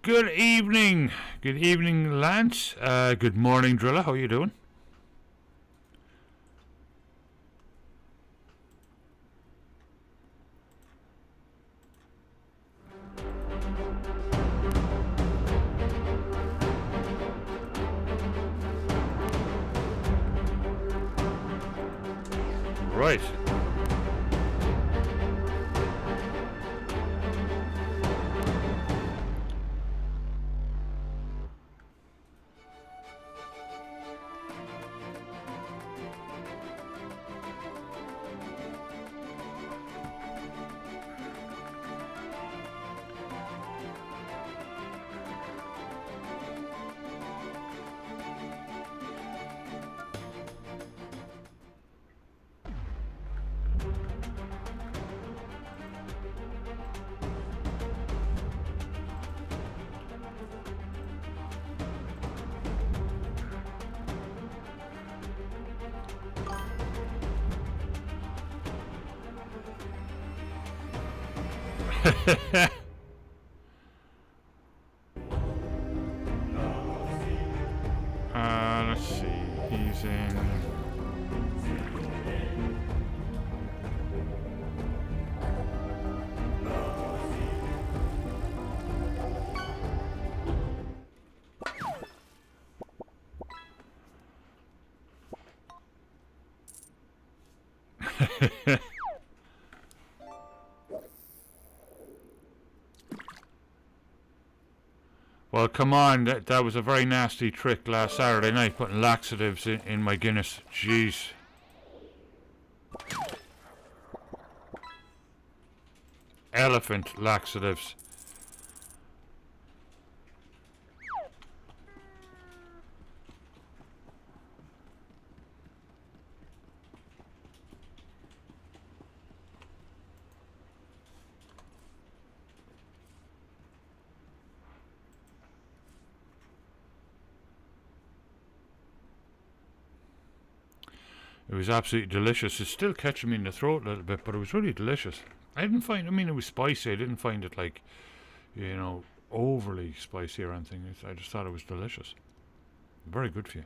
Good evening. Good evening, Lance. Good morning, Drilla. How are you doing? Right. Let's see. He's in. Well, come on. That was a very nasty trick last Saturday night, putting laxatives in my Guinness. Jeez. Elephant laxatives. It was absolutely delicious. It's still catching me in the throat a little bit, but it was really delicious. I mean, it was spicy. I didn't find it like, overly spicy or anything. I just thought it was delicious. Very good for you.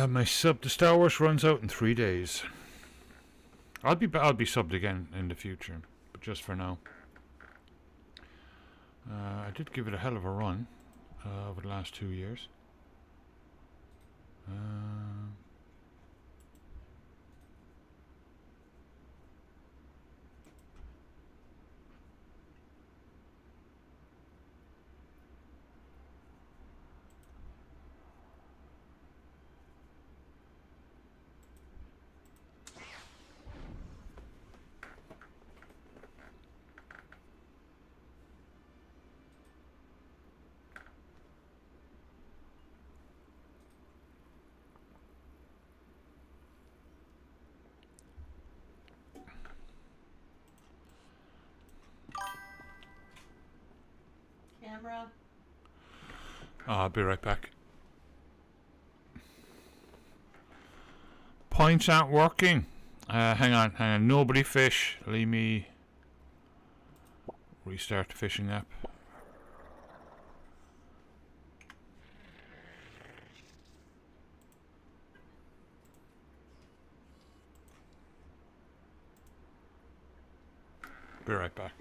My sub to Star Wars runs out in 3 days. I'll be subbed again in the future, but just for now. I did give it a hell of a run over the last 2 years. Camera. I'll be right back. Points aren't working. Hang on. Nobody fish. Let me restart the fishing app. Be right back.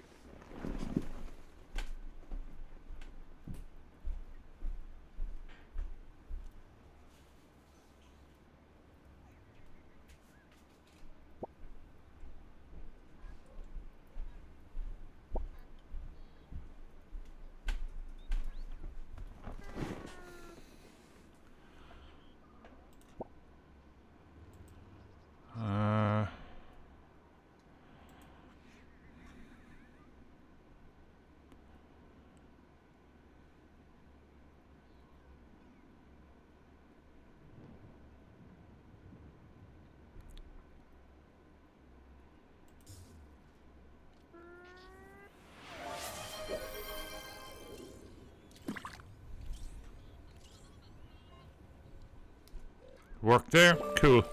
Work there? Cool.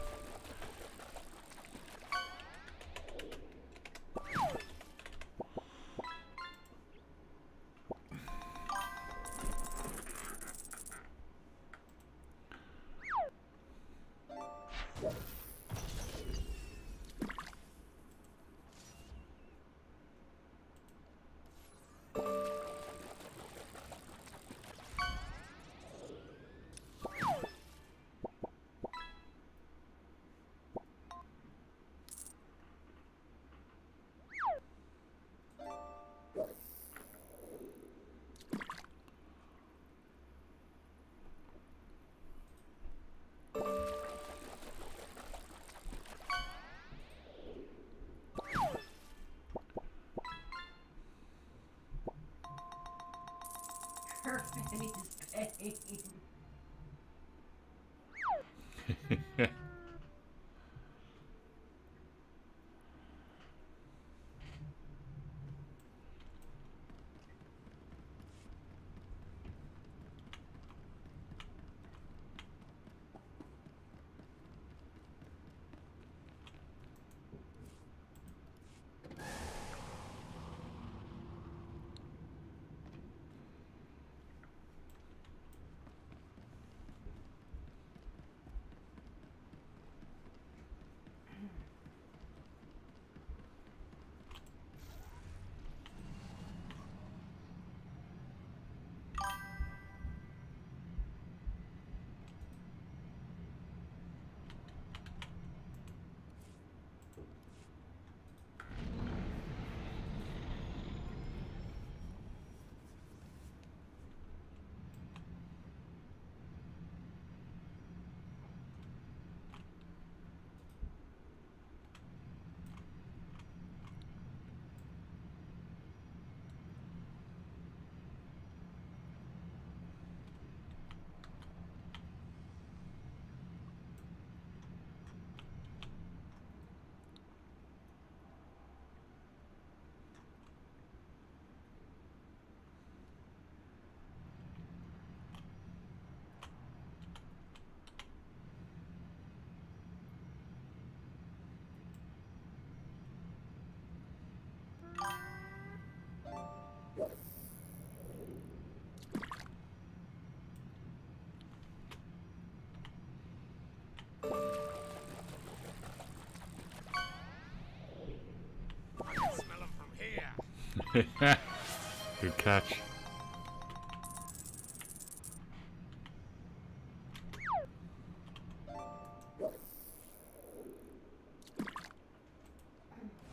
Good catch.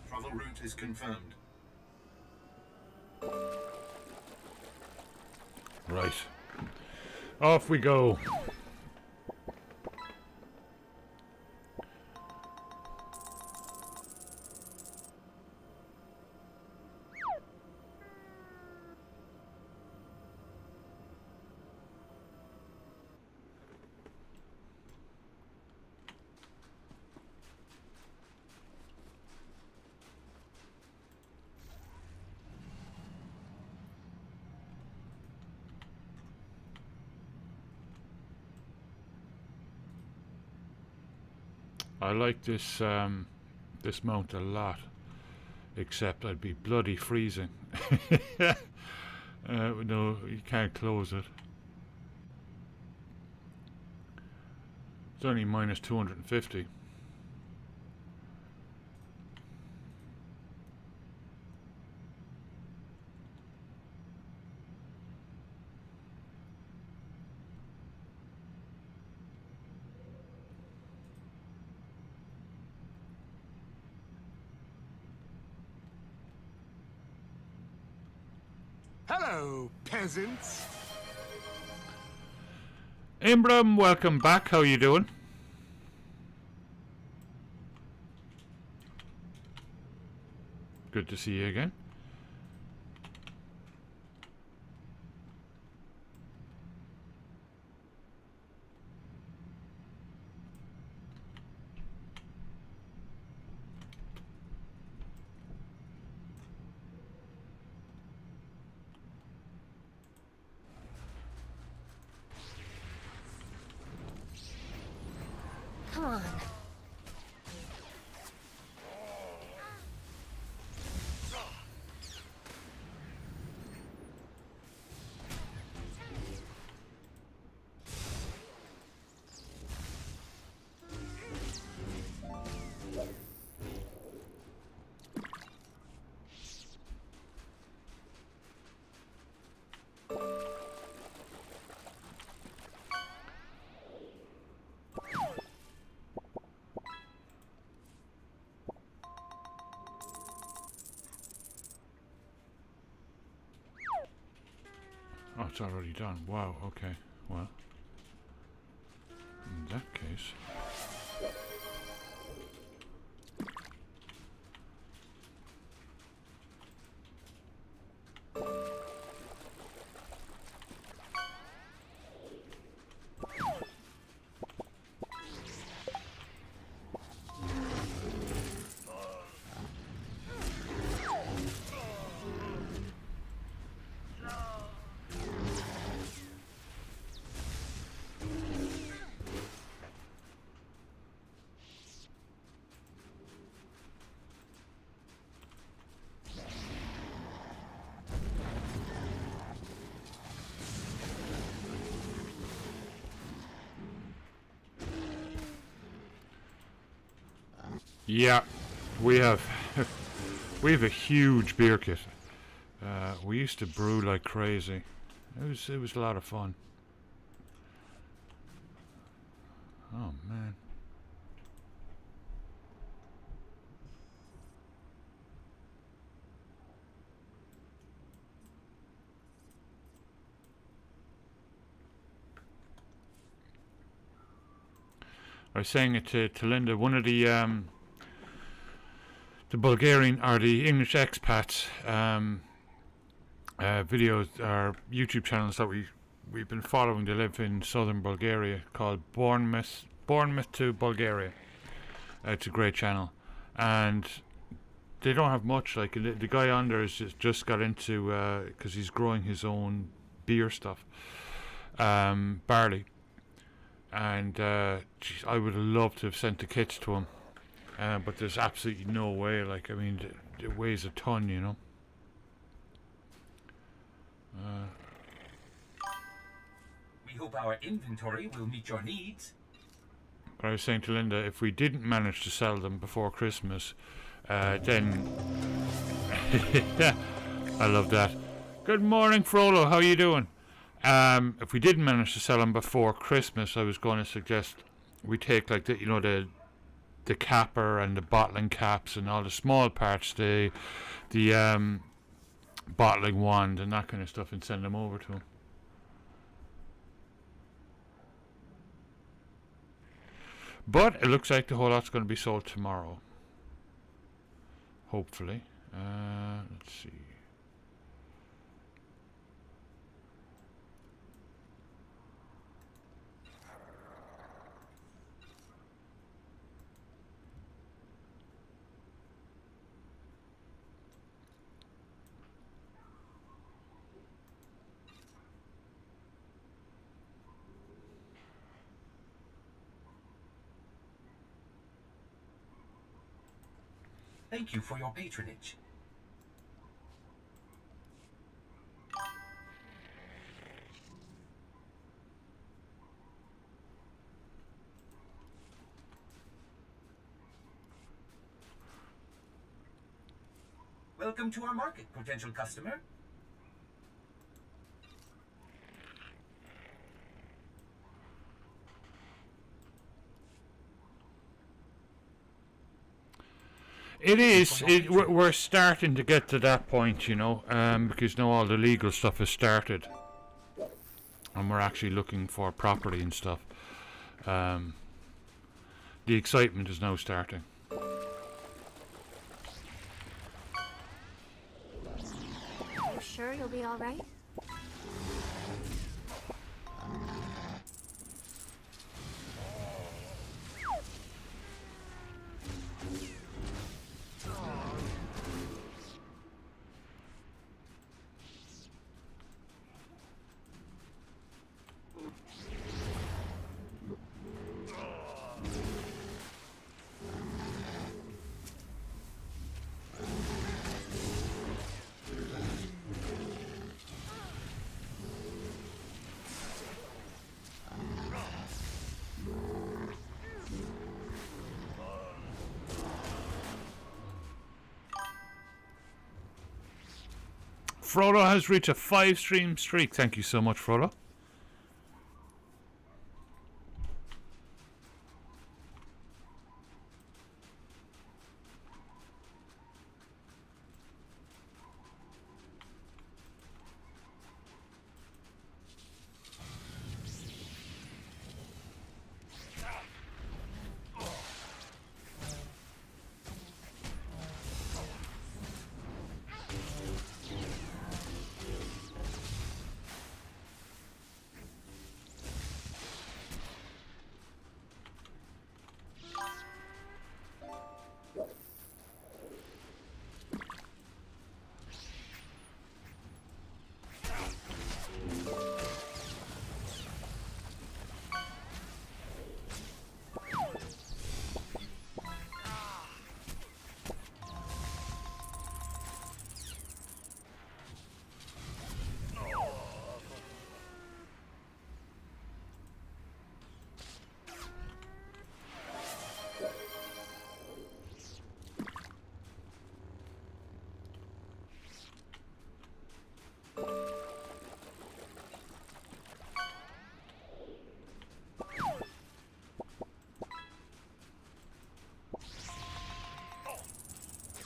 Travel route is confirmed. Right. Off we go. I like this this mount a lot, except I'd be bloody freezing. No, you can't close it. It's only minus 250. Hello, peasants. Imbram, welcome back. How you doing? Good to see you again. on. Oh, it's already done. Wow, okay. Well, in that case... Yeah, we have we have a huge beer kit. We used to brew like crazy. It was a lot of fun. Oh man. I was saying it to Linda. One of the Bulgarian or the English expats videos or YouTube channels that we've been following. They live in southern Bulgaria, called Bournemouth to Bulgaria. It's a great channel, and they don't have much. Like the guy on there has just got into because he's growing his own beer stuff, barley, and geez, I would have loved to have sent the kits to him. But there's absolutely no way. Like, I mean, it weighs a ton, you know. We hope our inventory will meet your needs. I was saying to Linda, if we didn't manage to sell them before Christmas, then I love that. Good morning, Frollo. How are you doing? If we didn't manage to sell them before Christmas, I was going to suggest we take like the capper and the bottling caps and all the small parts, the bottling wand and that kind of stuff, and send them over to him. But it looks like the whole lot's going to be sold tomorrow. Hopefully. Let's see. Thank you for your patronage. Welcome to our market, potential customer. It is. We're starting to get to that point, you know, because now all the legal stuff has started, and we're actually looking for property and stuff. The excitement is now starting. You sure you'll be all right? Frodo has reached a 5-stream streak. Thank you so much, Frodo.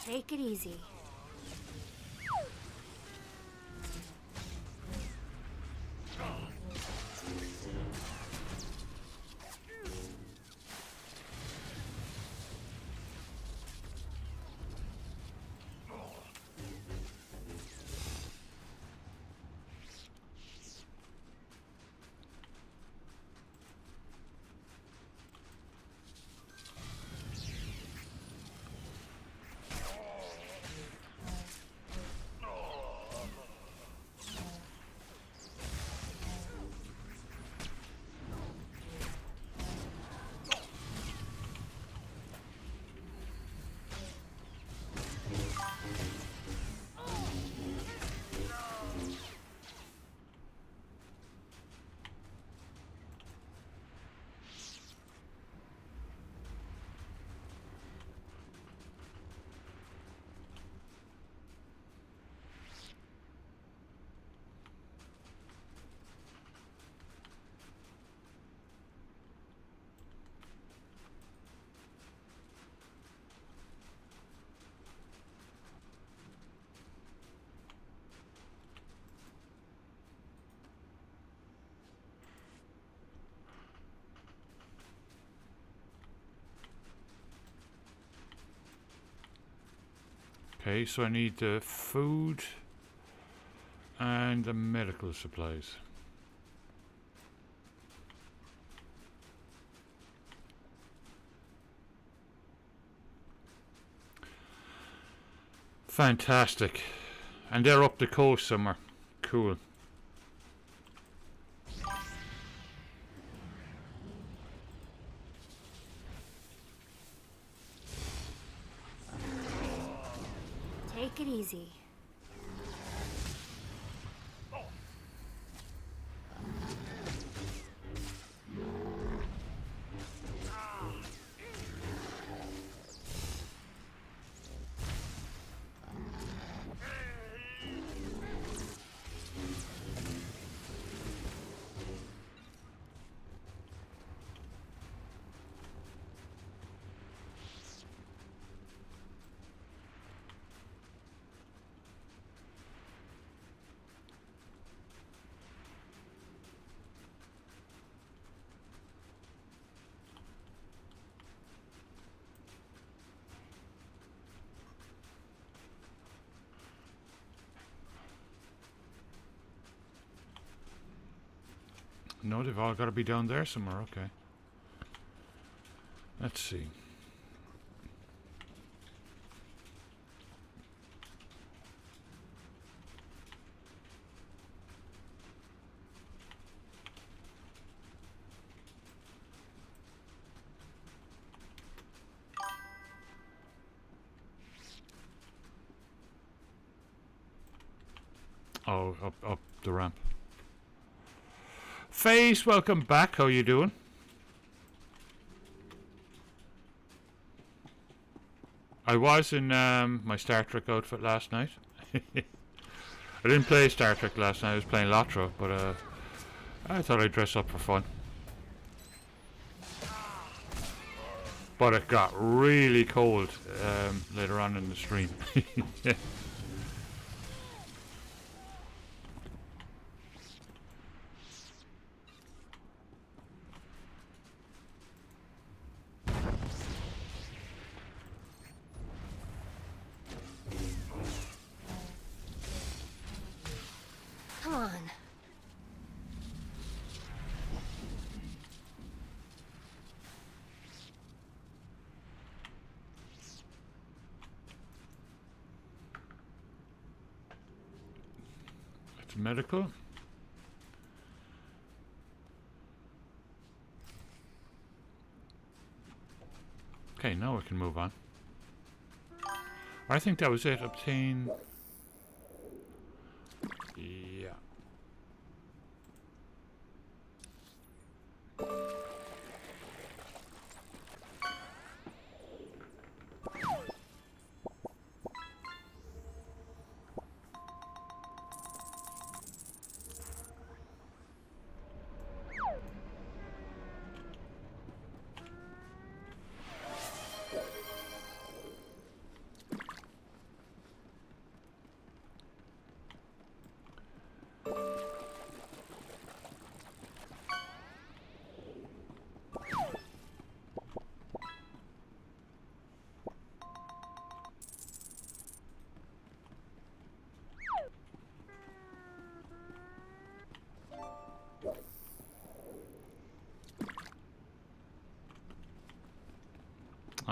Take it easy. Okay, so I need the food and the medical supplies. Fantastic. And they're up the coast somewhere. Cool. Take it easy. No, they've all got to be down there somewhere. Okay. Let's see. Oh, up the ramp. Face, welcome back. How you doing? I was in my Star Trek outfit last night. I didn't play Star Trek last night. I was playing Lotro, but I thought I'd dress up for fun. But it got really cold later on in the stream. Yeah. Come on. It's medical. Okay, now we can move on. I think that was it. Obtain. Yeah.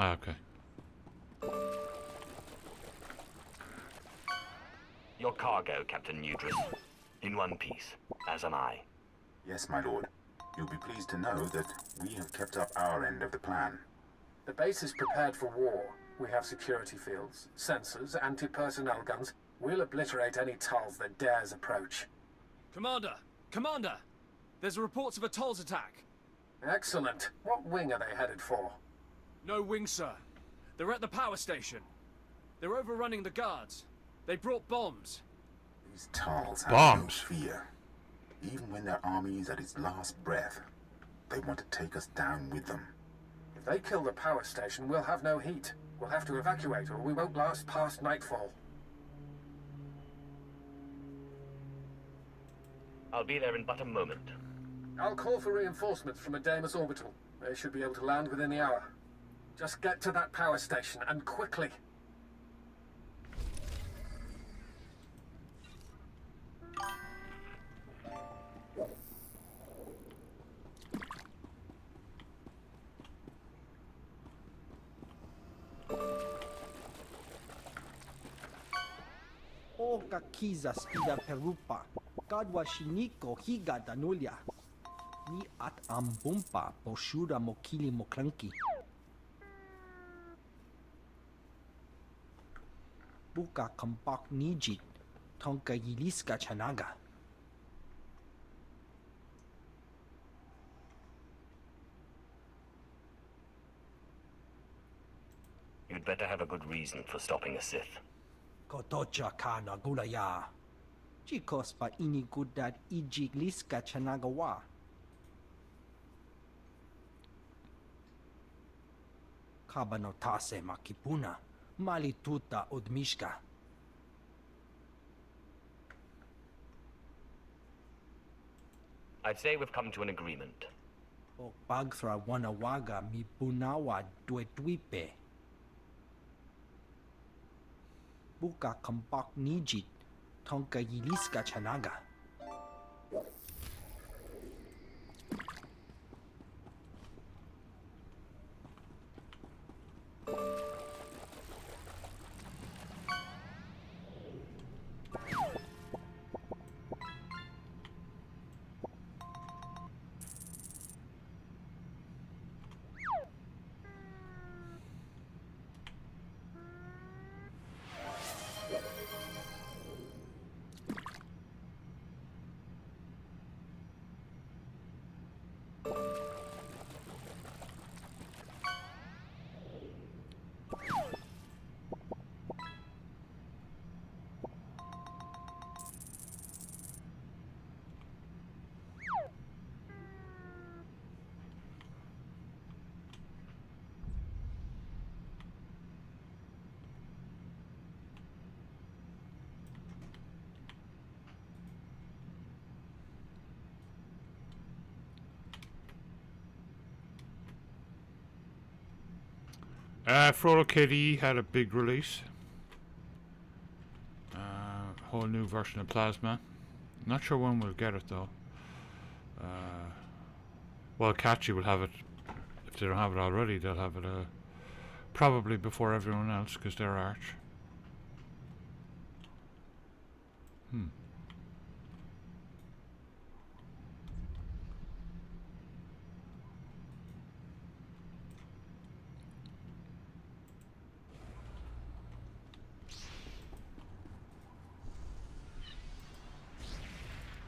Ah, okay. Your cargo, Captain Nudris. In one piece, as am I. Yes, my lord. You'll be pleased to know that we have kept up our end of the plan. The base is prepared for war. We have security fields, sensors, anti-personnel guns. We'll obliterate any Tulls that dares approach. Commander! Commander! There's reports of a Toll's attack. Excellent. What wing are they headed for? No wing, sir. They're at the power station. They're overrunning the guards. They brought bombs. These Tarls have Bombs. no fear. Even when their army is at its last breath, they want to take us down with them. If they kill the power station, we'll have no heat. We'll have to evacuate or we won't last past nightfall. I'll be there in but a moment. I'll call for reinforcements from a Deimos orbital. They should be able to land within the hour. Just get to that power station, and quickly. O kakiza spida perupa, kadwa shiniko higa danulia. Ni at ambumpa poshura mokili moklanki. Buka kampak nijit, tonka yiliska chanaga. You'd better have a good reason for stopping a Sith. Kotocha kana gulaya. Chikos pa inigudat ijigliska chanagawa. Kabanotase makipuna, malituta odmishka. I'd say we've come to an agreement. O bagthra wanawaga mi punawa duetwipe. Buka kampak nijit, tonka yiliska chanaga. Frodo KDE had a big release. Whole new version of Plasma. Not sure when we'll get it though. Well, Catchy will have it. If they don't have it already, they'll have it probably before everyone else, because they're Arch.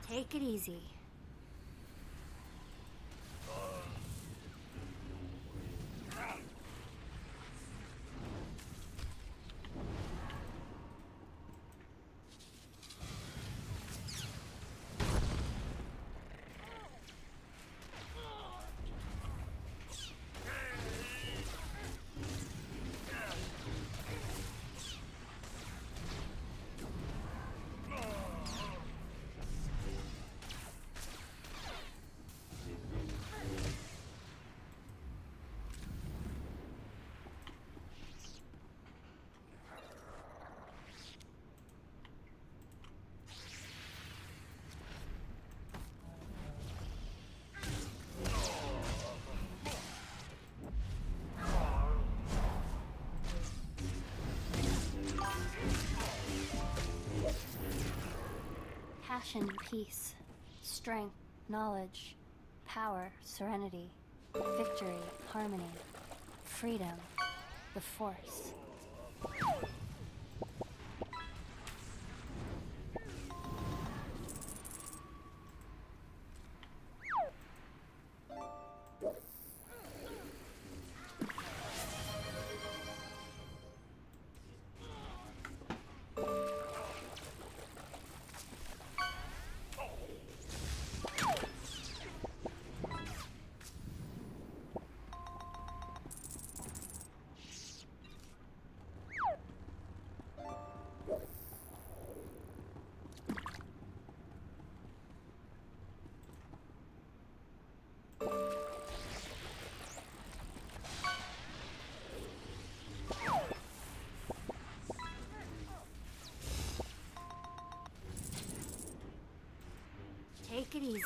Take it easy. Passion, peace, strength, knowledge, power, serenity, victory, harmony, freedom, the Force. Take it easy.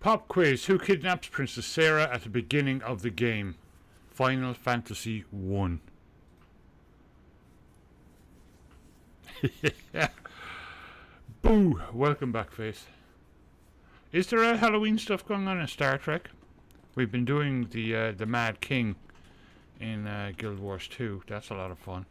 Pop quiz. Who kidnaps Princess Sarah at the beginning of the game? Final Fantasy 1. Boo! Welcome back, Face. Is there a Halloween stuff going on in Star Trek? We've been doing the Mad King in Guild Wars 2. That's a lot of fun.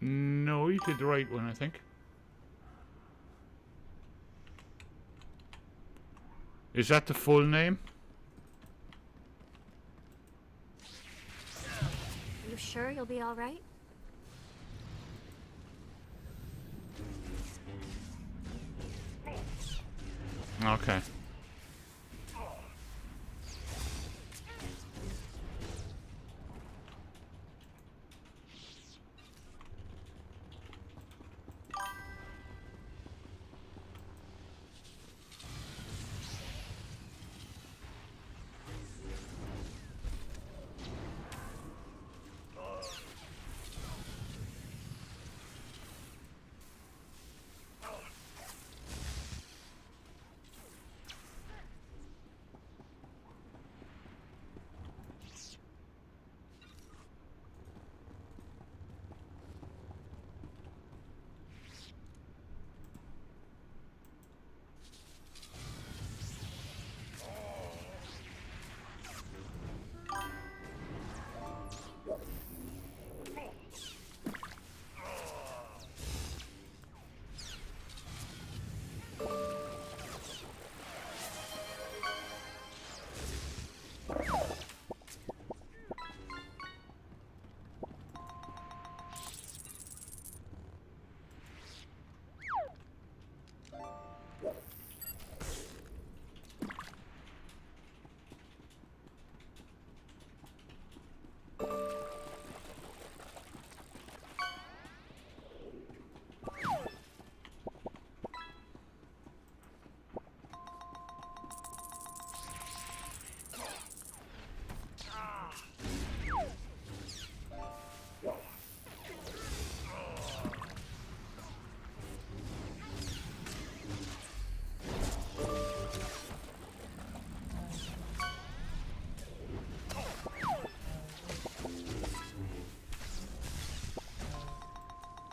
No, you did the right one, I think. Is that the full name? sure you'll be all right? Okay.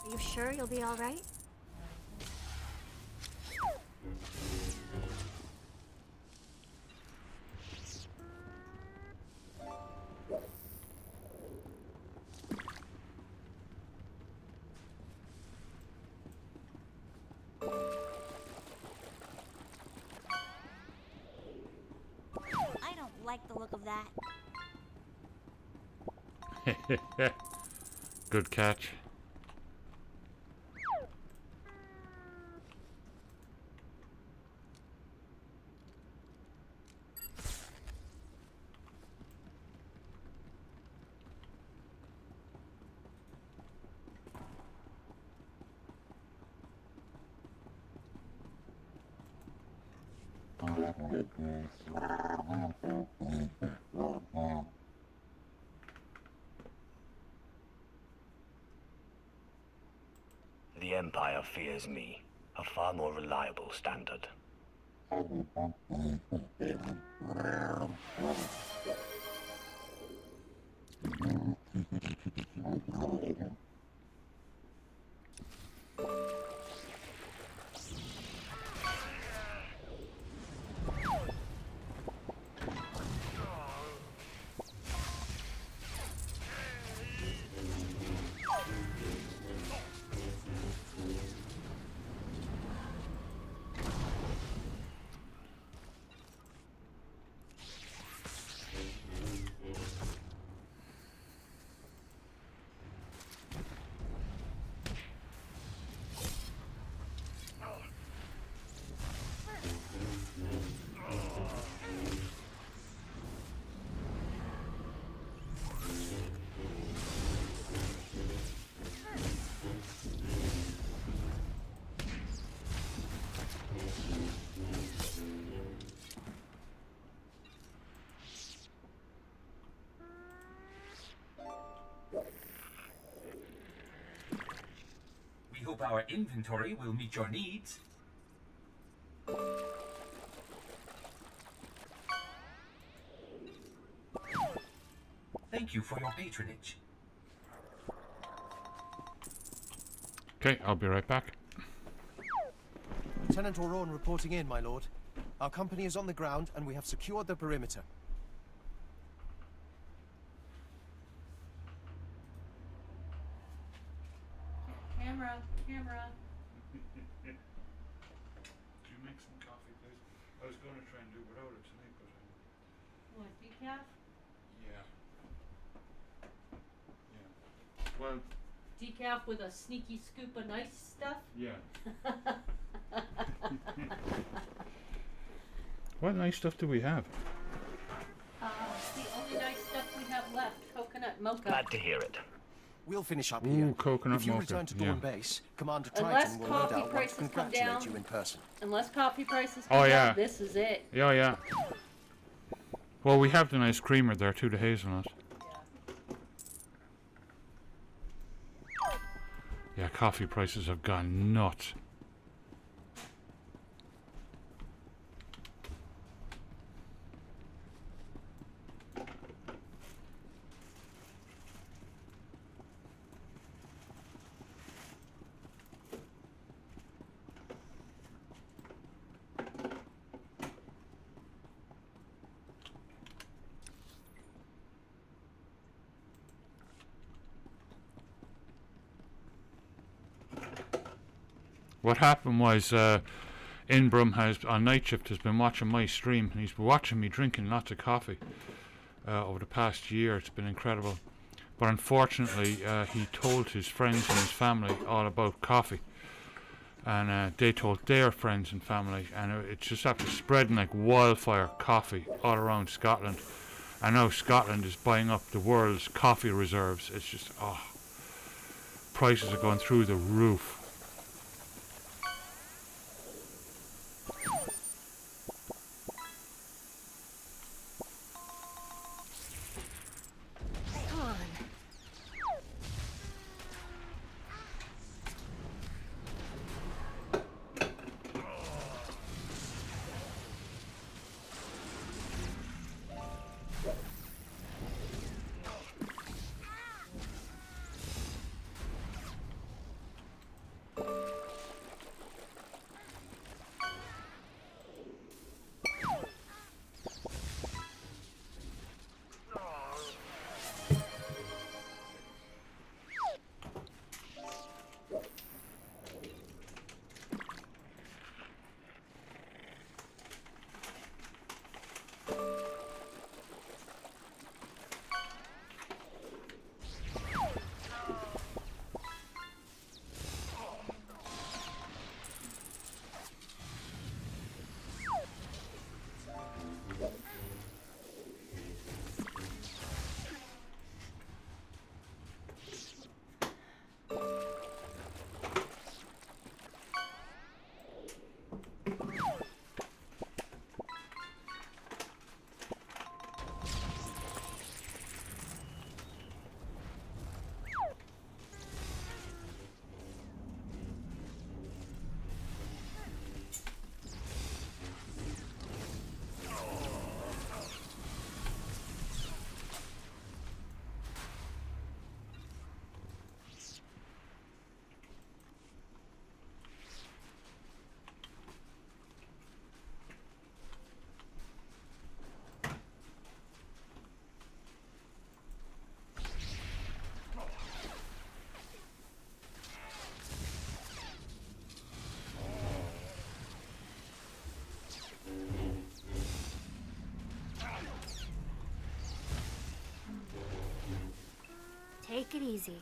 Are you sure you'll be all right? I don't like the look of that. Good catch. The Empire fears me, a far more reliable standard. We hope our inventory will meet your needs. Thank you for your patronage. Okay, I'll be right back. Lieutenant Auron reporting in, my lord. Our company is on the ground and we have secured the perimeter. Camera. Could you make some coffee, please? I was going to try and do without it tonight, but What, decaf? yeah. Yeah. well, Decaf with a sneaky scoop of nice stuff. yeah. What nice stuff do we have? The only nice stuff we have left, coconut mocha. Glad to hear it. We'll finish up Ooh, here. coconut If you mocha, return to yeah. Dawn Base, Commander Unless Triton will no coffee doubt want to prices come congratulate down. you in person. Unless coffee prices Oh, come yeah. down, this is it. Yeah, yeah. Well, we have the nice creamer there too, the hazelnut. Yeah, coffee prices have gone nuts. What happened was, Inbrum has on night shift has been watching my stream, and he's been watching me drinking lots of coffee over the past year. It's been incredible, but unfortunately, he told his friends and his family all about coffee, and they told their friends and family, and it's just after spreading like wildfire. Coffee all around Scotland, and now Scotland is buying up the world's coffee reserves. It's just prices are going through the roof. Take it easy.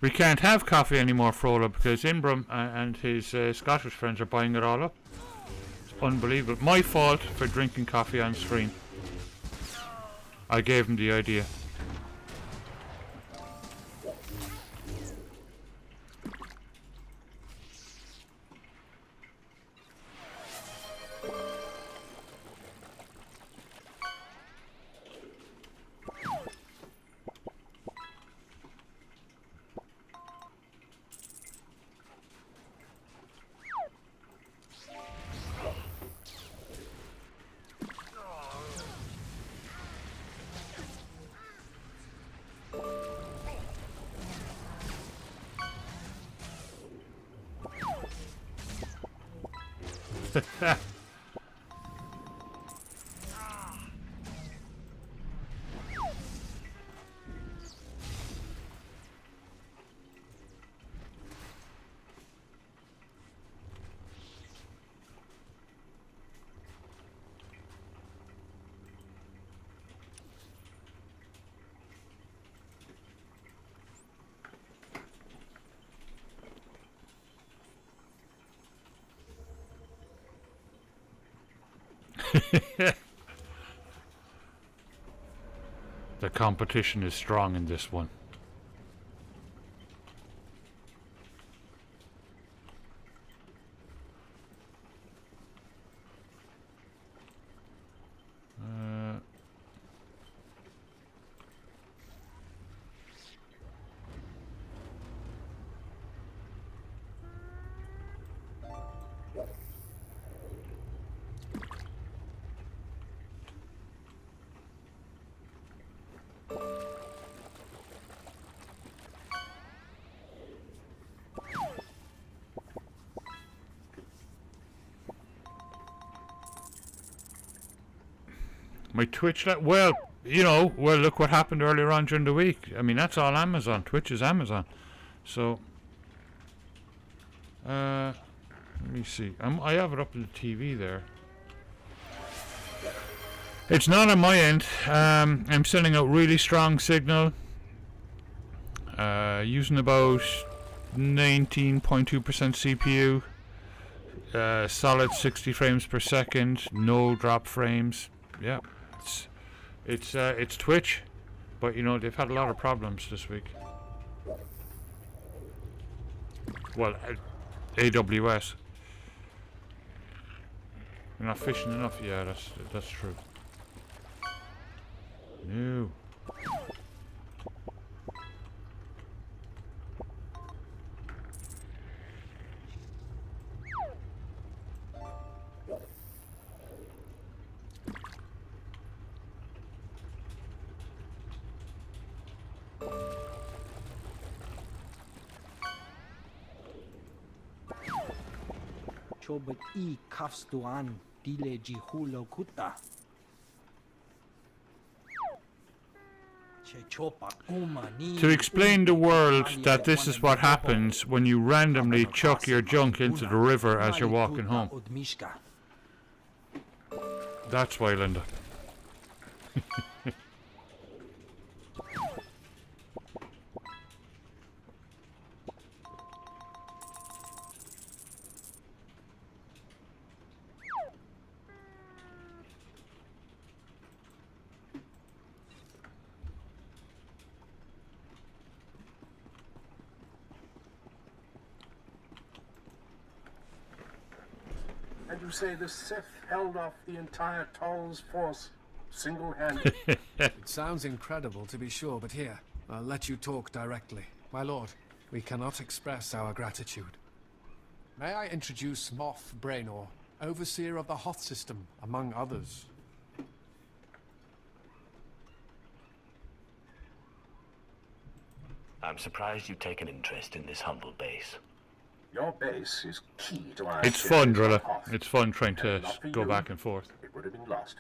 We can't have coffee anymore, Frola, because Inbrum and his Scottish friends are buying it all up. It's unbelievable. My fault for drinking coffee on stream. I gave him the idea. The competition is strong in this one. My Twitch, well, well, look what happened earlier on during the week. I mean, that's all Amazon. Twitch is Amazon. So, let me see. I have it up on the TV there. It's not on my end. I'm sending out really strong signal. Using about 19.2% CPU. Solid 60 frames per second. No drop frames. Yeah. It's Twitch, but they've had a lot of problems this week. Well, AWS. They're not fishing enough. Yeah, that's true. No. Chobet I Kafstuan Dile Jihulo Kuta. To explain the world that this is what happens when you randomly chuck your junk into the river as you're walking home. That's why, Linda. And you say the Sith held off the entire Toll's force single-handed? It sounds incredible, to be sure, but here, I'll let you talk directly. My lord, we cannot express our gratitude. May I introduce Moff Braynor, overseer of the Hoth system, among others. I'm surprised you take an interest in this humble base. Your base is key to our... It's fun, Drilla. It's fun trying to go back and forth. It would have been lost.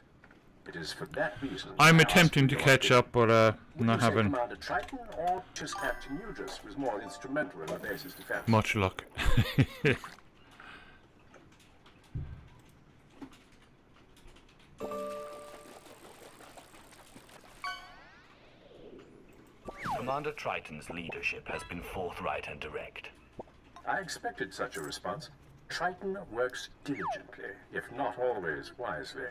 It is for that reason... I'm attempting to catch up, but not having... Commander Triton or just Captain Udris was more instrumental in the base's defense? Much luck. Commander Triton's leadership has been forthright and direct. I expected such a response. Triton works diligently, if not always wisely.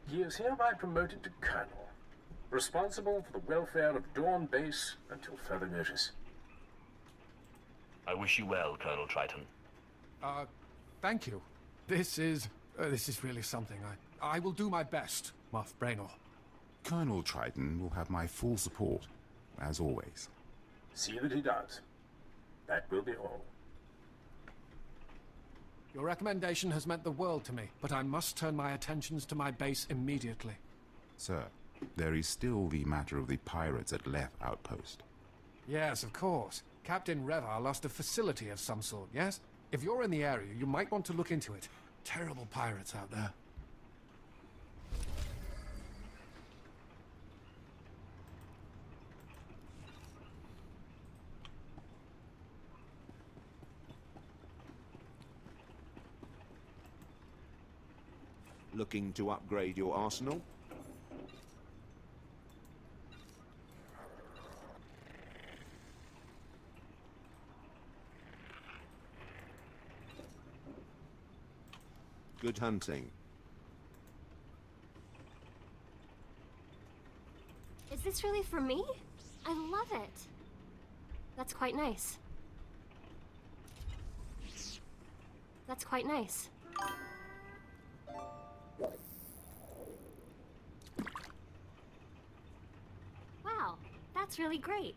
He is hereby promoted to Colonel, responsible for the welfare of Dawn Base until further notice. I wish you well, Colonel Triton. Thank you. This is really something. I will do my best, Moff Braynor. Colonel Triton will have my full support, as always. See that he does. That will be all. Your recommendation has meant the world to me, but I must turn my attentions to my base immediately. Sir, there is still the matter of the pirates at Leth Outpost. Yes, of course. Captain Revar lost a facility of some sort, yes? If you're in the area, you might want to look into it. Terrible pirates out there. Looking to upgrade your arsenal? Good hunting. Is this really for me? I love it. That's quite nice. That's quite nice. Wow, that's really great.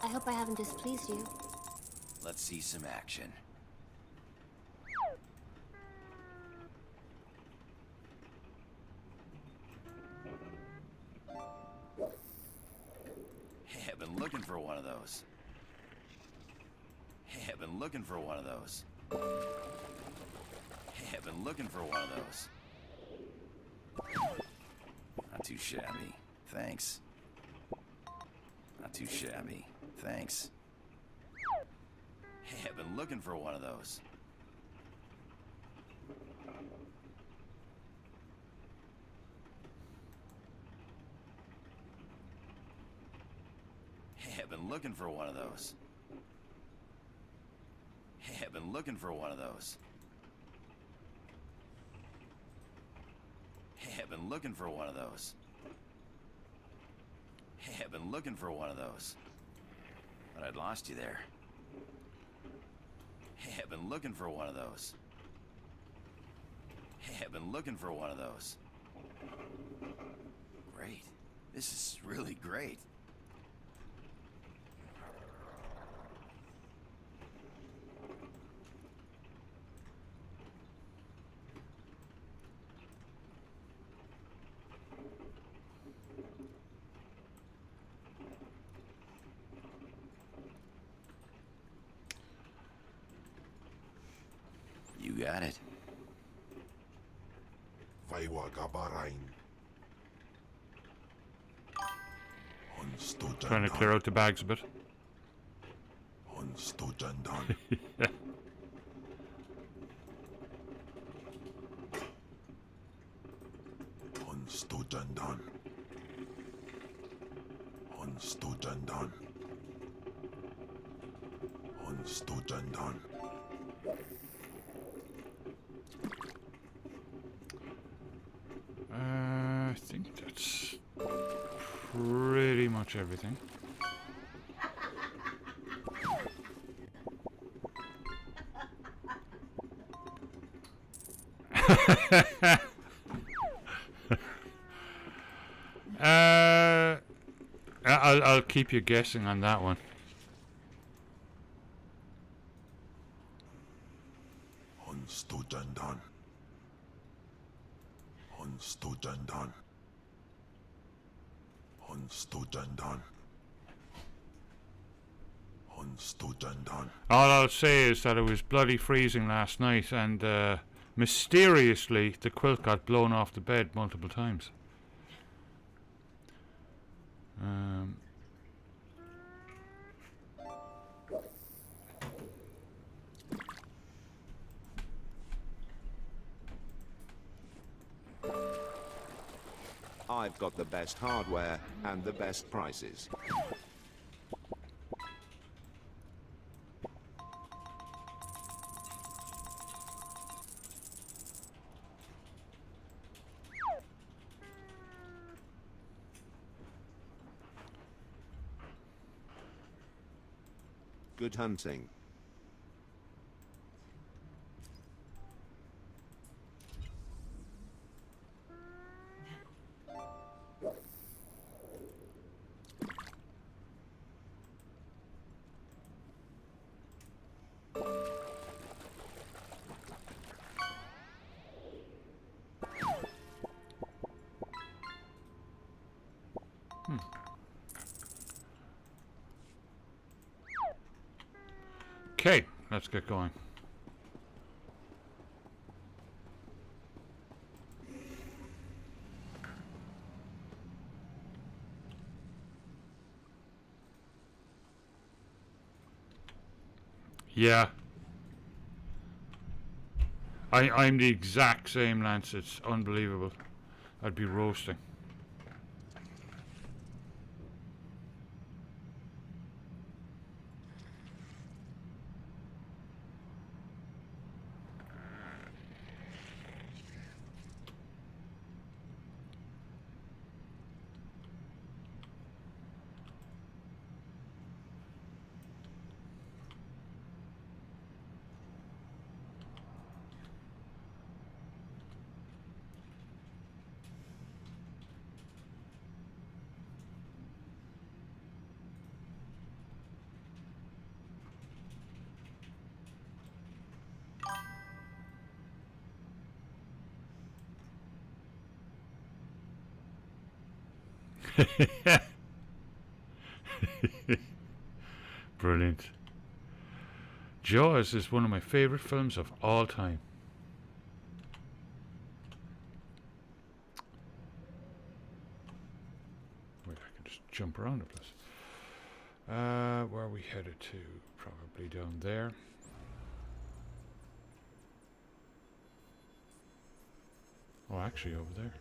I hope I haven't displeased you. Let's see some action. Hey, I've been looking for one of those. Hey, I've been looking for one of those. Hey, I've been looking for one of those. Not too shabby. Thanks. Not too shabby. Thanks. Hey, I've been looking for one of those. Hey, I've been looking for one of those. Hey, I've been looking for one of those. Hey, I've been looking for one of those. Hey, I've been looking for one of those. But I'd lost you there. Hey, I've been looking for one of those. Hey, I've been looking for one of those. Great. This is really great. You got it. Trying to clear out the bags a bit. Yeah. I think that's pretty much everything. I'll keep you guessing on that one. All I'll say is that it was bloody freezing last night, and mysteriously the quilt got blown off the bed multiple times. I've got the best hardware and the best prices. Good hunting. Okay, let's get going. Yeah. I'm the exact same, Lance. It's unbelievable. I'd be roasting. Brilliant. Jaws is one of my favorite films of all time. Wait, I can just jump around the place. Where are we headed to? Probably down there. Oh, actually over there.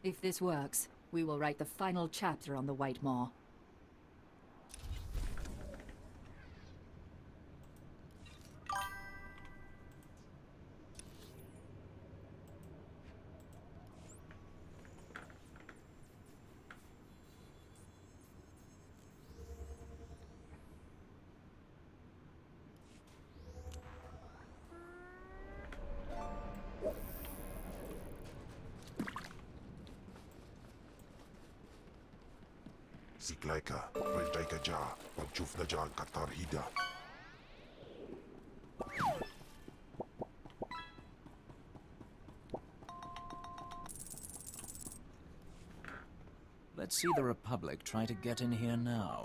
If this works, we will write the final chapter on the White Maw. Ziklaika, Rejdaika Ja, Wabjufna Ja Qatar Hida. Let's see the Republic try to get in here now.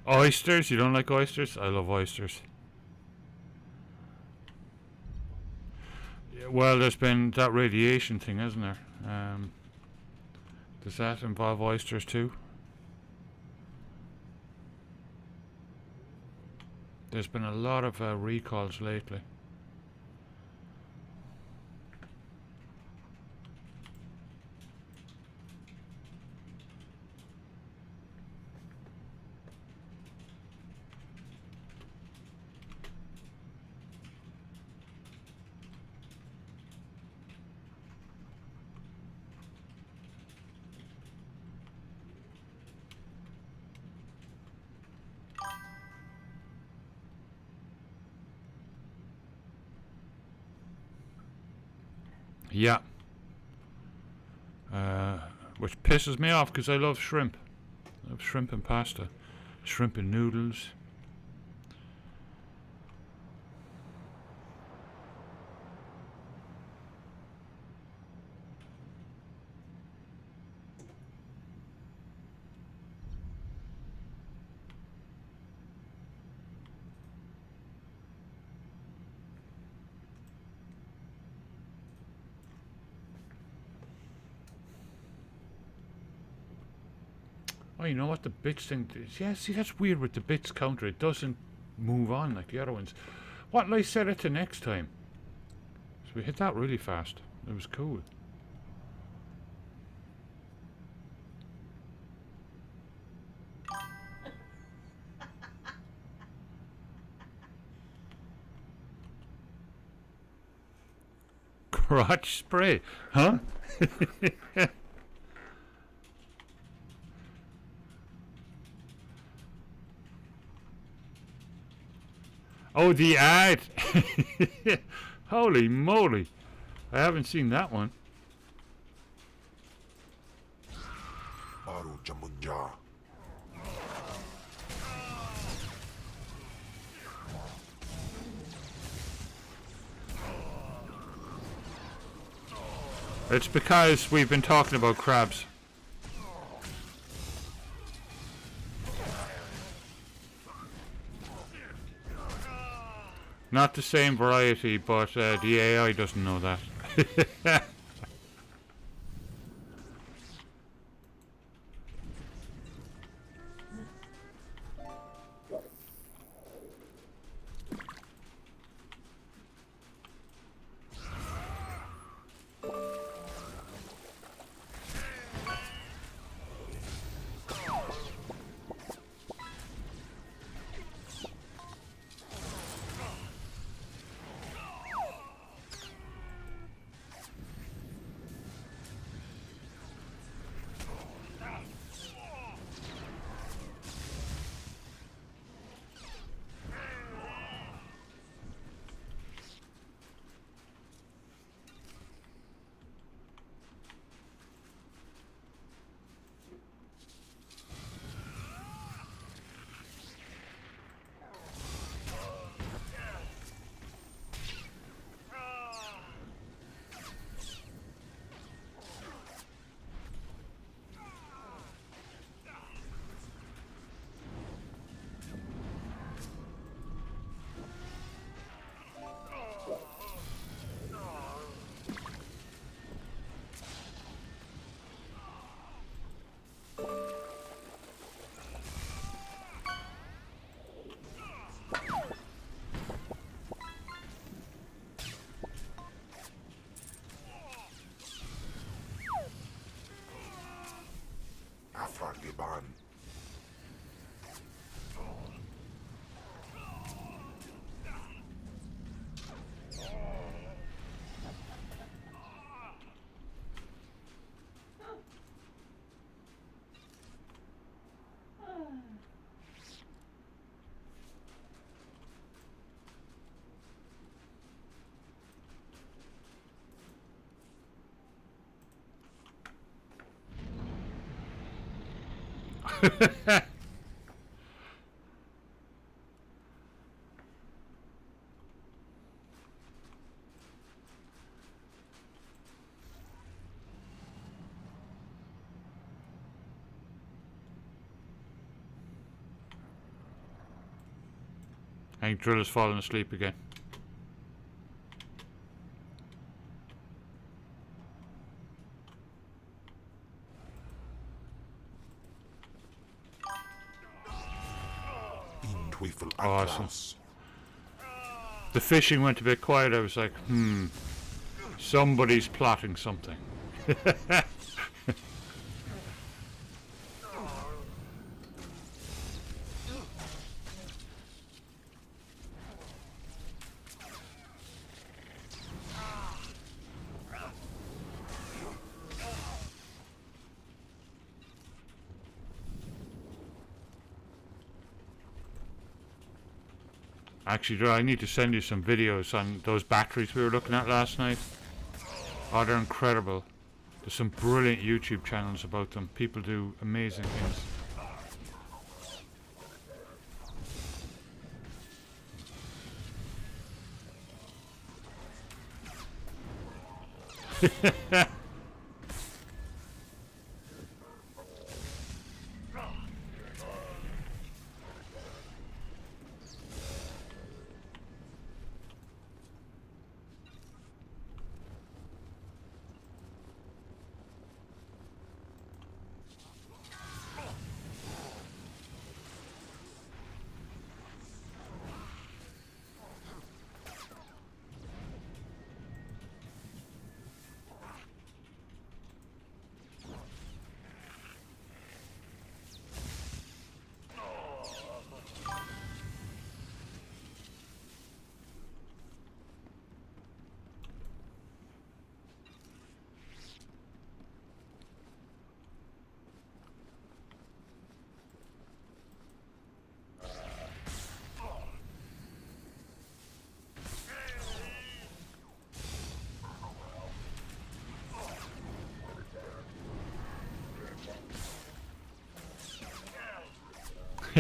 Oysters? You don't like oysters? I love oysters. Yeah, well, there's been that radiation thing, hasn't there? Does that involve oysters too? There's been a lot of recalls lately. Yeah. Which pisses me off because I love shrimp. I love shrimp and pasta. Shrimp and noodles. Oh, you know what? The bits thing is. Yeah, see, that's weird with the bits counter. It doesn't move on like the other ones. What'll I set it to next time? So we hit that really fast. It was cool. Crotch spray, huh? Oh, the ad! Holy moly! I haven't seen that one. Baru Jamunja. It's because we've been talking about crabs. Not the same variety, but the AI doesn't know that. Afragiban. I think Drill has fallen asleep again. Awesome. The fishing went a bit quiet. I was like, somebody's plotting something. Actually, Drew, I need to send you some videos on those batteries we were looking at last night. Oh, they're incredible. There's some brilliant YouTube channels about them. People do amazing things.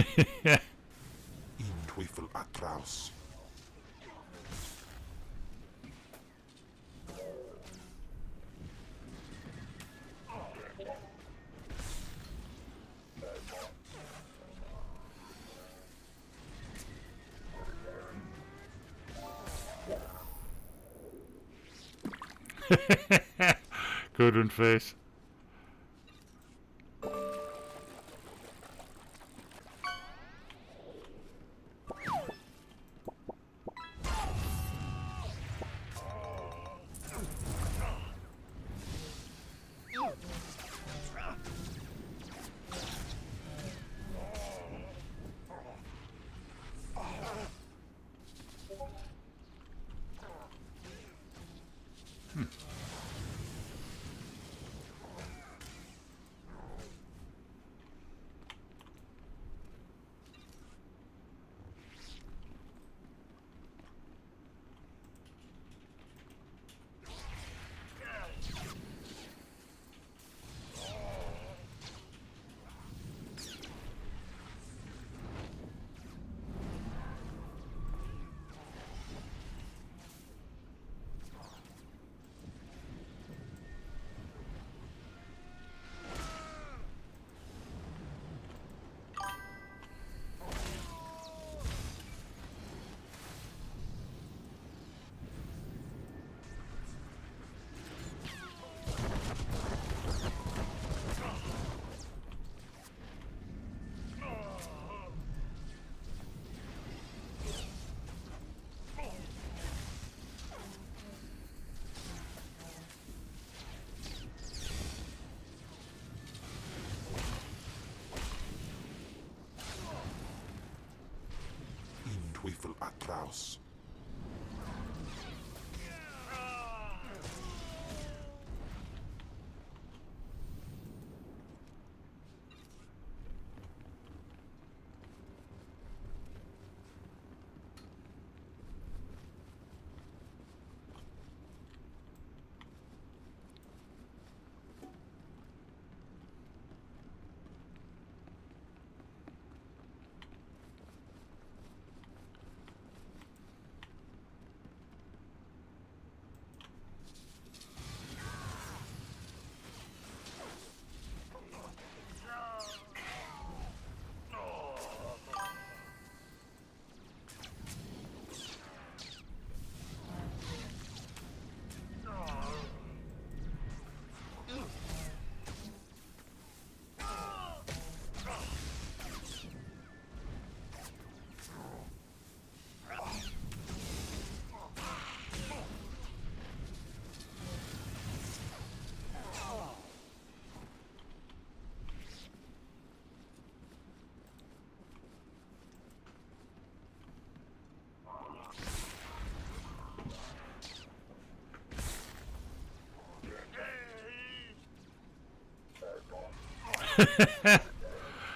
In Teufel atraus. Good one, face. In Teufel atraus.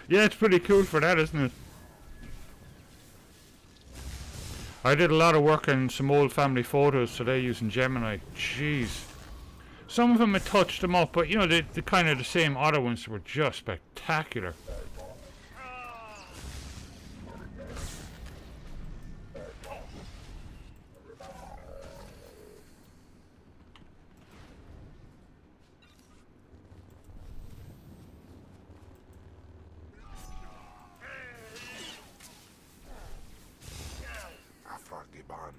Yeah, it's pretty cool for that, isn't it? I did a lot of work on some old family photos today using Gemini. Jeez. Some of them I touched them up, but you know, the kind of the same other ones were just spectacular. Afrageban.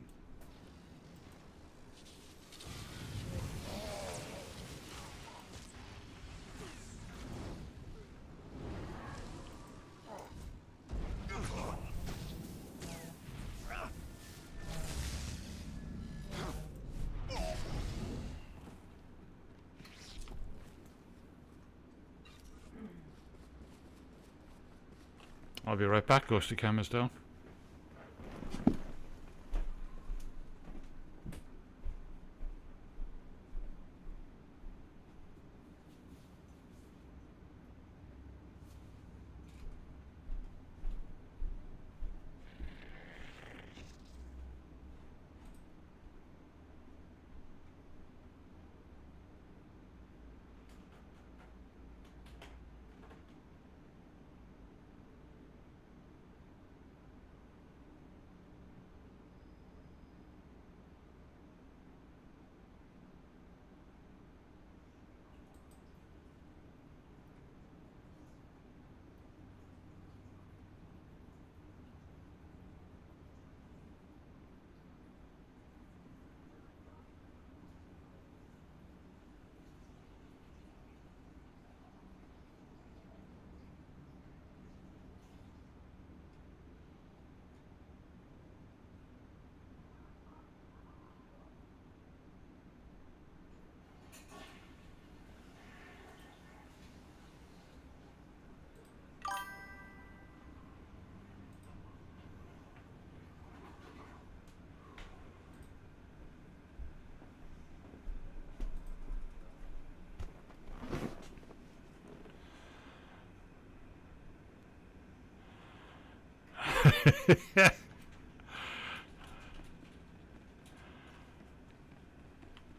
I'll be right back, Ghosty Camera's down.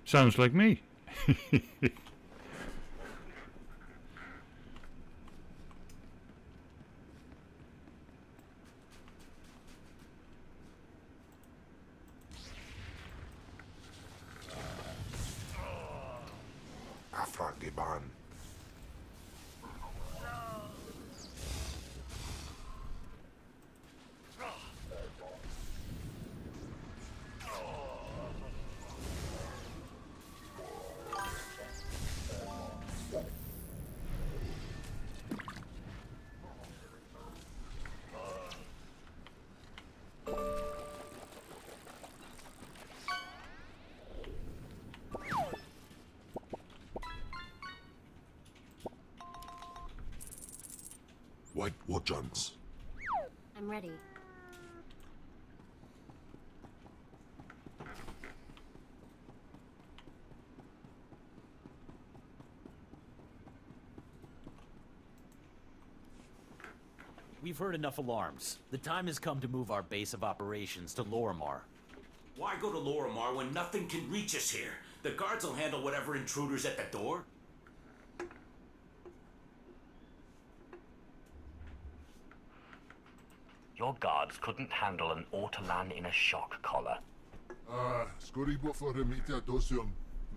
Sounds like me. Afragiban. White Wajans. I'm ready. We've heard enough alarms. The time has come to move our base of operations to Lorimar. Why go to Lorimar when nothing can reach us here? The guards will handle whatever intruders at the door. Your guards couldn't handle an Ortolan in a shock collar. Skoribo for remita dosium.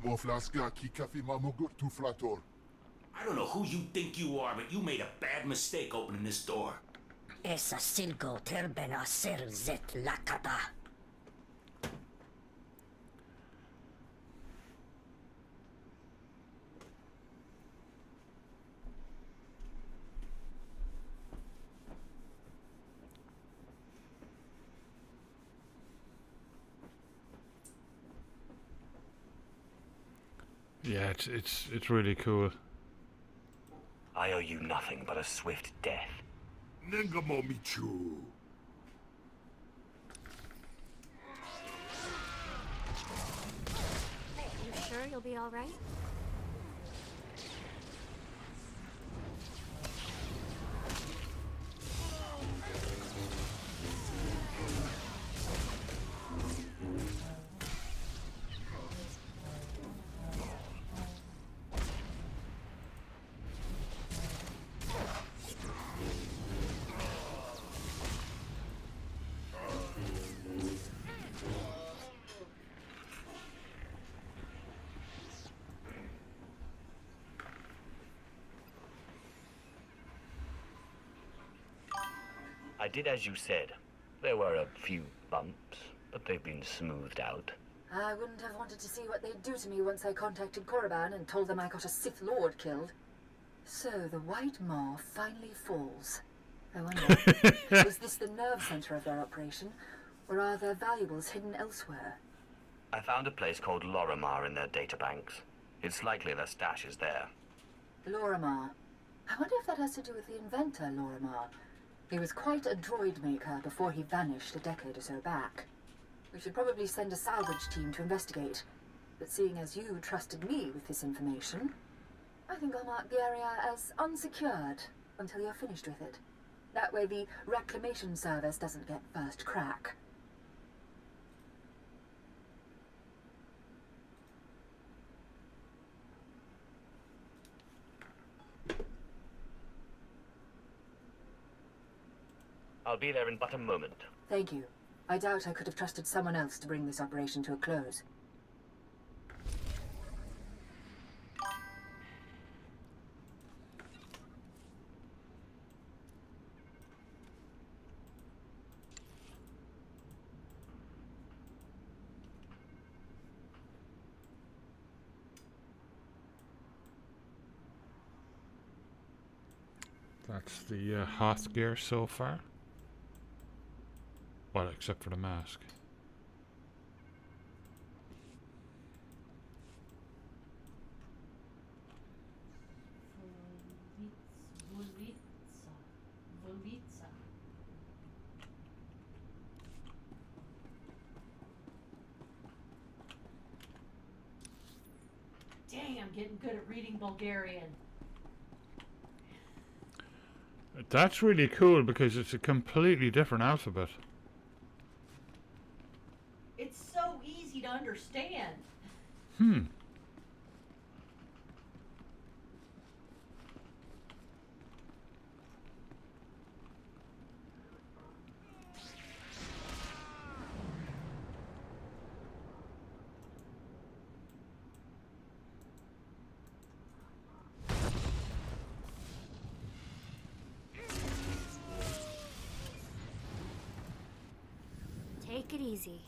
Moflaska kikafi mamugut tu flator. I don't know who you think you are, but you made a bad mistake opening this door. Esa silgo terbena ser zet lakata. Yeah, it's really cool. I owe you nothing but a swift death. Nengamomichu. You sure you'll be all right? I did as you said. There were a few bumps, but they've been smoothed out. I wouldn't have wanted to see what they'd do to me once I contacted Korriban and told them I got a Sith Lord killed. So the White Maw finally falls. I wonder, was this the nerve center of their operation, or are their valuables hidden elsewhere? I found a place called Lorimar in their databanks. It's likely their stash is there. Lorimar. I wonder if that has to do with the inventor, Lorimar. He was quite a droid maker before he vanished a decade or so back. We should probably send a salvage team to investigate. But seeing as you trusted me with this information, I think I'll mark the area as unsecured until you're finished with it. That way the reclamation service doesn't get first crack. I'll be there in but a moment. Thank you. I doubt I could have trusted someone else to bring this operation to a close. That's the Hoth gear so far. Well, except for the mask. Volvitsa. Dang, I'm getting good at reading Bulgarian. That's really cool because it's a completely different alphabet. It's so easy to understand. Hmm. Take it easy.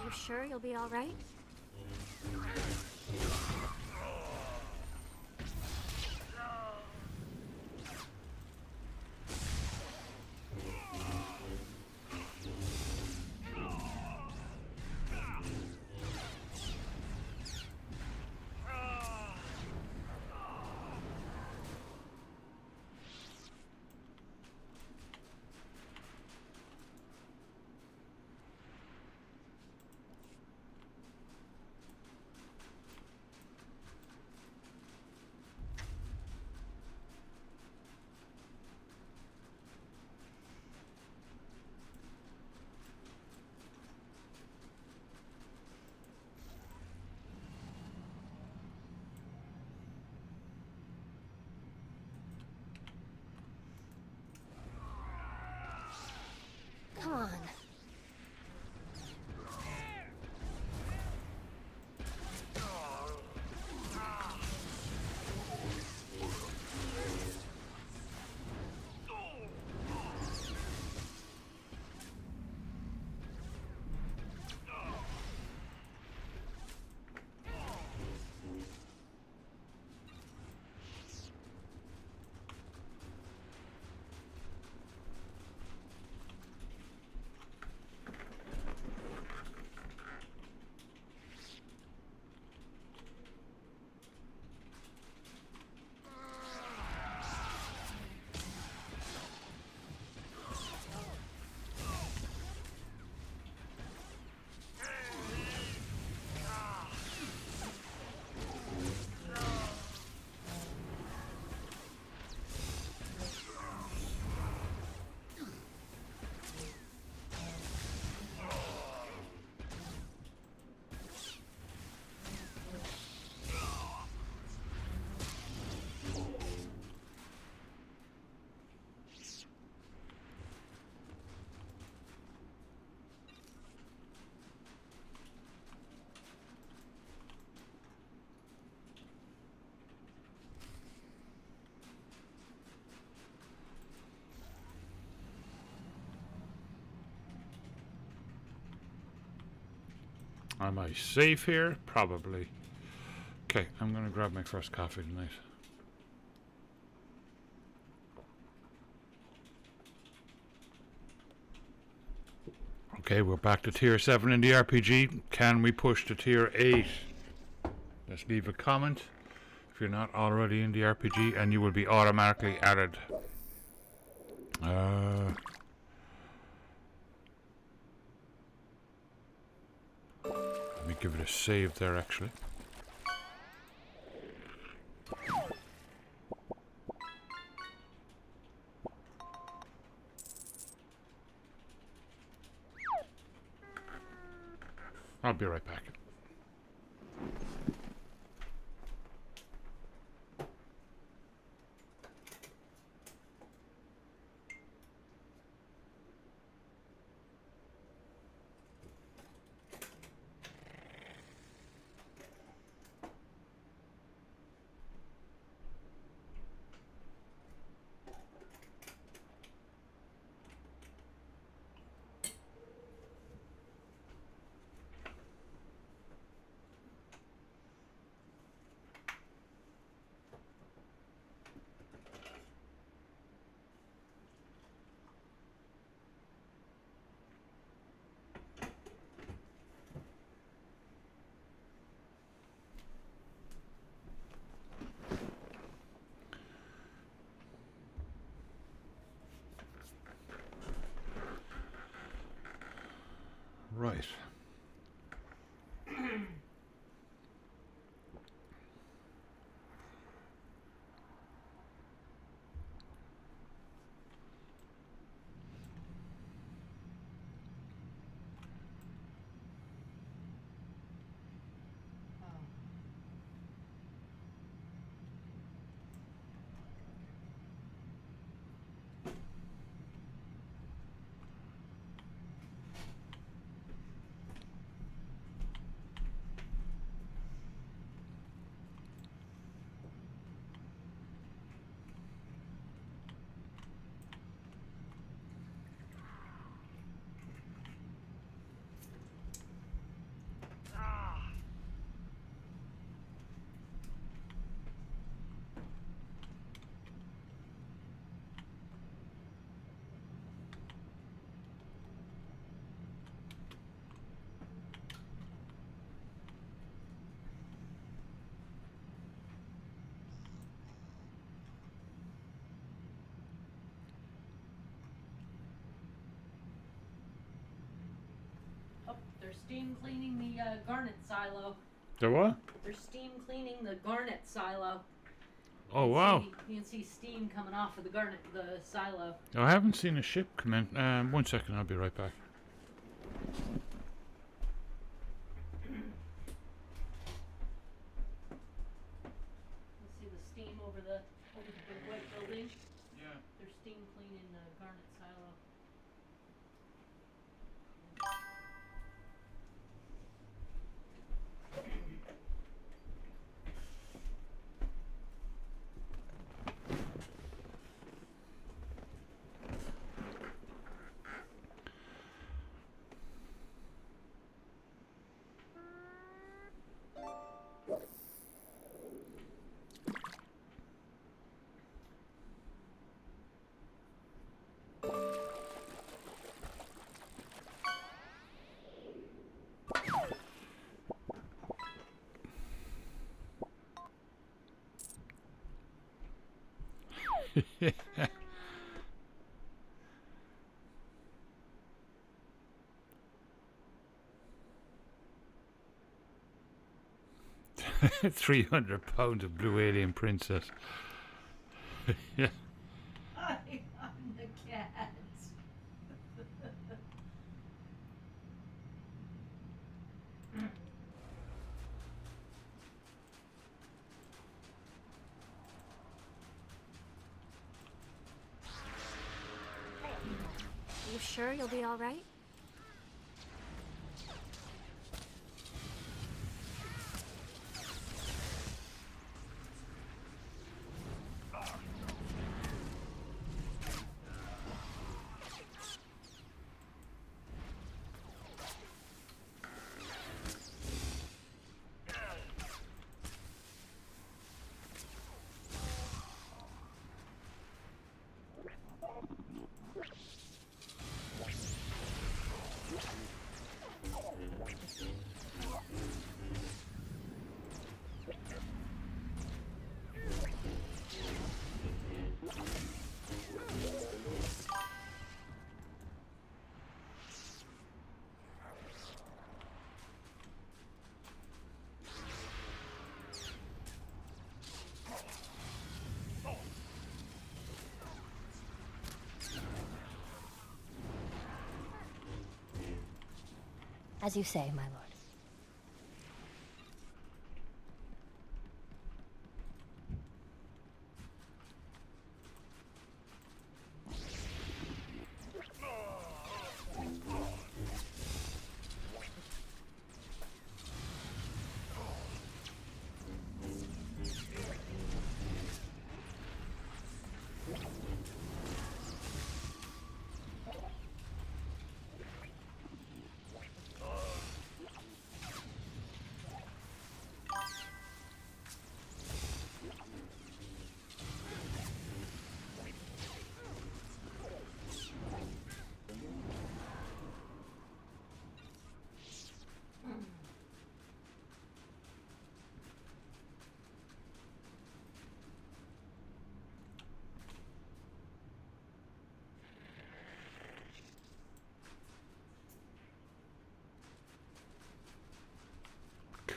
You sure you'll be all right? Come on. Am I safe here? Probably. Okay, I'm gonna grab my first coffee tonight. Okay, we're back to tier 7 in the RPG. Can we push to tier 8? Just leave a comment if you're not already in the RPG, and you will be automatically added. Let me give it a save there, actually. I'll be right back. Right. Oh, they're steam cleaning the garnet silo. The what? They're steam cleaning the garnet silo. Oh, wow. You can see steam coming off of the silo. I haven't seen a ship come in. 1 second, I'll be right back. You see the steam over the big white building? Yeah. They're steam cleaning the garnet silo. £300 of blue alien princess. Yeah. I'm the cat. You sure you'll be all right? As you say, my lord.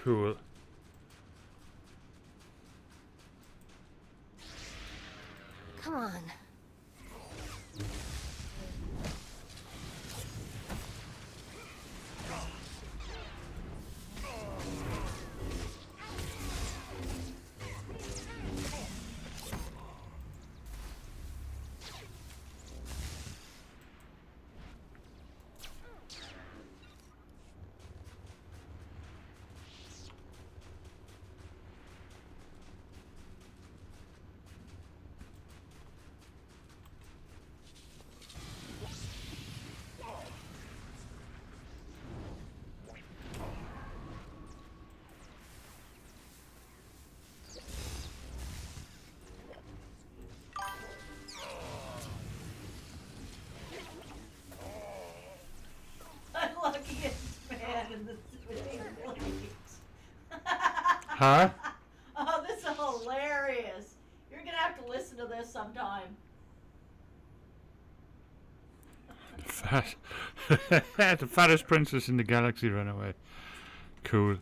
Cool. Come on. Luckiest man in the city. Huh? Oh, this is hilarious. You're gonna have to listen to this sometime. Fat. The fattest princess in the galaxy ran away. Cool.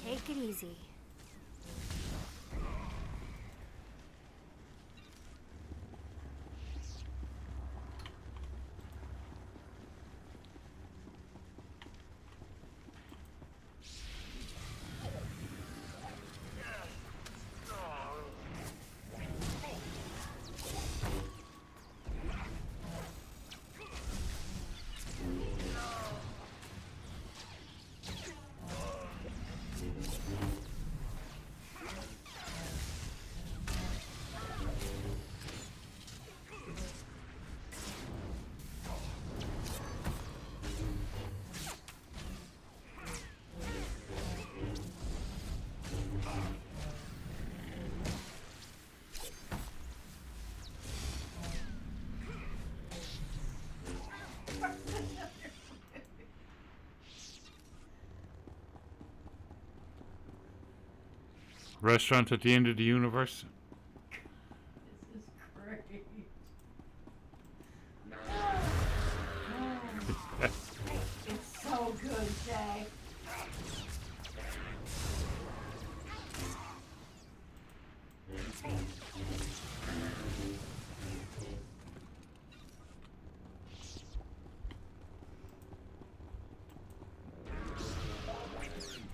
Take it easy. Restaurant at the end of the universe. This is great. It's so good, Jay.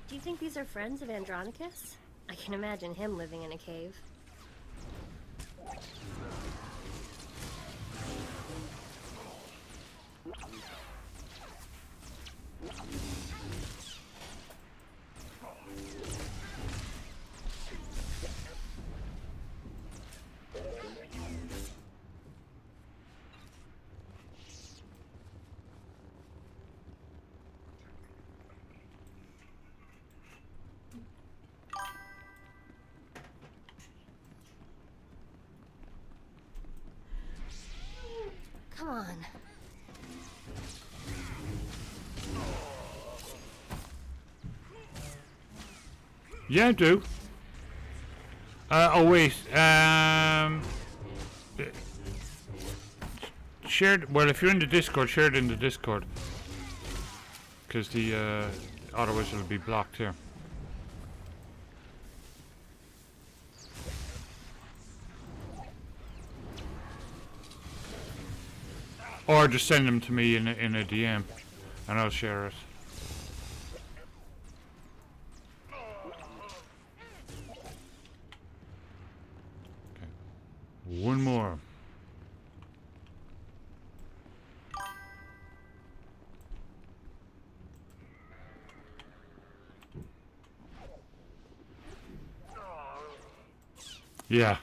Do you think these are friends of Andronicus? I can imagine him living in a cave. on. Yeah, I do. Oh wait. Shared. Well, if you're in the Discord, share it in the Discord, because the auto whistle will be blocked here. Or just send them to me in a DM, and I'll share it. Okay. One more. Yeah.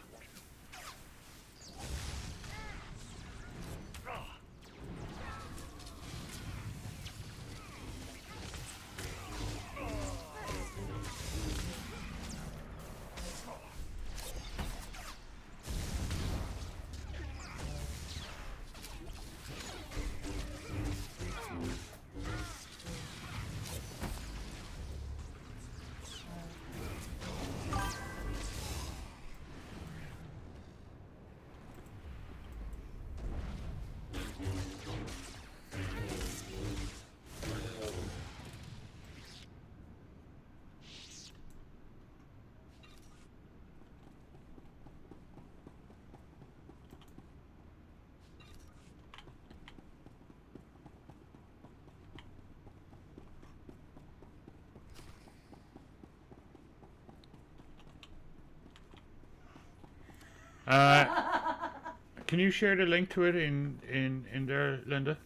Can you share the link to it in there, Linda?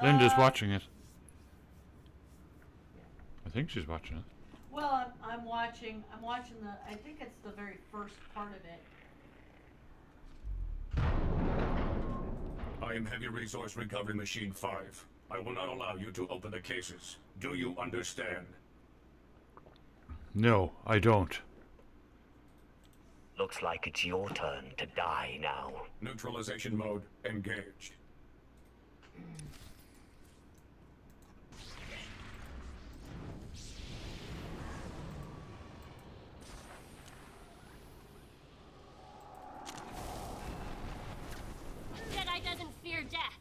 Linda's watching it. I think she's watching it. Well, I'm watching the, I think it's the very first part of it. I am Heavy Resource Recovery Machine 5. I will not allow you to open the cases. Do you understand? No, I don't. Looks like it's your turn to die now. Neutralization mode engaged. Jedi doesn't fear death.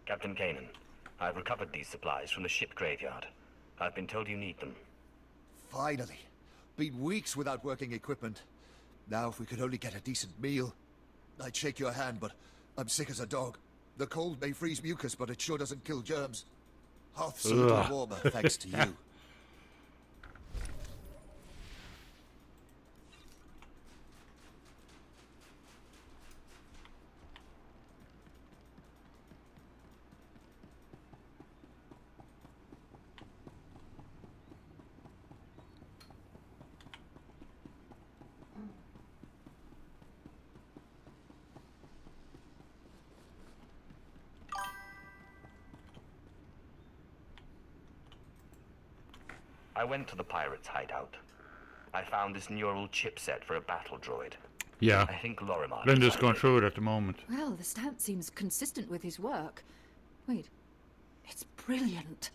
Captain Kanan, I've recovered these supplies from the ship graveyard. I've been told you need them. Finally. Been weeks without working equipment. Now if we could only get a decent meal. I'd shake your hand, but I'm sick as a dog. The cold may freeze mucus, but it sure doesn't kill germs. Hearth's a little warmer, thanks to you. I went to the pirates' hideout. I found this neural chipset for a battle droid. Yeah. I think Lorimar. Linda's going through it at the moment. Well, the stamp seems consistent with his work. Wait, it's brilliant.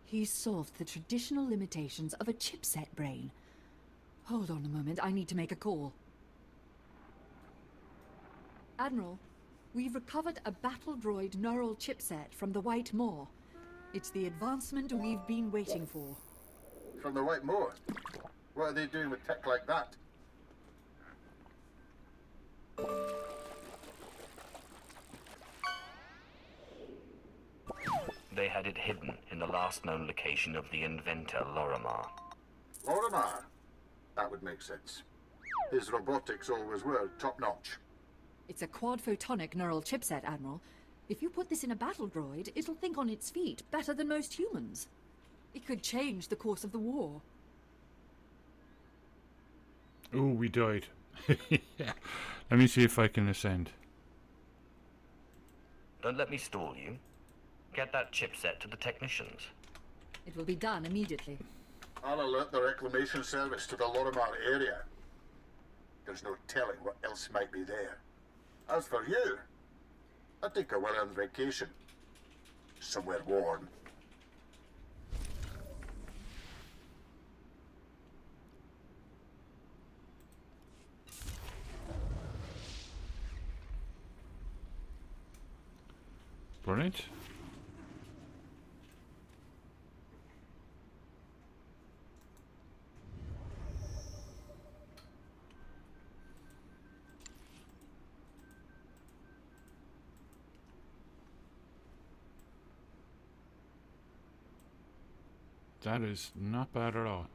He's solved the traditional limitations of a chipset brain. Hold on a moment, I need to make a call. Admiral, we've recovered a battle droid neural chipset from the White Moor. It's the advancement we've been waiting for. From the White Moor? What are they doing with tech like that? they had it hidden in the last known location of the inventor, Lorimar. Lorimar? That would make sense. His robotics always were top-notch. It's a quad-photonic neural chipset, Admiral. If you put this in a battle droid, it'll think on its feet better than most humans. It could change the course of the war. Ooh, we died. Yeah. Let me see if I can ascend. Don't let me stall you. Get that chipset to the technicians. It will be done immediately. I'll alert the reclamation service to the Lorimar area. There's no telling what else might be there. As for you, I'd take a well-earned vacation. Somewhere warm. Brilliant. That is not bad at all.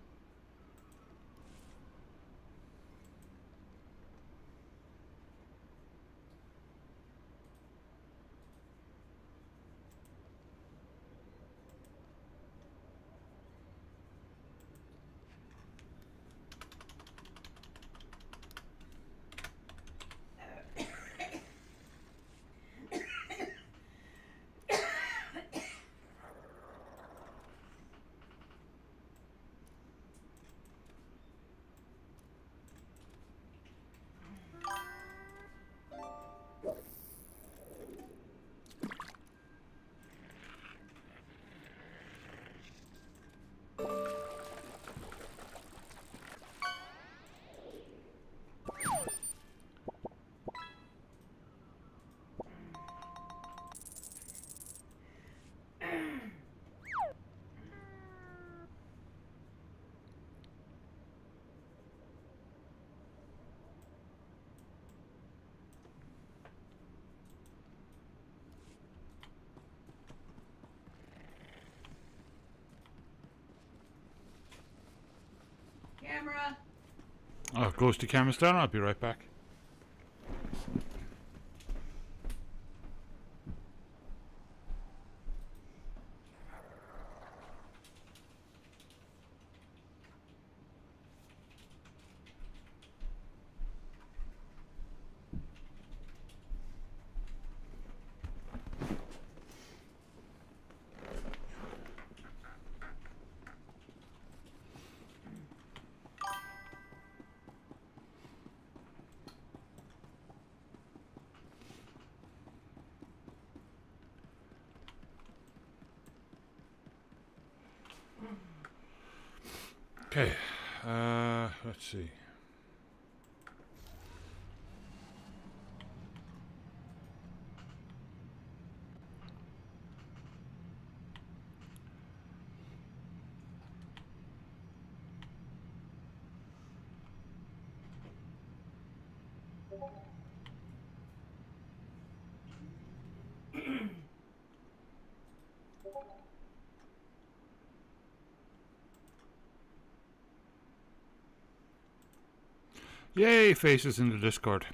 Camera. Oh, goes to camera's down. I'll be right back. Okay, let's see. Yay, faces in the Discord.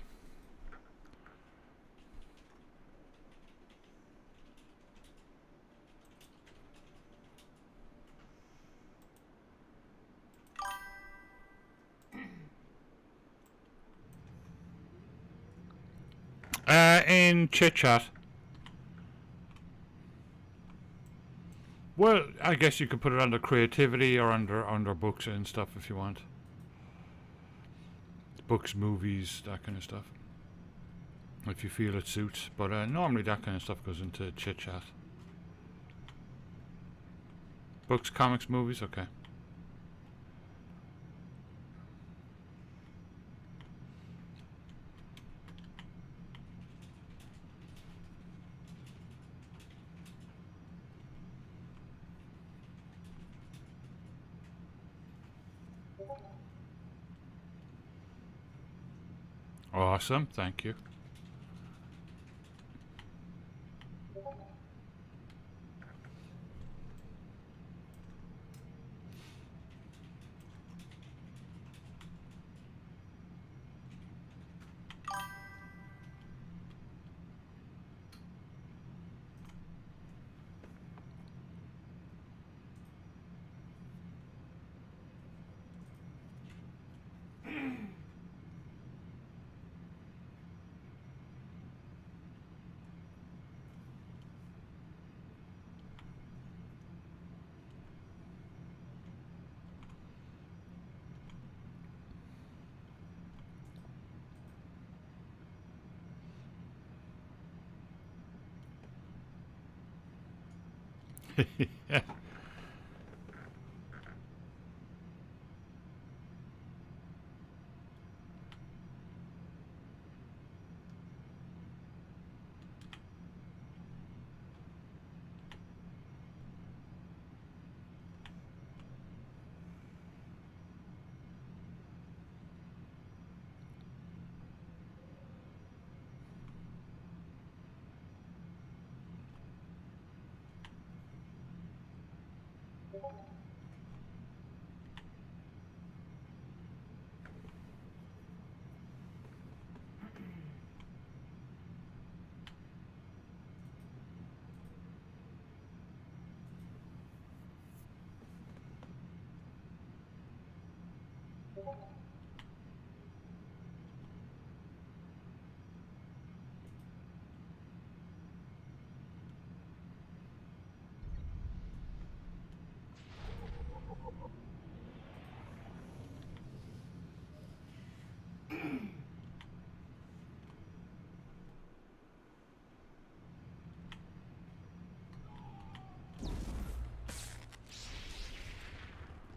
In chit chat. Well, I guess you could put it under creativity or under books and stuff if you want. Books, movies, that kind of stuff. If you feel it suits. But normally that kind of stuff goes into chit chat. Books, comics, movies, okay. Awesome, thank you. Yeah.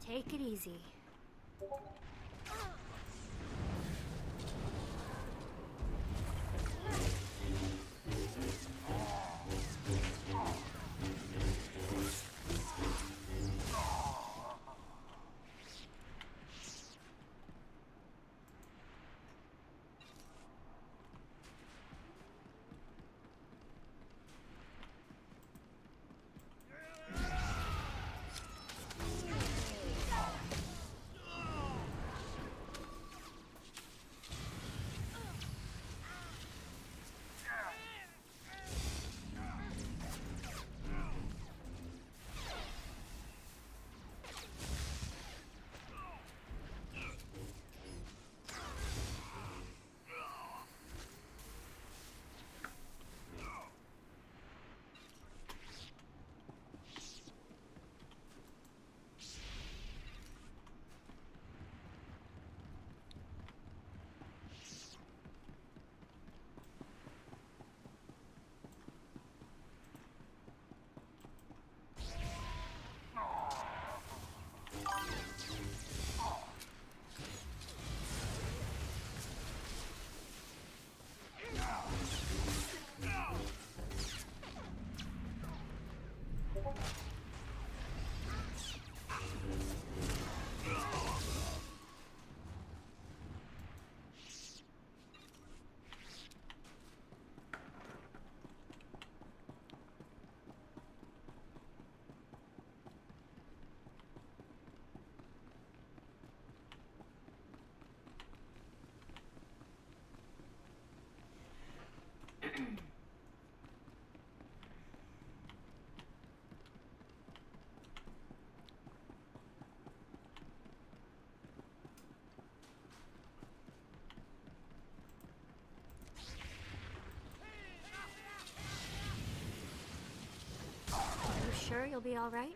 Take it easy. You sure you'll be all right?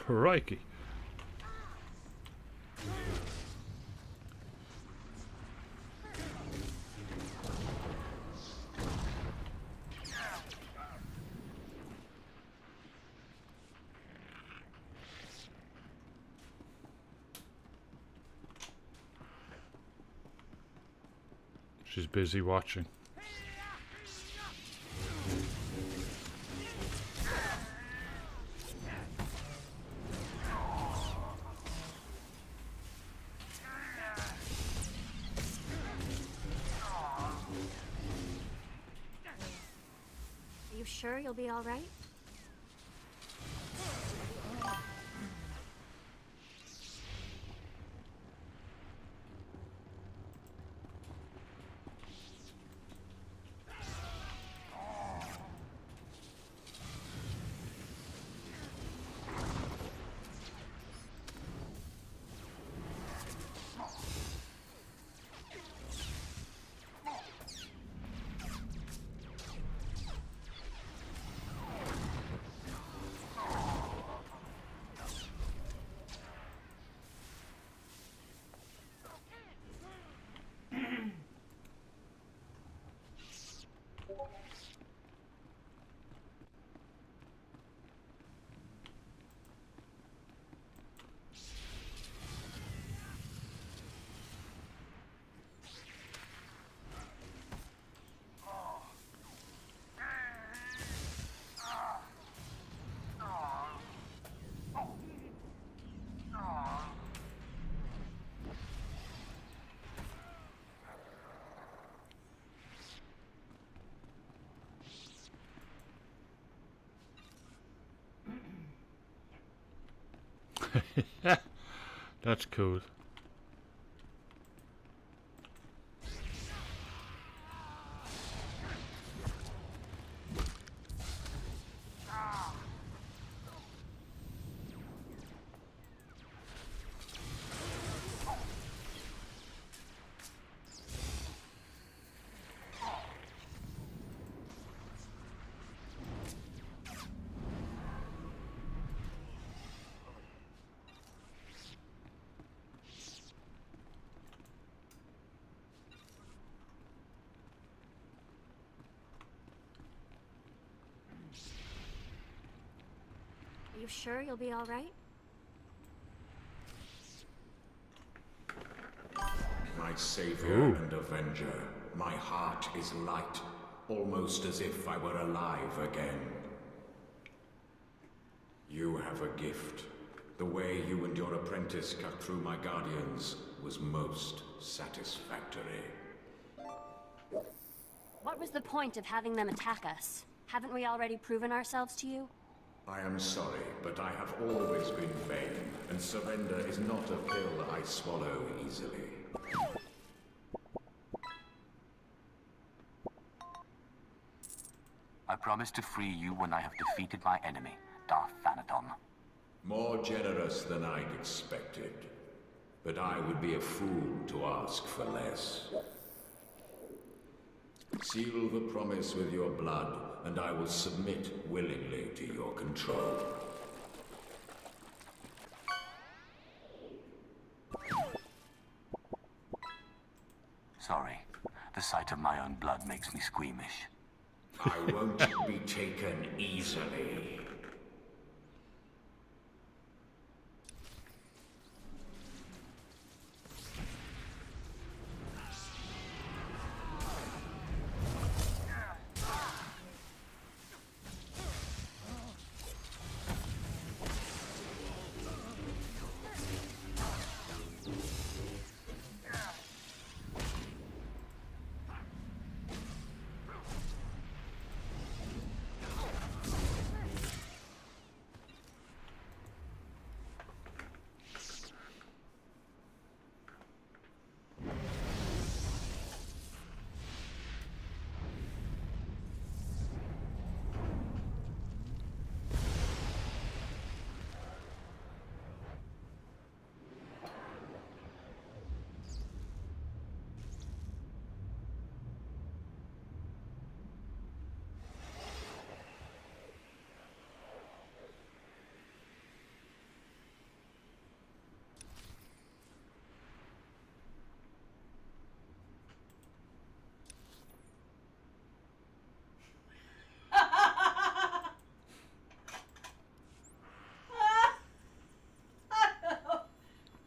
Crikey. She's busy watching. Are you sure you'll be all right? That's cool. Are you sure you'll be all right? My savior and avenger, my heart is light, almost as if I were alive again. You have a gift. The way you and your apprentice cut through my guardians was most satisfactory. What was the point of having them attack us? Haven't we already proven ourselves to you? I am sorry, but I have always been vain, and surrender is not a pill I swallow easily. I promise to free you when I have defeated my enemy, Darth Thanaton. More generous than I'd expected. But I would be a fool to ask for less. Seal the promise with your blood, and I will submit willingly to your control. Sorry. The sight of my own blood makes me squeamish. I won't be taken easily.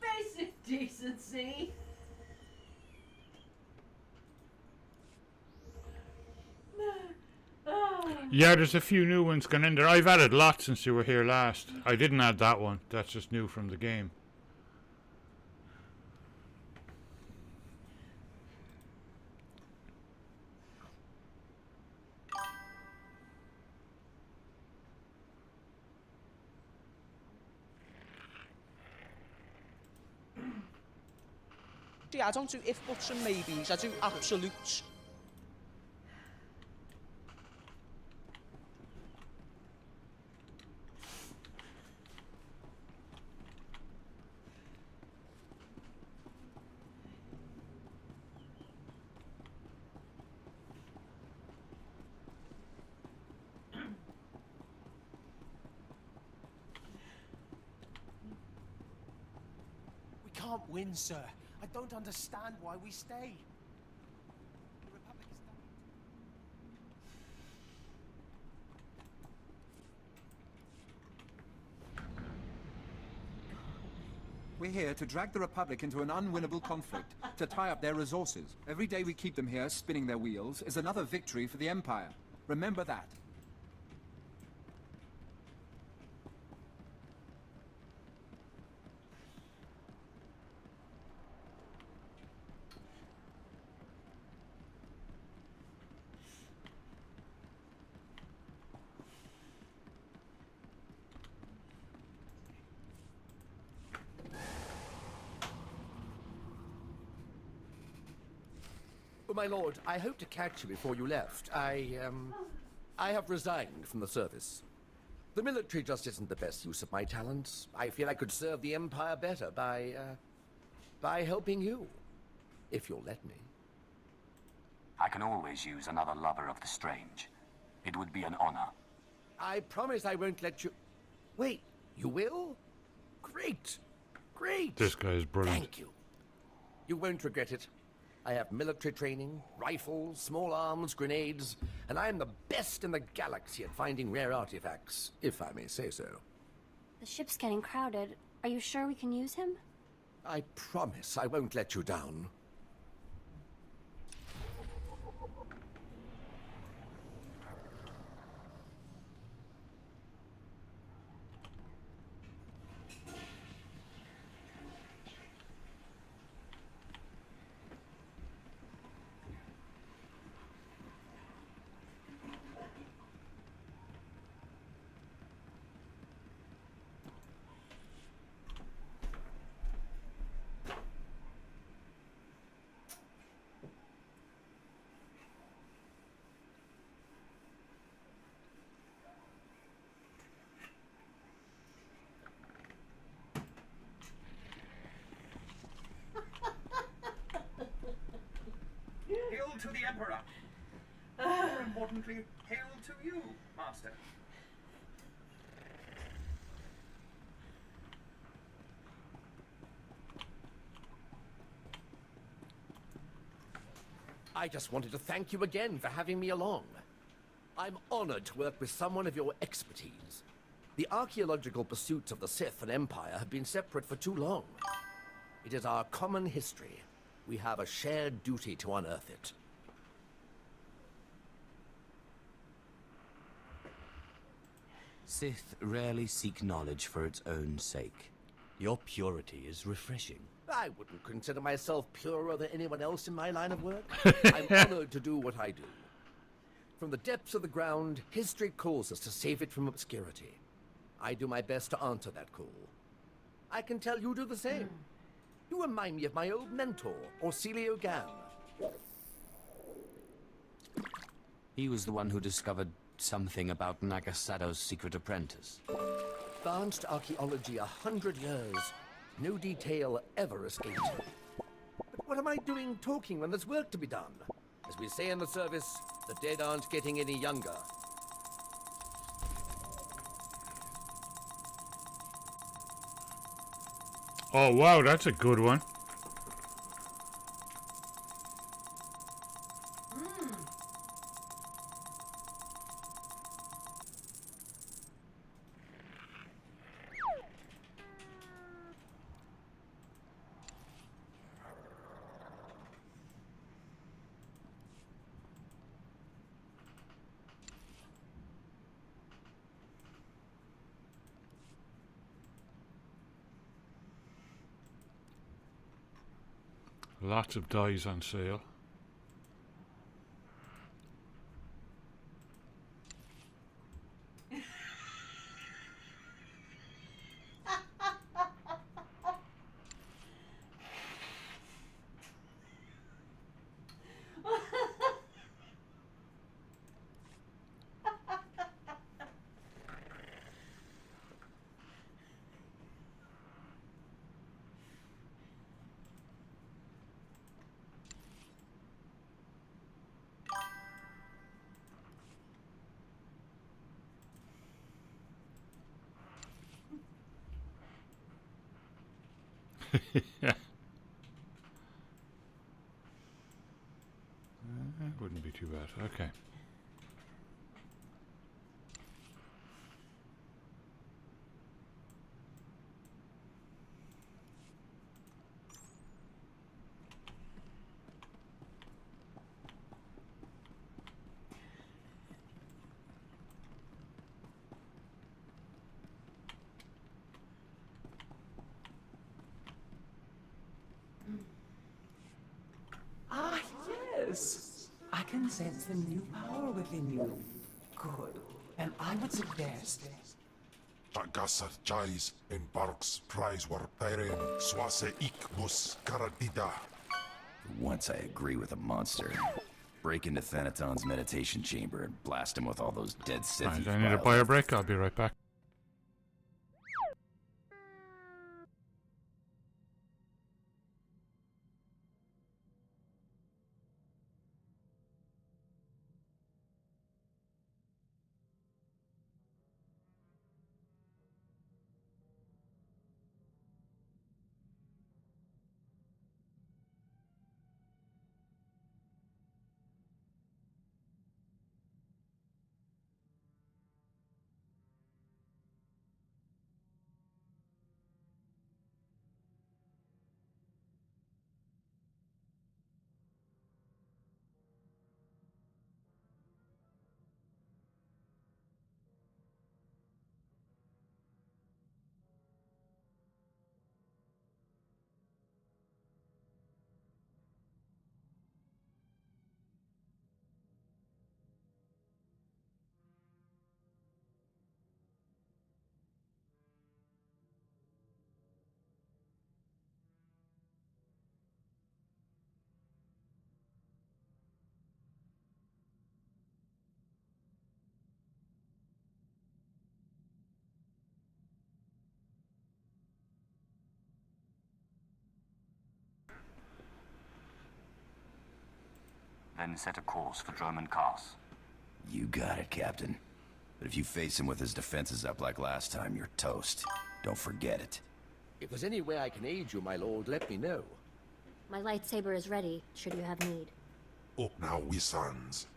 Basic decency. Yeah, there's a few new ones gone in there. I've added lots since you were here last. I didn't add that one. That's just new from the game. I don't do if buts and maybes, I do absolutes. We can't win, sir. I don't understand why we stay. The Republic is done. We're here to drag the Republic into an unwinnable conflict, to tie up their resources. Every day we keep them here, spinning their wheels, is another victory for the Empire. Remember that. Oh, my lord, I hoped to catch you before you left. I have resigned from the service. The military just isn't the best use of my talents. I feel I could serve the Empire better by helping you. If you'll let me. I can always use another lover of the strange. It would be an honor. I promise I won't let you... Wait, you will? Great! Great! This guy is brilliant. Thank you. You won't regret it. I have military training, rifles, small arms, grenades, and I am the best in the galaxy at finding rare artifacts, if I may say so. The ship's getting crowded. Are you sure we can use him? I promise I won't let you down. Hail to the Emperor! More importantly, hail to you, Master. I just wanted to thank you again for having me along. I'm honored to work with someone of your expertise. The archaeological pursuits of the Sith and Empire have been separate for too long. It is our common history. We have a shared duty to unearth it. Sith rarely seek knowledge for its own sake. Your purity is refreshing. I wouldn't consider myself purer than anyone else in my line of work. I'm honored to do what I do. From the depths of the ground, history calls us to save it from obscurity. I do my best to answer that call. I can tell you do the same. You remind me of my old mentor, Orsilio Gan. He was the one who discovered something about Nagasado's secret apprentice. Advanced archaeology 100 years. No detail ever escaped. But what am I doing talking when there's work to be done? As we say in the service, the dead aren't getting any younger. Oh wow, that's a good one. Lots of dyes on sale. Yeah. That wouldn't be too bad. Okay. Ah, yes. I can sense the new power within you. Good. And I would suggest... Tagasar Jais in Barks Prize war Pyren Swase Ikmus Karadida. Once I agree with a monster. Break into Thanaton's meditation chamber and blast him with all those dead Sith. Right, I need a bio break. I'll be right back. Then set a course for Droman Kaas. You got it, Captain. But if you face him with his defenses up like last time, you're toast. Don't forget it. If there's any way I can aid you, my lord, let me know. My lightsaber is ready, should you have need. Up now, we sons.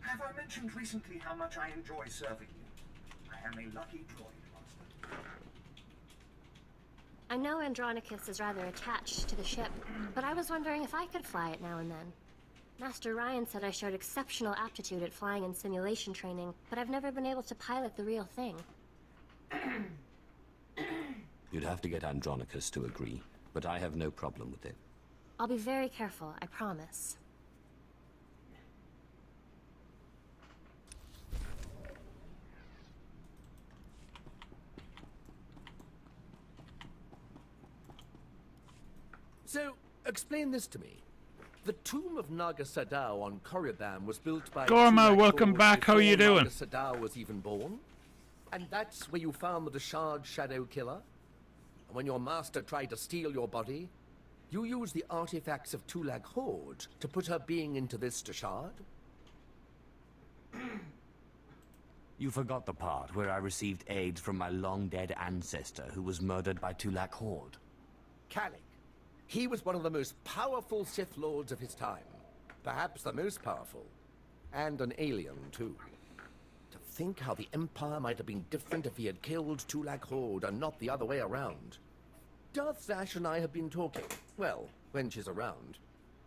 Have I mentioned recently how much I enjoy serving you? I am a lucky droid master. I know Andronicus is rather attached to the ship, but I was wondering if I could fly it now and then. Master Ryan said I showed exceptional aptitude at flying in simulation training, but I've never been able to pilot the real thing. You'd have to get Andronicus to agree, but I have no problem with it. I'll be very careful, I promise. So, explain this to me. The tomb of Naga Sadao on Korriban was built by... Gorma, welcome back. How are you doing? Naga Sadao was even born? And that's where you found the Deshard Shadow Killer? And when your master tried to steal your body, you used the artifacts of Tulag Horde to put her being into this Deshard? You forgot the part where I received aid from my long-dead ancestor who was murdered by Tulag Horde. Kalik. He was one of the most powerful Sith Lords of his time. Perhaps the most powerful. And an alien, too. To think how the Empire might have been different if he had killed Tulag Horde and not the other way around. Darth Zash and I have been talking. Well, when she's around.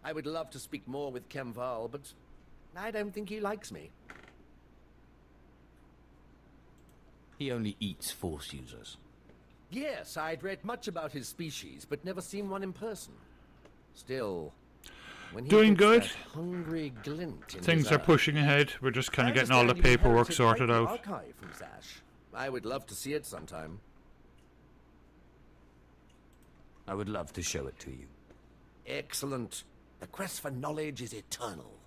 I would love to speak more with Kemval, but I don't think he likes me. He only eats Force users. Yes, I'd read much about his species, but never seen one in person. Still, when he Doing gets good. that hungry glint in Things his are eye- pushing ahead. We're just kind I of getting all the understand you paperwork inherited sorted quite the out. archive from Zash. I would love to see it sometime. I would love to show it to you. Excellent. The quest for knowledge is eternal.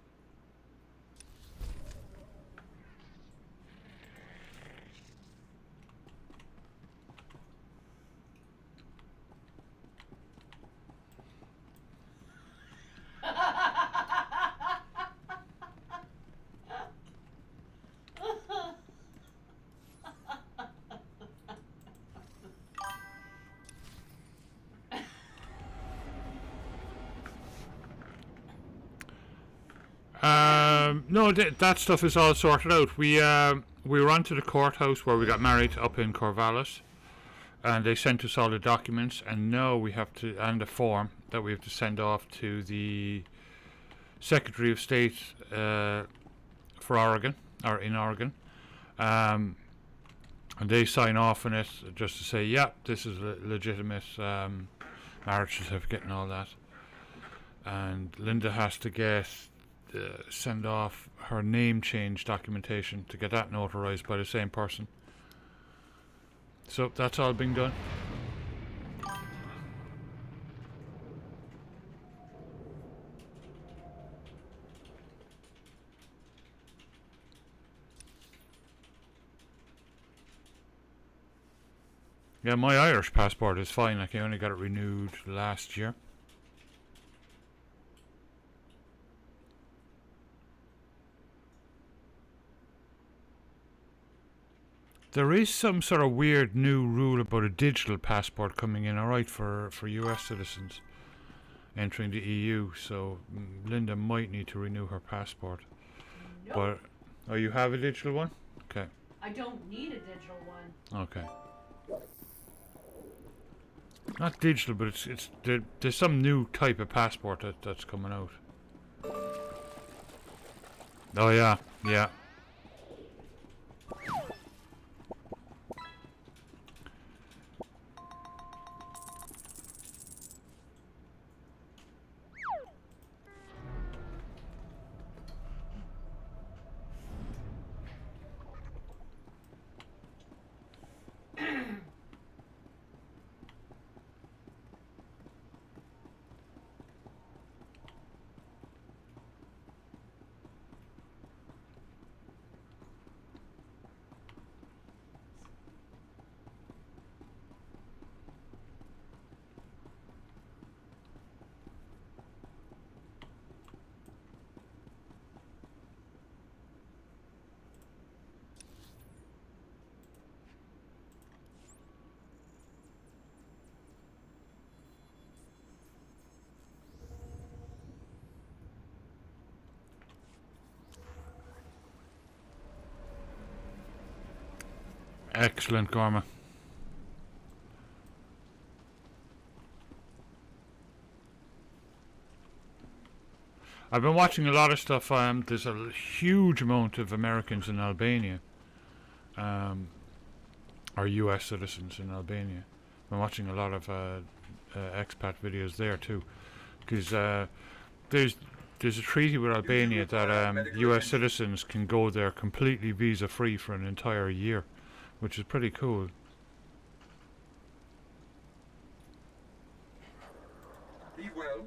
No, that stuff is all sorted out. We were on to the courthouse where we got married up in Corvallis, and they sent us all the documents, and now we have to, and a form that we have to send off to the Secretary of State for Oregon, or in Oregon, and they sign off on it just to say, yeah, this is a legitimate marriage certificate and all that. And Linda has to send off her name change documentation to get that notarized by the same person. So that's all being done. Yeah, my Irish passport is fine. Like, I only got it renewed last year. There is some sort of weird new rule about a digital passport coming in, alright, for US citizens entering the EU, so Linda might need to renew her passport. Nope. But, oh, you have a digital one? Okay. I don't need a digital one. Okay. Not digital, but there's some new type of passport that's coming out. Oh yeah, yeah. Excellent, Gorma. I've been watching a lot of stuff. There's a huge amount of Americans in Albania, or US citizens in Albania. I've been watching a lot of expat videos there too, because there's a treaty with Albania that US citizens can go there completely visa free for an entire year, which is pretty cool. Be well.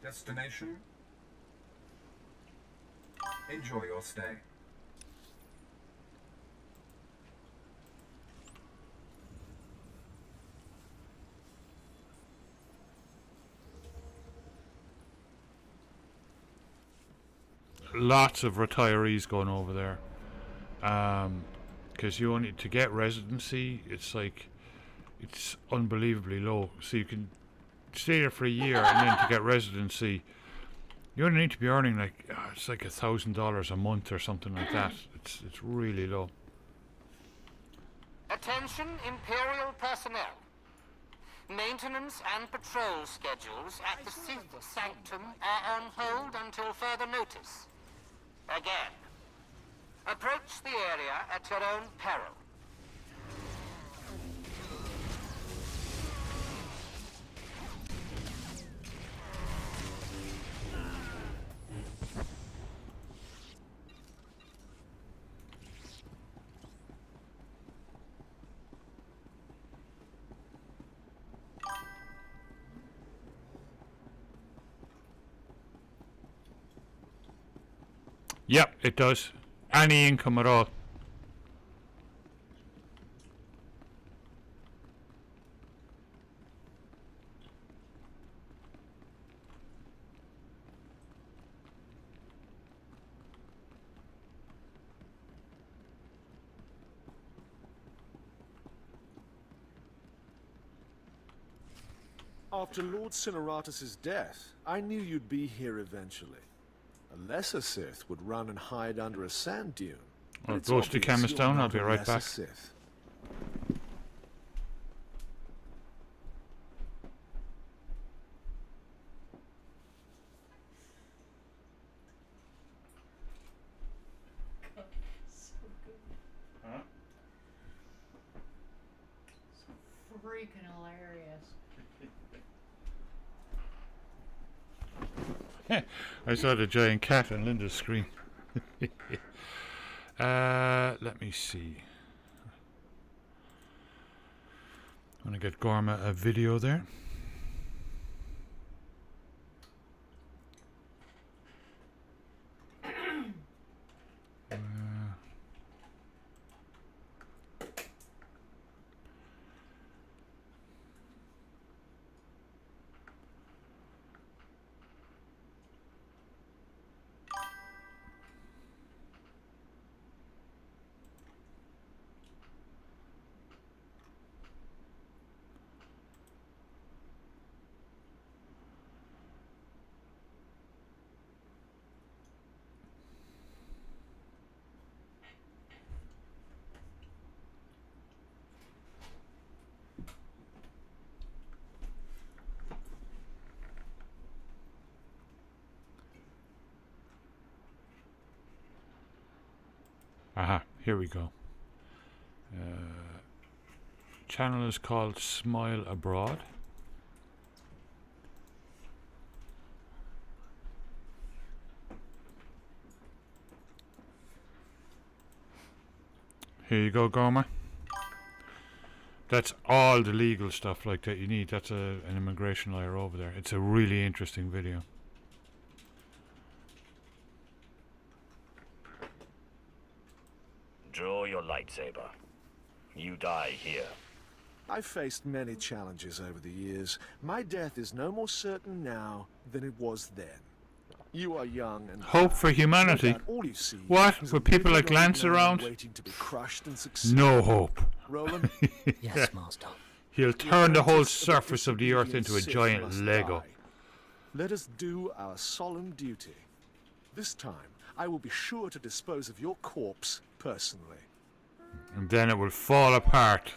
Destination, Enjoy your stay. Lots of retirees going over there. Because you only to get residency, it's unbelievably low. So you can stay there for a year, and then to get residency, you only need to be earning it's like $1,000 a month or something like that. It's really low. Attention, Imperial personnel. Maintenance and patrol schedules at the Sith Sanctum are on hold until further notice. Again, approach the area at your own peril. Yep, it does. Any income at all. After Lord Cineratus' death, I knew you'd be here eventually. A lesser Sith would run and hide under a sand dune. Well, goes to cameras down, I'll be right back. Sith. So good. Huh? So freaking hilarious. I saw the giant cat on Linda's screen. Let me see. I'm going to get Gorma a video there. Aha, here we go. Channel is called Smile Abroad. Here you go, Gorma. That's all the legal stuff like that you need. That's an immigration lawyer over there. It's a really interesting video. Draw your lightsaber. You die here. I've faced many challenges over the years. My death is no more certain now than it was then. You are young and hope for humanity. All you see what? With people like Lance around? Waiting to be crushed and succeed. No hope. Roland? Yes, Master. He'll turn the whole surface of the earth into a giant Lego. Let us do our solemn duty. This time, I will be sure to dispose of your corpse personally. And then it will fall apart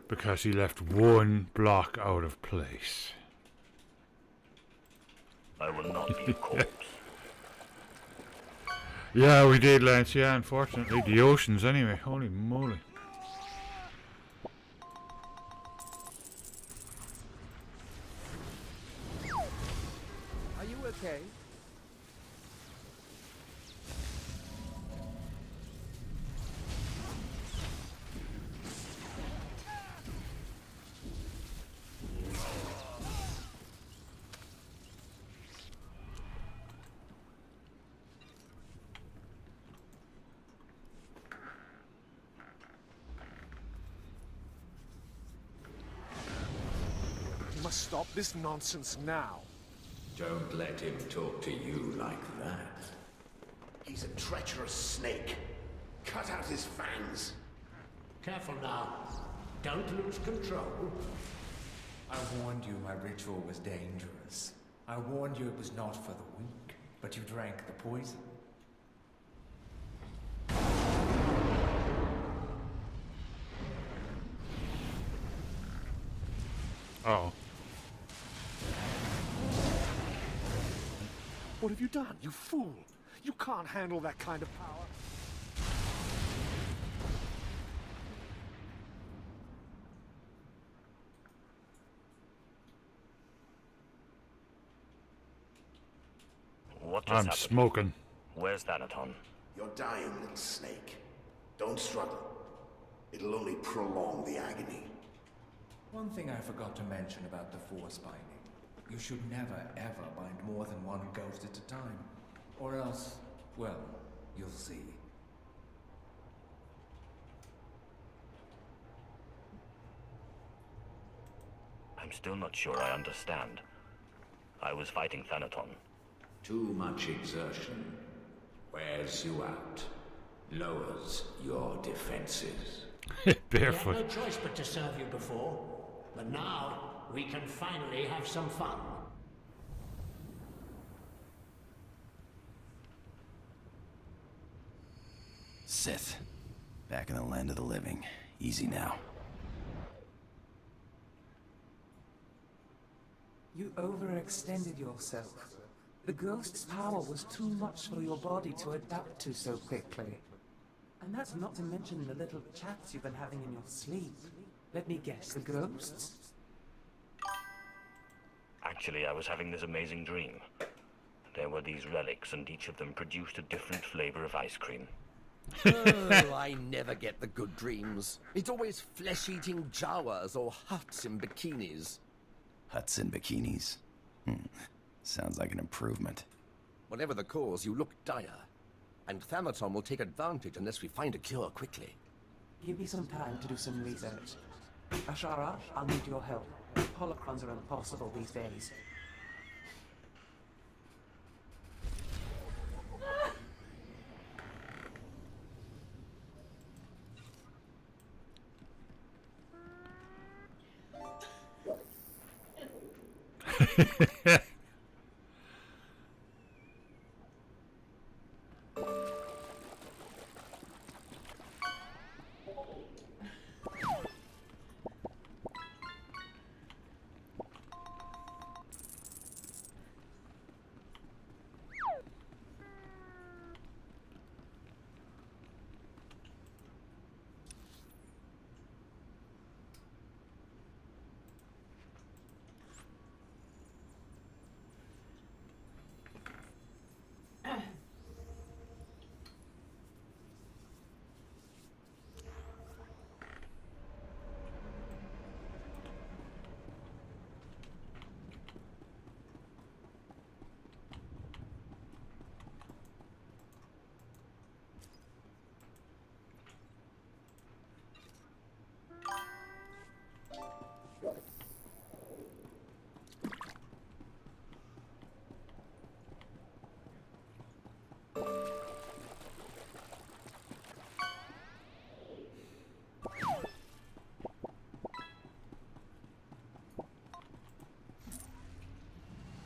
because he left one block out of place. I will not be a corpse. Yeah, we did, Lance. Yeah, unfortunately. The oceans, anyway. Holy moly. Are you okay? must stop this nonsense now. Don't let him talk to you like that. He's a treacherous snake. Cut out his fangs. Careful now. Don't lose control. I warned you my ritual was dangerous. I warned you it was not for the weak, but you drank the poison. Oh. What have you done, you fool? You can't handle that kind of power. What just I'm happened? smoking. Where's Thanaton? You're dying, little snake. Don't struggle. It'll only prolong the agony. One thing I forgot to mention about the force binding. You should never, ever bind more than one ghost at a time. Or else, well, you'll see. I'm still not sure I understand. I was fighting Thanaton. Too much exertion wears you out, lowers your defenses. Barefoot. We had no choice but to serve you before, but now we can finally have some fun. Sith. Back in the land of the living. Easy now. You overextended yourself. The ghost's power was too much for your body to adapt to so quickly. And that's not to mention the little chats you've been having in your sleep. Let me guess, the ghosts? Actually, I was having this amazing dream. There were these relics, and each of them produced a different flavor of ice cream. Oh, I never get the good dreams. It's always flesh-eating Jawas or huts in bikinis. Huts in bikinis. Sounds like an improvement. Whatever the cause, you look dire. And Thanaton will take advantage unless we find a cure quickly. Give me some time to do some research. Ashara, I'll need your help. Holocrons are impossible these days.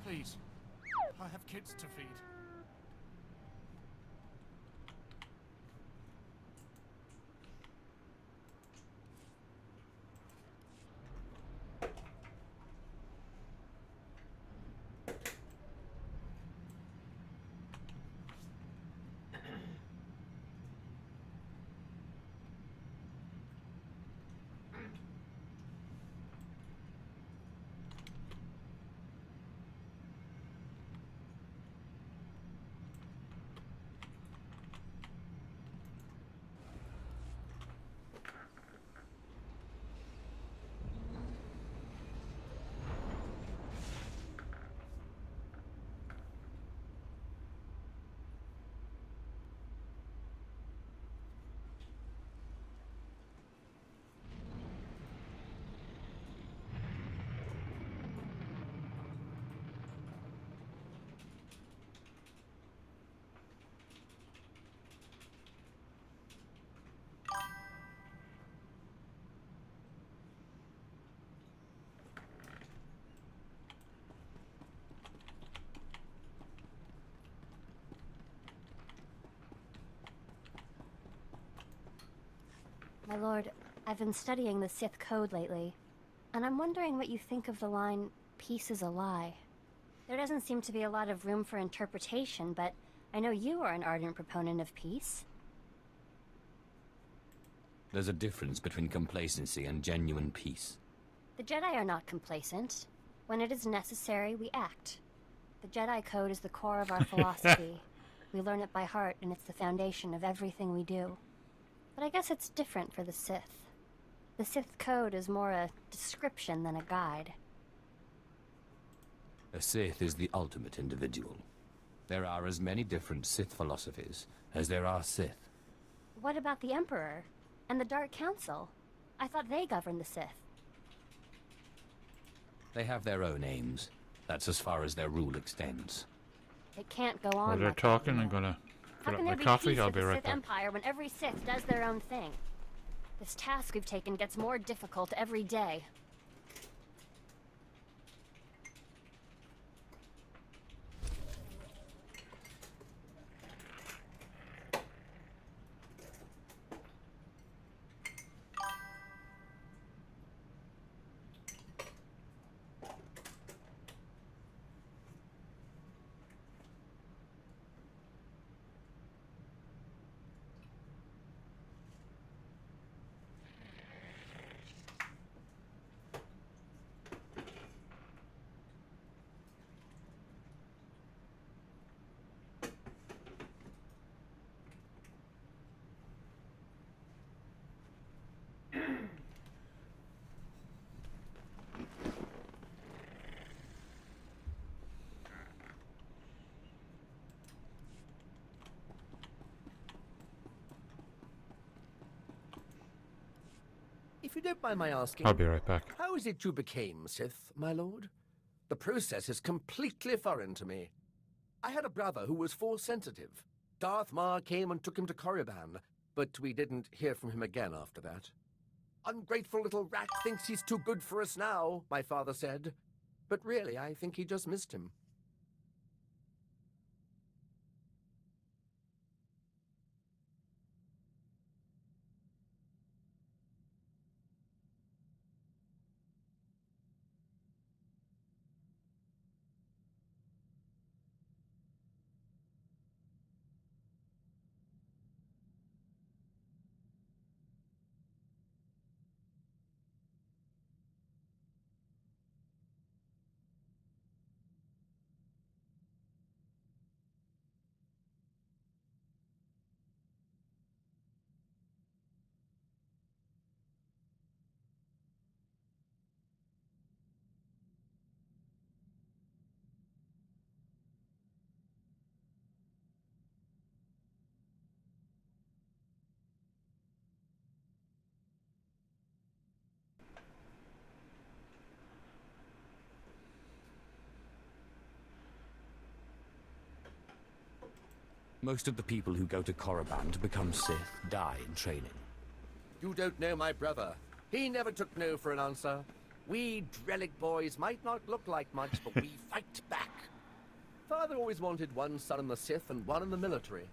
Please. I have kids to feed. My lord, I've been studying the Sith code lately, and I'm wondering what you think of the line, "Peace is a lie." There doesn't seem to be a lot of room for interpretation, but I know you are an ardent proponent of peace. There's a difference between complacency and genuine peace. The Jedi are not complacent. When it is necessary, we act. The Jedi Code is the core of our philosophy. We learn it by heart, and it's the foundation of everything we do. But I guess it's different for the Sith. The Sith Code is more a description than a guide. A Sith is the ultimate individual. There are as many different Sith philosophies as there are Sith. What about the Emperor? And the Dark Council? I thought they governed the Sith. They have their own aims. That's as far as their rule extends. It can't go on. While they're like talking, that. I'm gonna How fill up can my there be coffee. peace I'll with be the right Sith back. Empire when every Sith does their own thing? This task we've taken gets more difficult every day. If you don't mind my asking... I'll be right back. How is it you became Sith, my lord? The process is completely foreign to me. I had a brother who was Force-sensitive. Darth Maul came and took him to Korriban, but we didn't hear from him again after that. Ungrateful little rat thinks he's too good for us now, my father said. But really, I think he just missed him. Most of the people who go to Korriban to become Sith die in training. You don't know my brother. He never took no for an answer. We Drellic boys might not look like much, but we fight back. Father always wanted one son in the Sith and one in the military.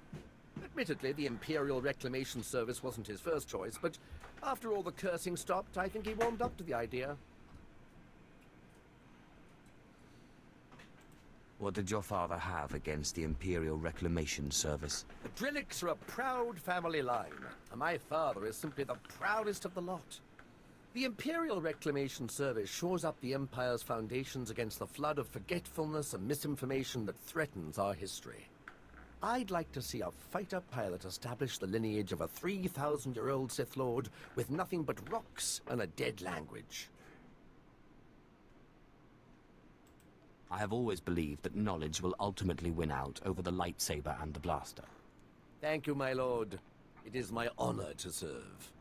Admittedly, the Imperial Reclamation Service wasn't his first choice, but after all the cursing stopped, I think he warmed up to the idea. What did your father have against the Imperial Reclamation Service? The Drellics are a proud family line, and my father is simply the proudest of the lot. The Imperial Reclamation Service shores up the Empire's foundations against the flood of forgetfulness and misinformation that threatens our history. I'd like to see a fighter pilot establish the lineage of a 3,000-year-old Sith Lord with nothing but rocks and a dead language. I have always believed that knowledge will ultimately win out over the lightsaber and the blaster. Thank you, my lord. It is my honor to serve.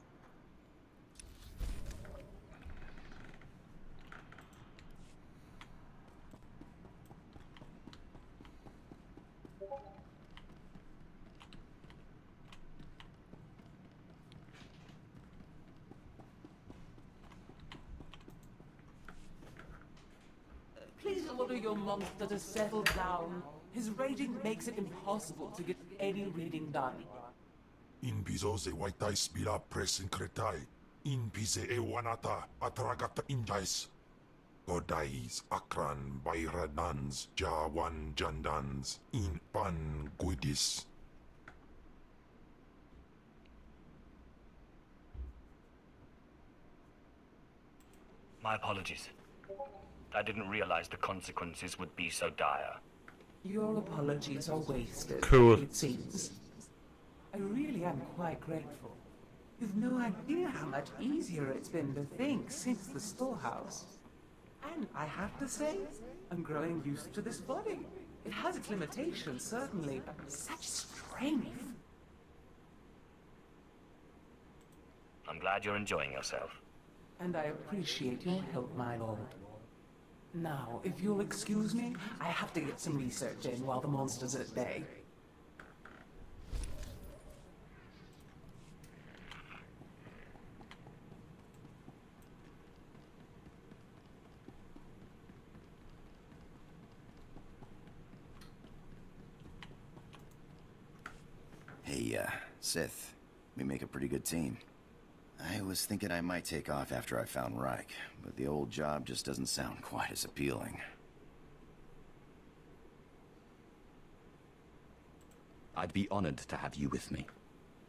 Please order your monster to settle down. His raging makes it impossible to get any reading done. In bizo ze waitai spila presin kretai. In bize e wanata atragata injais. Godais akran bayradans jawan jandans in pan guidis. My apologies. I didn't realize the consequences would be so dire. Your apologies are wasted, Cool. it seems. I really am quite grateful. You've no idea how much easier it's been to think since the storehouse. And I have to say, I'm growing used to this body. It has its limitations, certainly, but such strength. I'm glad you're enjoying yourself. And I appreciate your help, my lord. Now, if you'll excuse me, I have to get some research in while the monster's at bay. Hey, Sith. We make a pretty good team. I was thinking I might take off after I found Reich, but the old job just doesn't sound quite as appealing. I'd be honored to have you with me.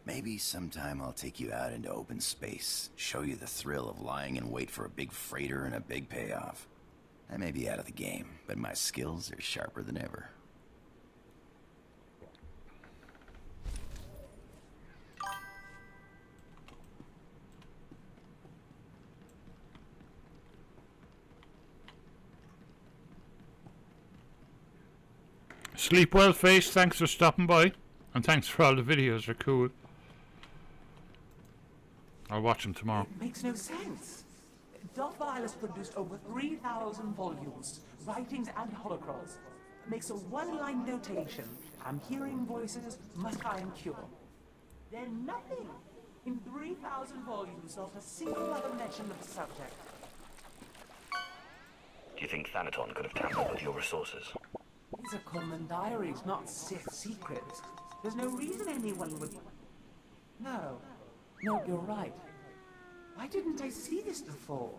Maybe sometime I'll take you out into open space, show you the thrill of lying in wait for a big freighter and a big payoff. I may be out of the game, but my skills are sharper than ever. Sleep well, Face. Thanks for stopping by. And thanks for all the videos. They're cool. I'll watch them tomorrow. It makes no sense. Darth Vader produced over 3,000 volumes, writings and holocrons. Makes a one-line notation. I'm hearing voices, must I cure. Then nothing. In 3,000 volumes, not a single other mention of the subject. Do you think Thanaton could have tampered with your resources? These are common diaries, not Sith secrets. There's no reason anyone would... No, you're right. Why didn't I see this before?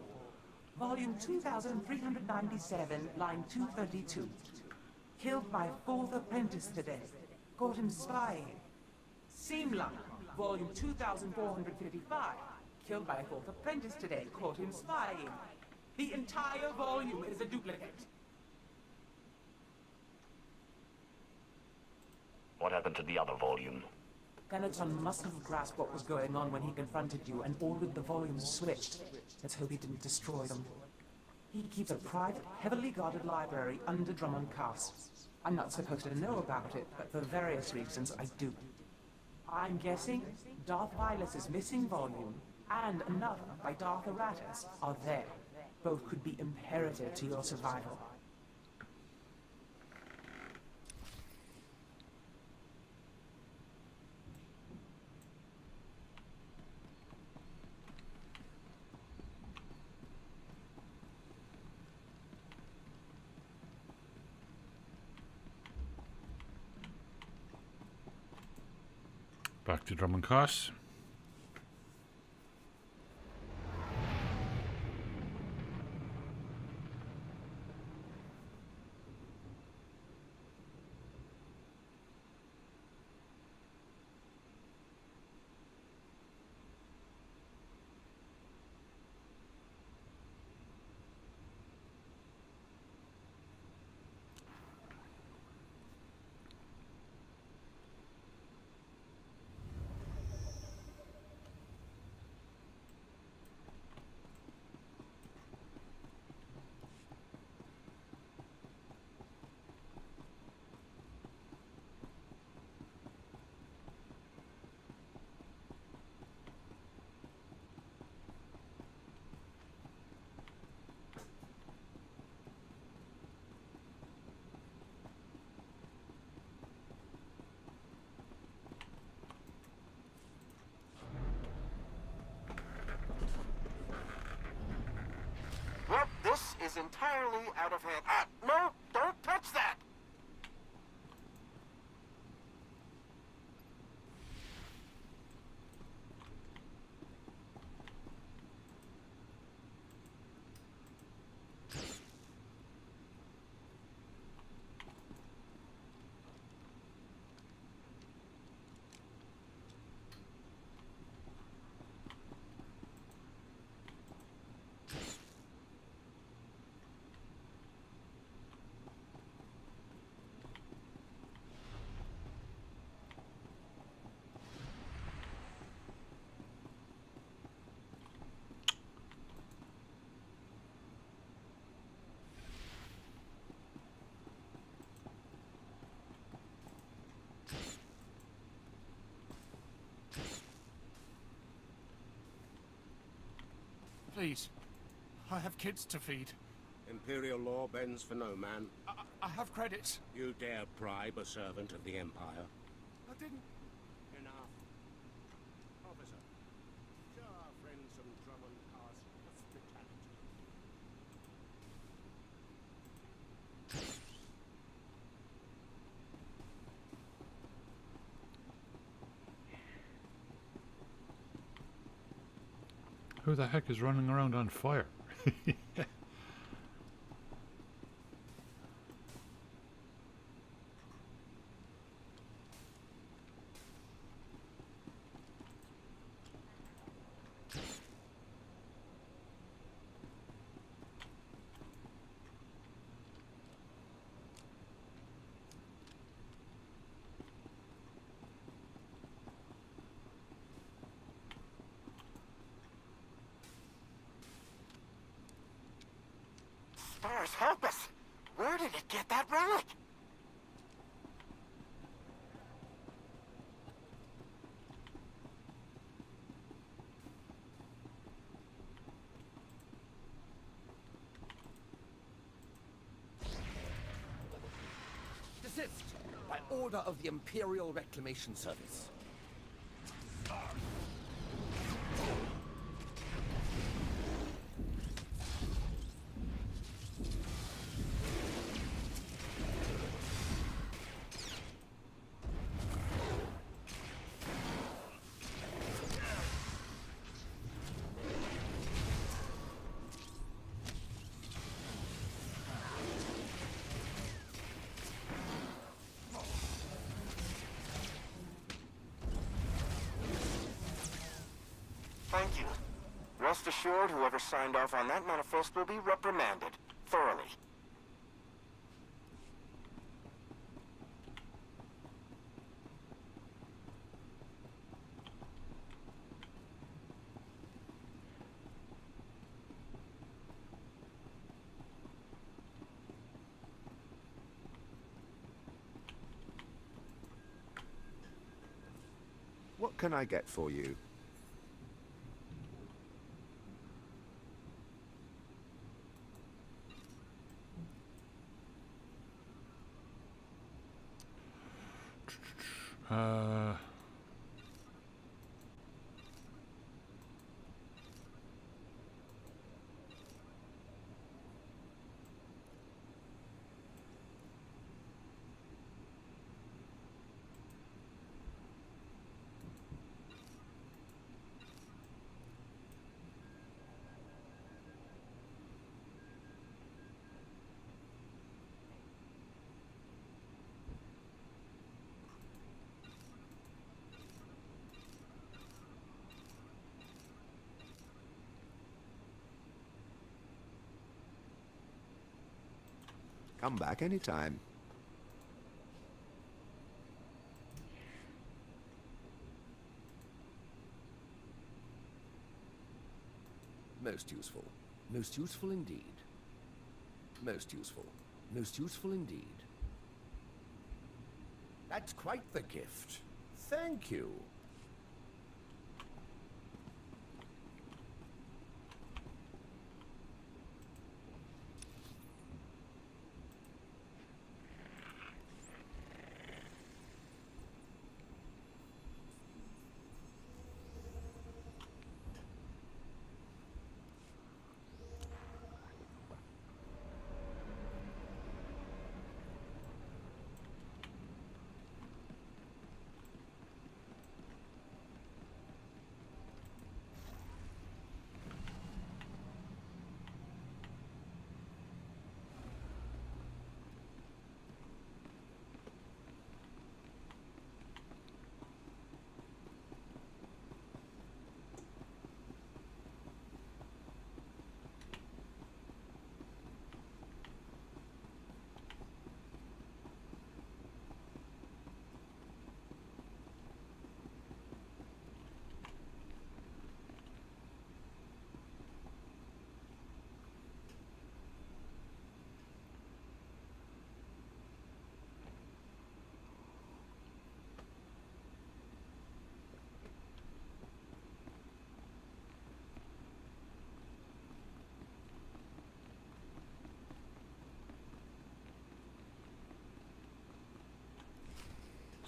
Volume 2397, line 232. Killed my fourth apprentice today. Caught him spying. Seamline, volume 2455. Killed my fourth apprentice today. Caught him spying. The entire volume is a duplicate. What happened to the other volume? Thanaton must have grasped what was going on when he confronted you and ordered the volumes switched. Let's hope he didn't destroy them. He keeps a private, heavily guarded library under Drummond Castle. I'm not supposed to know about it, but for various reasons I do. I'm guessing Darth Vilus's missing volume and another by Darth Aratus are there. Both could be imperative to your survival. Back to Drummond Castle. Well, this is entirely out of hand. No, don't touch that! Please. I have kids to feed. Imperial law bends for no man. I have credits. You dare bribe a servant of the Empire? I didn't... Enough. Officer, show our friends some Drummond Pass hospitality. Who the heck is running around on fire? Stars help us! Where did it get that relic? Desist by order of the Imperial Reclamation Service. Thank you. Rest assured, whoever signed off on that manifest will be reprimanded. Thoroughly. What can I get for you? Come back anytime. Most useful. Most useful indeed. Most useful. Most useful indeed. That's quite the gift. Thank you.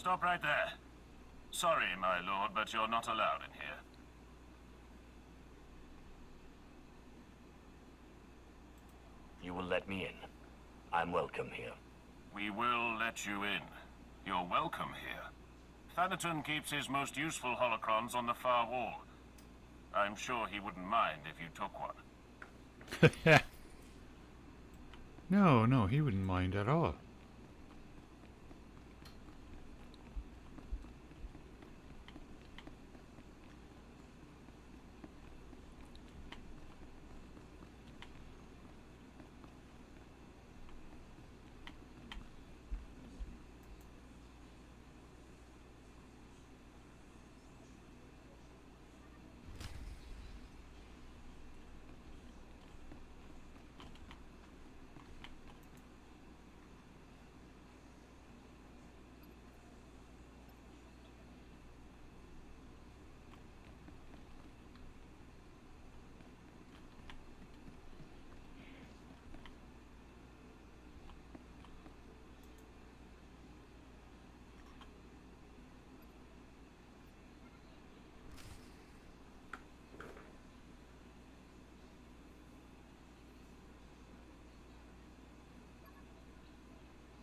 Stop right there. Sorry, my lord, but you're not allowed in here. You will let me in. I'm welcome here. We will let you in. You're welcome here. Thanaton keeps his most useful holocrons on the far wall. I'm sure he wouldn't mind if you took one. No, he wouldn't mind at all.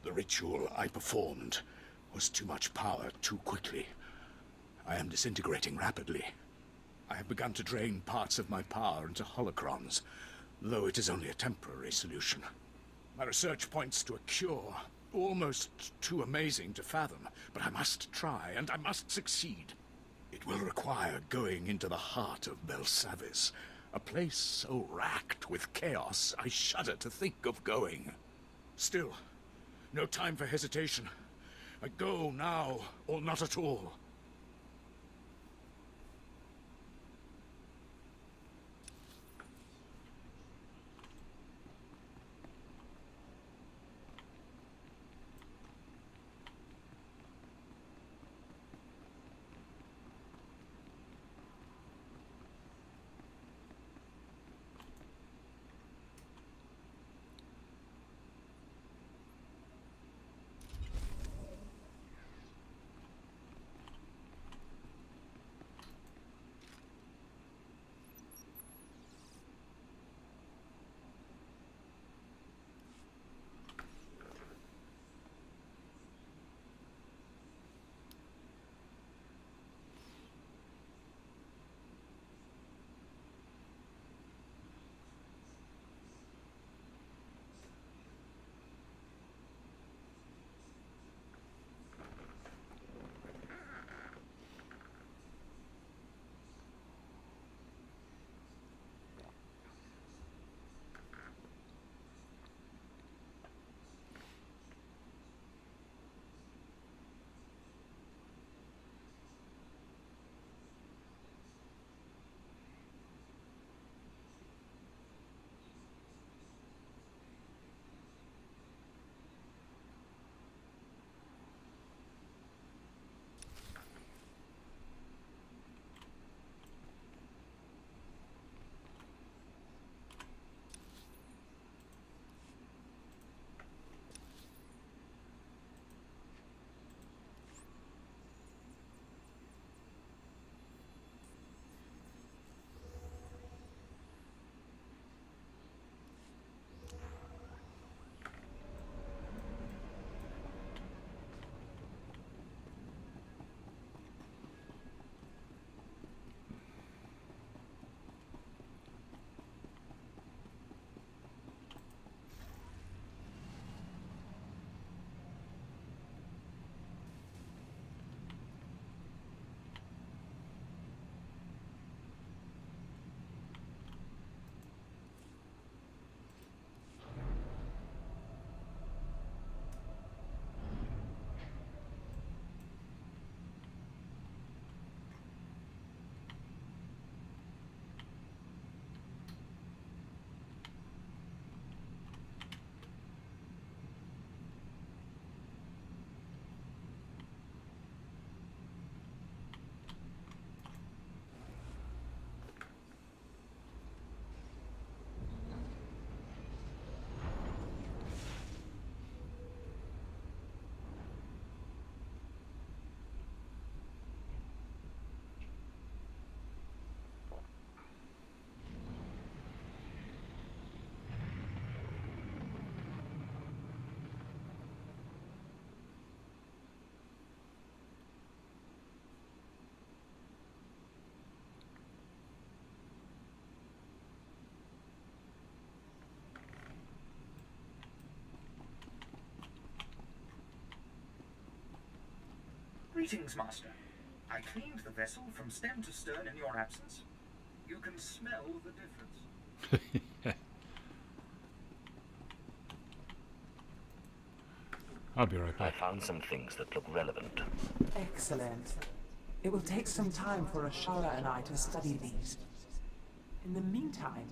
The ritual I performed was too much power too quickly. I am disintegrating rapidly. I have begun to drain parts of my power into holocrons, though it is only a temporary solution. My research points to a cure, almost too amazing to fathom, but I must try, and I must succeed. It will require going into the heart of Belsavis, a place so racked with chaos I shudder to think of going. Still, no time for hesitation. I go now, or not at all. Greetings, Master. I cleaned the vessel from stem to stern in your absence. You can smell the difference. I'll be right back. I found some things that look relevant. Excellent. It will take some time for Ashara and I to study these. In the meantime,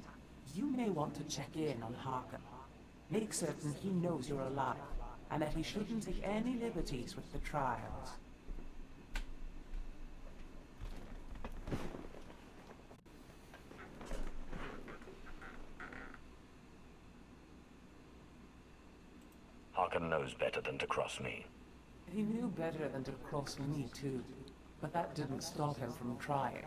you may want to check in on Harker. Make certain he knows you're alive, and that he shouldn't take any liberties with the trials. Harkin knows better than to cross me. He knew better than to cross me too, but that didn't stop him from trying.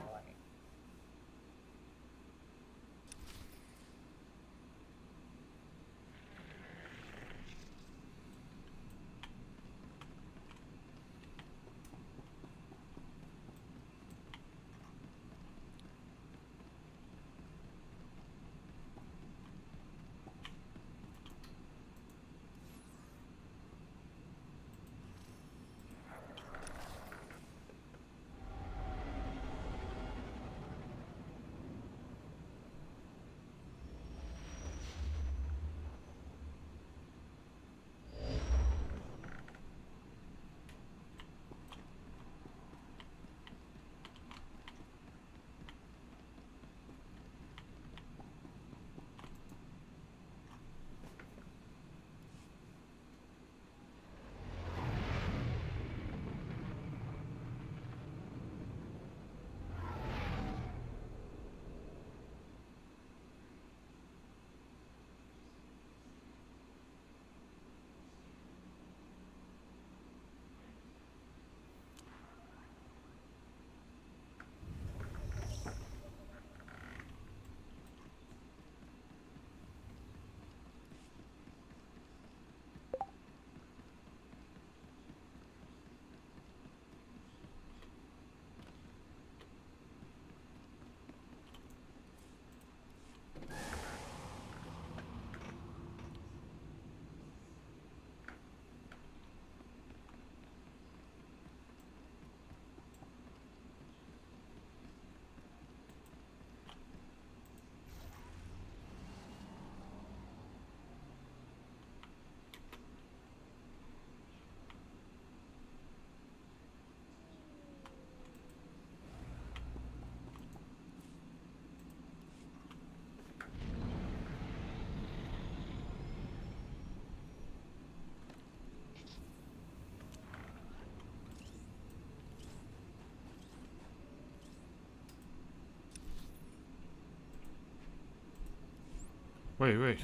Wait.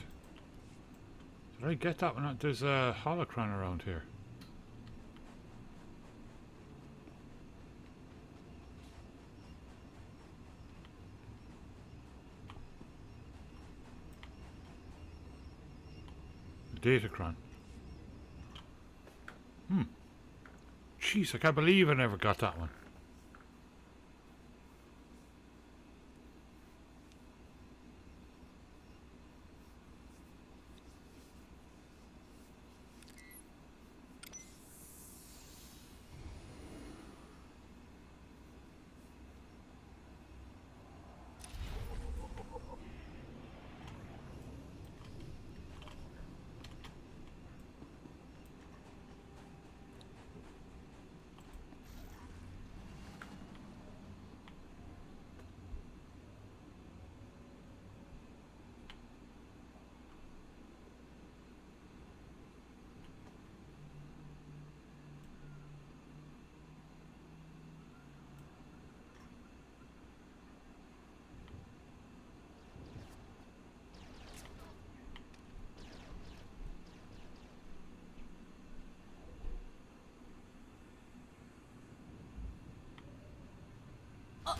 Did I get that one? There's a holocron around here. Datacron. Jeez, I can't believe I never got that one.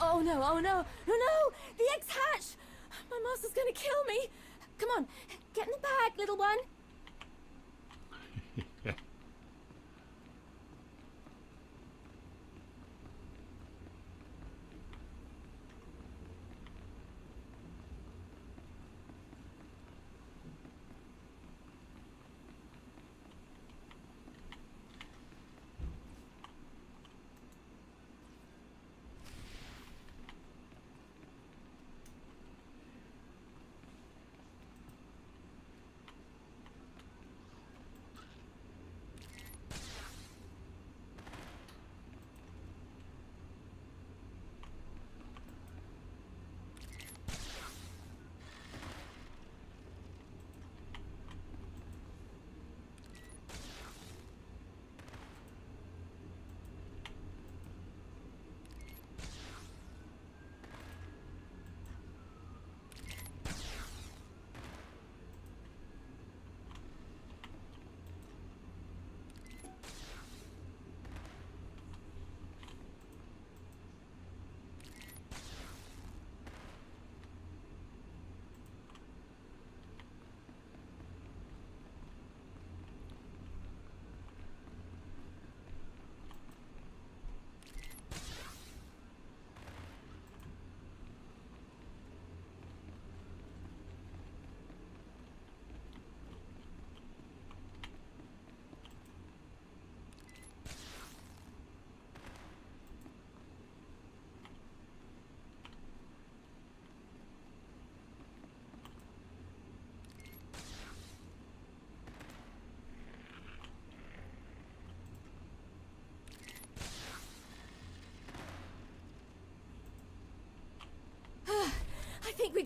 Oh no, oh no, oh no! The X-hatch! My master's gonna kill me! Come on, get in the bag, little one!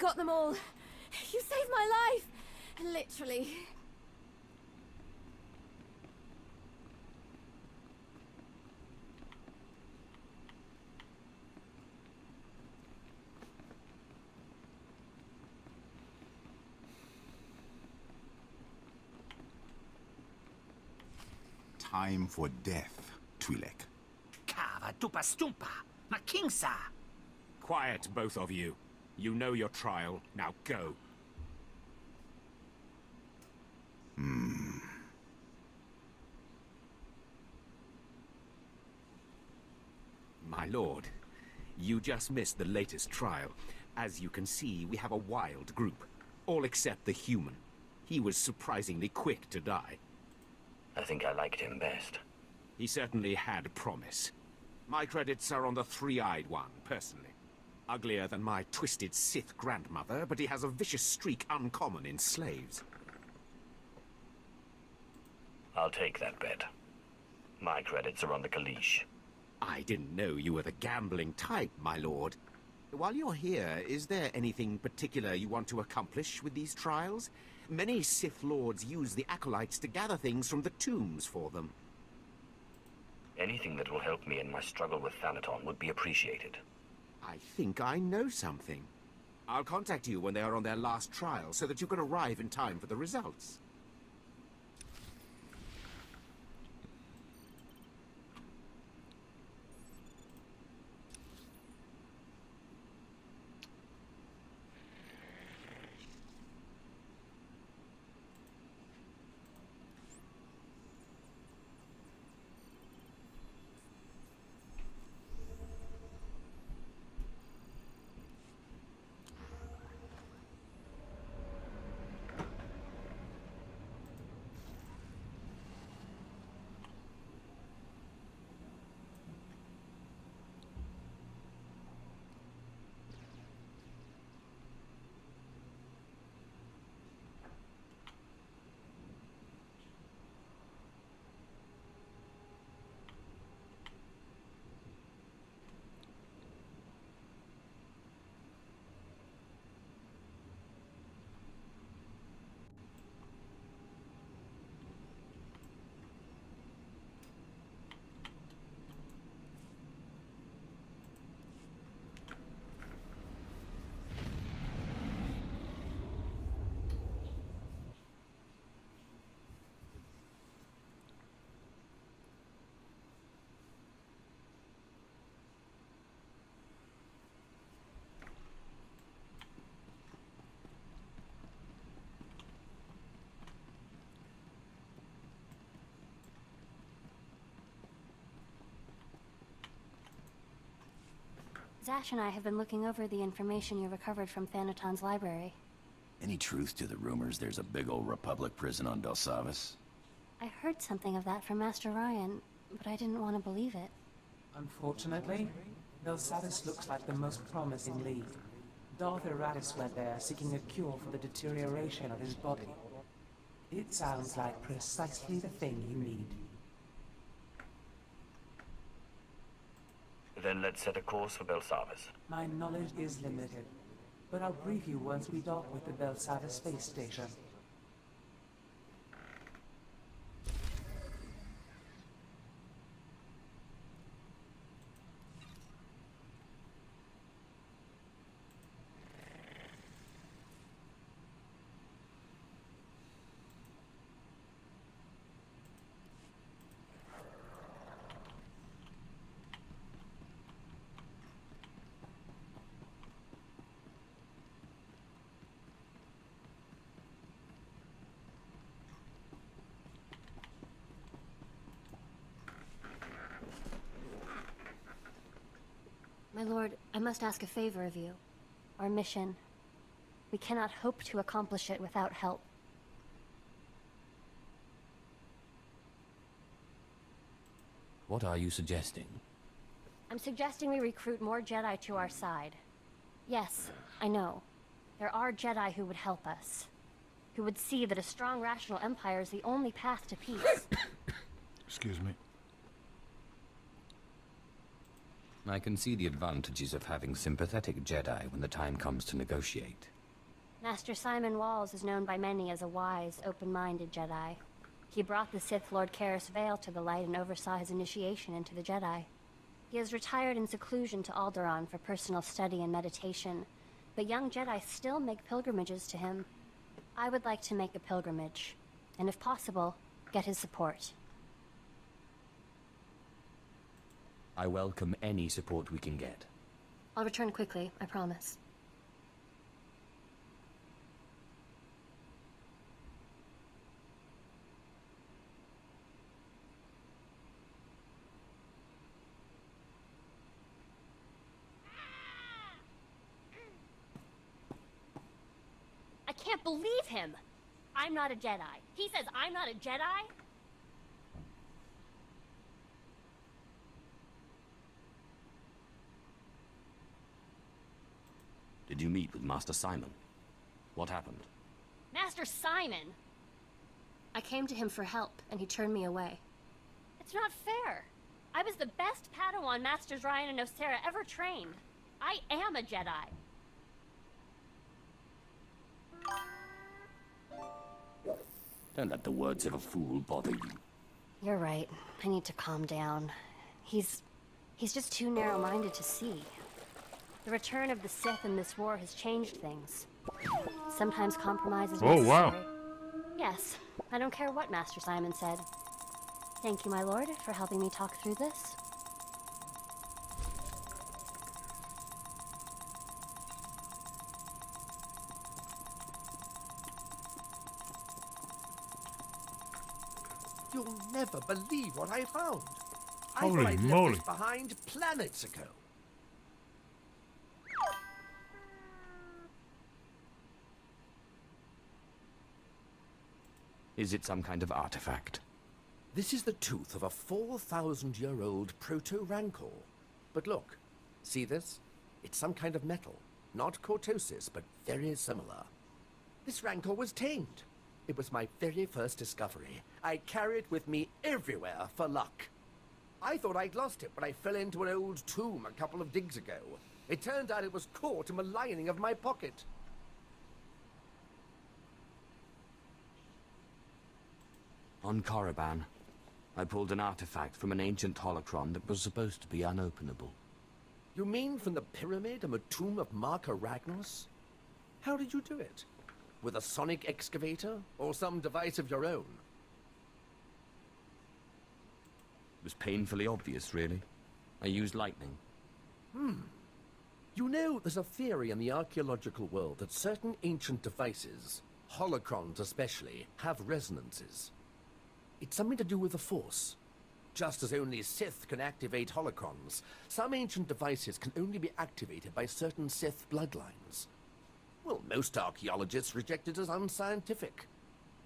got them all. You saved my life. Literally. Time for death, Twi'lek. Kava tupa stumpa, makingsa. Quiet, both of you. You know your trial. Now go. My lord, you just missed the latest trial. As you can see, we have a wild group. All except the human. He was surprisingly quick to die. I think I liked him best. He certainly had promise. My credits are on the three-eyed one, personally. Uglier than my twisted Sith grandmother, but he has a vicious streak uncommon in slaves. I'll take that bet. My credits are on the Kalish. I didn't know you were the gambling type, my lord. While you're here, is there anything particular you want to accomplish with these trials? Many Sith Lords use the Acolytes to gather things from the tombs for them. Anything that will help me in my struggle with Thanaton would be appreciated. I think I know something. I'll contact you when they are on their last trial, so that you can arrive in time for the results. Zash and I have been looking over the information you recovered from Thanaton's library. Any truth to the rumors there's a big old Republic prison on Belsavis? I heard something of that from Master Ryan, but I didn't want to believe it. Unfortunately, Belsavis looks like the most promising lead. Darth Eratis went there seeking a cure for the deterioration of his body. It sounds like precisely the thing you need. Then let's set a course for Belsavis. My knowledge is limited, but I'll brief you once we dock with the Belsavis space station. My lord, I must ask a favor of you. Our mission. We cannot hope to accomplish it without help. What are you suggesting? I'm suggesting we recruit more Jedi to our side. Yes, I know. There are Jedi who would help us. Who would see that a strong, rational empire is the only path to peace. Excuse me. I can see the advantages of having sympathetic Jedi when the time comes to negotiate. Master Simon Walls is known by many as a wise, open-minded Jedi. He brought the Sith Lord Karis Vale to the light and oversaw his initiation into the Jedi. He has retired in seclusion to Alderaan for personal study and meditation, but young Jedi still make pilgrimages to him. I would like to make a pilgrimage, and if possible, get his support. I welcome any support we can get. I'll return quickly, I promise. I can't believe him! I'm not a Jedi. He says I'm not a Jedi? Did you meet with Master Simon? What happened? Master Simon! I came to him for help, and he turned me away. It's not fair. I was the best Padawan Masters Ryan and Nosera ever trained. I am a Jedi. Don't let the words of a fool bother you. You're right. I need to calm down. He's just too narrow-minded to see. The return of the Sith in this war has changed things. Sometimes compromise is necessary. Oh, wow. Yes, I don't care what Master Simon said. Thank you, my lord, for helping me talk through this. You'll never believe what I found. Holy I thought I'd moly. left this behind planets ago. Is it some kind of artifact? This is the tooth of a 4,000-year-old proto-rancor. But look, see this? It's some kind of metal. Not cortosis, but very similar. This rancor was tamed. It was my very first discovery. I carry it with me everywhere for luck. I thought I'd lost it when I fell into an old tomb a couple of digs ago. It turned out it was caught in the lining of my pocket. On Korriban, I pulled an artifact from an ancient holocron that was supposed to be unopenable. You mean from the pyramid and the tomb of Mark Aragnos? How did you do it? With a sonic excavator? Or some device of your own? It was painfully obvious, really. I used lightning. You know, there's a theory in the archaeological world that certain ancient devices, holocrons especially, have resonances. It's something to do with the Force. Just as only Sith can activate holocrons, some ancient devices can only be activated by certain Sith bloodlines. Well, most archaeologists reject it as unscientific.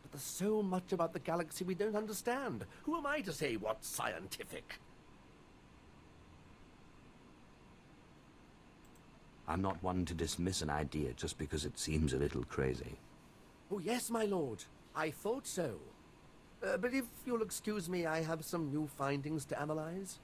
But there's so much about the galaxy we don't understand. Who am I to say what's scientific? I'm not one to dismiss an idea just because it seems a little crazy. Oh, yes, my lord. I thought so. But if you'll excuse me, I have some new findings to analyze.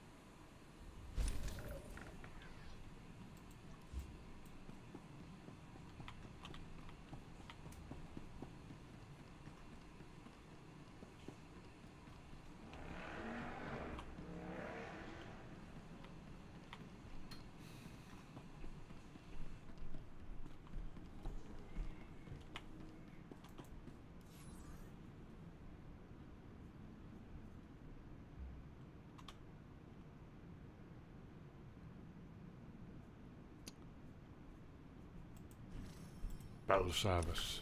Battle service.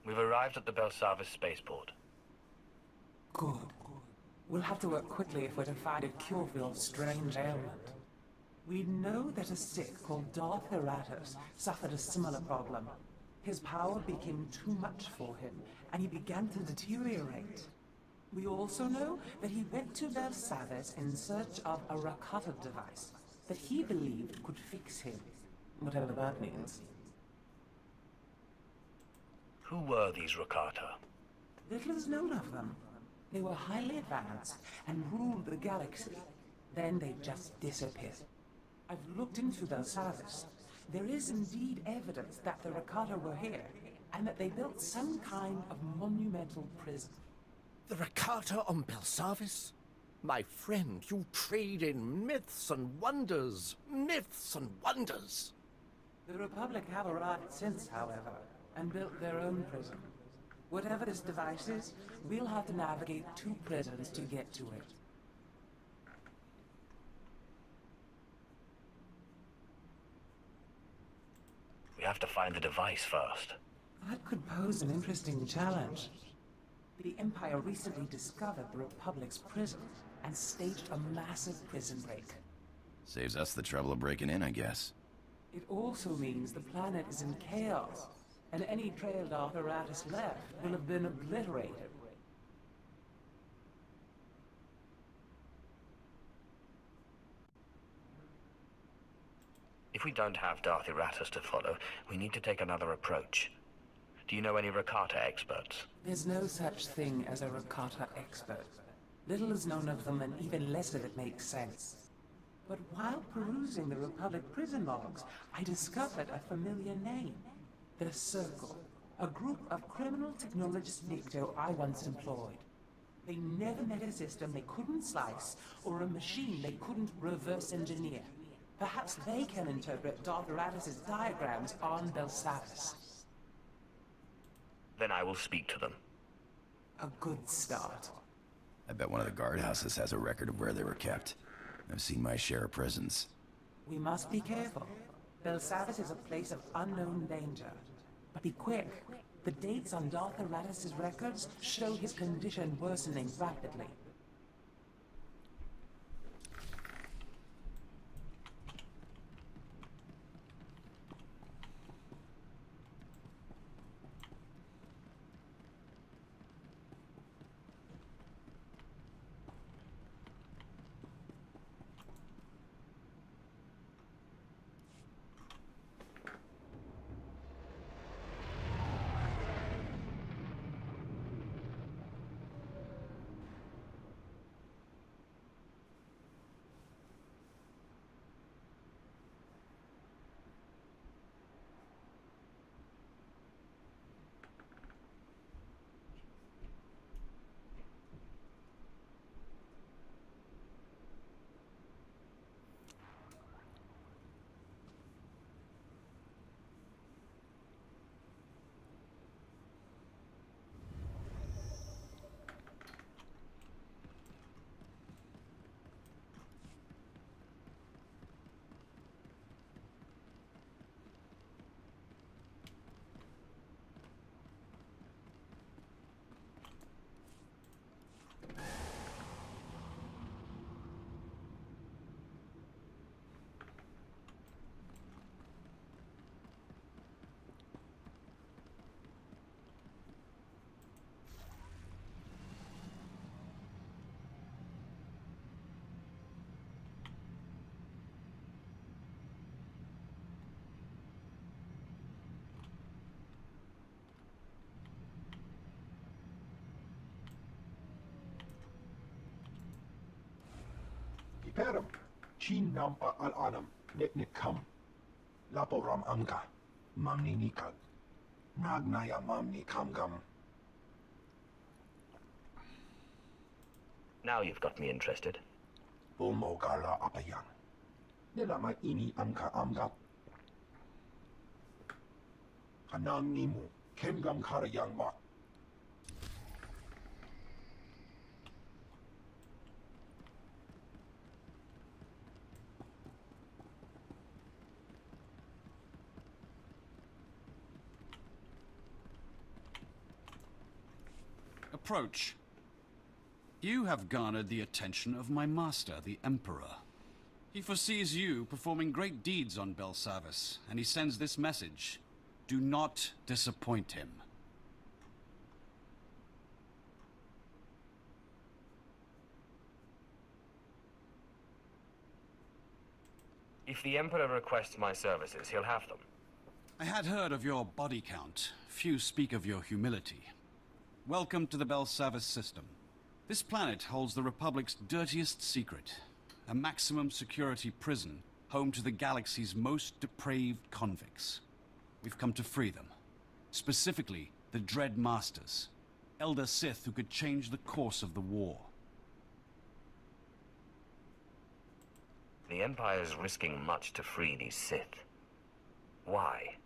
We've arrived at the Belsavis spaceport. Good. We'll have to work quickly if we're to find a cure for your strange ailment. We know that a Sith called Darth Heratus suffered a similar problem. His power became too much for him, and he began to deteriorate. We also know that he went to Belsavis in search of a recovered device that he believed could fix him, whatever that means. Who were these Rakata? Little is known of them. They were highly advanced and ruled the galaxy. Then they just disappeared. I've looked into their service. There is indeed evidence that the Rakata were here, and that they built some kind of monumental prison. The Rakata on Belsavis? My friend, you trade in myths and wonders. Myths and wonders. The Republic have arrived since, however, and built their own prison. Whatever this device is, we'll have to navigate 2 prisons to get to it. We have to find the device first. That could pose an interesting challenge. The Empire recently discovered the Republic's prison and staged a massive prison break. Saves us the trouble of breaking in, I guess. It also means the planet is in chaos, and any trailed apparatus left will have been obliterated. If we don't have Darth Eratus to follow, we need to take another approach. Do you know any Rakata experts? There's no such thing as a Rakata expert. Little is known of them, and even less of it makes sense. But while perusing the Republic prison logs, I discovered a familiar name. The Circle, a group of criminal technologists Nikto I once employed. They never met a system they couldn't slice, or a machine they couldn't reverse engineer. Perhaps they can interpret Darth Eratus' diagrams on Belsavis. Then I will speak to them. A good start. I bet one of the guardhouses has a record of where they were kept. I've seen my share of prisons. We must be careful. Belsavis is a place of unknown danger. But be quick. The dates on Darth Eratus' records show his condition worsening rapidly. Iperum, chin nampa al anam, neknik kam. Laporam amga, mamni nikal. Nagnaya mamni kamgam. Now you've got me interested. Bulmo gala apayang. Nilamay ini amka amgap. Anang nimu, kemgam karayang mat. Approach. You have garnered the attention of my master, the Emperor. He foresees you performing great deeds on Belsavis, and he sends this message. Do not disappoint him. If the Emperor requests my services, he'll have them. I had heard of your body count. Few speak of your humility. Welcome to the Belsavis system. This planet holds the Republic's dirtiest secret. A maximum security prison, home to the galaxy's most depraved convicts. We've come to free them. Specifically, the Dread Masters. Elder Sith who could change the course of the war. The Empire's risking much to free these Sith. Why?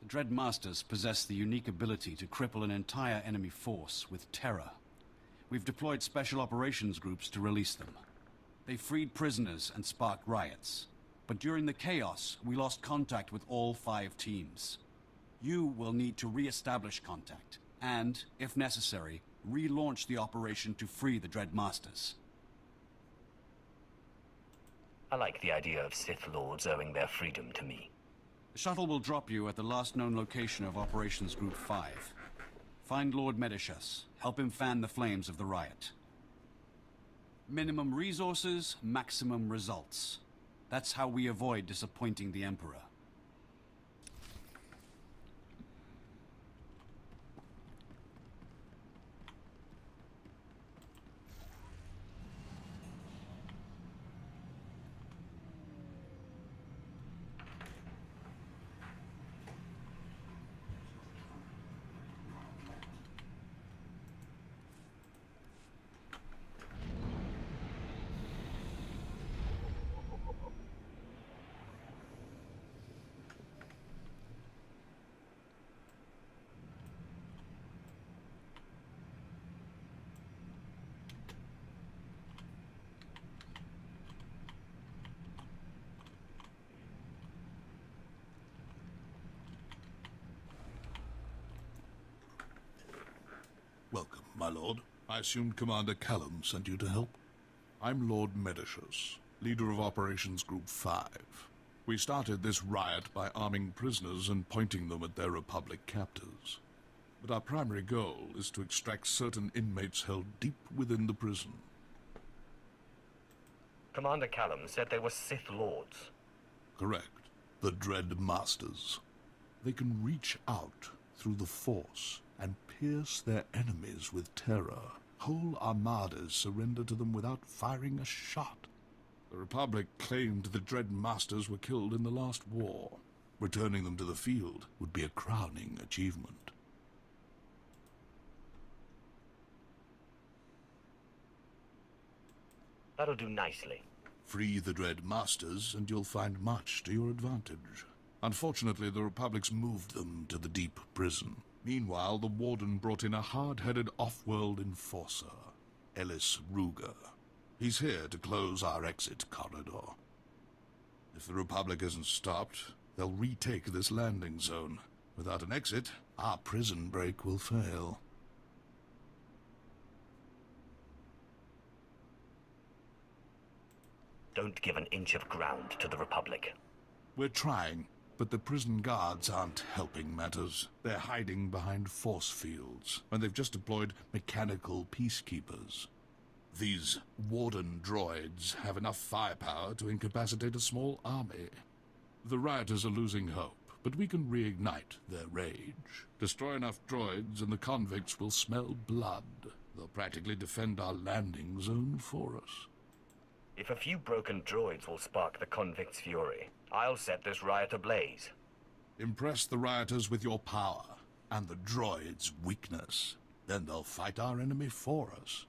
The Dread Masters possess the unique ability to cripple an entire enemy force with terror. We've deployed special operations groups to release them. They freed prisoners and sparked riots. But during the chaos, we lost contact with all 5 teams. You will need to re-establish contact, and, if necessary, relaunch the operation to free the Dread Masters. I like the idea of Sith Lords owing their freedom to me. The shuttle will drop you at the last known location of Operations Group 5. Find Lord Medishus. Help him fan the flames of the riot. Minimum resources, maximum results. That's how we avoid disappointing the Emperor. Welcome, my lord. I assumed Commander Callum sent you to help. I'm Lord Medishus, leader of Operations Group 5. We started this riot by arming prisoners and pointing them at their Republic captors. But our primary goal is to extract certain inmates held deep within the prison. Commander Callum said they were Sith Lords. Correct. The Dread Masters. They can reach out through the Force and pierce their enemies with terror. Whole armadas surrender to them without firing a shot. The Republic claimed the Dread Masters were killed in the last war. Returning them to the field would be a crowning achievement. That'll do nicely. Free the Dread Masters, and you'll find much to your advantage. Unfortunately, the Republic's moved them to the deep prison. Meanwhile, the Warden brought in a hard-headed off-world enforcer, Ellis Ruger. He's here to close our exit corridor. If the Republic isn't stopped, they'll retake this landing zone. Without an exit, our prison break will fail. Don't give an inch of ground to the Republic. We're trying, but the prison guards aren't helping matters. They're hiding behind force fields, and they've just deployed mechanical peacekeepers. These Warden droids have enough firepower to incapacitate a small army. The rioters are losing hope, but we can reignite their rage. Destroy enough droids and the convicts will smell blood. They'll practically defend our landing zone for us. If a few broken droids will spark the convicts' fury, I'll set this riot ablaze. Impress the rioters with your power and the droids' weakness. Then they'll fight our enemy for us.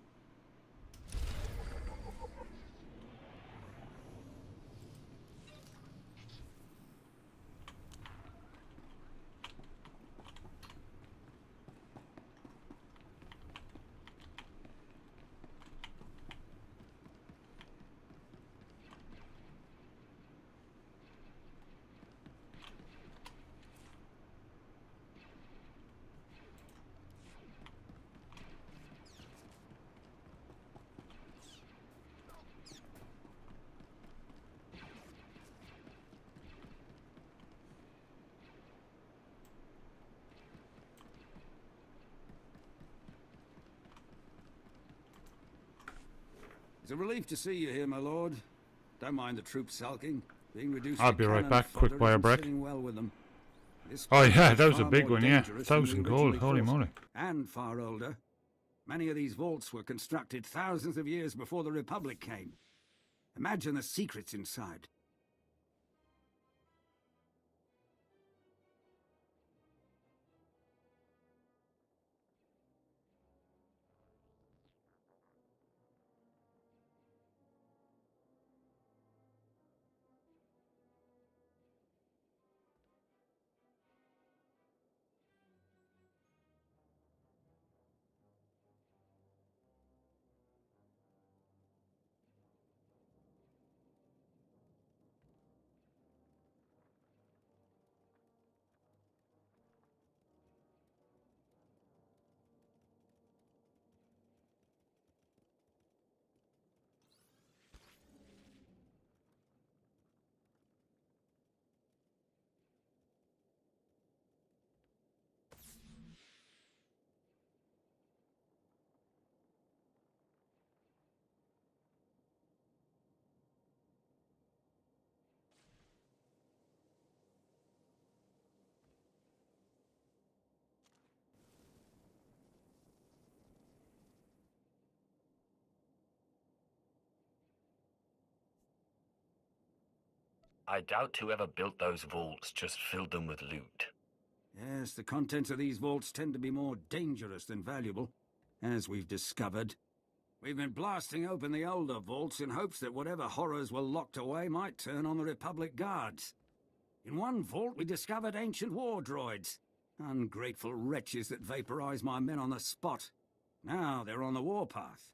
It's a relief to see you here, my lord. Don't mind the troops sulking. Being reduced I'll to be right cannon back. fodder Quick wire isn't break. sitting well with them. This Oh place yeah, is that was a far big more one, yeah. dangerous than we 1,000 gold, originally holy thought. moly. And far older. Many of these vaults were constructed thousands of years before the Republic came. Imagine the secrets inside. I doubt whoever built those vaults just filled them with loot. Yes, the contents of these vaults tend to be more dangerous than valuable, as we've discovered. We've been blasting open the older vaults in hopes that whatever horrors were locked away might turn on the Republic guards. In one vault we discovered ancient war droids. Ungrateful wretches that vaporized my men on the spot. Now they're on the warpath.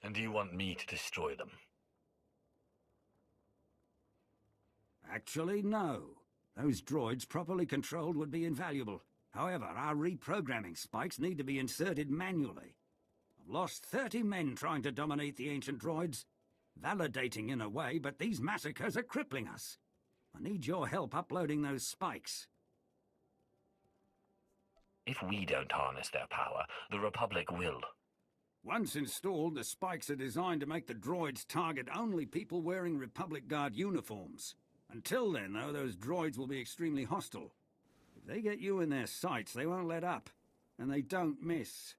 And do you want me to destroy them? Actually, no. Those droids properly controlled would be invaluable. However, our reprogramming spikes need to be inserted manually. I've lost 30 men trying to dominate the ancient droids. Validating in a way, but these massacres are crippling us. I need your help uploading those spikes. If we don't harness their power, the Republic will. Once installed, the spikes are designed to make the droids target only people wearing Republic Guard uniforms. Until then, though, those droids will be extremely hostile. If they get you in their sights, they won't let up. And they don't miss.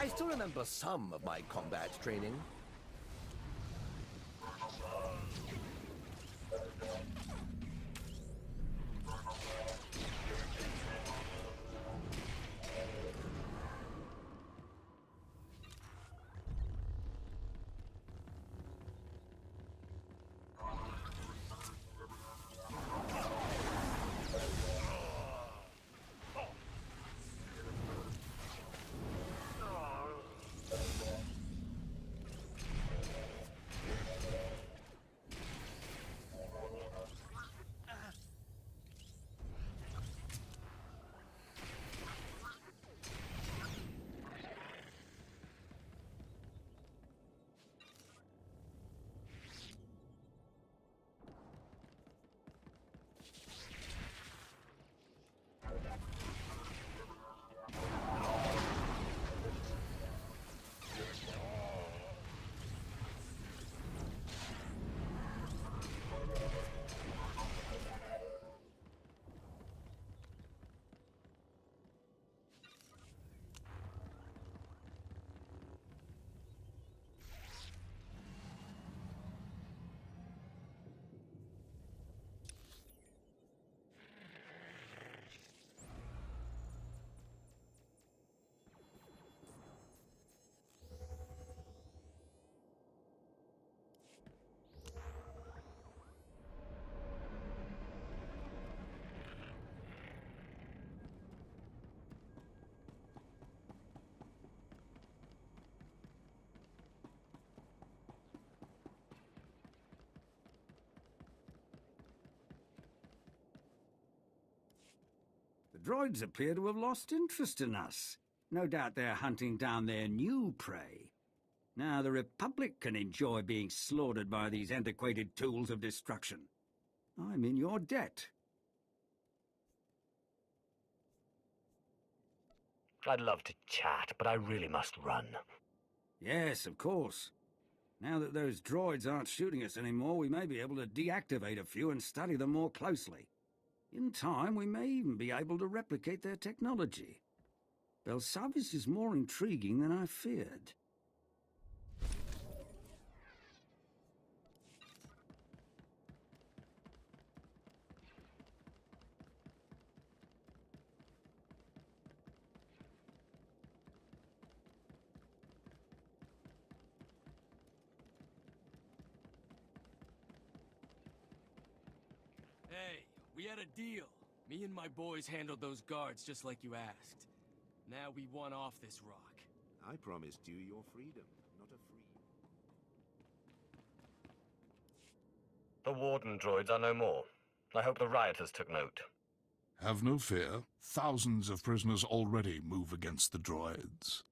I still remember some of my combat training. The droids appear to have lost interest in us. No doubt they're hunting down their new prey. Now the Republic can enjoy being slaughtered by these antiquated tools of destruction. I'm in your debt. I'd love to chat, but I really must run. Yes, of course. Now that those droids aren't shooting us anymore, we may be able to deactivate a few and study them more closely. In time, we may even be able to replicate their technology. Belsavis is more intriguing than I feared. Hey, we had a deal. Me and my boys handled those guards just like you asked. Now we want off this rock. I promised you your freedom, not a free... The Warden droids are no more. I hope the rioters took note. Have no fear. Thousands of prisoners already move against the droids.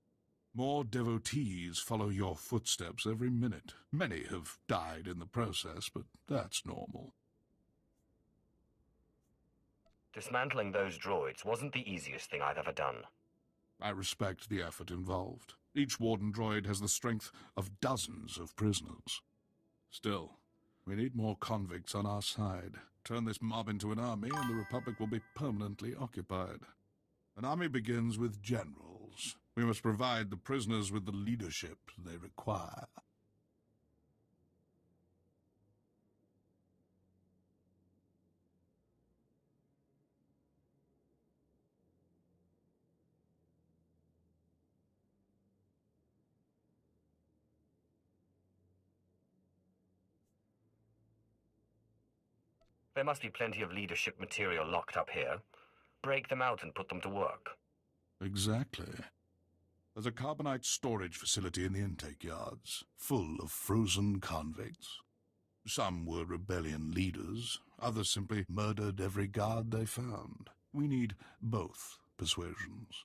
More devotees follow your footsteps every minute. Many have died in the process, but that's normal. Dismantling those droids wasn't the easiest thing I've ever done. I respect the effort involved. Each Warden droid has the strength of dozens of prisoners. Still, we need more convicts on our side. Turn this mob into an army and the Republic will be permanently occupied. An army begins with generals. We must provide the prisoners with the leadership they require. There must be plenty of leadership material locked up here. Break them out and put them to work. Exactly. There's a carbonite storage facility in the intake yards, full of frozen convicts. Some were rebellion leaders, others simply murdered every guard they found. We need both persuasions.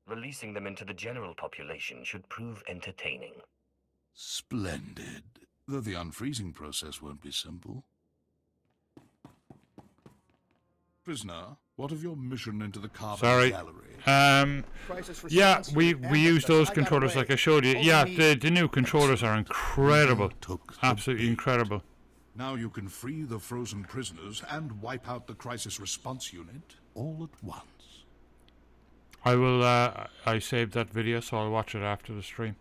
Releasing them into the general population should prove entertaining. Splendid. Though the unfreezing process won't be simple. Prisoner, What of your mission into the carving Sorry. gallery? Yeah, we use those controllers like I showed you. Yeah, the new controllers are incredible. Absolutely incredible. Now you can free the frozen prisoners and wipe out the crisis response unit all at once. I will, I saved that video, so I'll watch it after the stream.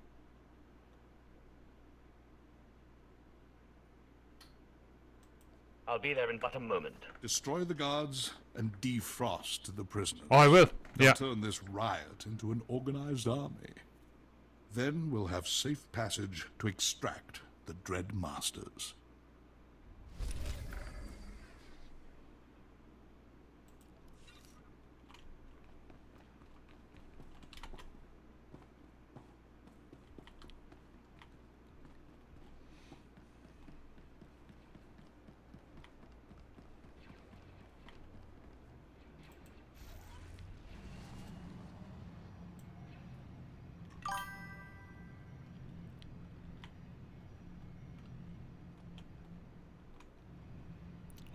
I'll be there in but a moment. Destroy the guards and defrost the prisoners. Oh, I will. They'll Yeah. turn this riot into an organized army. Then we'll have safe passage to extract the Dread Masters.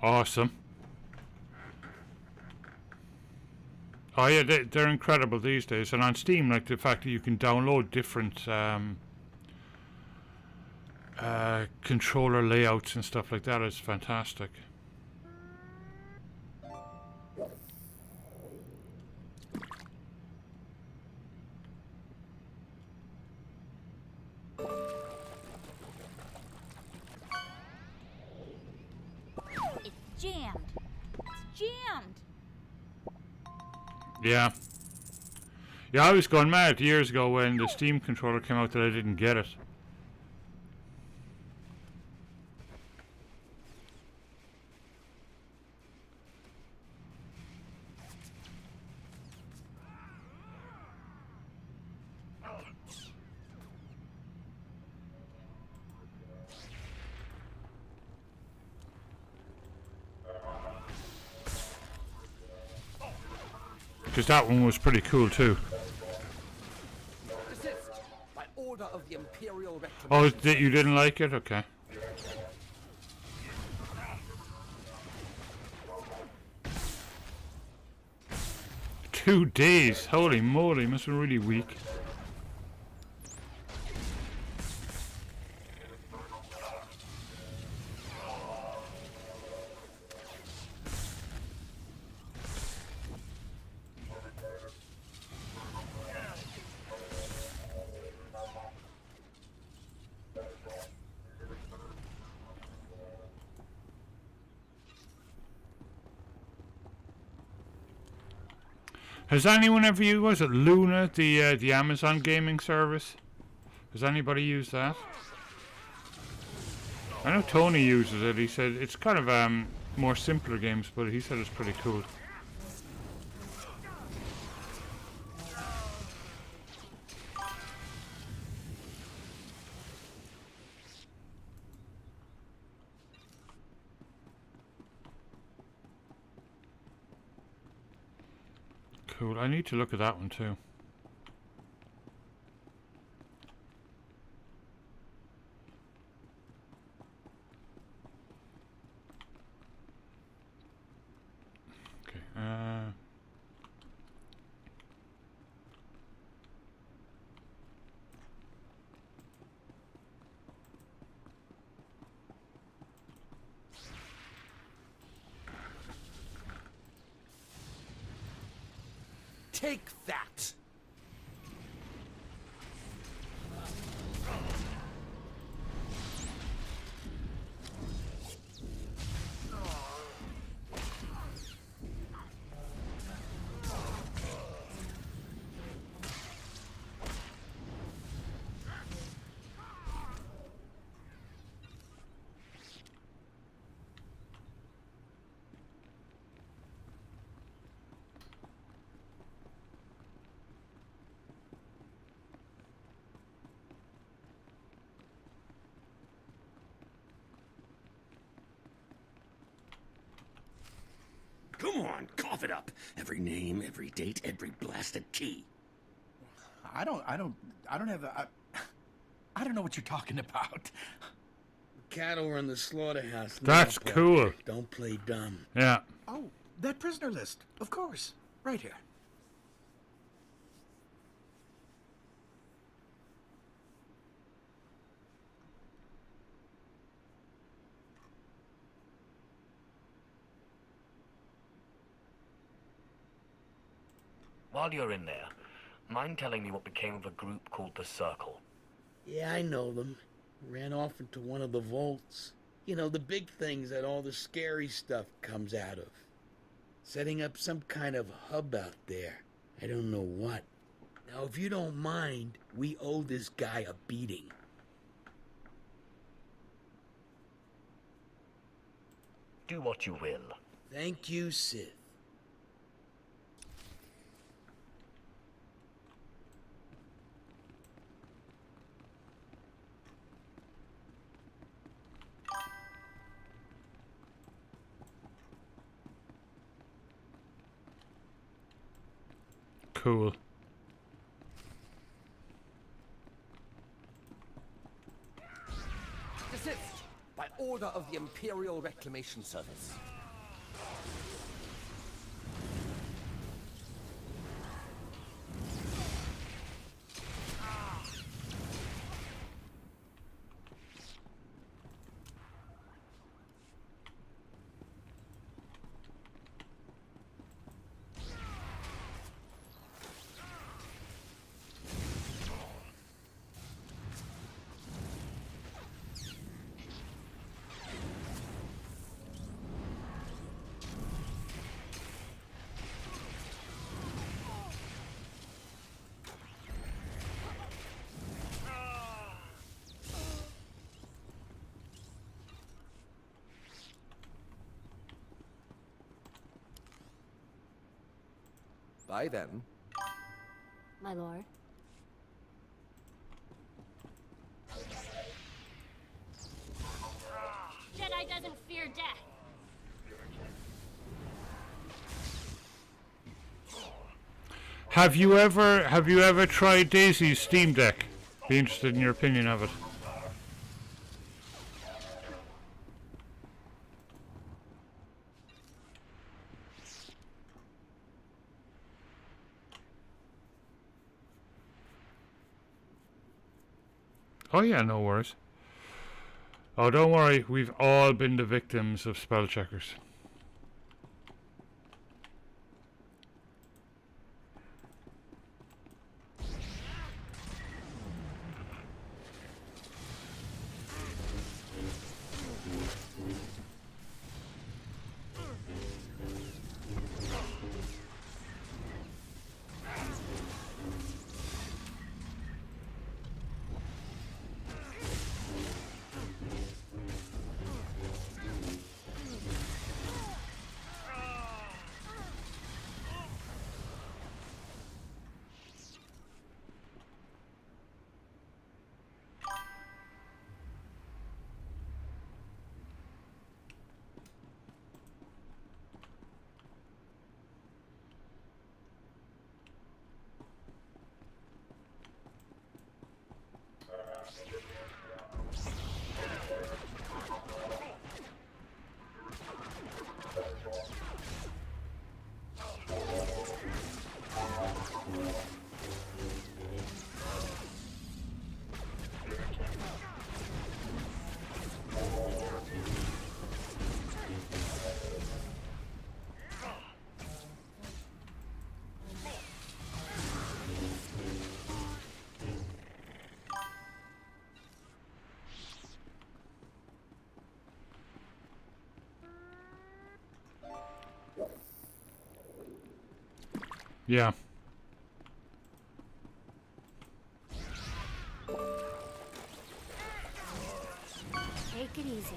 Awesome. Oh yeah, they're incredible these days, and on Steam, like the fact that you can download different controller layouts and stuff like that is fantastic. Jammed. It's jammed. Yeah. Yeah, I was going mad years ago when the Steam controller came out that I didn't get it. Because that one was pretty cool too. Desist by order of the Imperial Reclamation. Oh, you didn't like it? Okay. Two days. Holy moly, must have been really weak. Has anyone ever used, was it Luna, the Amazon gaming service? Has anybody used that? I know Tony uses it. He said it's kind of more simpler games, but he said it's pretty cool. Cool. I need to look at that one too. Okay. Take that! Come on, cough it up. Every name, every date, every blasted key. I don't have I don't know what you're talking about. Cattle run the slaughterhouse. That's cool. Don't play dumb. Yeah. Oh, That prisoner list, of course. Right here. While you're in there, mind telling me what became of a group called the Circle? Yeah, I know them. Ran off into one of the vaults. You know, the big things that all the scary stuff comes out of. Setting up some kind of hub out there. I don't know what. Now, if you don't mind, we owe this guy a beating. Do what you will. Thank you, Sith. Cool. Desist by order of the Imperial Reclamation Service. Bye then. My lord. Jedi doesn't fear death. Have you ever tried Daisy's Steam Deck? Be interested in your opinion of it. Oh yeah, no worries. Oh, don't worry, we've all been the victims of spell checkers. Yeah. Take it easy.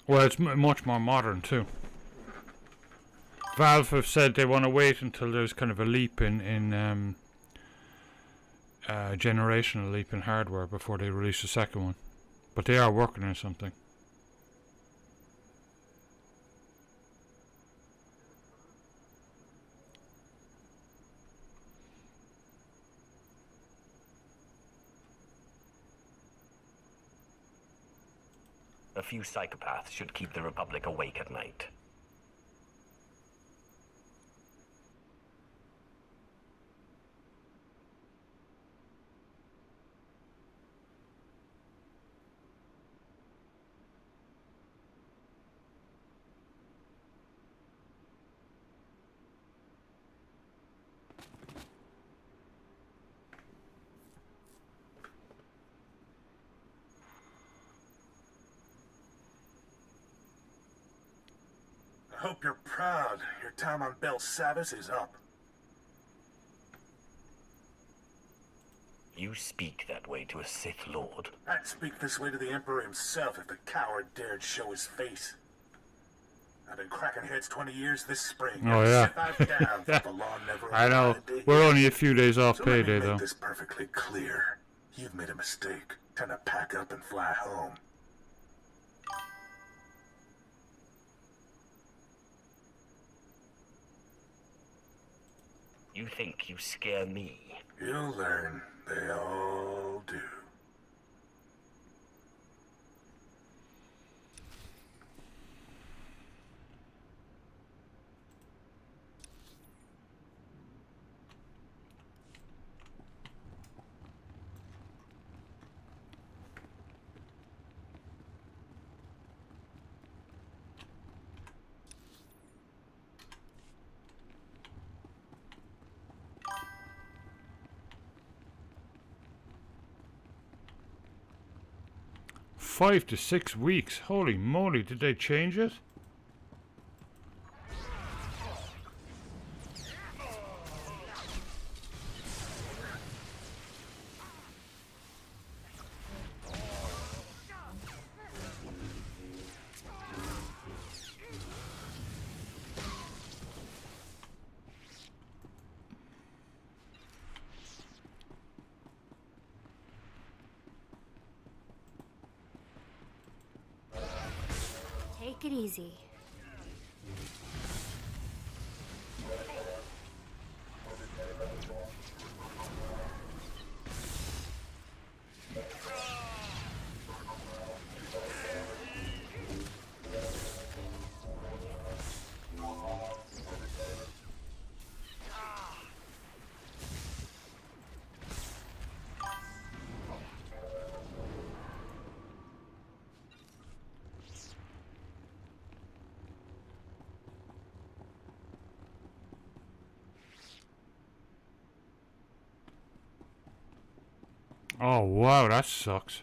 Well, it's much more modern too. Valve have said they want to wait until there's kind of a leap in generational leap in hardware before they release the second one. But they are working on something. A few psychopaths should keep the Republic awake at night. I hope you're proud. Your time on Belsavis is up. You speak that way to a Sith Lord? I'd speak this way to the Emperor himself if the coward dared show his face. I've been cracking heads 20 years this spring. Oh yeah. I know. We're only a few days off payday Let me though. make this perfectly clear. You've made a mistake. Time to pack up and fly home. You think you scare me? You'll learn. They all do. $5 to 6 weeks. Holy moly, did they change it? Take it easy. Oh wow, that sucks.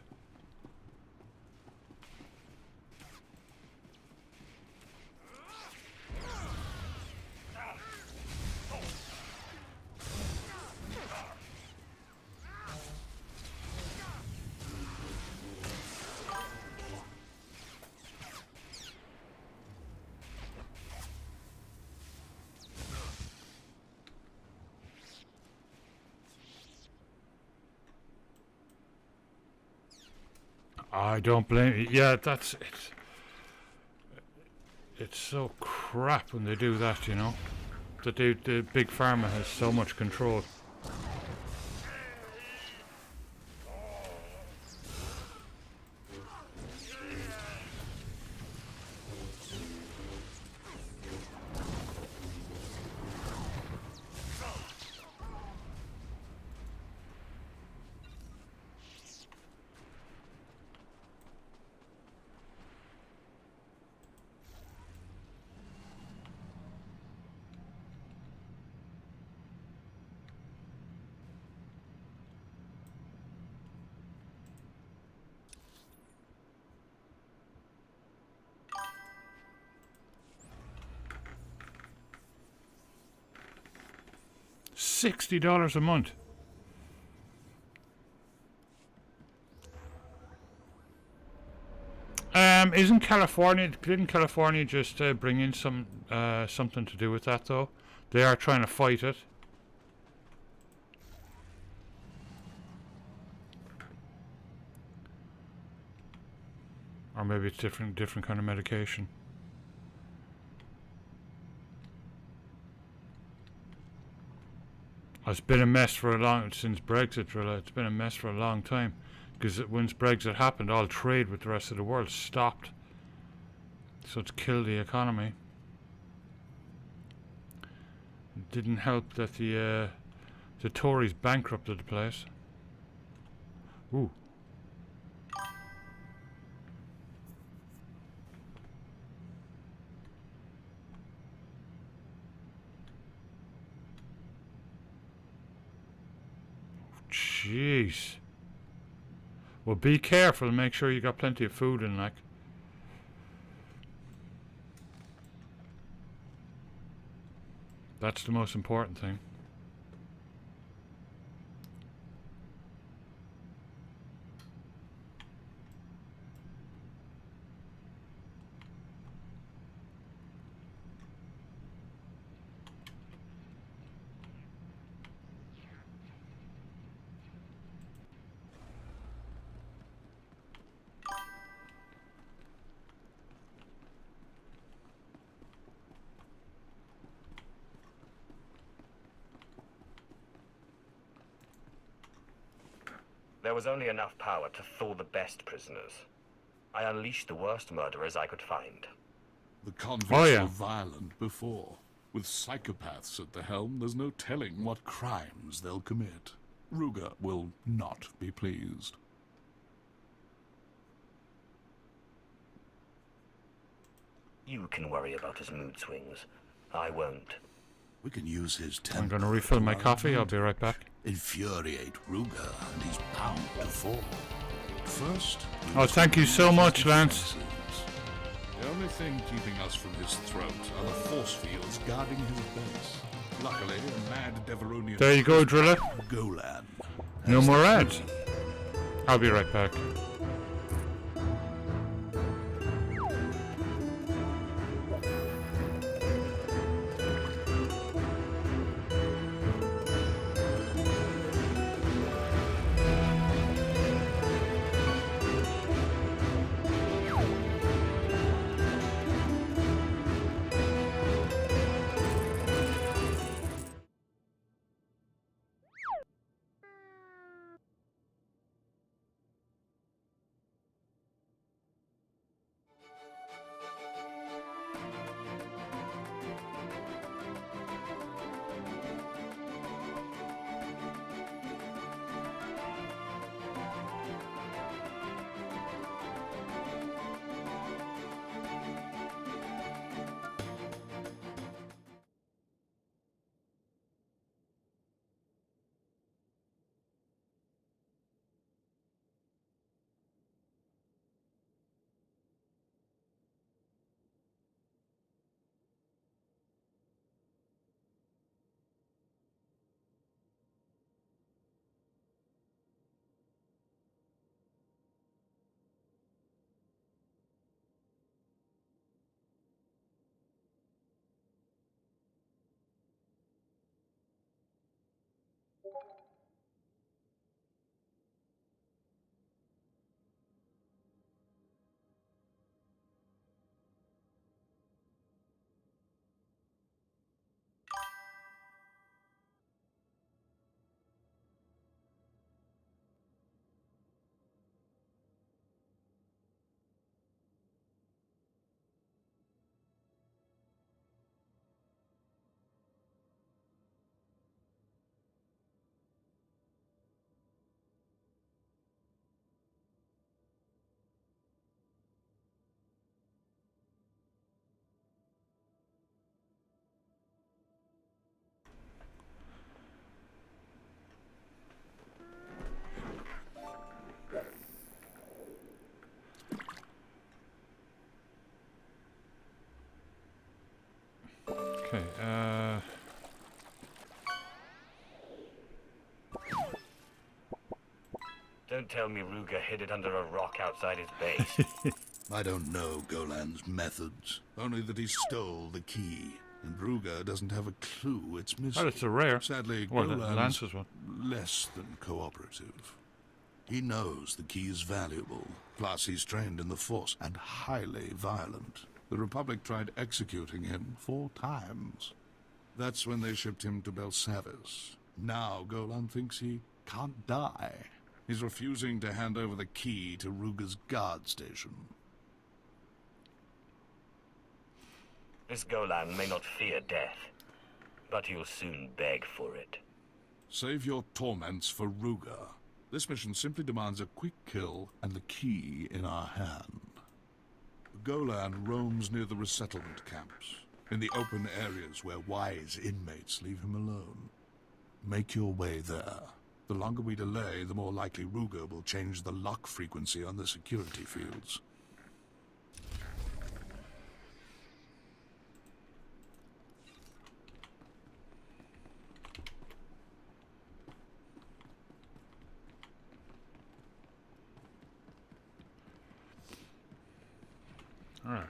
I don't blame you. Yeah, that's it. It's so crap when they do that, you know. That the big pharma has so much control. $60 a month. Isn't California? Didn't California just bring in some something to do with that though? They are trying to fight it. Or maybe it's different kind of medication. It's been a mess for a long since Brexit, really. It's been a mess for a long time, because once Brexit happened, all trade with the rest of the world stopped. So it's killed the economy. It didn't help that the Tories bankrupted the place. Ooh. Jeez. Well, be careful and make sure you got plenty of food in, like. That's the most important thing. There was only enough power to thaw the best prisoners. I unleashed the worst murderers I could find. The convicts were violent before. With psychopaths at the helm, there's no telling what crimes they'll commit. Ruger will not be pleased. You can worry about his mood swings. I won't. We can use his temper. I'm going to refill my coffee. I'll be right back. Infuriate Ruger, and he's bound to fall. First. Oh, thank you so much, Lance. The only thing keeping us from his throat are the force fields guarding his base. Luckily, a mad Deveronian. There you go, Driller. Golan. No more ads. I'll be right back. Don't tell me Ruger hid it under a rock outside his base. I don't know Golan's methods, only that he stole the key, and Ruger doesn't have a clue it's missing. Oh, it's a rare. Sadly, Well, the Golan's Lance's one. less than cooperative. He knows the key is valuable, plus he's trained in the Force and highly violent. The Republic tried executing him 4 times. That's when they shipped him to Belsavis. Now Golan thinks he can't die. He's refusing to hand over the key to Ruger's guard station. This Golan may not fear death, but he'll soon beg for it. Save your torments for Ruger. This mission simply demands a quick kill and the key in our hand. Golan roams near the resettlement camps, in the open areas where wise inmates leave him alone. Make your way there. The longer we delay, the more likely Ruger will change the lock frequency on the security fields. All right.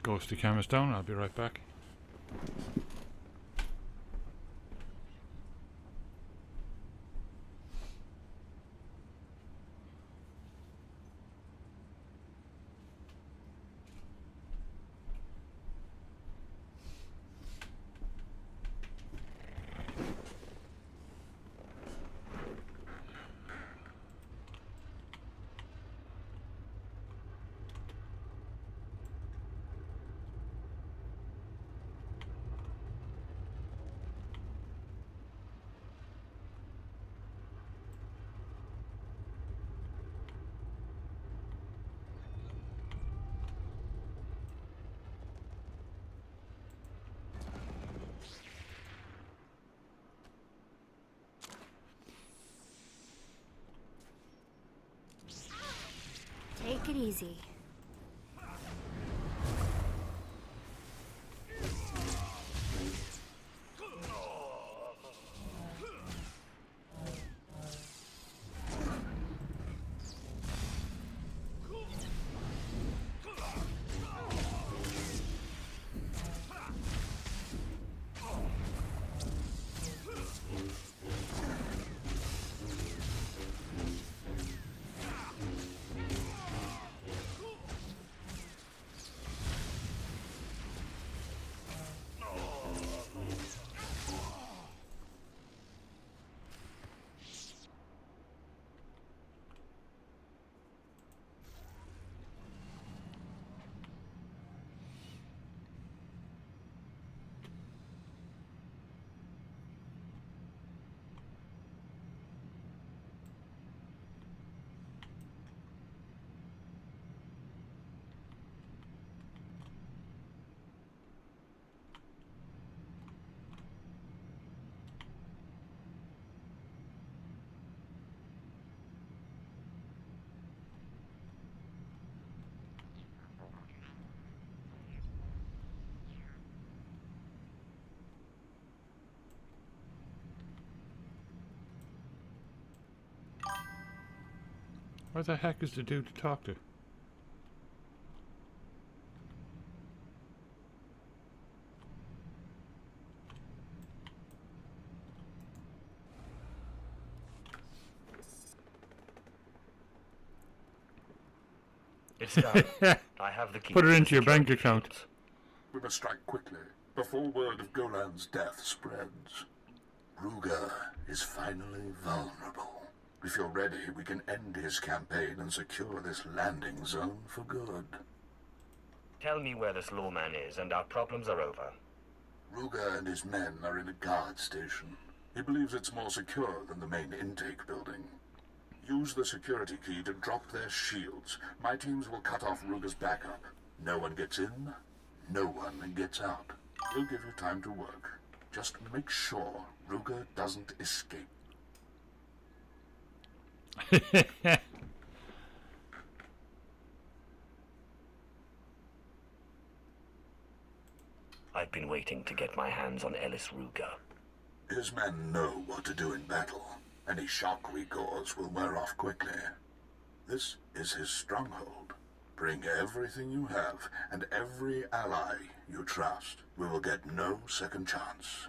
Ghosty camera's down. I'll be right back. Take it easy. Where the heck is the dude to talk to? It's done. I have the key. Put it to the into your bank security account. shields. We must strike quickly, before word of Golan's death spreads. Ruger is finally vulnerable. If you're ready, we can end his campaign and secure this landing zone for good. Tell me where this lawman is, and our problems are over. Ruger and his men are in a guard station. He believes it's more secure than the main intake building. Use the security key to drop their shields. My teams will cut off Ruger's backup. No one gets in, no one gets out. We'll give you time to work. Just make sure Ruger doesn't escape. I've been waiting to get my hands on Ellis Ruger. His men know what to do in battle. Any shock we cause will wear off quickly. This is his stronghold. Bring everything you have, and every ally you trust. We will get no second chance.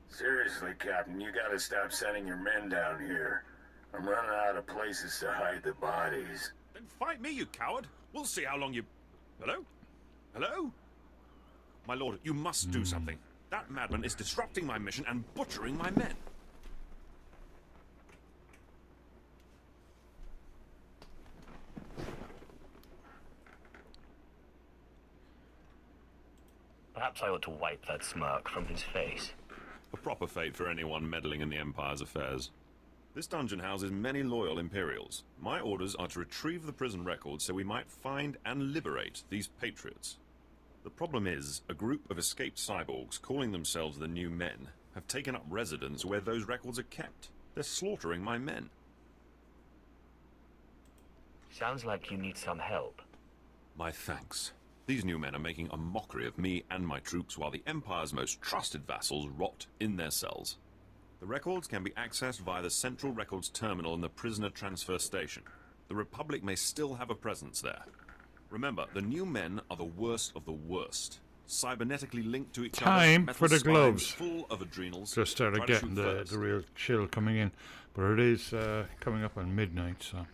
Seriously, Captain, you gotta stop sending your men down here. I'm running out of places to hide the bodies. Then fight me, you coward. We'll see how long you... Hello? Hello? My lord, you must do something. That madman is disrupting my mission and butchering my men. Perhaps I ought to wipe that smirk from his face. A proper fate for anyone meddling in the Empire's affairs. This dungeon houses many loyal Imperials. My orders are to retrieve the prison records so we might find and liberate these patriots. The problem is, a group of escaped cyborgs calling themselves the New Men have taken up residence where those records are kept. They're slaughtering my men. Sounds like you need some help. My thanks. These new men are making a mockery of me and my troops while the Empire's most trusted vassals rot in their cells. The records can be accessed via the Central Records Terminal in the prisoner transfer station. The Republic may still have a presence there. Remember, the new men are the worst of the worst. Cybernetically linked to each other. Time metal for the spines gloves. Full of adrenals. Just started Try to getting shoot the first. real chill coming in. But it is coming up on midnight, so...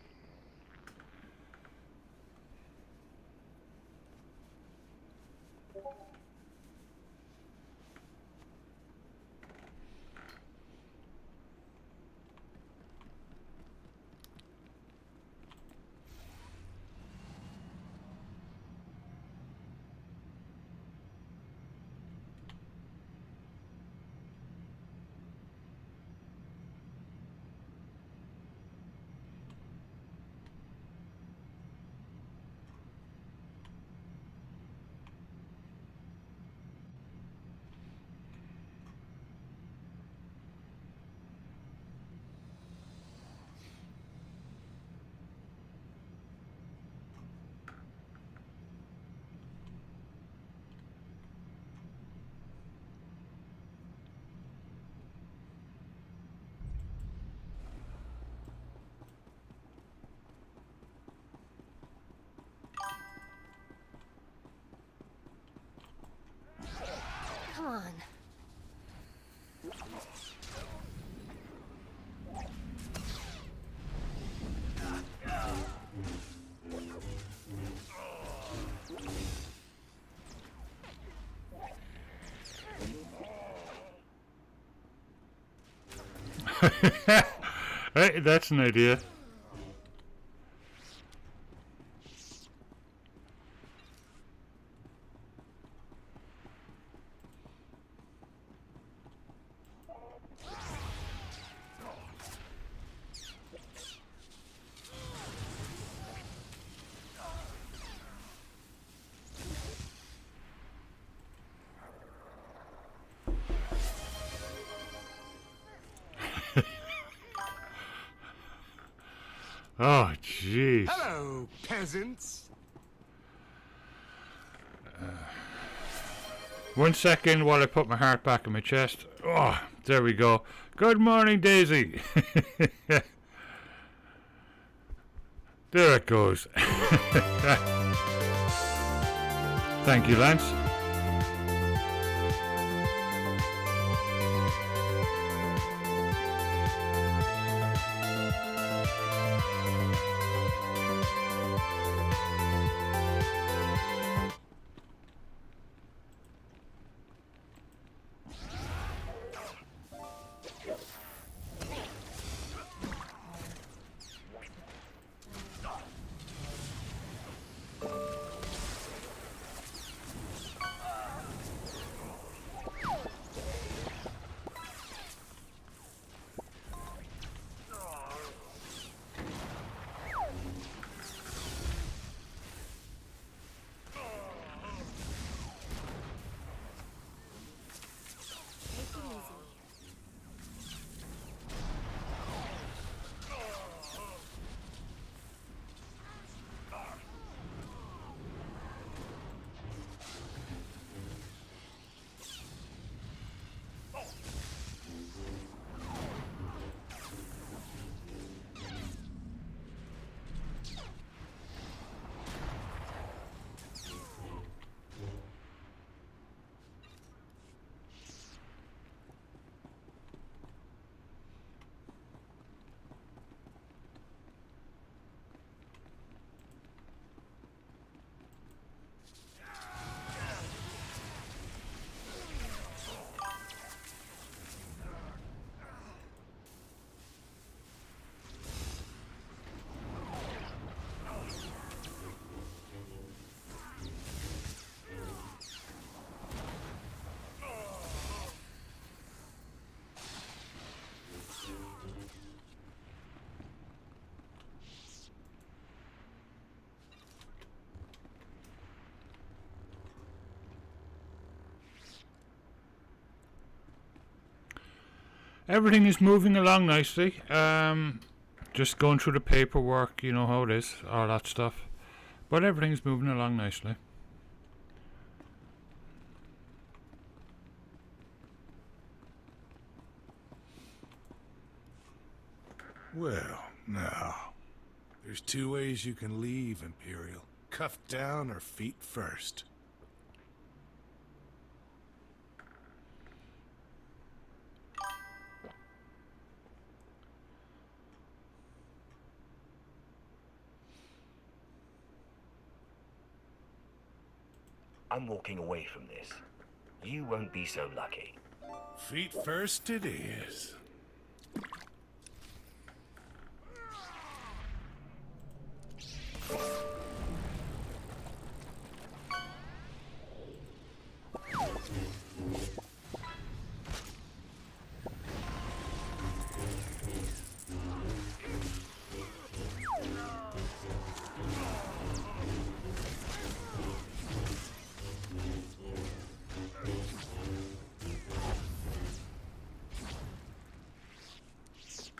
Come on. Hey, that's an idea. Oh, jeez. Hello, peasants. 1 second while I put my heart back in my chest. Oh, There we go. Good morning, Daisy. There it goes. Thank you, Lance. Everything is moving along nicely. Just going through the paperwork, you know how it is, all that stuff. But everything's moving along nicely. Well, now, there's two ways you can leave, Imperial. Cuffed down or feet first. I'm walking away from this. You won't be so lucky. Feet first it is.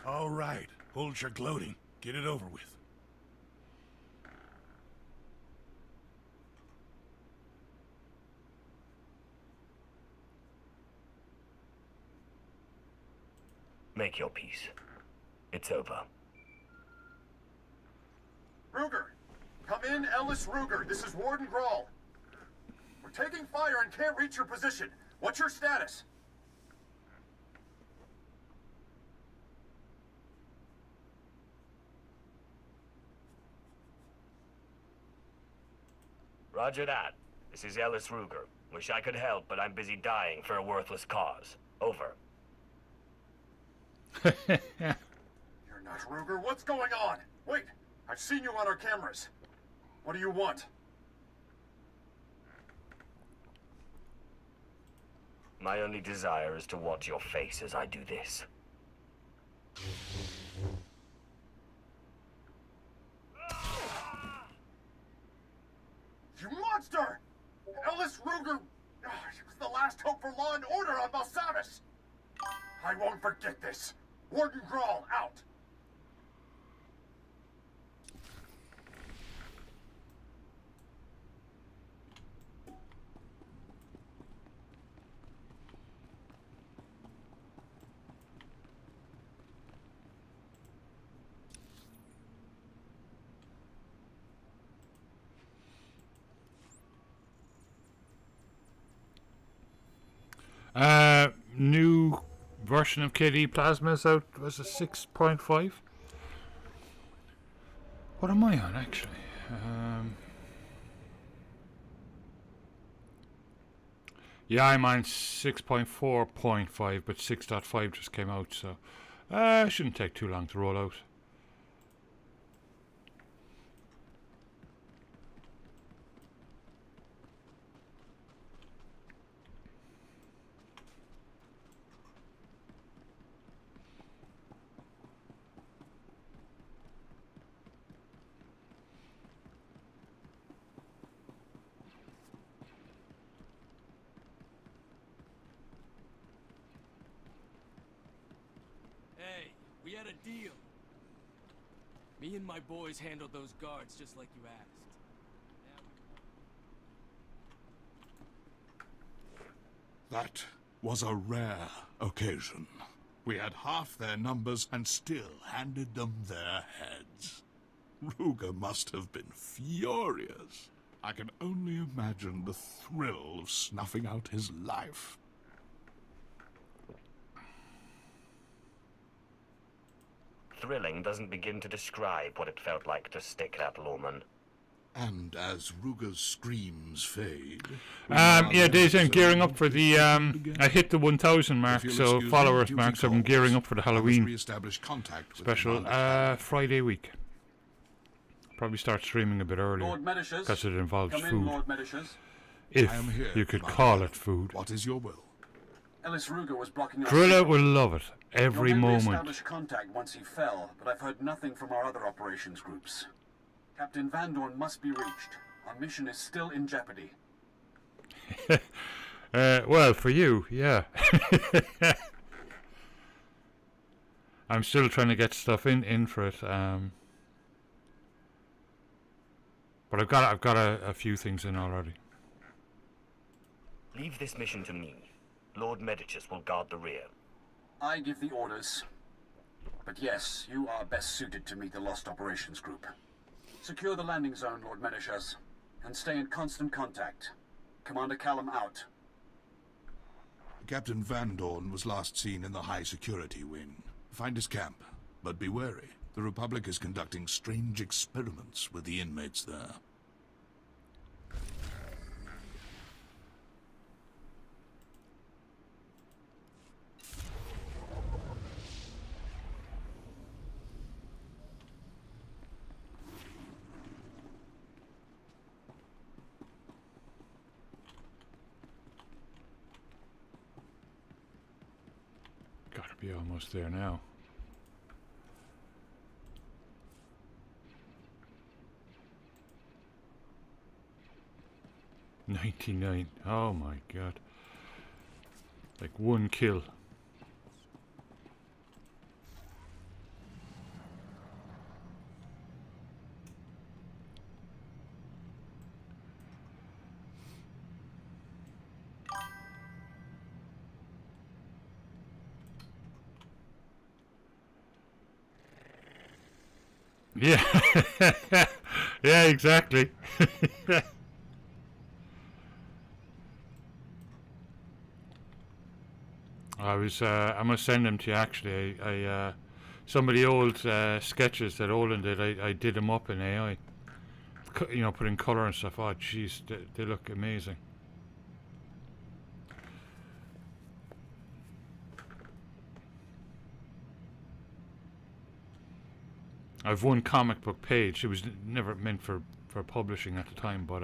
All right, hold your gloating. Get it over with. Make your peace. It's over. Ruger! Come in, Ellis Ruger. This is Warden Grawl. We're taking fire and can't reach your position. What's your status? Roger that. This is Ellis Ruger. Wish I could help, but I'm busy dying for a worthless cause. Over. You're not Ruger. What's going on? Wait, I've seen you on our cameras. What do you want? My only desire is to watch your face as I do this. You monster! Ellis Ruger! He was the last hope for law and order on Belsavis! I won't forget this. Warden Grawl, out! New version of KD Plasma is out. Was it 6.5? What am I on actually? Yeah, I'm on 6.4.5, but 6.5 just came out, so it shouldn't take too long to roll out. Hey, we had a deal. Me and my boys handled those guards just like you asked. That was a rare occasion. We had half their numbers and still handed them their heads. Ruger must have been furious. I can only imagine the thrill of snuffing out his life. Thrilling doesn't begin to describe what it felt like to stick that lawman. And as Ruger's screams fade... Yeah, Daisy, I'm gearing up for the, I hit the 1,000 mark, so followers mark, so I'm gearing up for the Halloween special, Friday week. Probably start streaming a bit earlier, because it involves food. If you could call it food. What is your will? Ellis Ruger was blocking our Drilla will love it, every Your men moment. established contact once he fell, but I've heard nothing from our other operations groups. Captain Van Dorn must be reached. Our mission is still in jeopardy. Well, for you, yeah. I'm still trying to get stuff in for it. But I've got a few things in already. Leave this mission to me. Lord Medicus will guard the rear. I give the orders. But yes, you are best suited to meet the Lost Operations Group. Secure the landing zone, Lord Medicus, and stay in constant contact. Commander Callum out. Captain Van Dorn was last seen in the high security wing. Find his camp, but be wary. The Republic is conducting strange experiments with the inmates there. Gotta be almost there now. $99. Oh my god. Like one kill. Yeah. Yeah, exactly. I must send them to you actually. Some of the old sketches that Olin did, I did them up in AI. You know, put in colour and stuff. Oh jeez, they look amazing. I've one comic book page. It was never meant for publishing at the time, but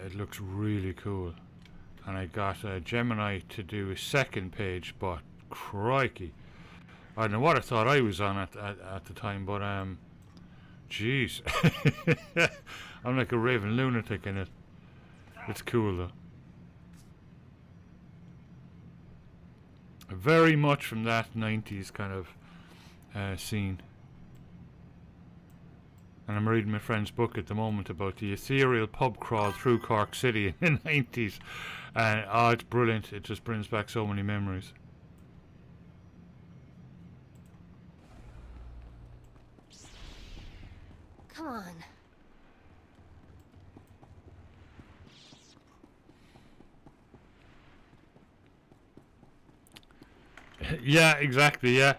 it looks really cool. And I got Gemini to do a second page, but crikey, I don't know what I thought I was on at the time, but jeez, I'm like a raving lunatic in it. It's cool though. Very much from that 90s kind of scene. And I'm reading my friend's book at the moment about the ethereal pub crawl through Cork City in the 90s. And oh, it's brilliant. It just brings back so many memories. Come on. Yeah, exactly. Yeah,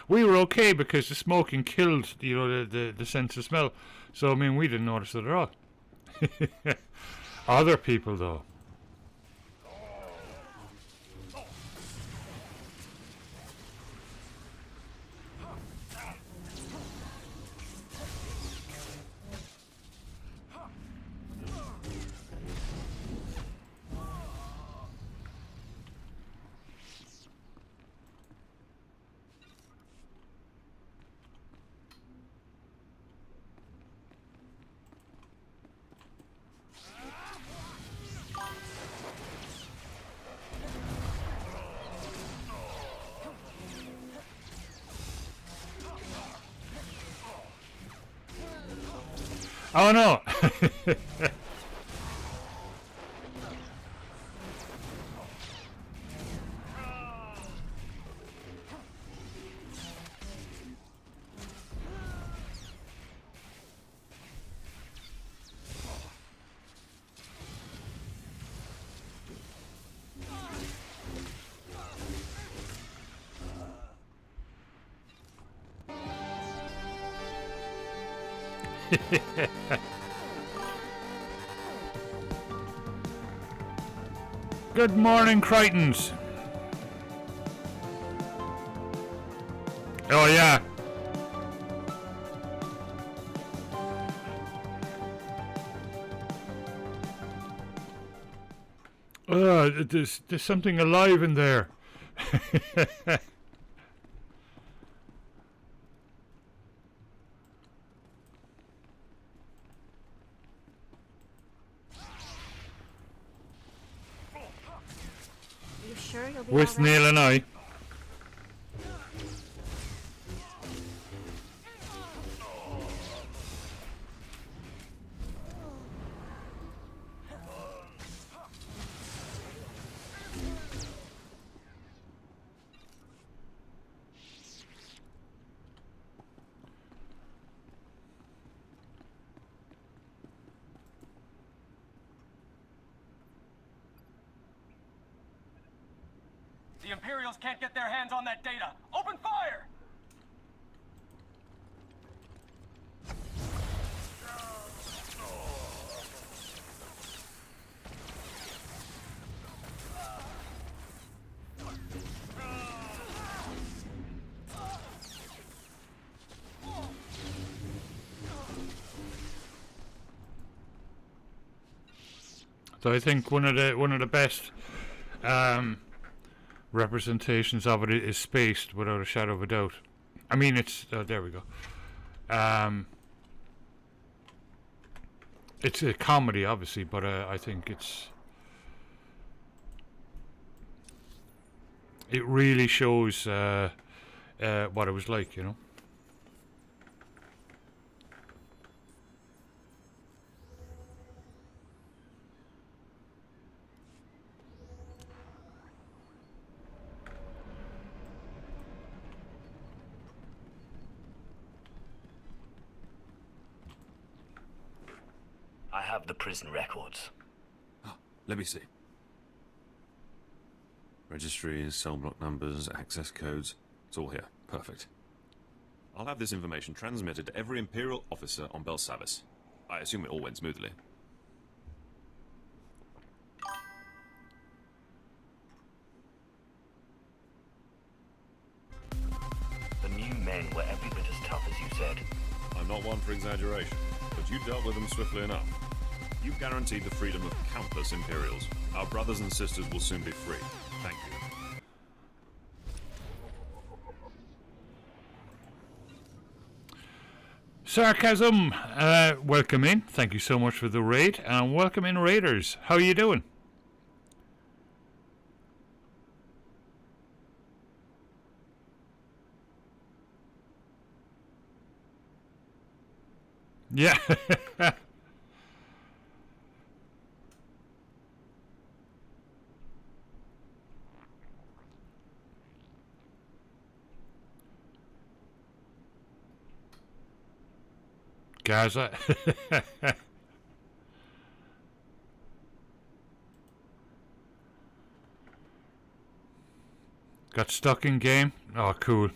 we were okay because the smoking killed, the sense of smell. So I mean, we didn't notice it at all. Other people, though. Oh no! Good morning, Crichtons. Oh yeah. There's something alive in there. You sure you'll be With all right? Neil and I. The Imperials can't get their hands on that data. Open fire! So I think one of the best representations of it is Spaced, without a shadow of a doubt. I mean, it's there we go. It's a comedy, obviously, but I think it really shows what it was like, you know. I have the prison records. Let me see. Registries, cell block numbers, access codes. It's all here. Perfect. I'll have this information transmitted to every Imperial officer on Belsavis. I assume it all went smoothly. The new men were every bit as tough as you said. I'm not one for exaggeration, but you dealt with them swiftly enough. You guaranteed the freedom of countless Imperials. Our brothers and sisters will soon be free. Thank you. Sarcasm, welcome in. Thank you so much for the raid, and welcome in, Raiders. How are you doing? Yeah. Gaza. Got stuck in game? Oh, cool.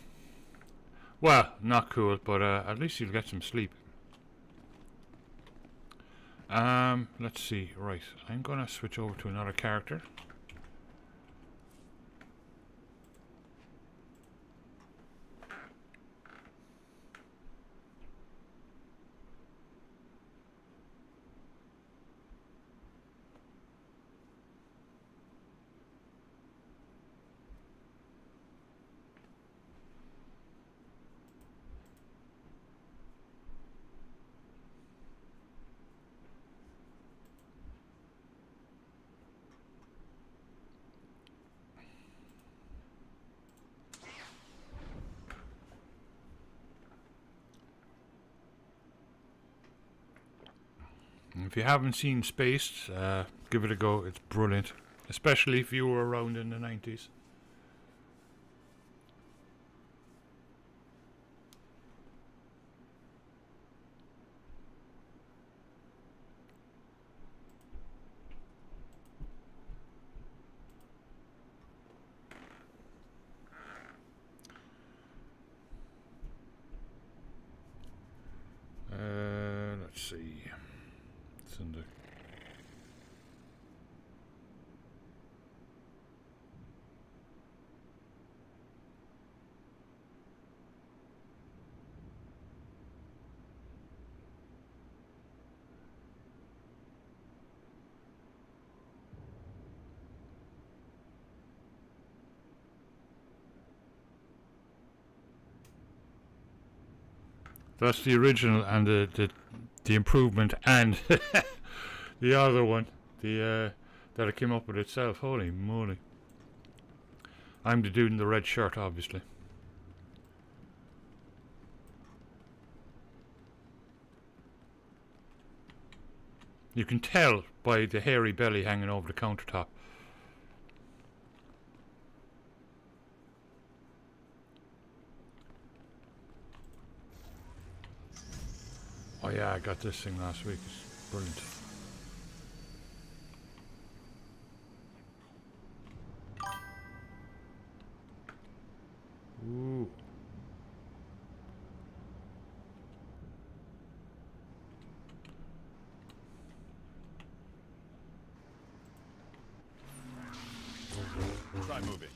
Well, not cool, but at least you'll get some sleep. Let's see. Right, I'm gonna switch over to another character. If you haven't seen Spaced, give it a go. It's brilliant, especially if you were around in the 90s. Let's see. It's in the That's the original and the improvement and the other one, that it came up with itself. Holy moly! I'm the dude in the red shirt, obviously. You can tell by the hairy belly hanging over the countertop. Oh yeah, I got this thing last week. It's brilliant. Ooh. Try moving.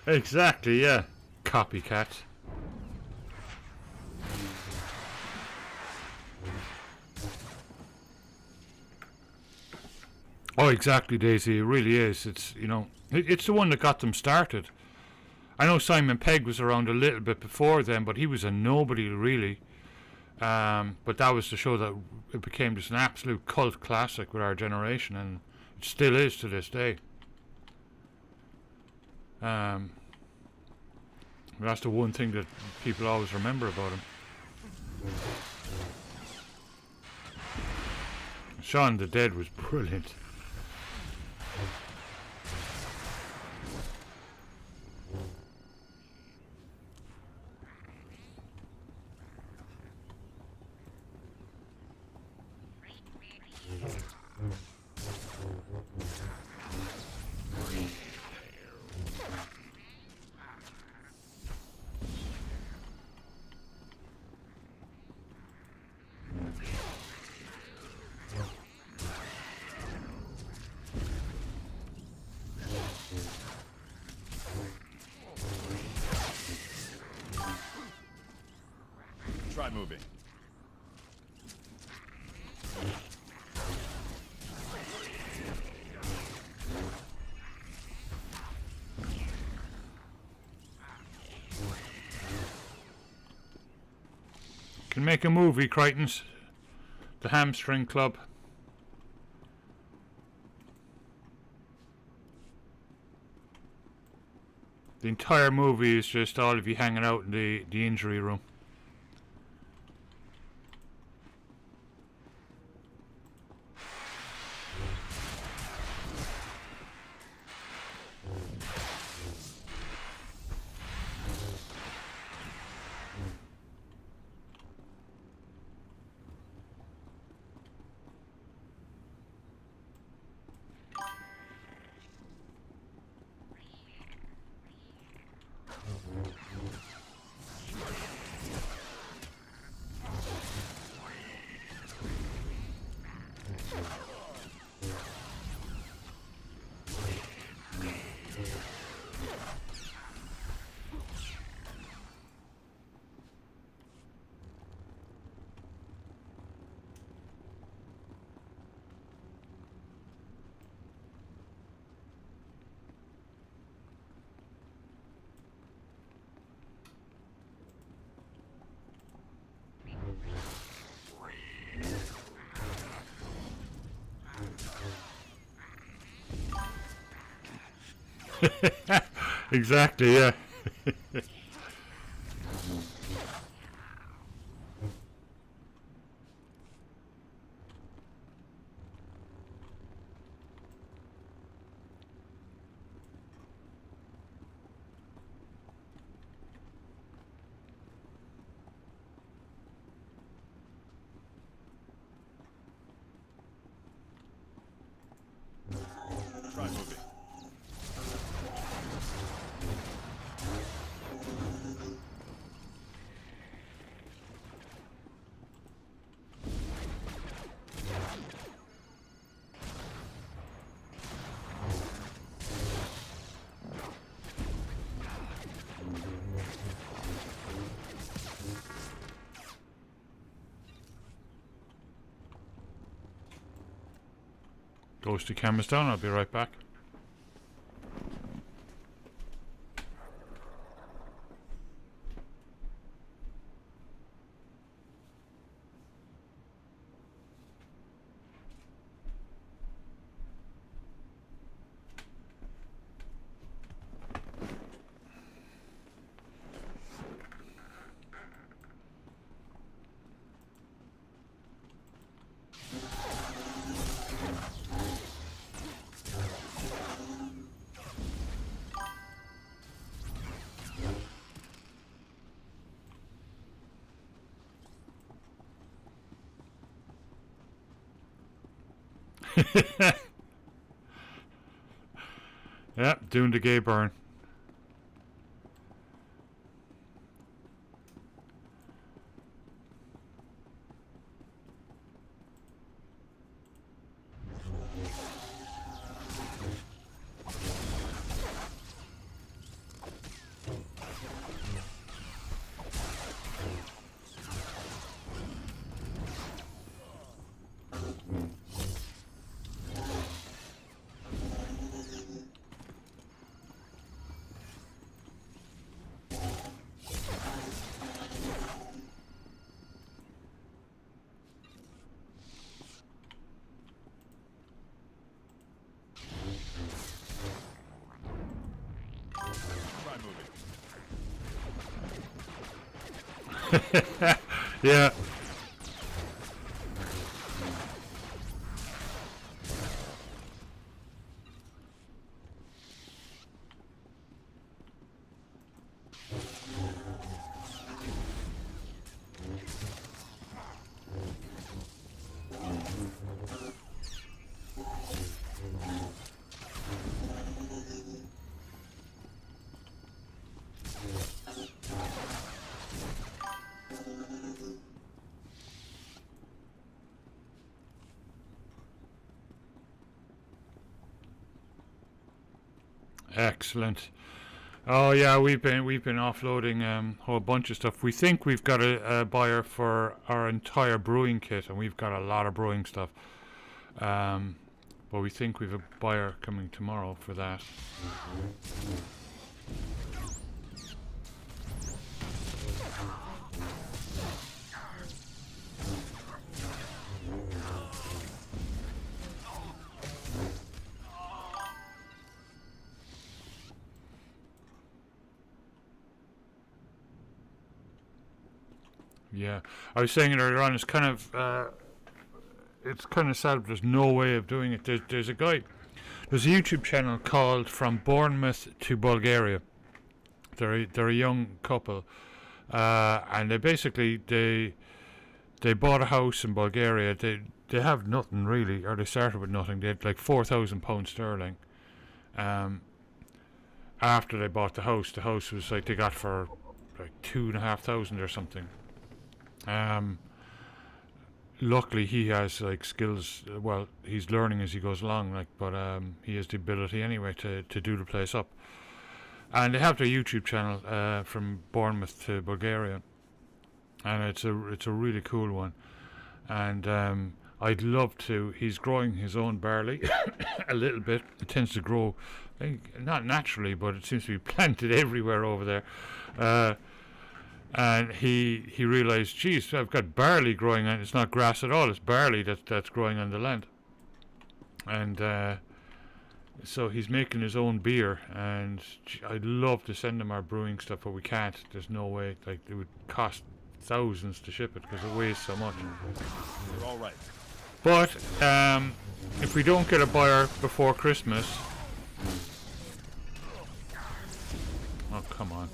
Exactly, yeah. Copycat. Oh, exactly, Daisy. It really is. It's, you know, it's the one that got them started. I know Simon Pegg was around a little bit before then, but he was a nobody, really. But that was the show that it became just an absolute cult classic with our generation, and it still is to this day. That's the one thing that people always remember about him. Shaun the Dead was brilliant. Try moving. Can make a movie, Crichtons. The Hamstring Club. The entire movie is just all of you hanging out in the injury room. Exactly, yeah. Try moving. Ghosty camera's down, I'll be right back. Yep, doing the gay burn. Yeah. Excellent. Oh yeah, we've been offloading a whole bunch of stuff. We think we've got a buyer for our entire brewing kit, and we've got a lot of brewing stuff. But we think we've a buyer coming tomorrow for that. Yeah, I was saying it earlier on. It's kind of sad. There's no way of doing it. There's a guy. There's a YouTube channel called From Bournemouth to Bulgaria. They're a young couple, and they basically they bought a house in Bulgaria. They have nothing really, or they started with nothing. They had like £4,000 sterling. After they bought the house was like they got for like 2,500 or something. Luckily he has like skills. Well, he's learning as he goes along, like, but he has the ability anyway to do the place up. And they have their YouTube channel, From Bournemouth to Bulgaria, and it's a really cool one. And I'd love to. He's growing his own barley a little bit. It tends to grow, not naturally, but it seems to be planted everywhere over there. And he realised, geez, I've got barley growing on. It's not grass at all. It's barley that's growing on the land. And so he's making his own beer. And I'd love to send him our brewing stuff, but we can't. There's no way. Like, it would cost thousands to ship it because it weighs so much. You're all right. But if we don't get a buyer before Christmas, oh come on.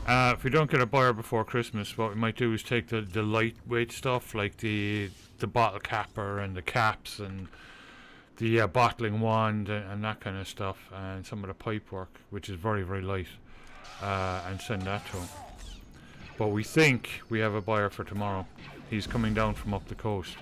If we don't get a buyer before Christmas, what we might do is take the lightweight stuff, like the bottle capper and the caps and the bottling wand and that kind of stuff, and some of the pipe work, which is very, very light, and send that to him. But we think we have a buyer for tomorrow. He's coming down from up the coast.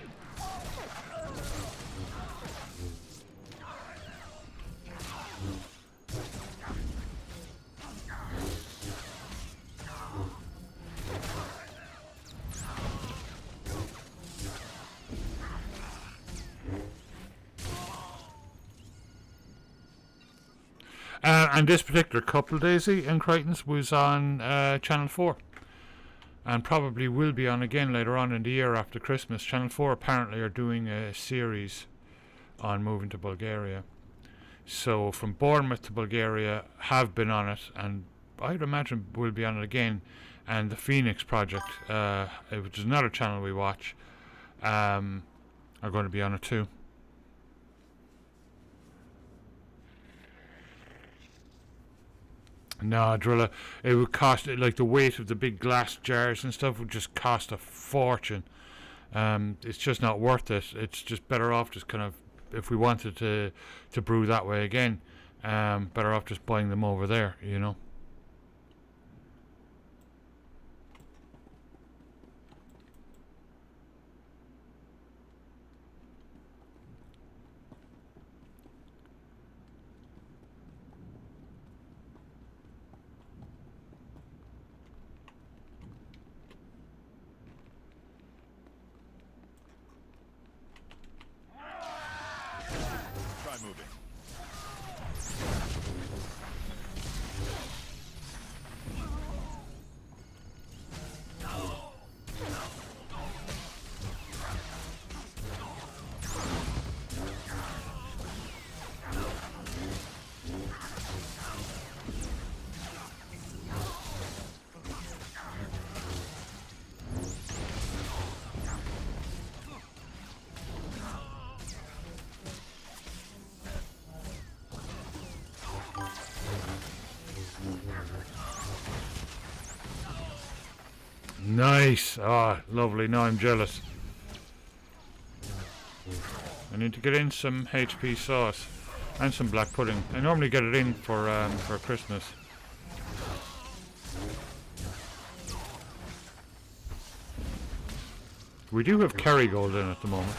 And this particular couple, Daisy and Crichton's, was on Channel 4. And probably will be on again later on in the year after Christmas. Channel 4 apparently are doing a series on moving to Bulgaria. So From Bournemouth to Bulgaria have been on it, and I'd imagine will be on it again. And the Phoenix Project, which is another channel we watch, are going to be on it too. No, Drilla, it would cost, like the weight of the big glass jars and stuff would just cost a fortune. It's just not worth it. It's just better off just kind of, if we wanted to brew that way again, better off just buying them over there, you know. Nice. Ah, lovely. Now I'm jealous. I need to get in some HP sauce and some black pudding. I normally get it in for Christmas. We do have Kerrygold in at the moment.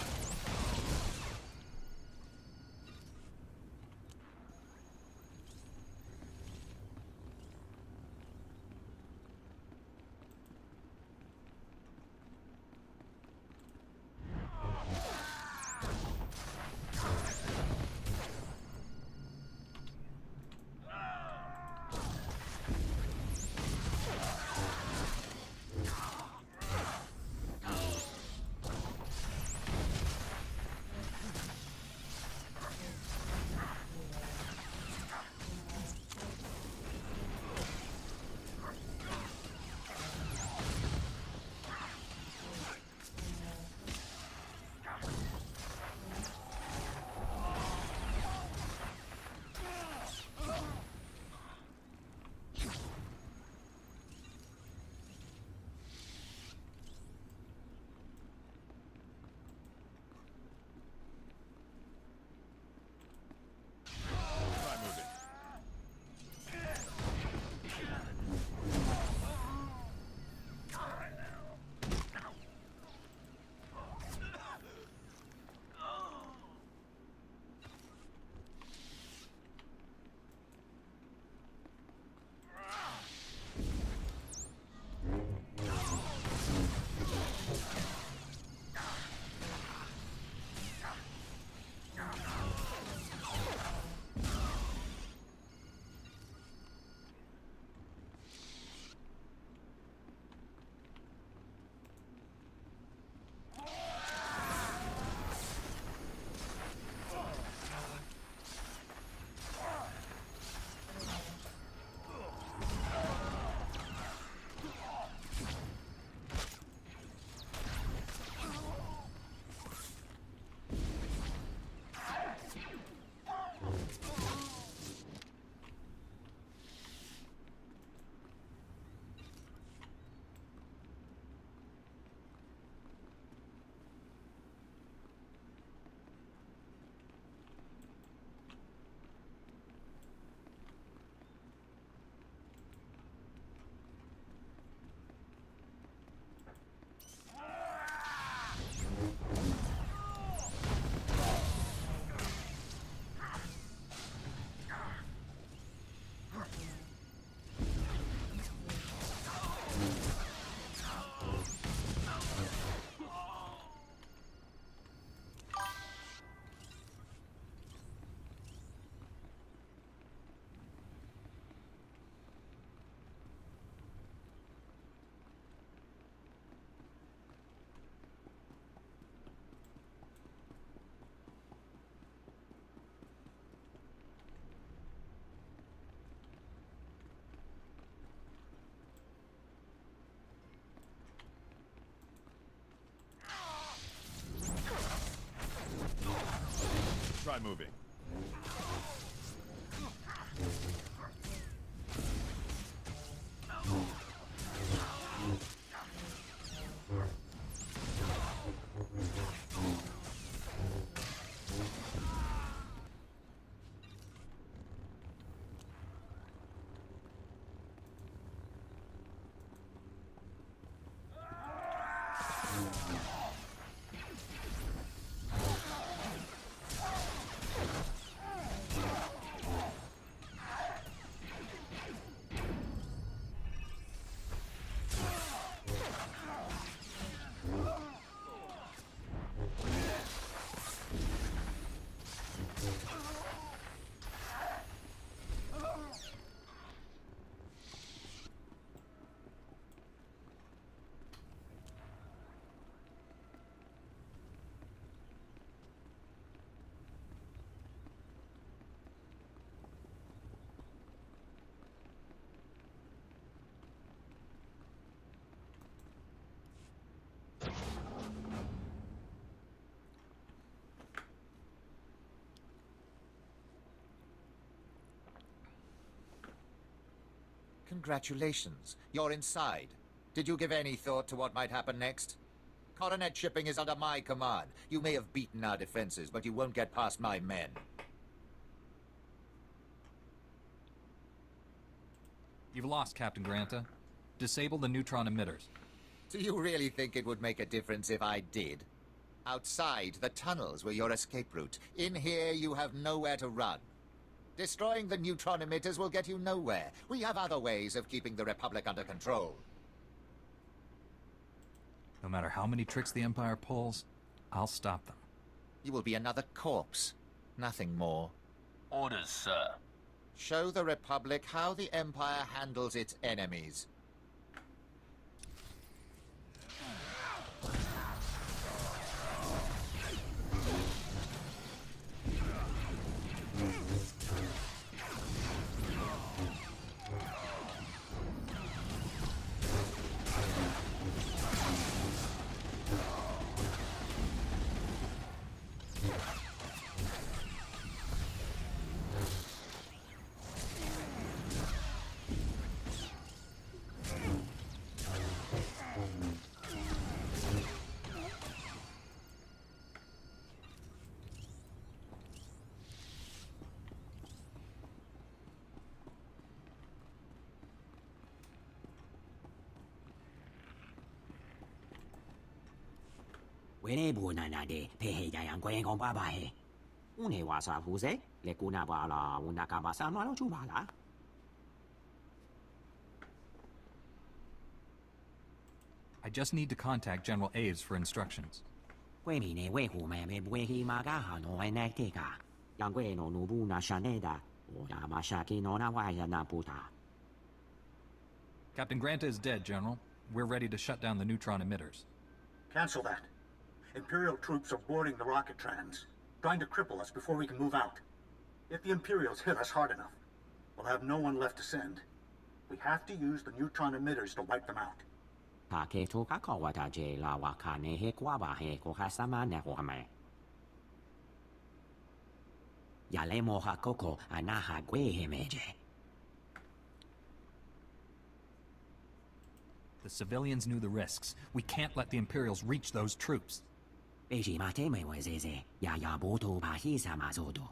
moving. Congratulations. You're inside. Did you give any thought to what might happen next? Coronet shipping is under my command. You may have beaten our defenses, but you won't get past my men. You've lost, Captain Granta. Disable the neutron emitters. Do you really think it would make a difference if I did? Outside, the tunnels were your escape route. In here, you have nowhere to run. Destroying the neutron emitters will get you nowhere. We have other ways of keeping the Republic under control. No matter how many tricks the Empire pulls, I'll stop them. You will be another corpse. Nothing more. Orders, sir. Show the Republic how the Empire handles its enemies. Wene buna na de pehe yang kwe kong ba ba he. Une wasa fuse le kuna ba la una ka ba sa ma lo chu ba la. I just need to contact General Aves for instructions. Kwe mi ne we hu me bwe hi ma ga ha no ne te ka. Yang kwe no nu bu na shaneda. O ya ma sha ki no na wa ya na puta. Captain Granta is dead, General. We're ready to shut down the neutron emitters. Cancel that. Imperial troops are boarding the rocket trams, trying to cripple us before we can move out. If the Imperials hit us hard enough, we'll have no one left to send. We have to use the neutron emitters to wipe them out. Ta ke to ka ko wa ta je la wa ka ne he kwa ba he ko ha sa ma ne ho me. Ya le mo ha koko ana ha gwe he me je. The civilians knew the risks. We can't let the Imperials reach those troops. Beji ma te me we ze ya ya bo to ba hi sa ma zo do.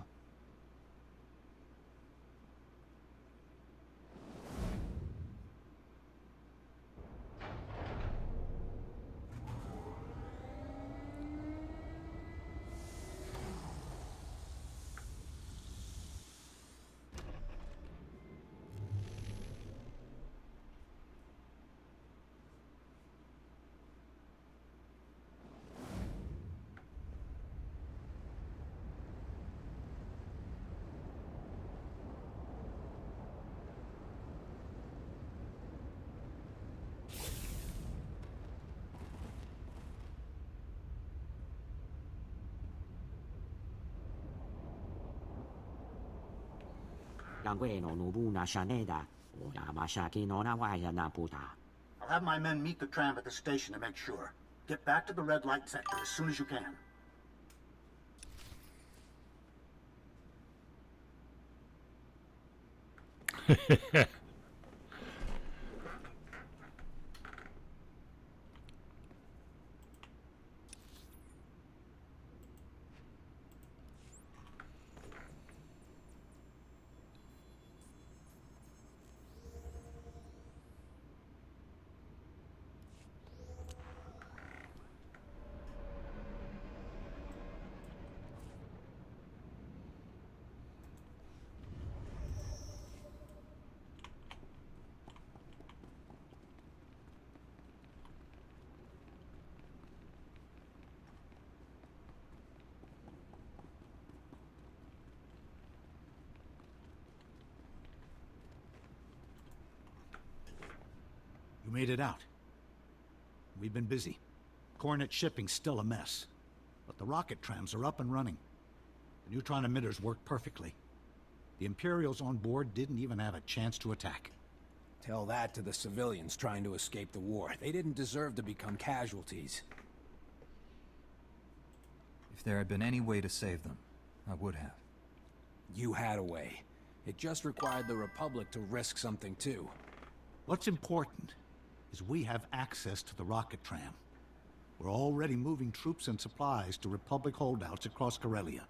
I'll have my men meet the tram at the station to make sure. Get back to the red light sector as soon as you can. You made it out. We've been busy. Coronet shipping's still a mess. But the rocket trams are up and running. The neutron emitters work perfectly. The Imperials on board didn't even have a chance to attack. Tell that to the civilians trying to escape the war. They didn't deserve to become casualties. If there had been any way to save them, I would have. You had a way. It just required the Republic to risk something too. What's important is we have access to the rocket tram. We're already moving troops and supplies to Republic holdouts across Corellia.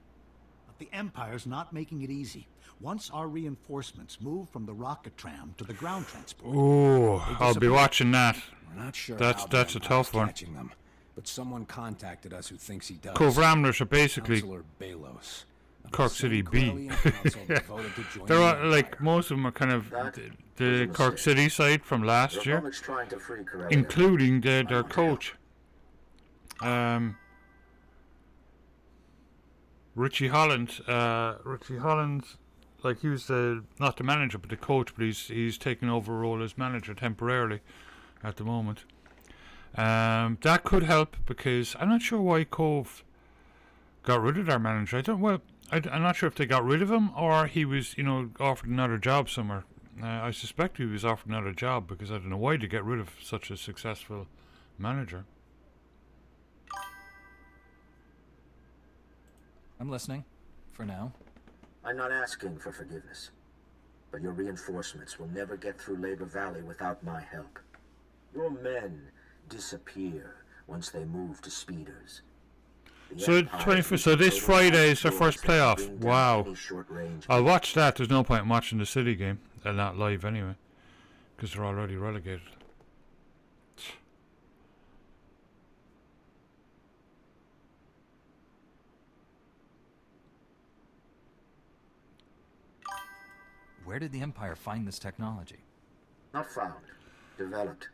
But the Empire's not making it easy. Once our reinforcements move from the rocket tram to the ground transport... Oh, I'll be watching that. We're not sure That's a tough one. catching them, but someone contacted us who thinks he does. Co-Ramblers are basically Councillor Balos. Cork City B. They're all, like, most of them are kind of the Cork City side from last year, including their coach. Richie Holland. Richie Holland's, like, he was not the manager but the coach, but he's taking over a role as manager temporarily at the moment. That could help, because I'm not sure why Cove got rid of their manager. I'm not sure if they got rid of him or he was, offered another job somewhere. I suspect he was offered another job, because I don't know why to get rid of such a successful manager. I'm listening, for now. I'm not asking for forgiveness, but your reinforcements will never get through Labor Valley without my help. Your men disappear once they move to speeders. So this Friday is their first playoff. Wow. I'll watch that. There's no point in watching the City game. They're not live anyway, because they're already relegated. Where did the Empire find this technology? Not found. Developed.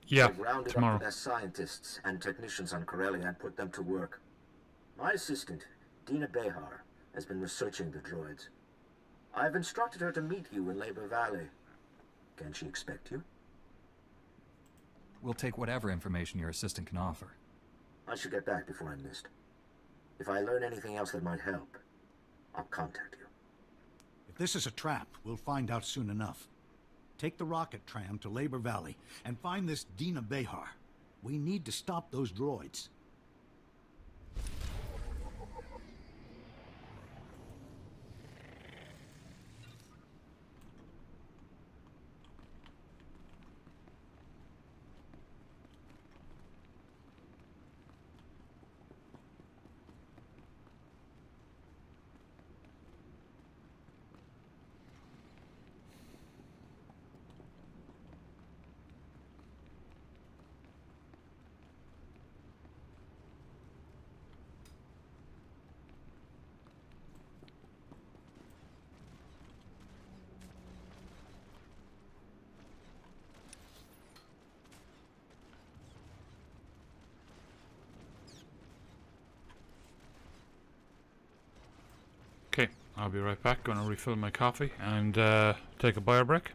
Yeah, I rounded tomorrow. up the best scientists and technicians on Corellia and put them to work. My assistant, Dina Behar, has been researching the droids. I've instructed her to meet you in Labor Valley. Can she expect you? We'll take whatever information your assistant can offer. I should get back before I'm missed. If I learn anything else that might help, I'll contact you. If this is a trap, we'll find out soon enough. Take the rocket tram to Labor Valley and find this Dina Behar. We need to stop those droids. Okay, I'll be right back. Gonna refill my coffee and take a bio break.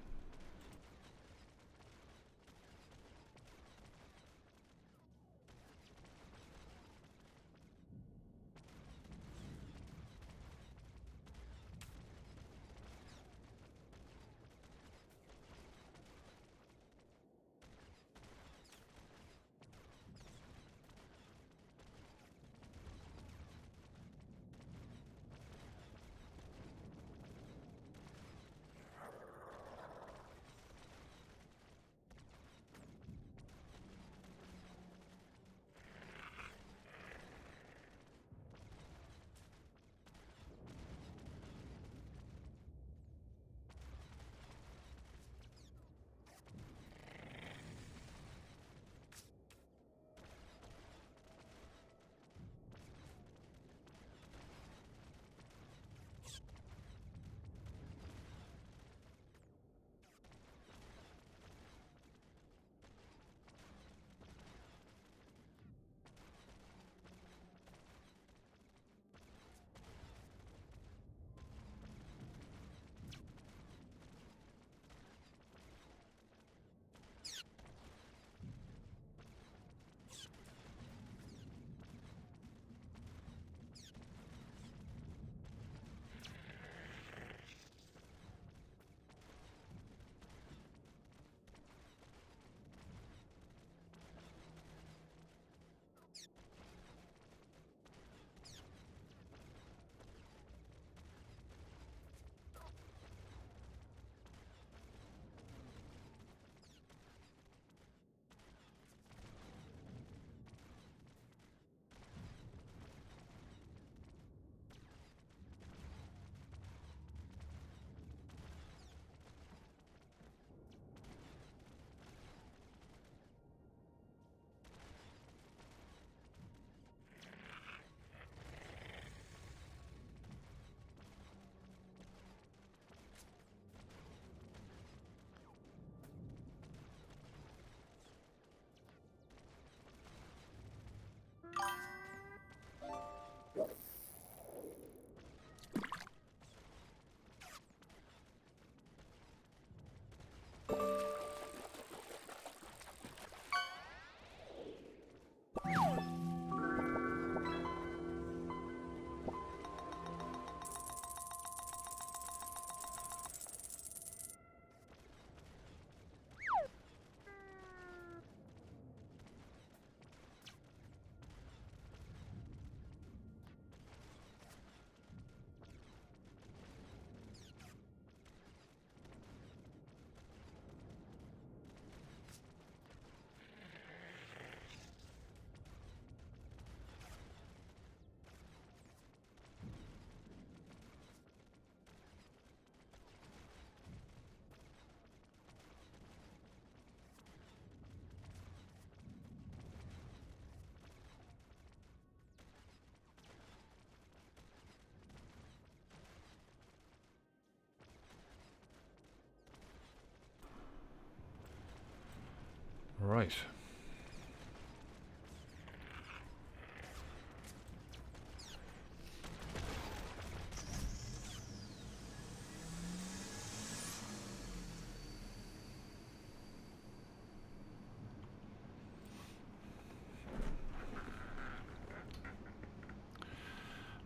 right.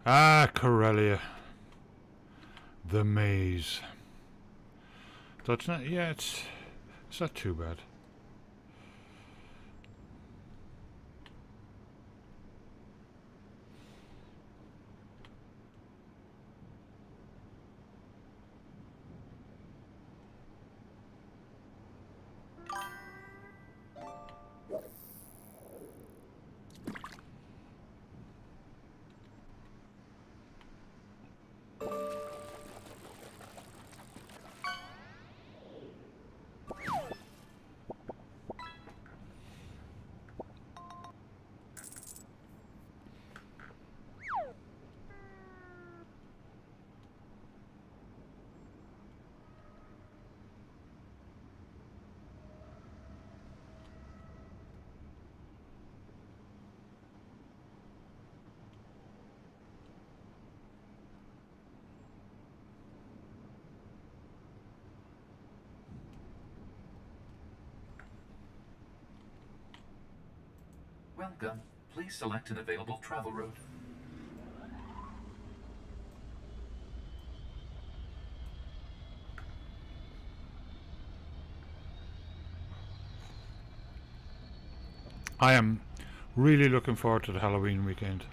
Ah, Corellia. The maze. So it's not, yeah, it's not too bad. Welcome. Please select an available travel route. I am really looking forward to the Halloween weekend,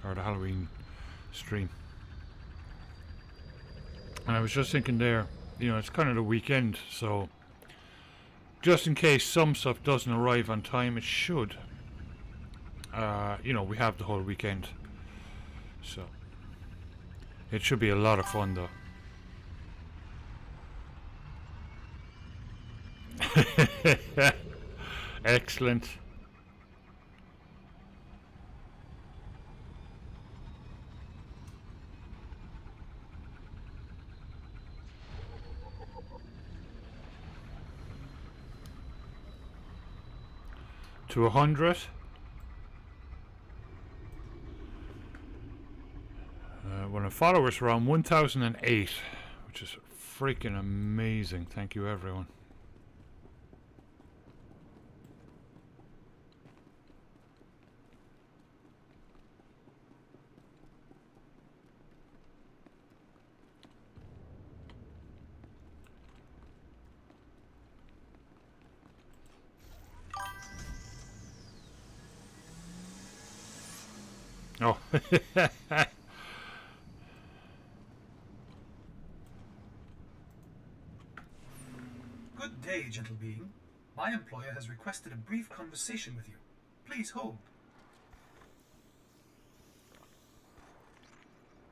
or the Halloween stream. And I was just thinking there, you know, it's kind of the weekend, so just in case some stuff doesn't arrive on time, it should. You know, we have the whole weekend, so it should be a lot of fun, though. Excellent. To 100. When a followers around 1008, which is freaking amazing. Thank you, everyone. Oh. Good day, gentle being. My employer has requested a brief conversation with you. Please hold.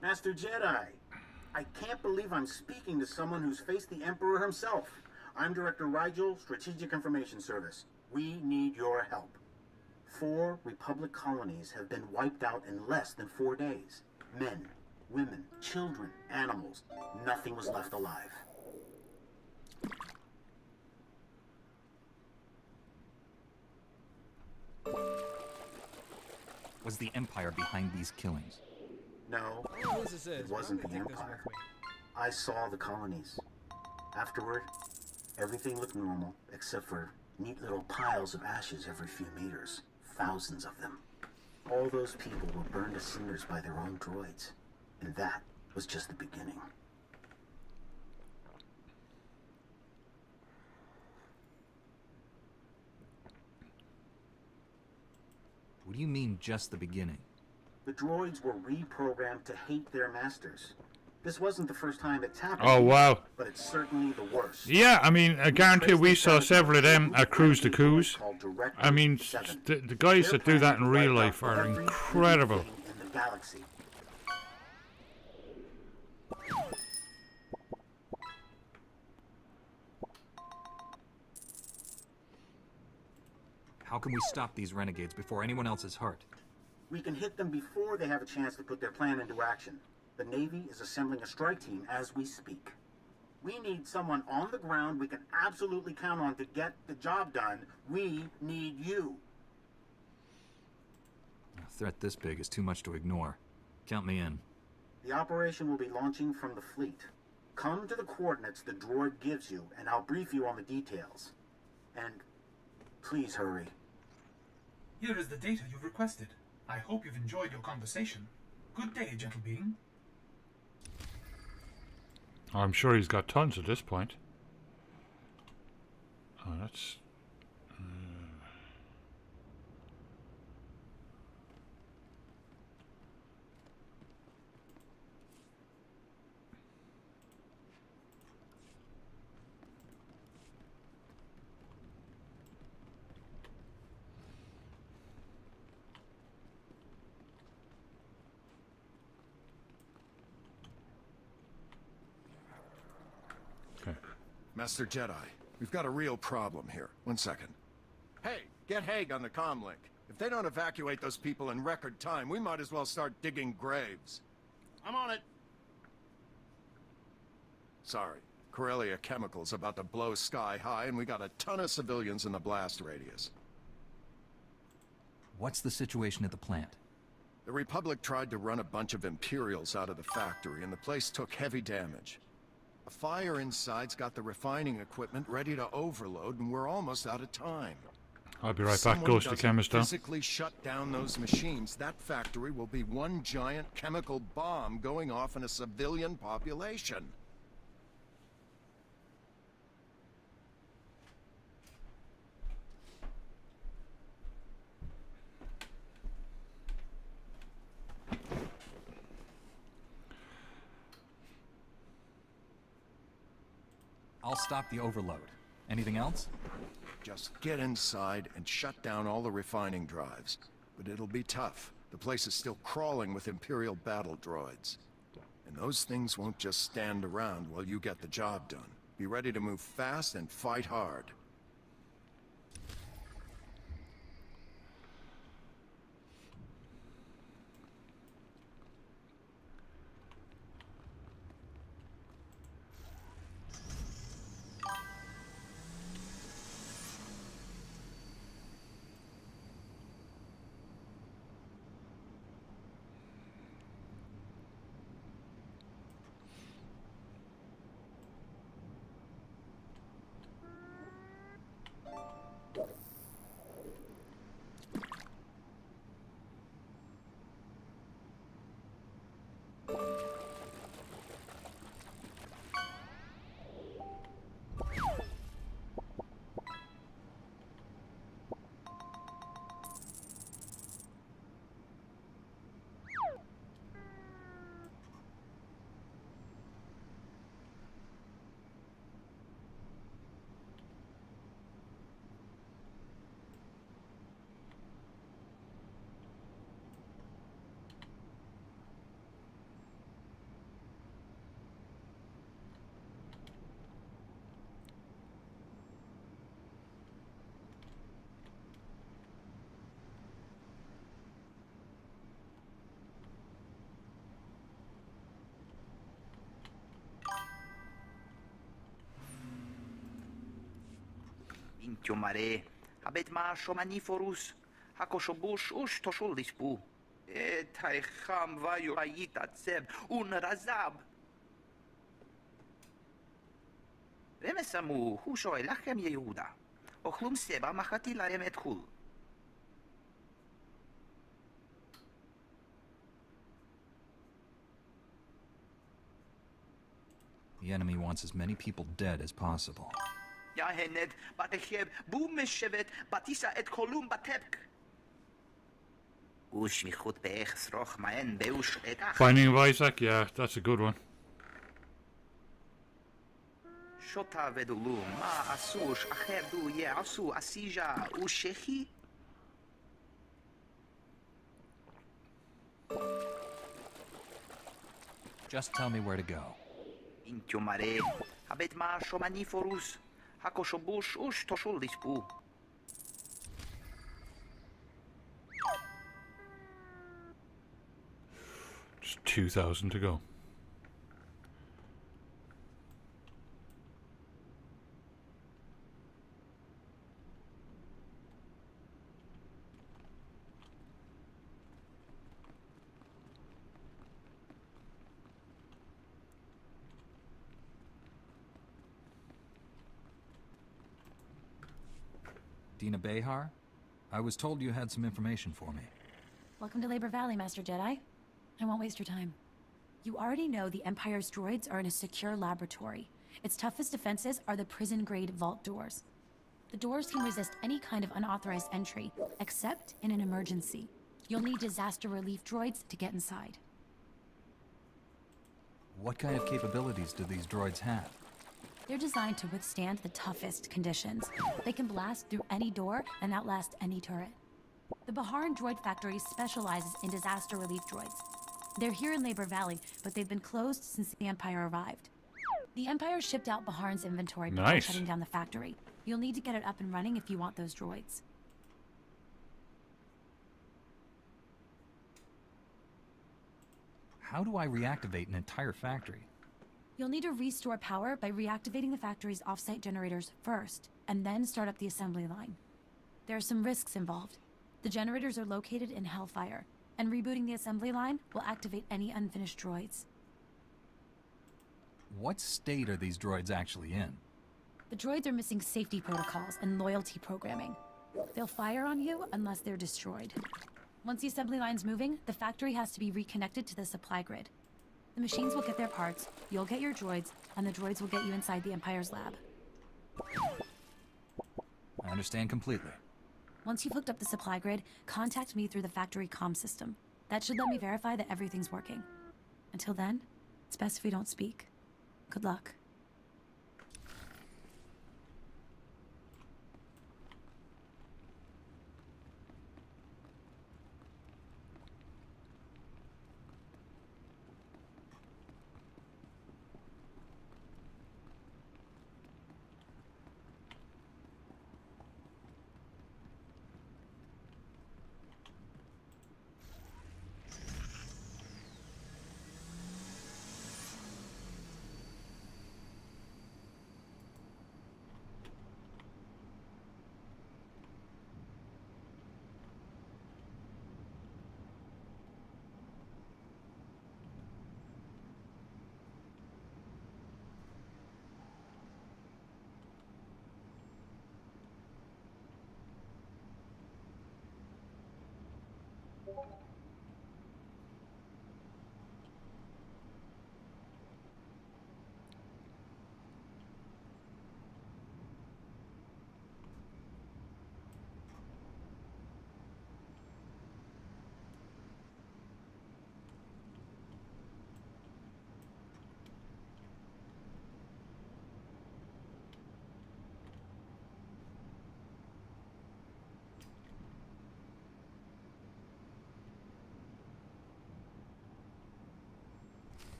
Master Jedi, I can't believe I'm speaking to someone who's faced the Emperor himself. I'm Director Rigel, Strategic Information Service. We need your help. 4 Republic colonies have been wiped out in less than 4 days. Men, women, children, animals. Nothing was left alive. Was the Empire behind these killings? No, it wasn't the Empire. I saw the colonies. Afterward, everything looked normal, except for neat little piles of ashes every few meters. Thousands of them. All those people were burned to cinders by their own droids. And that was just the beginning. What do you mean, just the beginning? The droids were reprogrammed to hate their masters. This wasn't the first time it's happened. Oh, wow. But it's certainly the worst. Yeah, I mean, I guarantee we saw several of them at Cruise to Coups. I mean, the guys that do that in real life are incredible. In the galaxy. How can we stop these renegades before anyone else is hurt? We can hit them before they have a chance to put their plan into action. The Navy is assembling a strike team as we speak. We need someone on the ground we can absolutely count on to get the job done. We need you. A threat this big is too much to ignore. Count me in. The operation will be launching from the fleet. Come to the coordinates the droid gives you, and I'll brief you on the details. And please hurry. Here is the data you've requested. I hope you've enjoyed your conversation. Good day, gentle being. I'm sure he's got tons at this point. Oh, that's... Master Jedi, we've got a real problem here. 1 second. Hey, get Haig on the comlink. If they don't evacuate those people in record time, we might as well start digging graves. I'm on it. Sorry. Corellia Chemical's about to blow sky high, and we got a ton of civilians in the blast radius. What's the situation at the plant? The Republic tried to run a bunch of Imperials out of the factory, and the place took heavy damage. A fire inside's got the refining equipment ready to overload, and we're almost out of time. I'll be right back, Ghost the Chemist. Physically shut down those machines. That factory will be one giant chemical bomb going off in a civilian population. I'll stop the overload. Anything else? Just get inside and shut down all the refining drives. But it'll be tough. The place is still crawling with Imperial battle droids. And those things won't just stand around while you get the job done. Be ready to move fast and fight hard. Intio mare, abet ma shomaniforus, hakoshobush ush toshulispu. Taicham vayu ayita tseb un razab. Remesamu husho elachem Yehuda. Ochlum seba machati larem etkul. The enemy wants as many people dead as possible. Ja hened, batecheb, boomeshevet, batisa et kolum batepk. Ush michut beech sroch maen beush etach. Finding of Isaac, yeah, that's a good one. Shota vedulu, ma asush, acherdu ye asu asija ushechi. Just tell me where to go. Intio mare, abet ma shomaniforus. Hakoshobush ush toshulispu. Just 2,000 to go. Dina Behar? I was told you had some information for me. Welcome to Labor Valley, Master Jedi. I won't waste your time. You already know the Empire's droids are in a secure laboratory. Its toughest defenses are the prison-grade vault doors. The doors can resist any kind of unauthorized entry, except in an emergency. You'll need disaster relief droids to get inside. What kind of capabilities do these droids have? They're designed to withstand the toughest conditions. They can blast through any door and outlast any turret. The Baharan Droid Factory specializes in disaster relief droids. They're here in Labor Valley, but they've been closed since the Empire arrived. The Empire shipped out Baharan's inventory before shutting down the factory. You'll need to get it up and running if you want those droids. How do I reactivate an entire factory? You'll need to restore power by reactivating the factory's off-site generators first, and then start up the assembly line. There are some risks involved. The generators are located in Hellfire, and rebooting the assembly line will activate any unfinished droids. What state are these droids actually in? The droids are missing safety protocols and loyalty programming. They'll fire on you unless they're destroyed. Once the assembly line's moving, the factory has to be reconnected to the supply grid. The machines will get their parts, you'll get your droids, and the droids will get you inside the Empire's lab. I understand completely. Once you've hooked up the supply grid, contact me through the factory comm system. That should let me verify that everything's working. Until then, it's best if we don't speak. Good luck.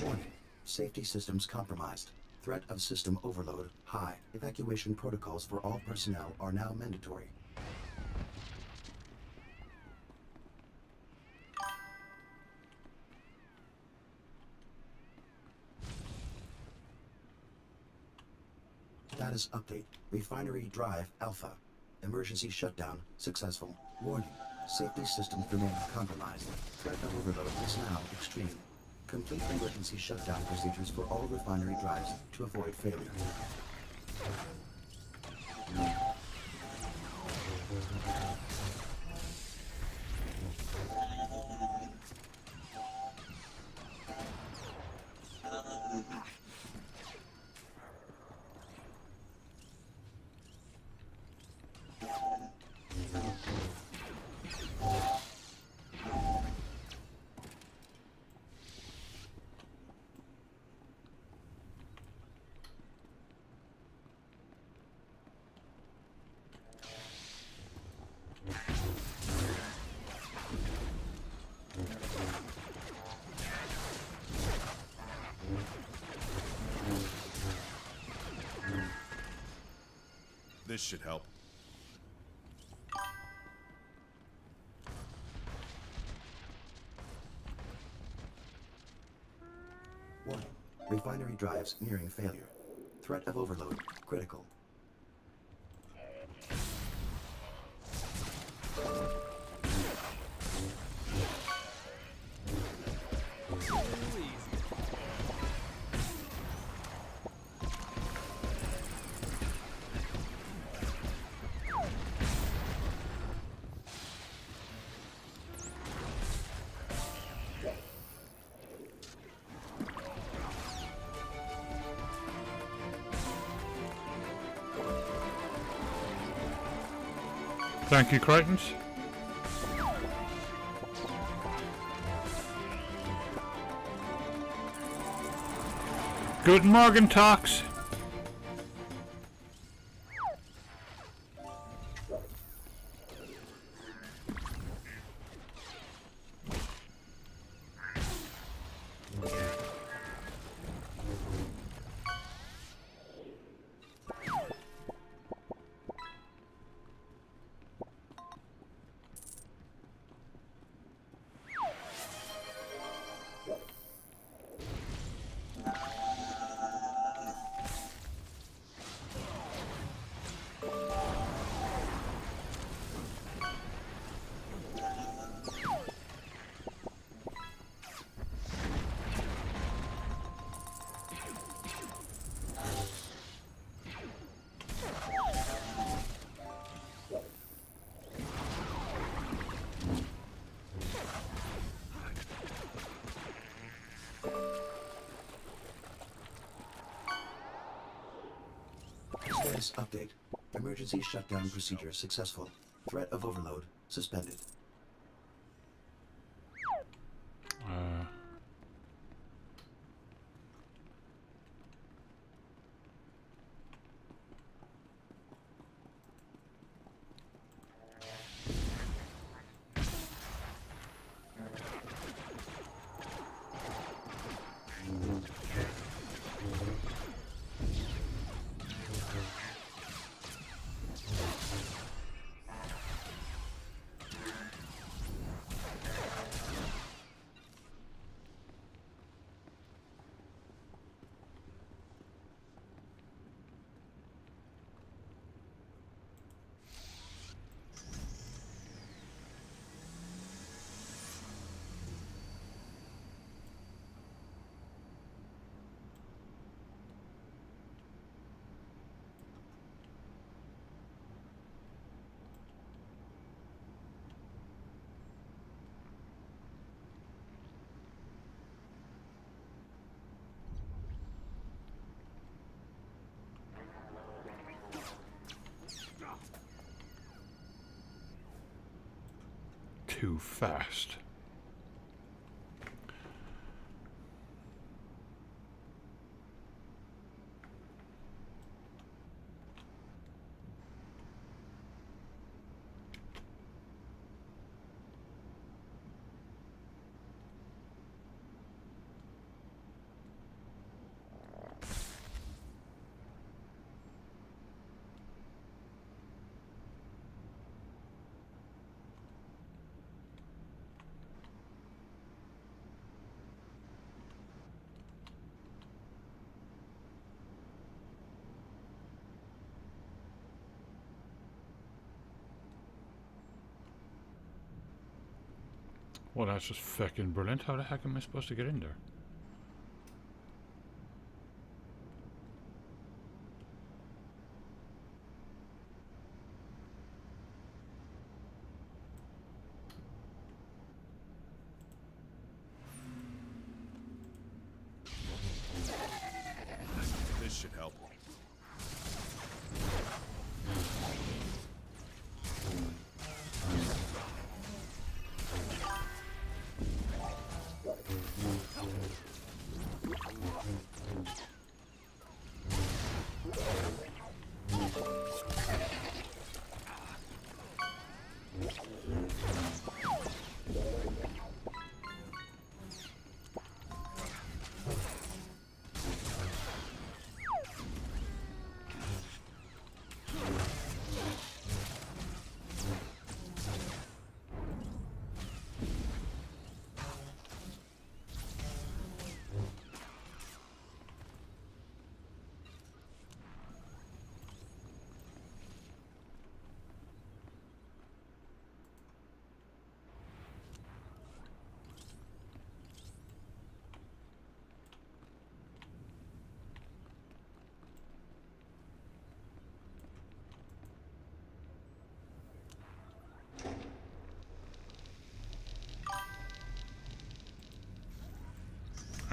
Warning. Safety systems compromised. Threat of system overload high. Evacuation protocols for all personnel are now mandatory. Status update. Refinery Drive Alpha. Emergency shutdown successful. Warning. Safety systems remain compromised. Threat of overload is now extreme. Complete emergency shutdown procedures for all refinery drives to avoid failure. This should help. Warning. Refinery drives nearing failure. Threat of overload critical. Thank you, Crichtons. Good morning, Tox. Status update. Emergency shutdown procedure successful. Threat of overload suspended. Too fast. Well, that's just fucking brilliant. How the heck am I supposed to get in there? This should help.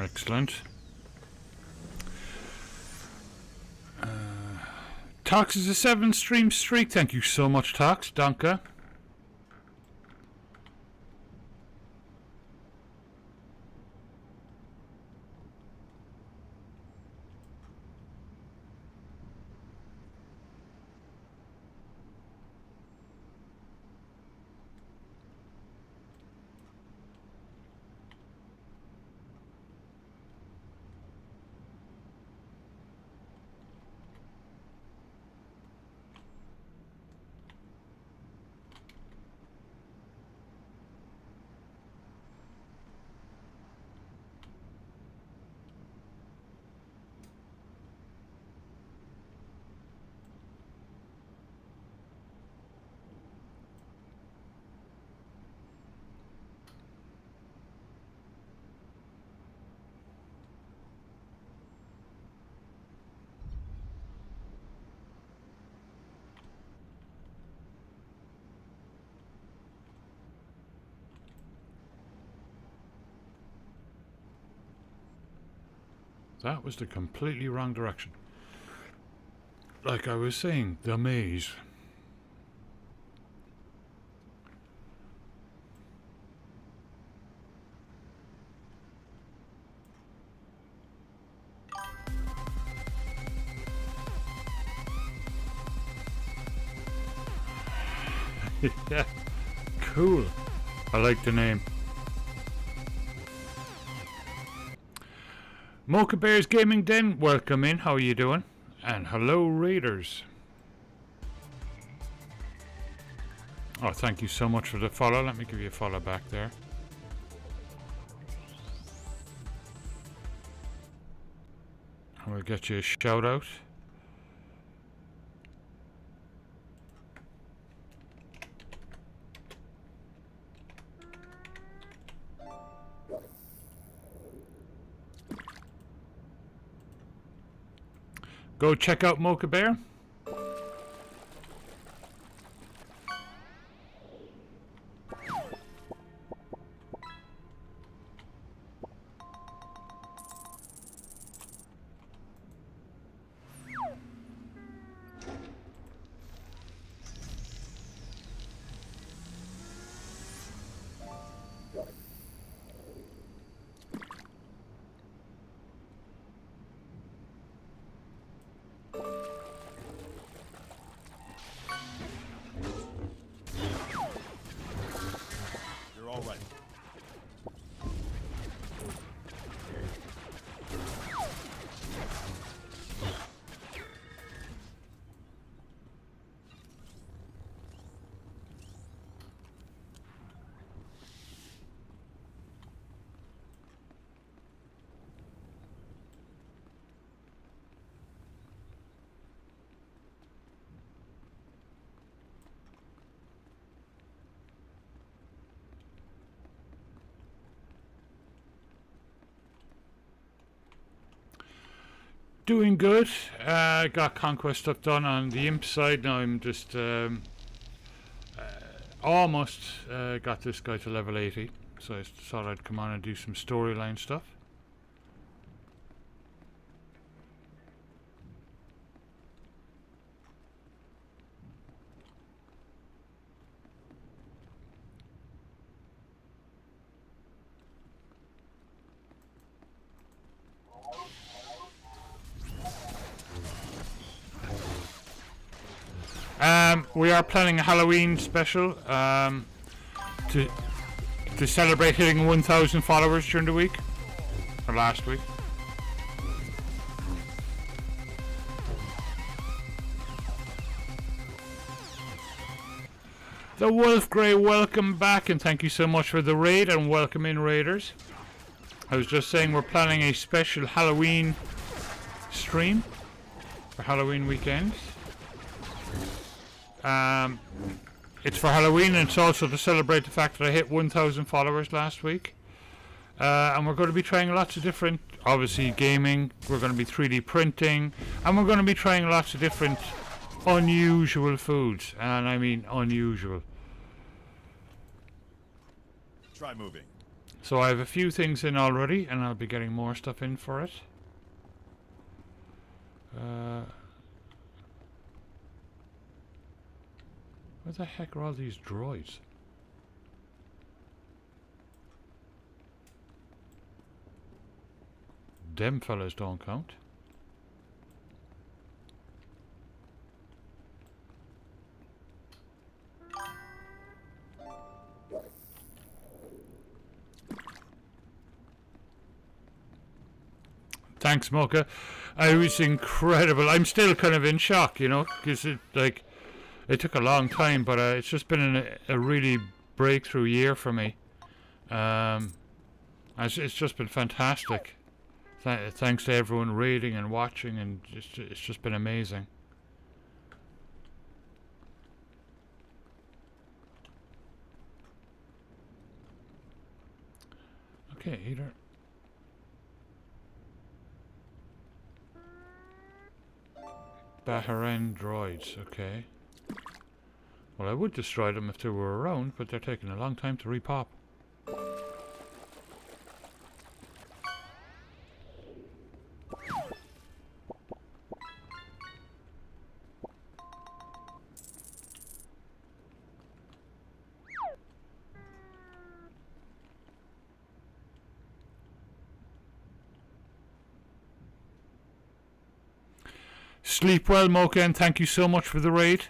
Excellent. Tox is a 7-stream streak. Thank you so much, Tox. Danke. That was the completely wrong direction. Like I was saying, the maze. Yeah, cool. I like the name. Mocha Bears Gaming Den, welcome in. How are you doing? And hello, Raiders. Oh, thank you so much for the follow. Let me give you a follow back there. And we'll get you a shout out. Go check out Mocha Bear. Doing good. Got conquest stuff done on the imp side. Now I'm just almost got this guy to level 80. So I thought I'd come on and do some storyline stuff. We are planning a Halloween special to celebrate hitting 1,000 followers during the week, or last week. The Wolf Grey, welcome back, and thank you so much for the raid, and welcome in, Raiders. I was just saying we're planning a special Halloween stream for Halloween weekend. It's for Halloween, and it's also to celebrate the fact that I hit 1,000 followers last week. And we're going to be trying lots of different, obviously gaming, we're going to be 3D printing, and we're going to be trying lots of different unusual foods. And I mean unusual. Try moving. So I have a few things in already, and I'll be getting more stuff in for it. Where the heck are all these droids? Them fellas don't count. Thanks, Mocha. It was incredible. I'm still kind of in shock, you know, because it took a long time, but it's just been a really breakthrough year for me. It's just been fantastic. Thanks to everyone reading and watching, and it's just been amazing. Okay, either. Bahrain droids, okay. Well, I would destroy them if they were around, but they're taking a long time to repop. Sleep well, Mocha, and thank you so much for the raid.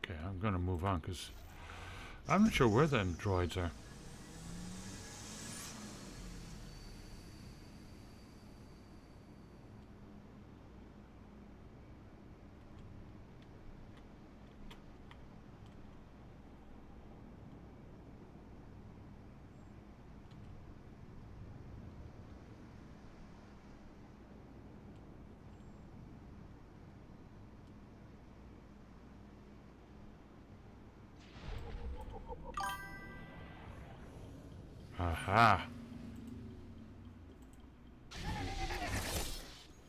Okay, I'm going to move on because I'm not sure where them droids are. Aha.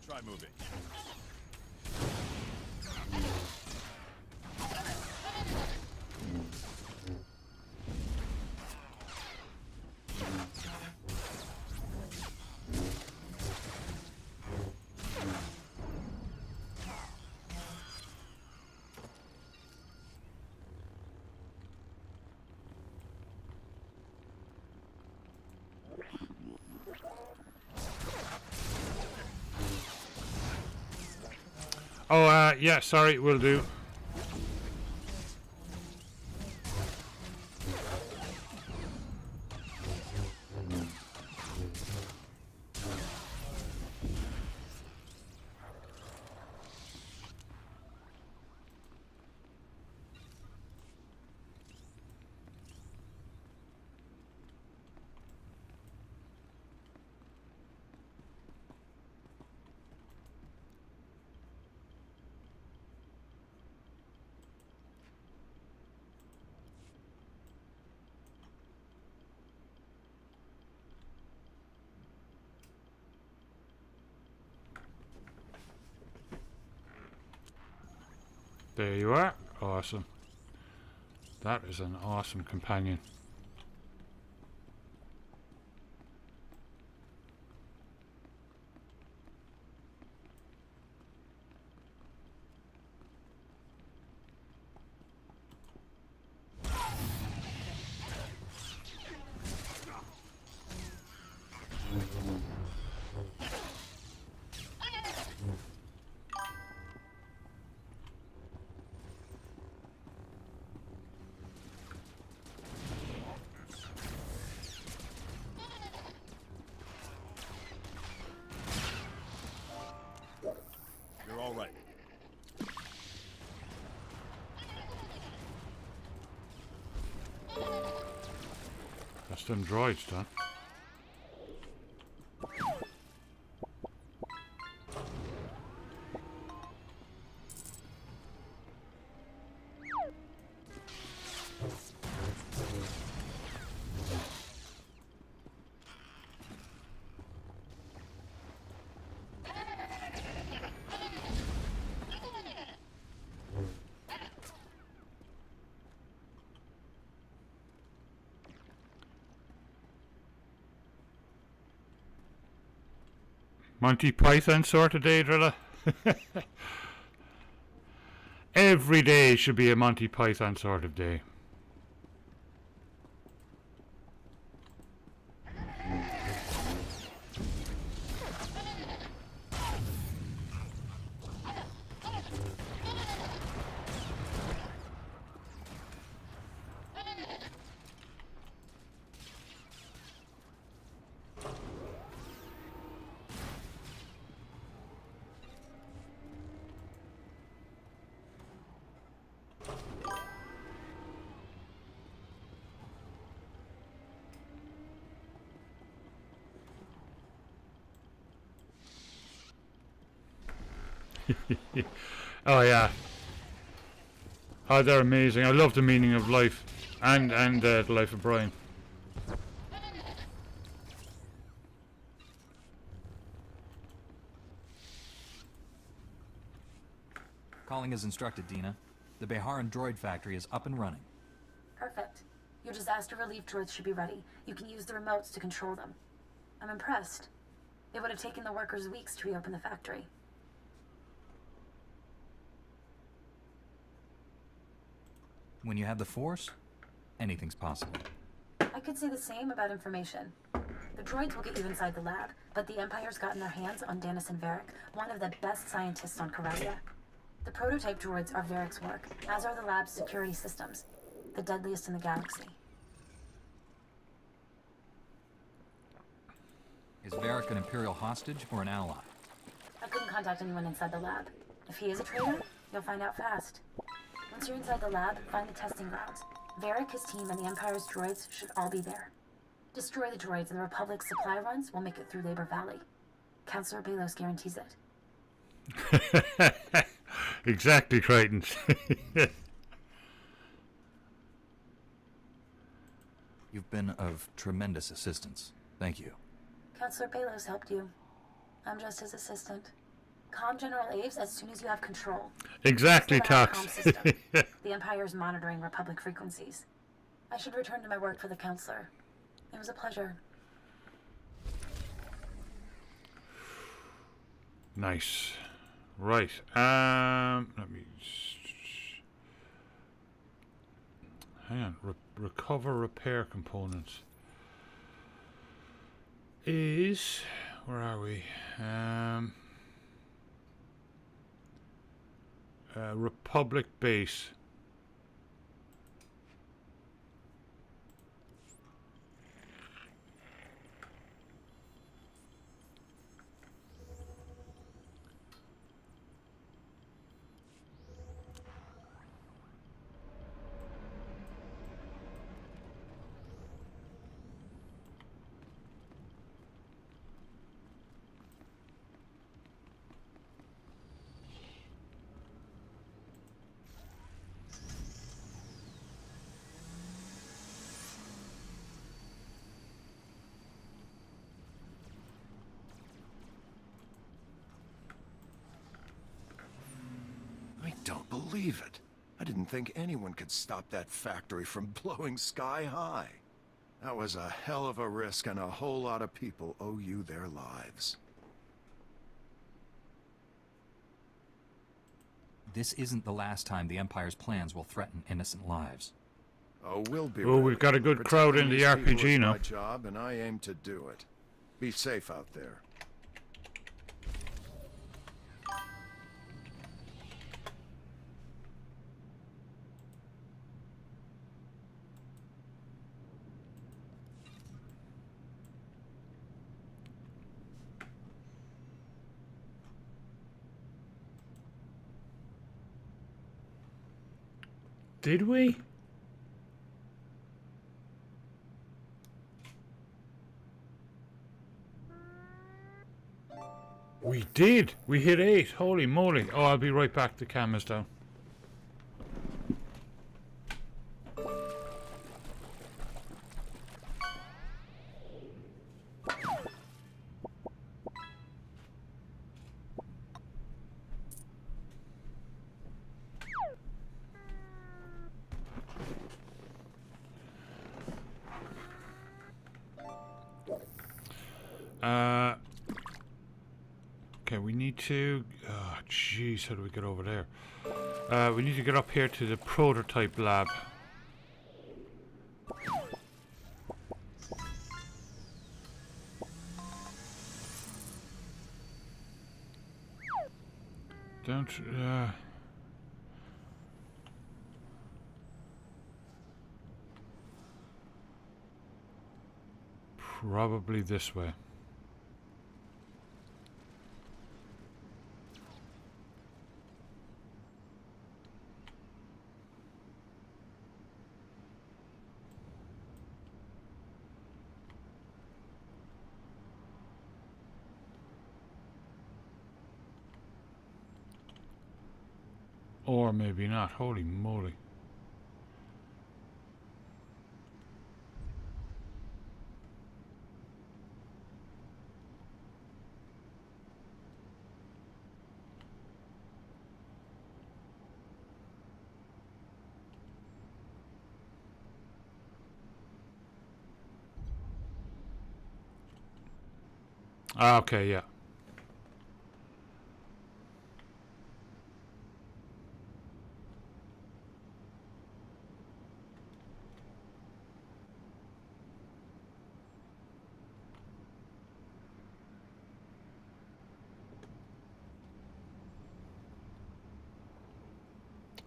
Try moving. Oh, yeah, sorry, will do. There you are. Awesome. That is an awesome companion. It's them droids, Don. Monty Python sort of day, Drilla. Every day should be a Monty Python sort of day. Oh yeah. Oh, they're amazing. I love the meaning of life, and the life of Brian. Calling as instructed, Dina. The Beharan droid factory is up and running. Perfect. Your disaster relief droids should be ready. You can use the remotes to control them. I'm impressed. It would have taken the workers weeks to reopen the factory. When you have the Force, anything's possible. I could say the same about information. The droids will get you inside the lab, but the Empire's gotten their hands on Dennison Varric, one of the best scientists on Corellia. The prototype droids are Varric's work, as are the lab's security systems, the deadliest in the galaxy. Is Varric an Imperial hostage or an ally? I couldn't contact anyone inside the lab. If he is a traitor, you'll find out fast. Once you're inside the lab, find the testing grounds. Varric, his team, and the Empire's droids should all be there. Destroy the droids and the Republic's supply runs will make it through Labor Valley. Councillor Balos guarantees it. Exactly, Crichton. You've been of tremendous assistance. Thank you. Councillor Balos helped you. I'm just his assistant. Calm General Aves as soon as you have control. Exactly, Still have a Tox. comm system. The Empire's monitoring Republic frequencies. I should return to my work for the Councillor. It was a pleasure. Nice. Right. Let me hang on. Recover repair components. Is where are we? Republic base. I don't believe it. I didn't think anyone could stop that factory from blowing sky high. That was a hell of a risk, and a whole lot of people owe you their lives. This isn't the last time the Empire's plans will threaten innocent lives. Oh, we'll be Oh, we've got a good crowd in the Protecting these people RPG is now. my job, and I aim to do it. Be safe out there. Did we? We did! We hit 8! Holy moly! Oh, I'll be right back. The camera's down. Okay, we need to... Oh, jeez, how do we get over there? We need to get up here to the prototype lab. Don't... Probably this way. Or maybe not. Holy moly. Okay, yeah.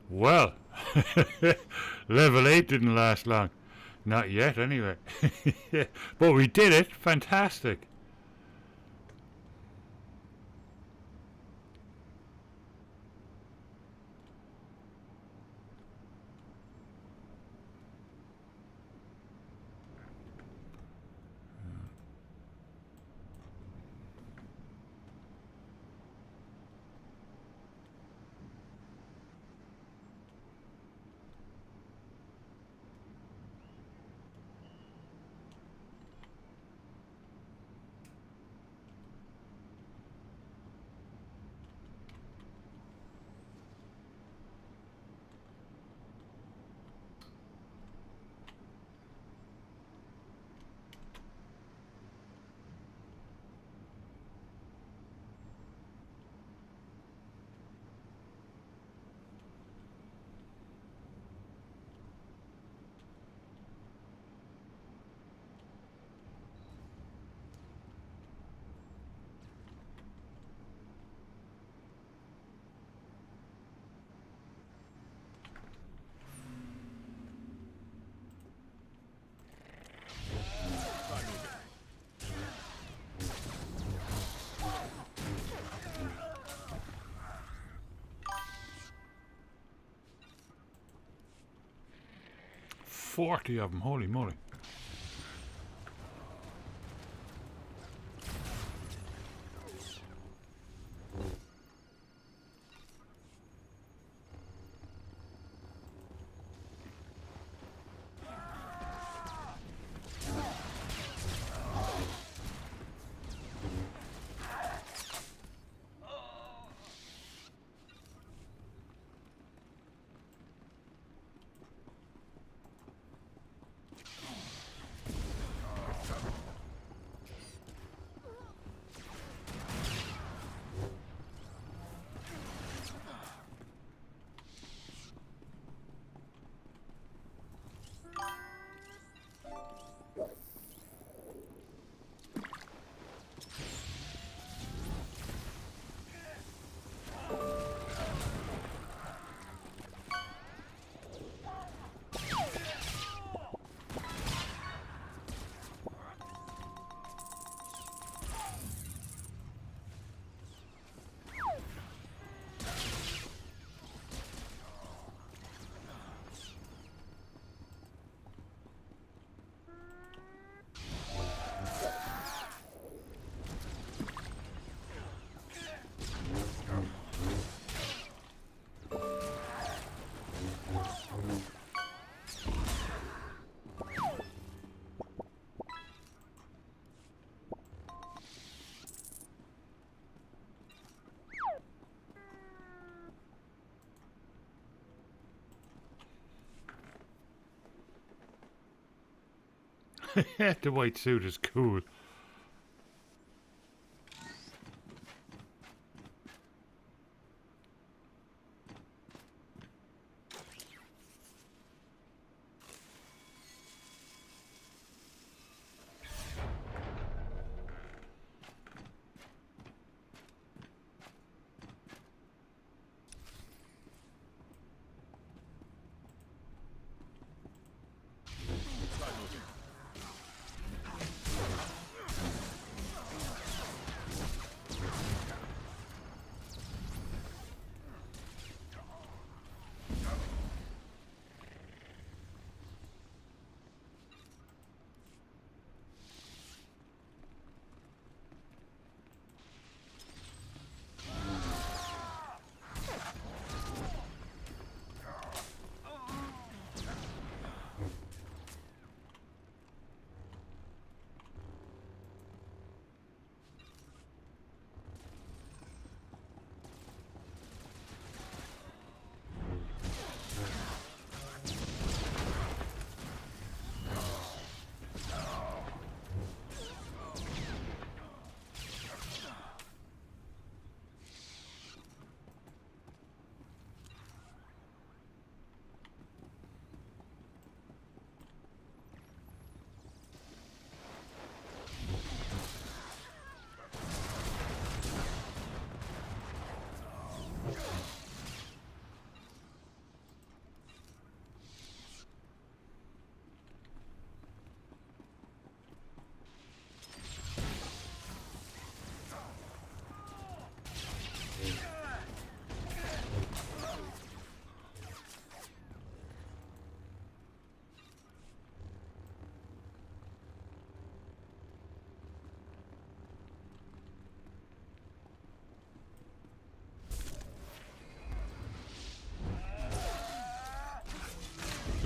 Well, level 8 didn't last long. Not yet, anyway. But we did it. Fantastic. $40 of them, holy moly. The white suit is cool.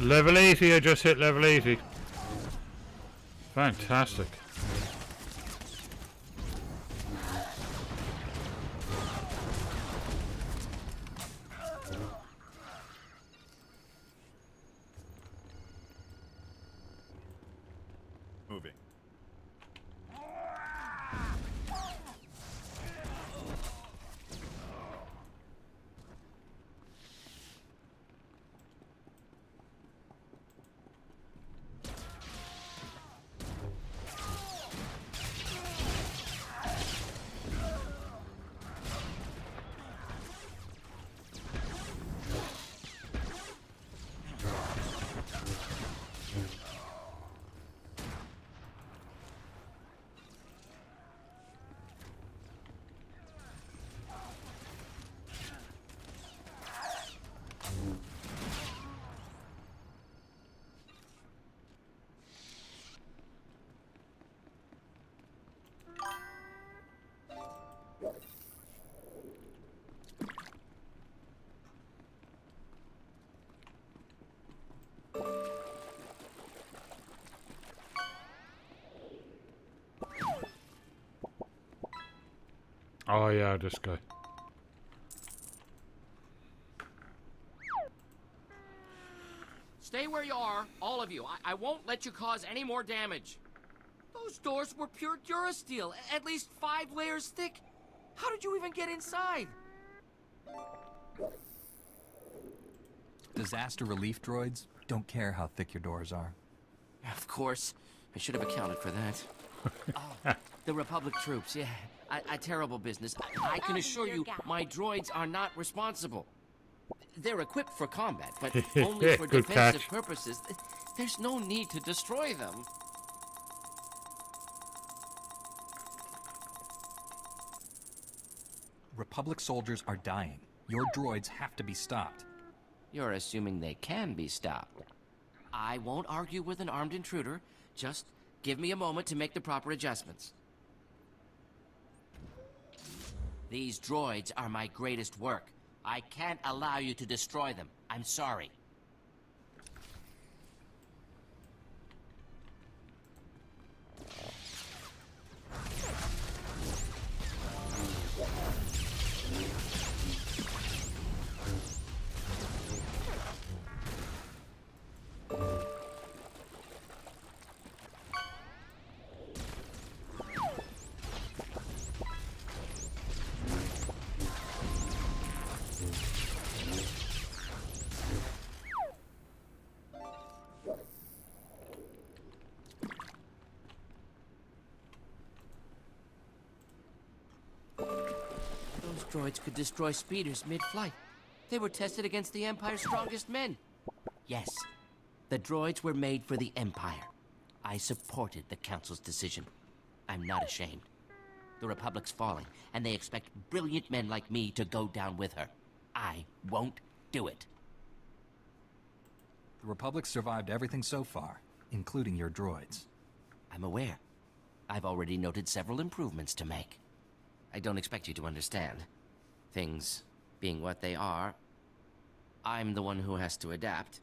Level 80, I just hit level 80. Fantastic. Moving. Oh yeah, this guy. Stay where you are, all of you. I won't let you cause any more damage. Those doors were pure Durasteel, at least 5 layers thick. How did you even get inside? Disaster relief droids don't care how thick your doors are. Of course. I should have accounted for that. Oh, the Republic troops, yeah. A terrible business. I can assure you, my droids are not responsible. They're equipped for combat, but only for Good defensive catch. purposes. There's no need to destroy them. Republic soldiers are dying. Your droids have to be stopped. You're assuming they can be stopped. I won't argue with an armed intruder. Just give me a moment to make the proper adjustments. These droids are my greatest work. I can't allow you to destroy them. I'm sorry. droids could destroy speeders mid-flight. They were tested against the Empire's strongest men. Yes, the droids were made for the Empire. I supported the Council's decision. I'm not ashamed. The Republic's falling, and they expect brilliant men like me to go down with her. I won't do it. The Republic survived everything so far, including your droids. I'm aware. I've already noted several improvements to make. I don't expect you to understand. Things being what they are, I'm the one who has to adapt.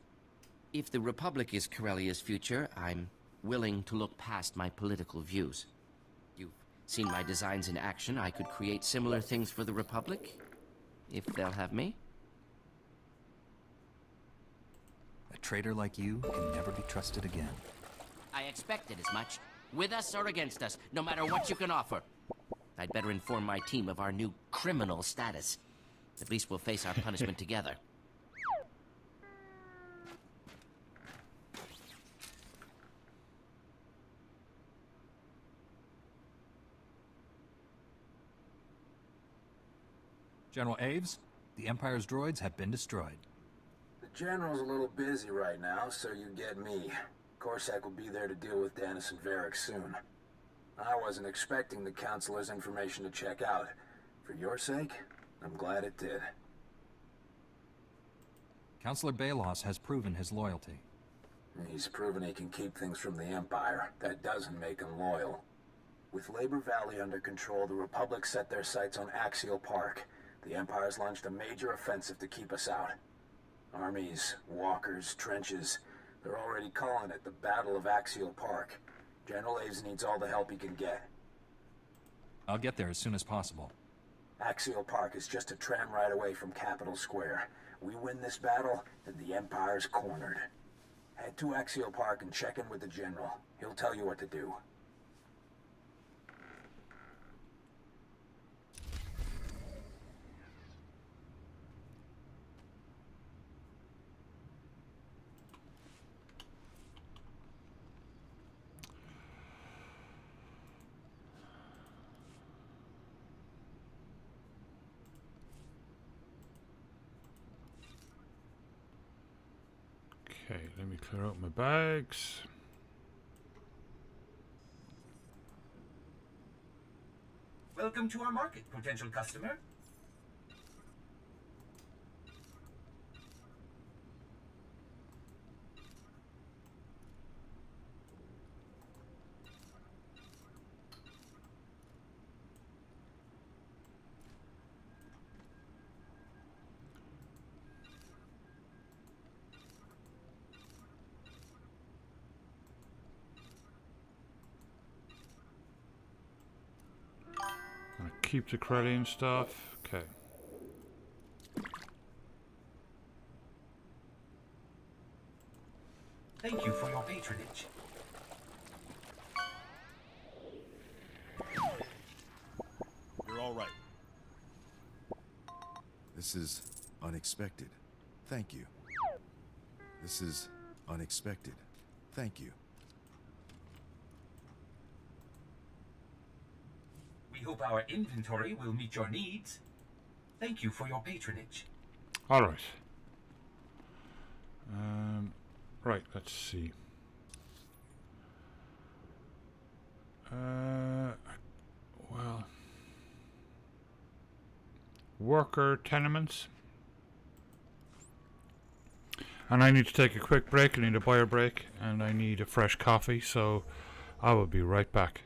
If the Republic is Corellia's future, I'm willing to look past my political views. You've seen my designs in action. I could create similar things for the Republic, if they'll have me. A traitor like you can never be trusted again. I expected as much. With us or against us, no matter what you can offer. I'd better inform my team of our new criminal status. At least we'll face our punishment together. General Aves, the Empire's droids have been destroyed. The General's a little busy right now, so you get me. Corsac will be there to deal with Dennis and Varric soon. I wasn't expecting the Councilor's information to check out. For your sake, I'm glad it did. Councilor Balos has proven his loyalty. He's proven he can keep things from the Empire. That doesn't make him loyal. With Labor Valley under control, the Republic set their sights on Axial Park. The Empire's launched a major offensive to keep us out. Armies, walkers, trenches. They're already calling it the Battle of Axial Park. General Aves needs all the help he can get. I'll get there as soon as possible. Axial Park is just a tram ride away from Capitol Square. We win this battle, and the Empire's cornered. Head to Axial Park and check in with the General. He'll tell you what to do. Okay, let me clear out my bags. Welcome to our market, potential customer. Keep the Corellian stuff. Okay. Thank you for your patronage. You're all right. This is unexpected. Thank you. This is unexpected. Thank you. We hope our inventory will meet your needs. Thank you for your patronage. All right. Right, let's see. Well, worker tenements. And I need to take a quick break. I need a buyer break, and I need a fresh coffee, so I will be right back.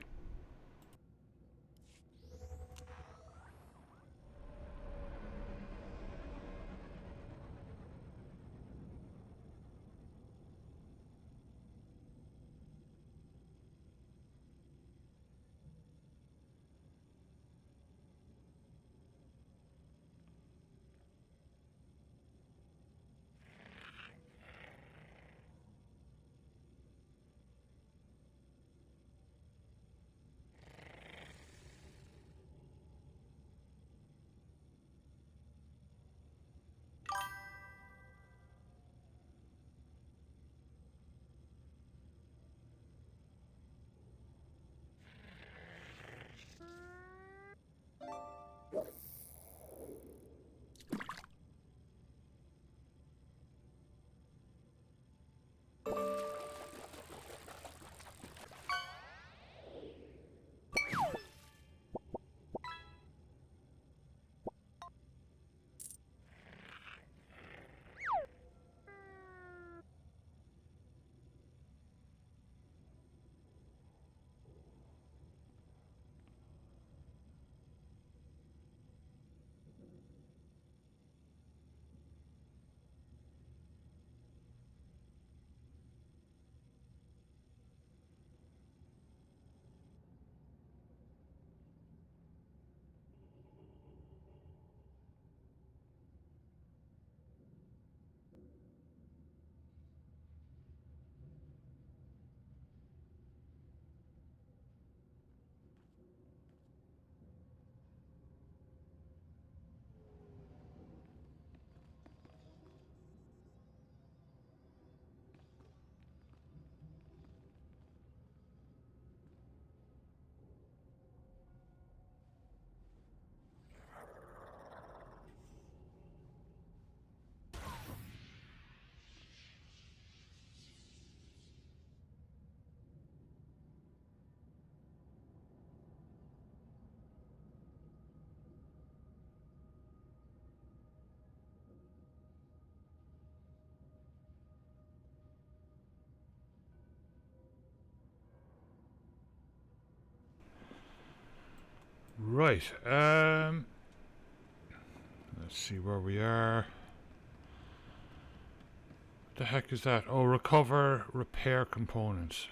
Right. Let's see where we are. What the heck is that? Oh, recover, repair components.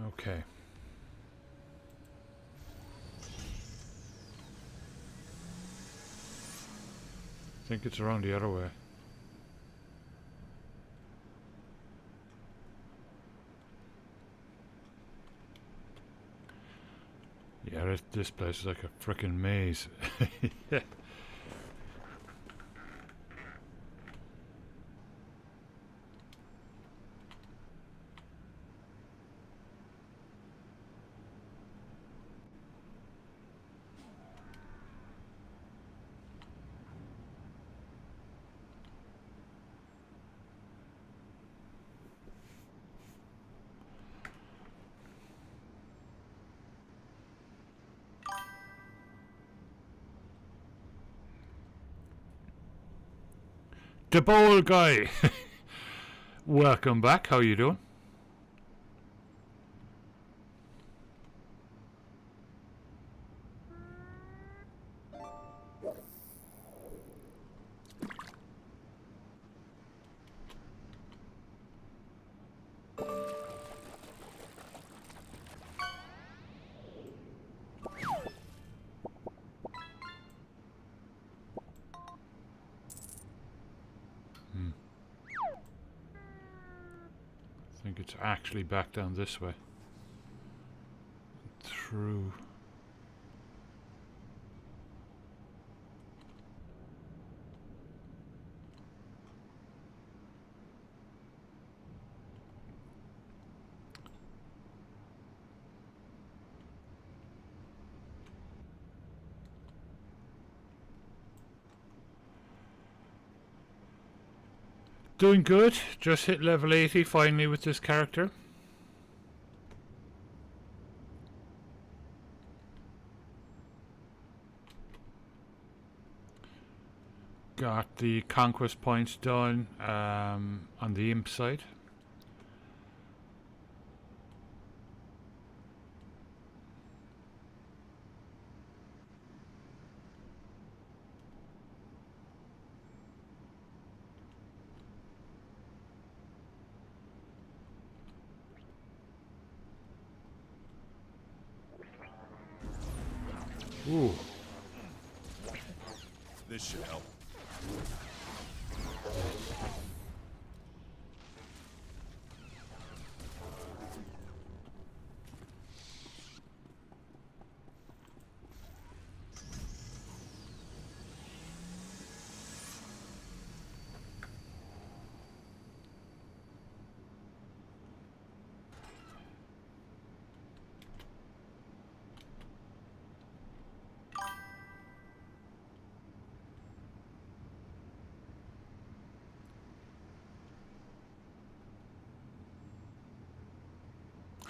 Okay. I think it's around the other way. Yeah, this place is like a frickin' maze. Yeah. The bowl guy. Welcome back. How you doing? I think it's actually back down this way. Through. Doing good. Just hit level 80 finally with this character. Got the conquest points done on the imp side. Ooh. This should help.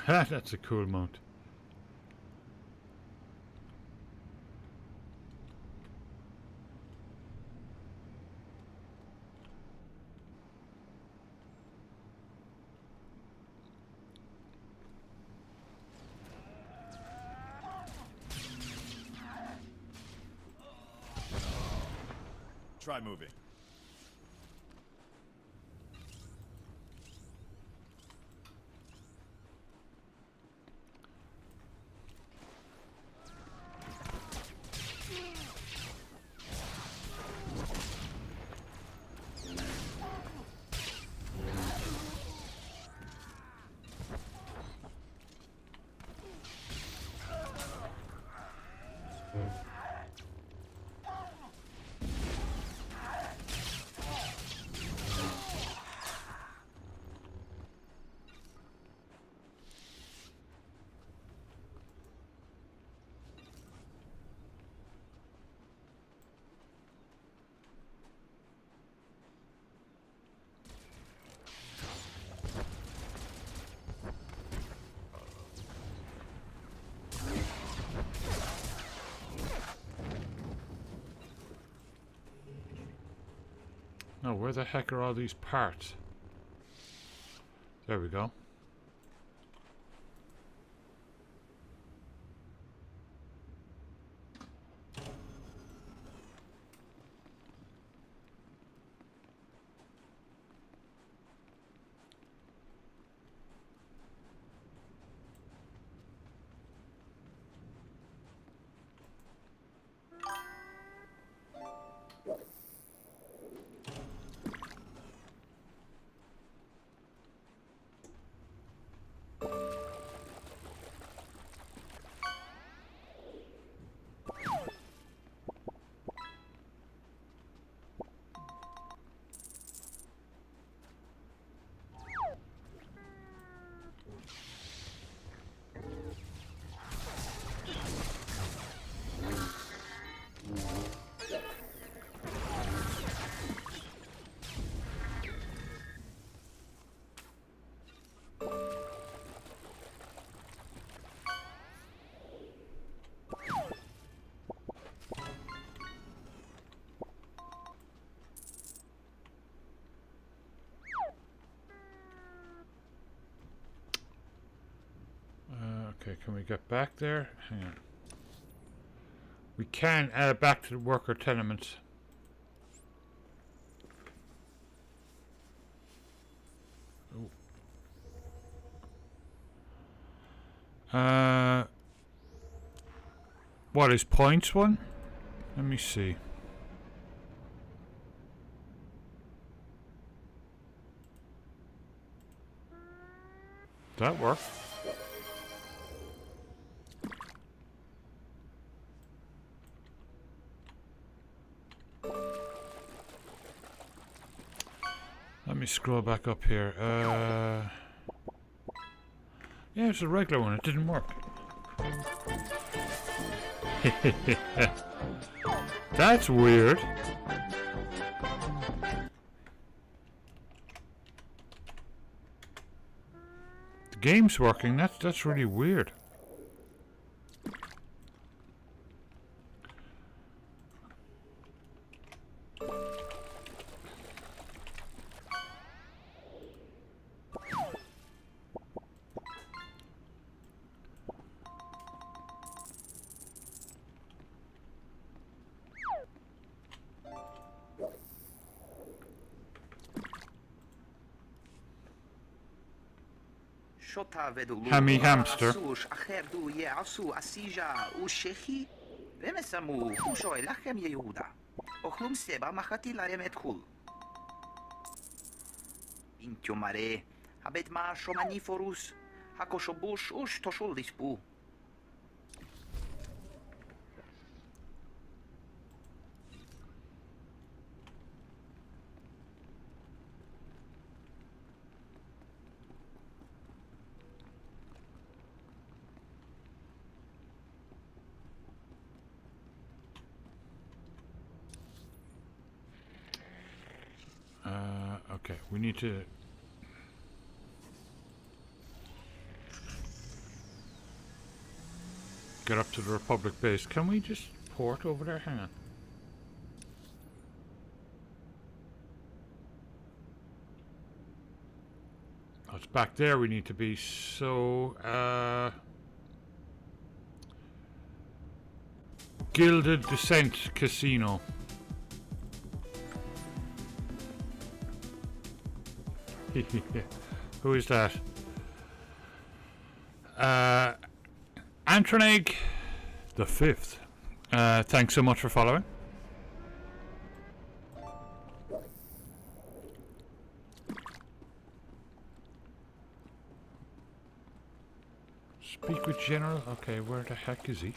That's a cool mount. Try moving. Now, where the heck are all these parts? There we go. Okay, can we get back there? Hang on. We can back to the worker tenements. Ooh. What is points one? Let me see. That worked. Let me scroll back up here. Yeah, it's a regular one. It didn't work. That's weird. The game's working. That's really weird. Hammy hamster. Okay, we need to get up to the Republic base. Can we just port over there? Hang on. Oh, it's back there we need to be, so Gilded Descent Casino. Who is that? Antroneg the 5th. Thanks so much for following. Speak with General. Okay, where the heck is he?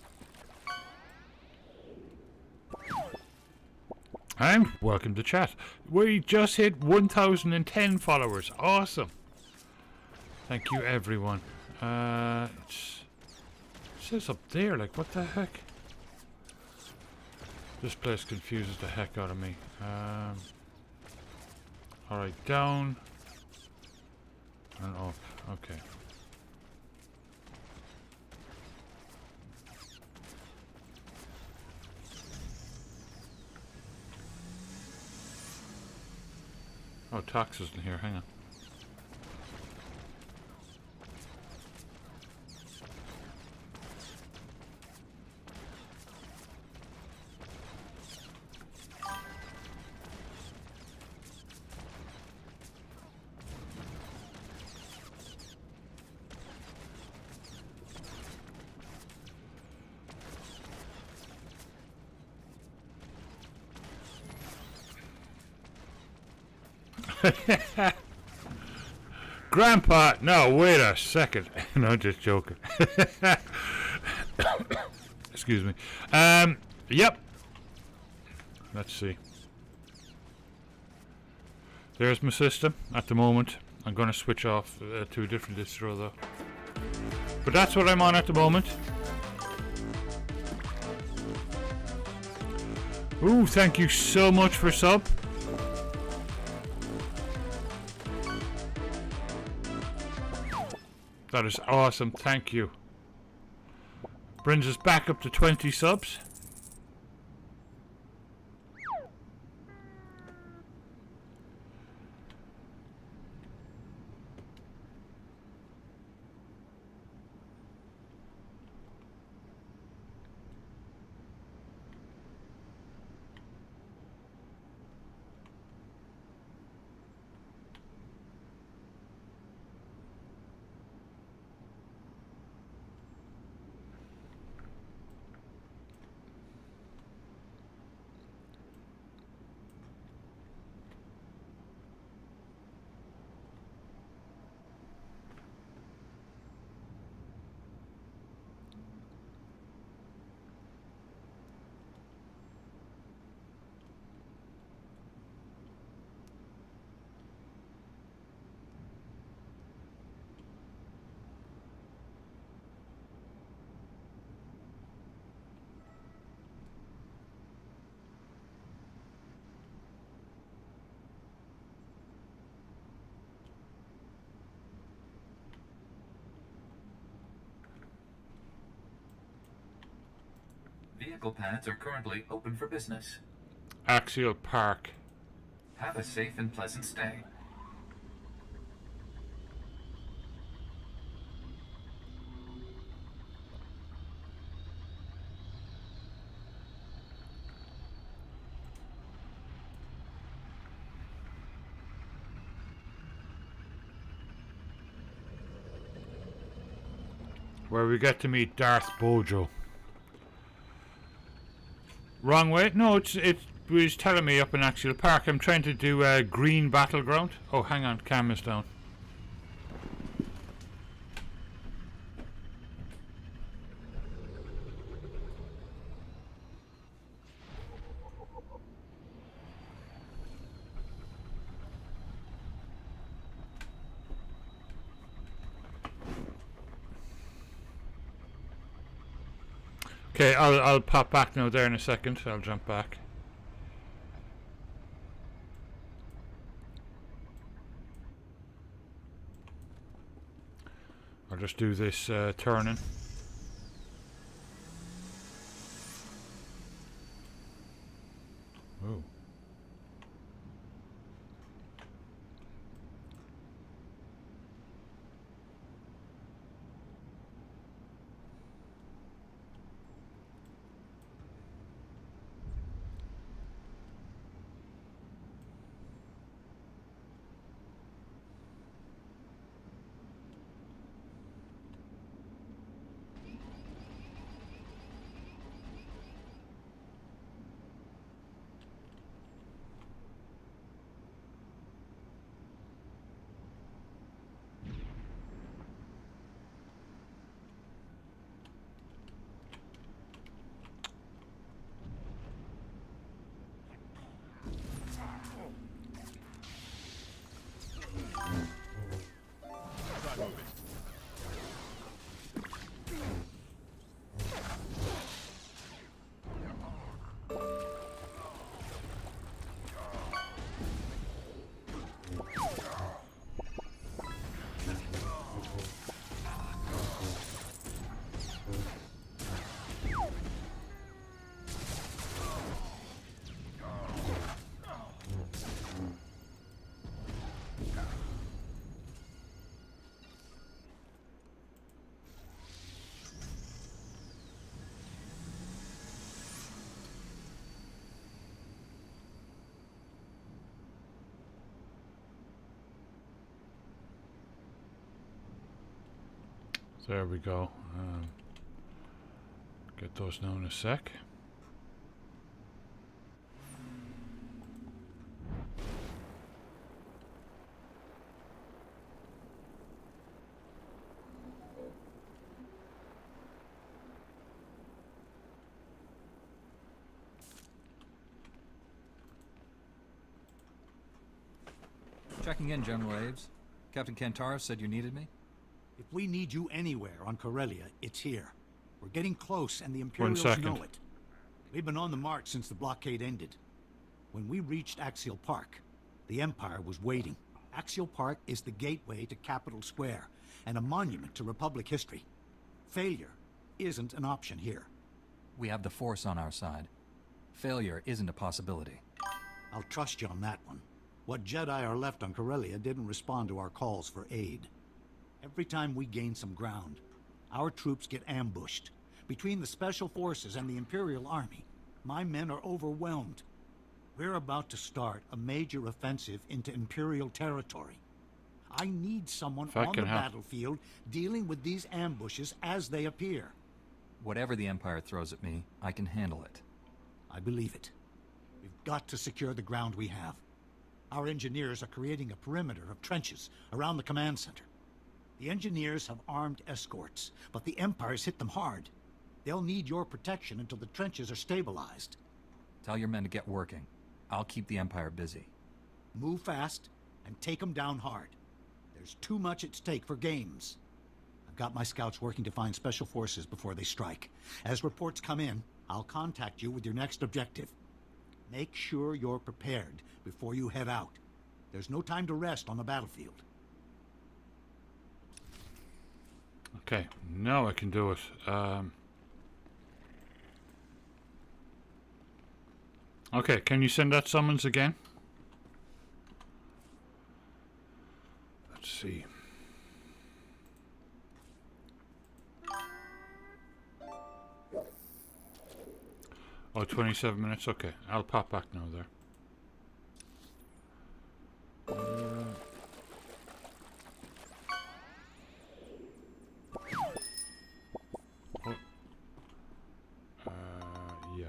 And welcome to chat. We just hit 1,010 followers. Awesome. Thank you, everyone. It says up there, like, what the heck? This place confuses the heck out of me. Alright, down. And up. Okay. Oh, Tox isn't here. Hang on. Grandpa, no, wait a second. No, just joking. Excuse me. Yep. Let's see. There's my system at the moment. I'm going to switch off to a different distro though. But that's what I'm on at the moment. Ooh, thank you so much for sub. That is awesome, thank you. Brings us back up to 20 subs. vehicle pads are currently open for business. Axial Park. Have a safe and pleasant stay. Where we get to meet Darth Bojo. Wrong way? No, it was telling me up in Axial Park. I'm trying to do a green battleground. Oh, hang on, camera's down. Okay, I'll pop back now there in a second. I'll jump back. I'll just do this turning. Oh. There we go. Get those now in a sec. Checking in, General Aves. Captain Kantar said you needed me? If we need you anywhere on Corellia, it's here. We're getting close, and the Imperials know it. We've been on the march since the blockade ended. When we reached Axial Park, the Empire was waiting. Axial Park is the gateway to Capitol Square, and a monument to Republic history. Failure isn't an option here. We have the Force on our side. Failure isn't a possibility. I'll trust you on that one. What Jedi are left on Corellia didn't respond to our calls for aid. Every time we gain some ground, our troops get ambushed. Between the Special Forces and the Imperial Army, my men are overwhelmed. We're about to start a major offensive into Imperial territory. I need someone on the battlefield dealing with these ambushes as they appear. Whatever the Empire throws at me, I can handle it. I believe it. We've got to secure the ground we have. Our engineers are creating a perimeter of trenches around the command center. The engineers have armed escorts, but the Empire's hit them hard. They'll need your protection until the trenches are stabilized. Tell your men to get working. I'll keep the Empire busy. Move fast and take them down hard. There's too much at stake for games. I've got my scouts working to find Special Forces before they strike. As reports come in, I'll contact you with your next objective. Make sure you're prepared before you head out. There's no time to rest on the battlefield. Okay, now I can do it. Okay, can you send that summons again? Let's see. Oh, 27 minutes? Okay, I'll pop back now there. Yeah.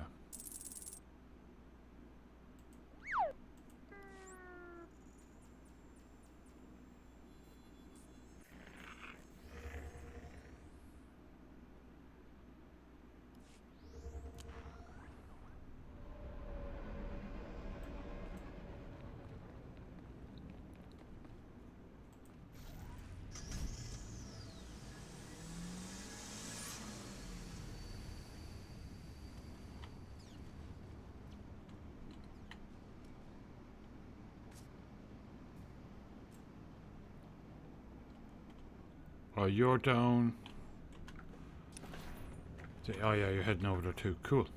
Oh, you're down. Oh yeah, you're heading over there too. Cool.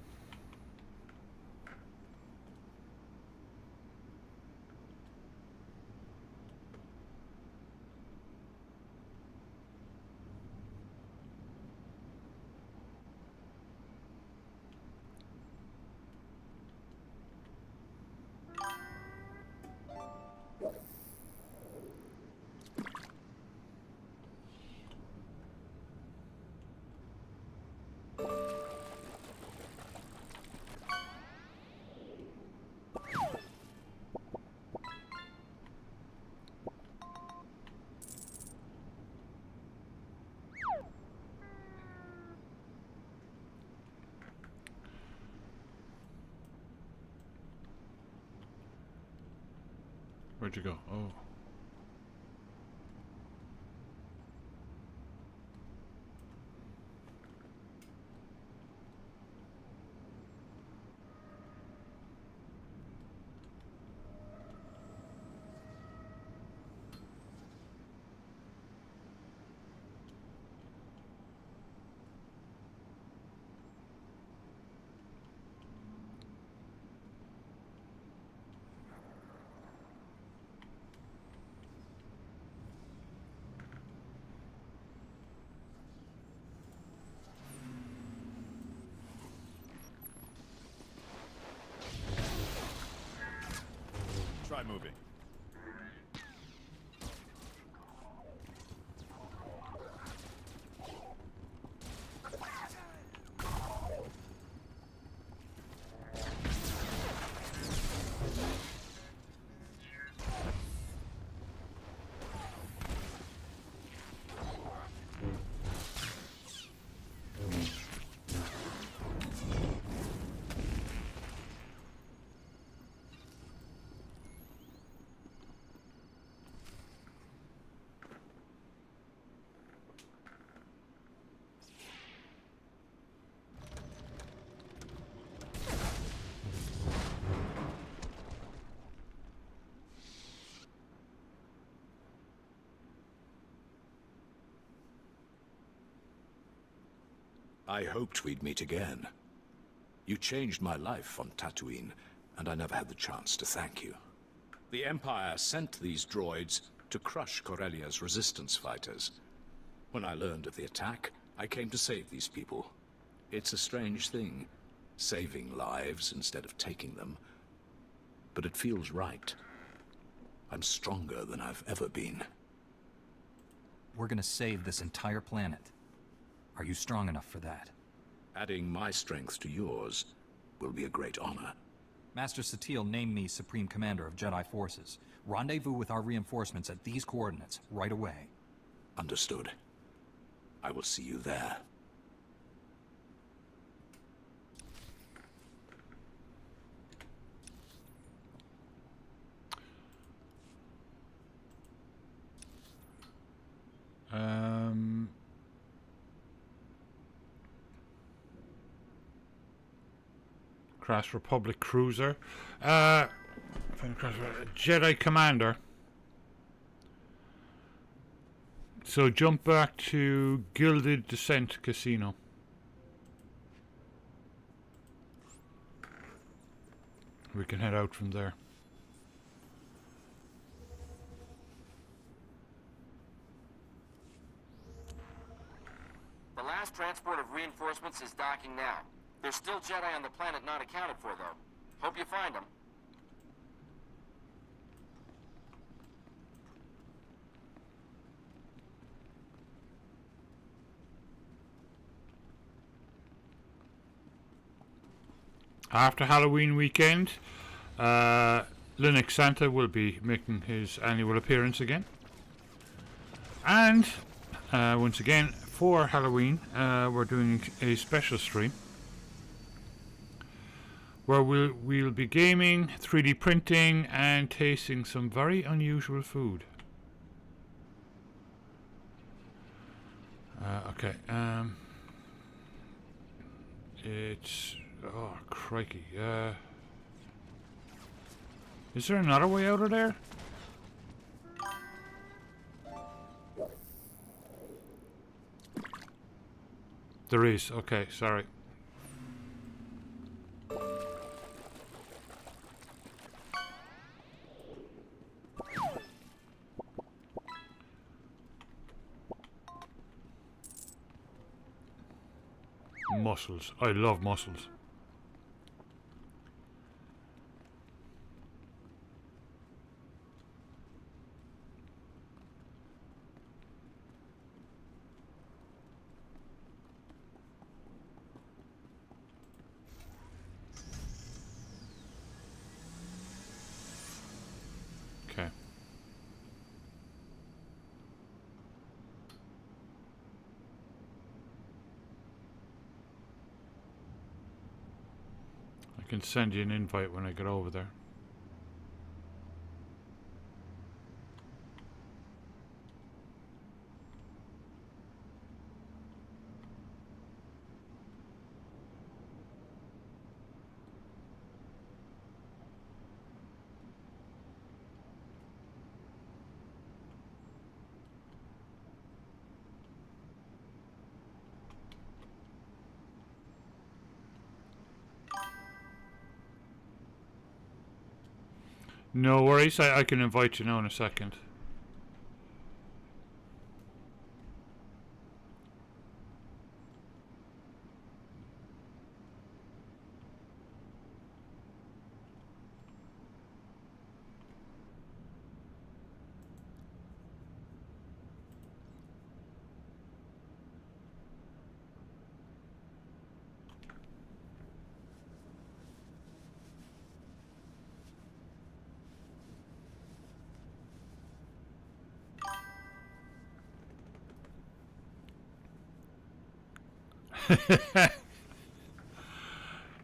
Where'd you go? Oh. Try moving. I hoped we'd meet again. You changed my life on Tatooine, and I never had the chance to thank you. The Empire sent these droids to crush Corellia's resistance fighters. When I learned of the attack, I came to save these people. It's a strange thing, saving lives instead of taking them. But it feels right. I'm stronger than I've ever been. We're gonna save this entire planet. Are you strong enough for that? Adding my strength to yours will be a great honor. Master Satele named me Supreme Commander of Jedi Forces. Rendezvous with our reinforcements at these coordinates right away. Understood. I will see you there. Crash Republic Cruiser. Jedi Commander. So jump back to Gilded Descent Casino. We can head out from there. The last transport of reinforcements is docking now. There's still Jedi on the planet not accounted for, though. Hope you find them. After Halloween weekend, Linux Santa will be making his annual appearance again. And once again, for Halloween, we're doing a special stream where we'll be gaming, 3D printing, and tasting some very unusual food. Okay. It's... Oh, crikey. Is there another way out of there? There is. Okay, sorry. Mussels. I love mussels. Okay. I can send you an invite when I get over there. No worries, I can invite you now in a second.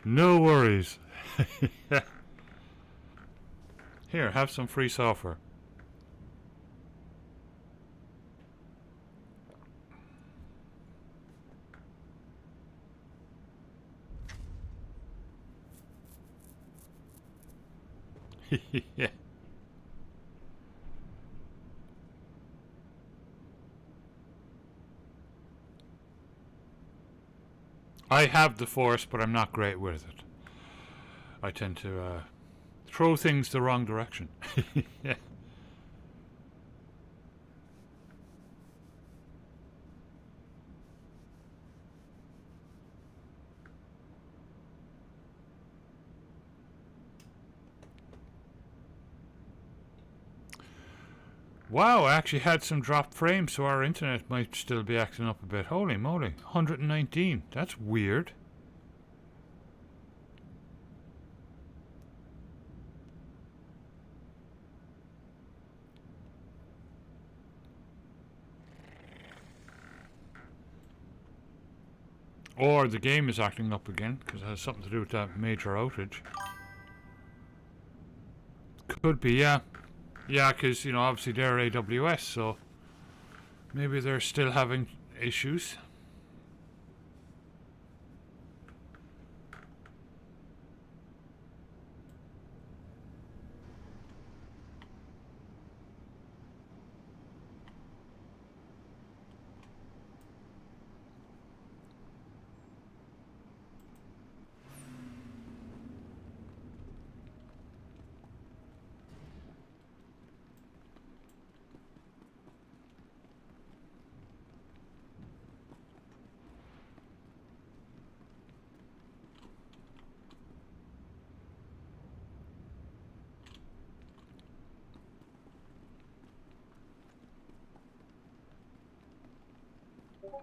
No worries. Here, have some free software. Yeah. I have the Force, but I'm not great with it. I tend to throw things the wrong direction. Yeah. Wow, I actually had some dropped frames, so our internet might still be acting up a bit. Holy moly, 119. That's weird. Or the game is acting up again, because it has something to do with that major outage. Could be, yeah. Yeah, because, you know, obviously they're AWS, so maybe they're still having issues. You're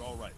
all right.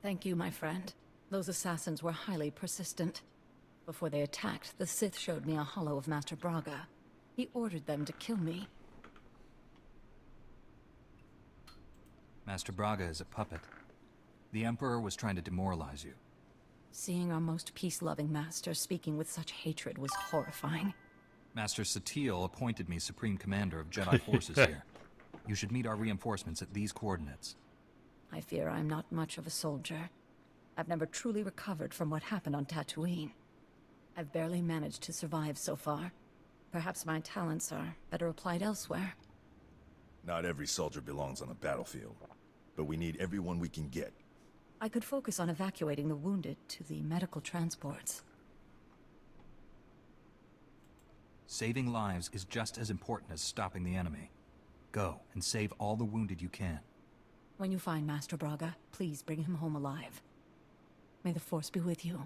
Thank you, my friend. Those assassins were highly persistent. Before they attacked, the Sith showed me a hollow of Master Braga. He ordered them to kill me. Master Braga is a puppet. The Emperor was trying to demoralize you. Seeing our most peace-loving master speaking with such hatred was horrifying. Master Satele appointed me Supreme Commander of Jedi forces here. You should meet our reinforcements at these coordinates. I fear I'm not much of a soldier. I've never truly recovered from what happened on Tatooine. I've barely managed to survive so far. Perhaps my talents are better applied elsewhere. Not every soldier belongs on the battlefield, but we need everyone we can get. I could focus on evacuating the wounded to the medical transports. Saving lives is just as important as stopping the enemy. Go and save all the wounded you can. When you find Master Braga, please bring him home alive. May the Force be with you.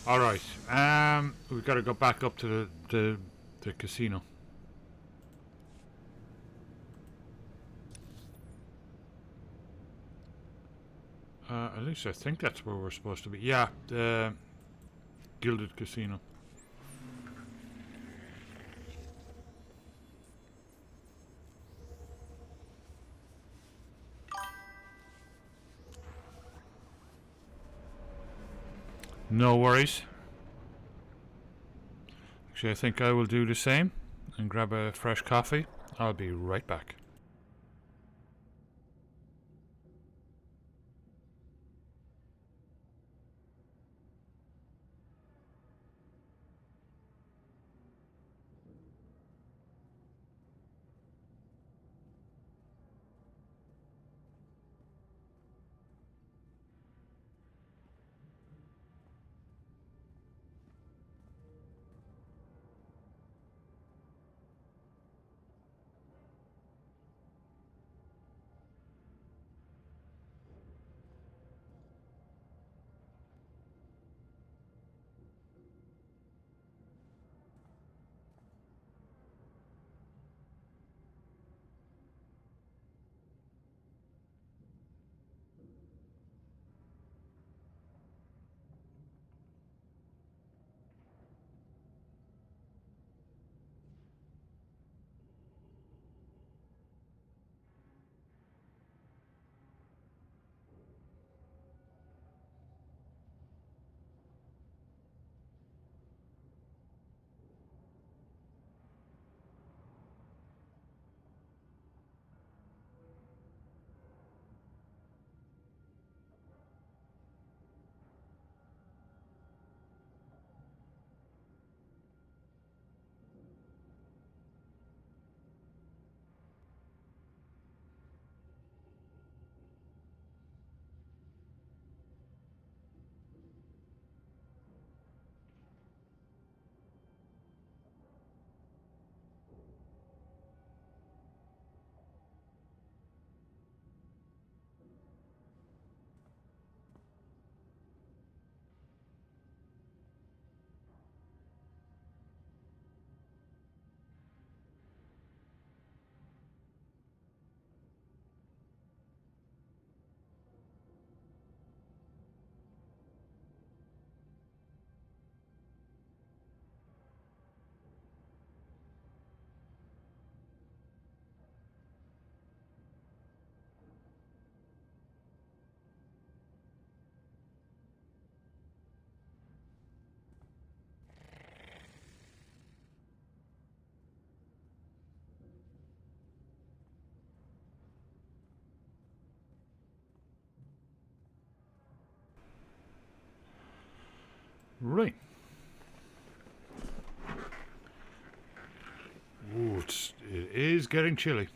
All right. We've got to go back up to the casino. At least I think that's where we're supposed to be. Yeah, the Gilded Casino. No worries. Actually, I think I will do the same and grab a fresh coffee. I'll be right back. Right. Ooh, it is getting chilly.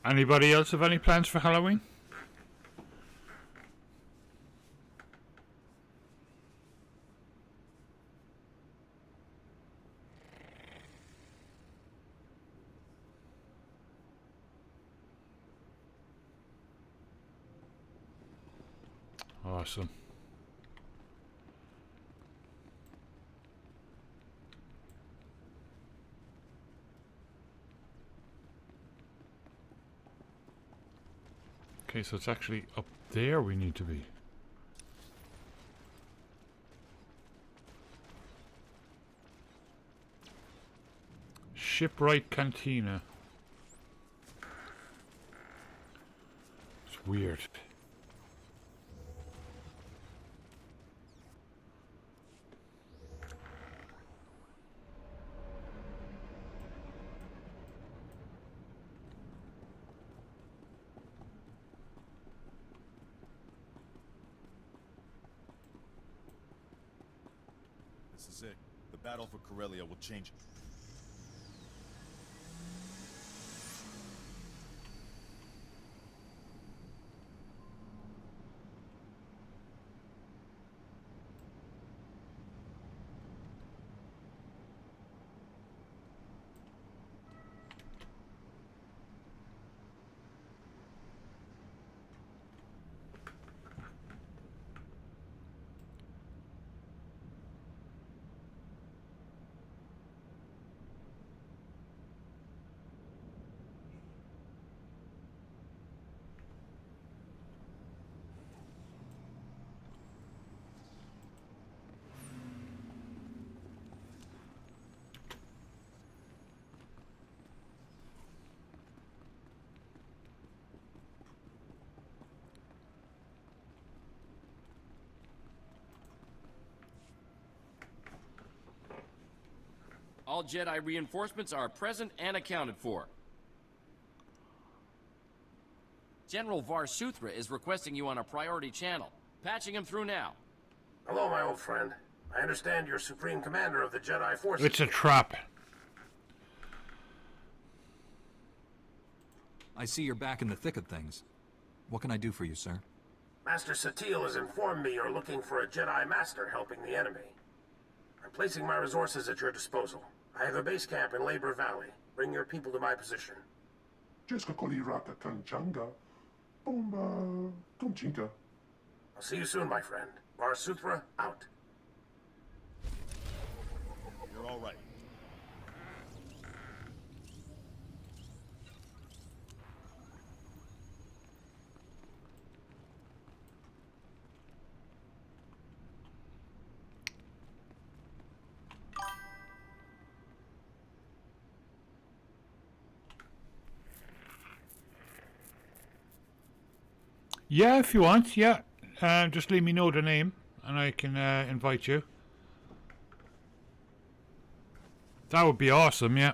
Anybody else have any plans for Halloween? Awesome. Okay, so it's actually up there we need to be. Shipwright Cantina. It's weird. This is it. The battle for Corellia will change. All Jedi reinforcements are present and accounted for. General Varsuthra is requesting you on a priority channel. Patching him through now. Hello, my old friend. I understand you're Supreme Commander of the Jedi Forces. It's a trap. I see you're back in the thick of things. What can I do for you, sir? Master Satele has informed me you're looking for a Jedi Master helping the enemy. I'm placing my resources at your disposal. I have a base camp in Labor Valley. Bring your people to my position. I'll see you soon, my friend. Varsuthra, out. You're all right. Yeah, if you want, yeah. Just let me know the name and I can invite you. That would be awesome, yeah.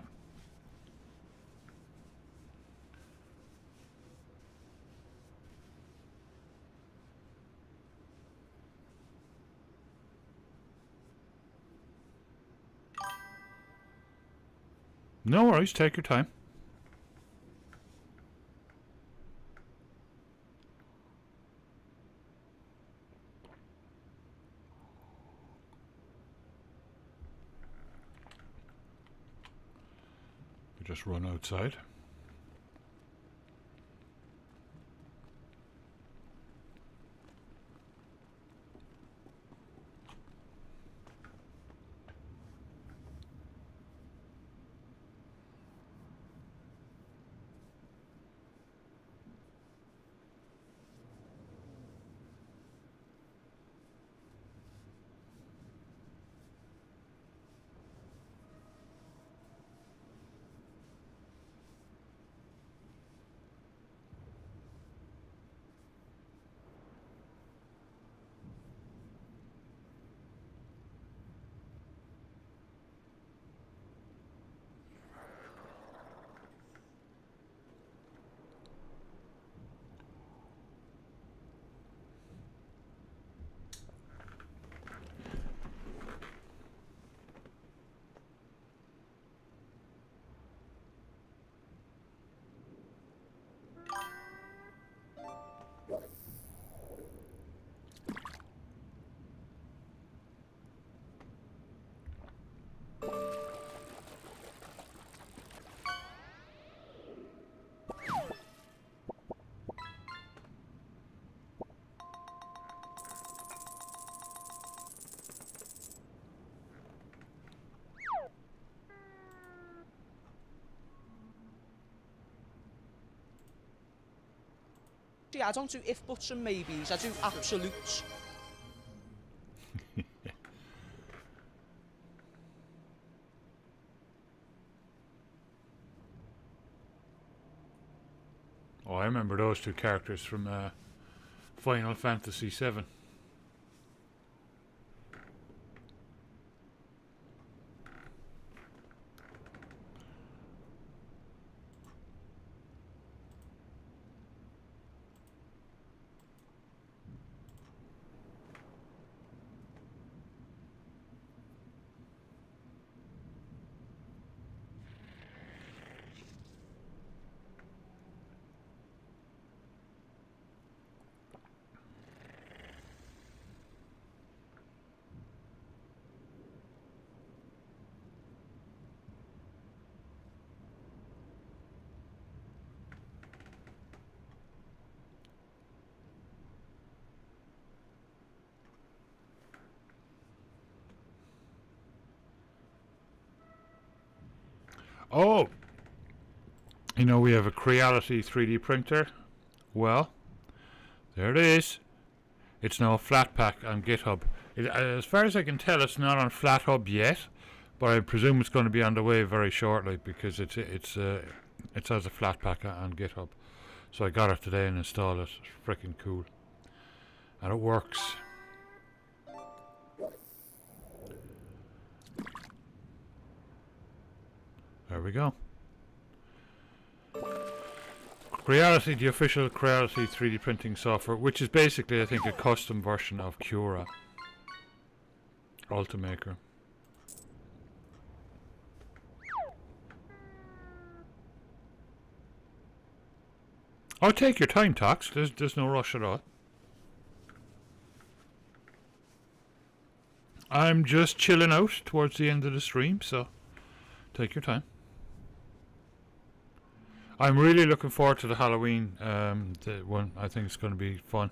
No worries, take your time. You just run outside. I don't do if, buts and maybes, I do absolutes. Oh, I remember those two characters from Final Fantasy VII. Oh, you know, we have a Creality 3D printer. Well, there it is. It's now a flat pack on GitHub. As far as I can tell, it's not on FlatHub yet, but I presume it's going to be on the way very shortly because it's as a flat pack on GitHub. So I got it today and installed it. It's freaking cool, and it works. There we go. Creality, the official Creality 3D printing software, which is basically, I think, a custom version of Cura Ultimaker. Oh, take your time, Tox. There's no rush at all. I'm just chilling out towards the end of the stream, so take your time. I'm really looking forward to the Halloween one. I think it's going to be fun.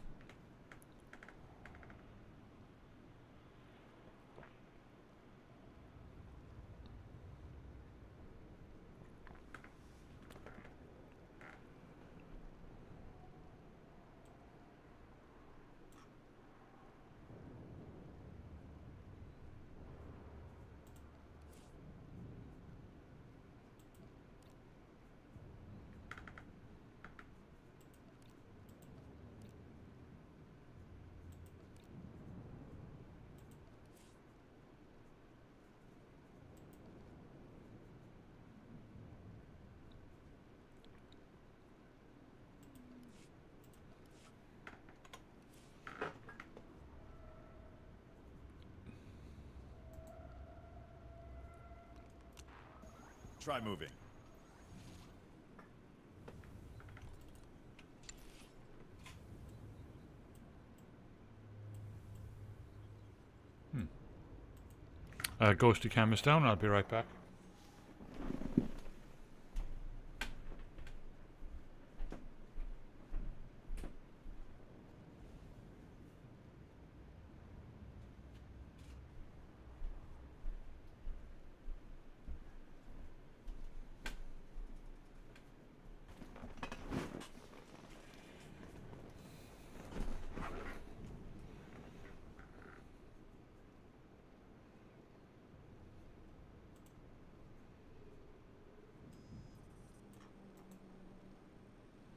Try moving. Ghosty Cam is down. I'll be right back.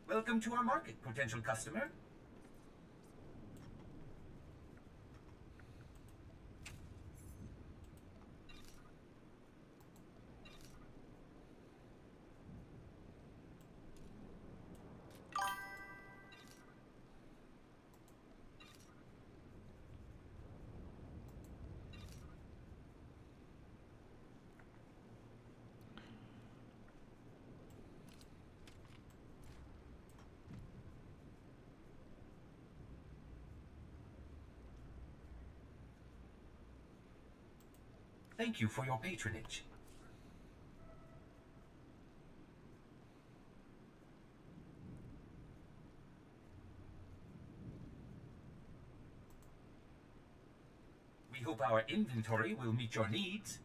Welcome to our market, potential customer. Thank you for your patronage. We hope our inventory will meet your needs.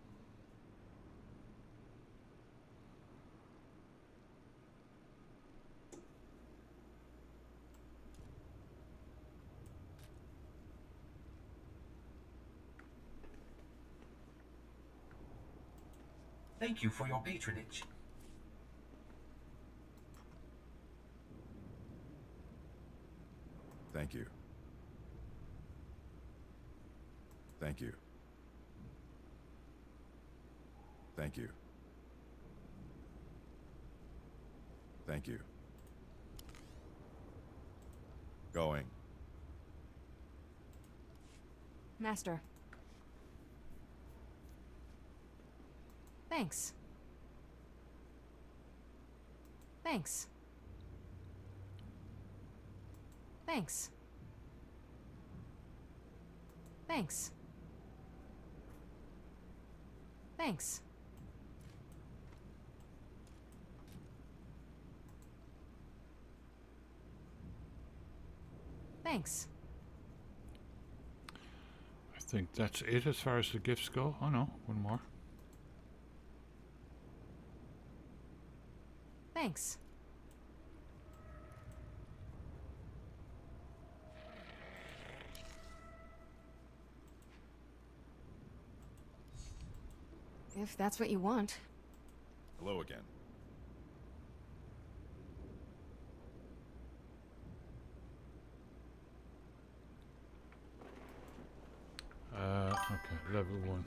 Thank you for your patronage. Thank you. Thank you. Thank you. Thank you. Going. Master. Thanks. Thanks. Thanks. Thanks. Thanks. Thanks. I think that's it as far as the gifts go. Oh no, one more. Thanks. If that's what you want. Hello again. Okay, level 1.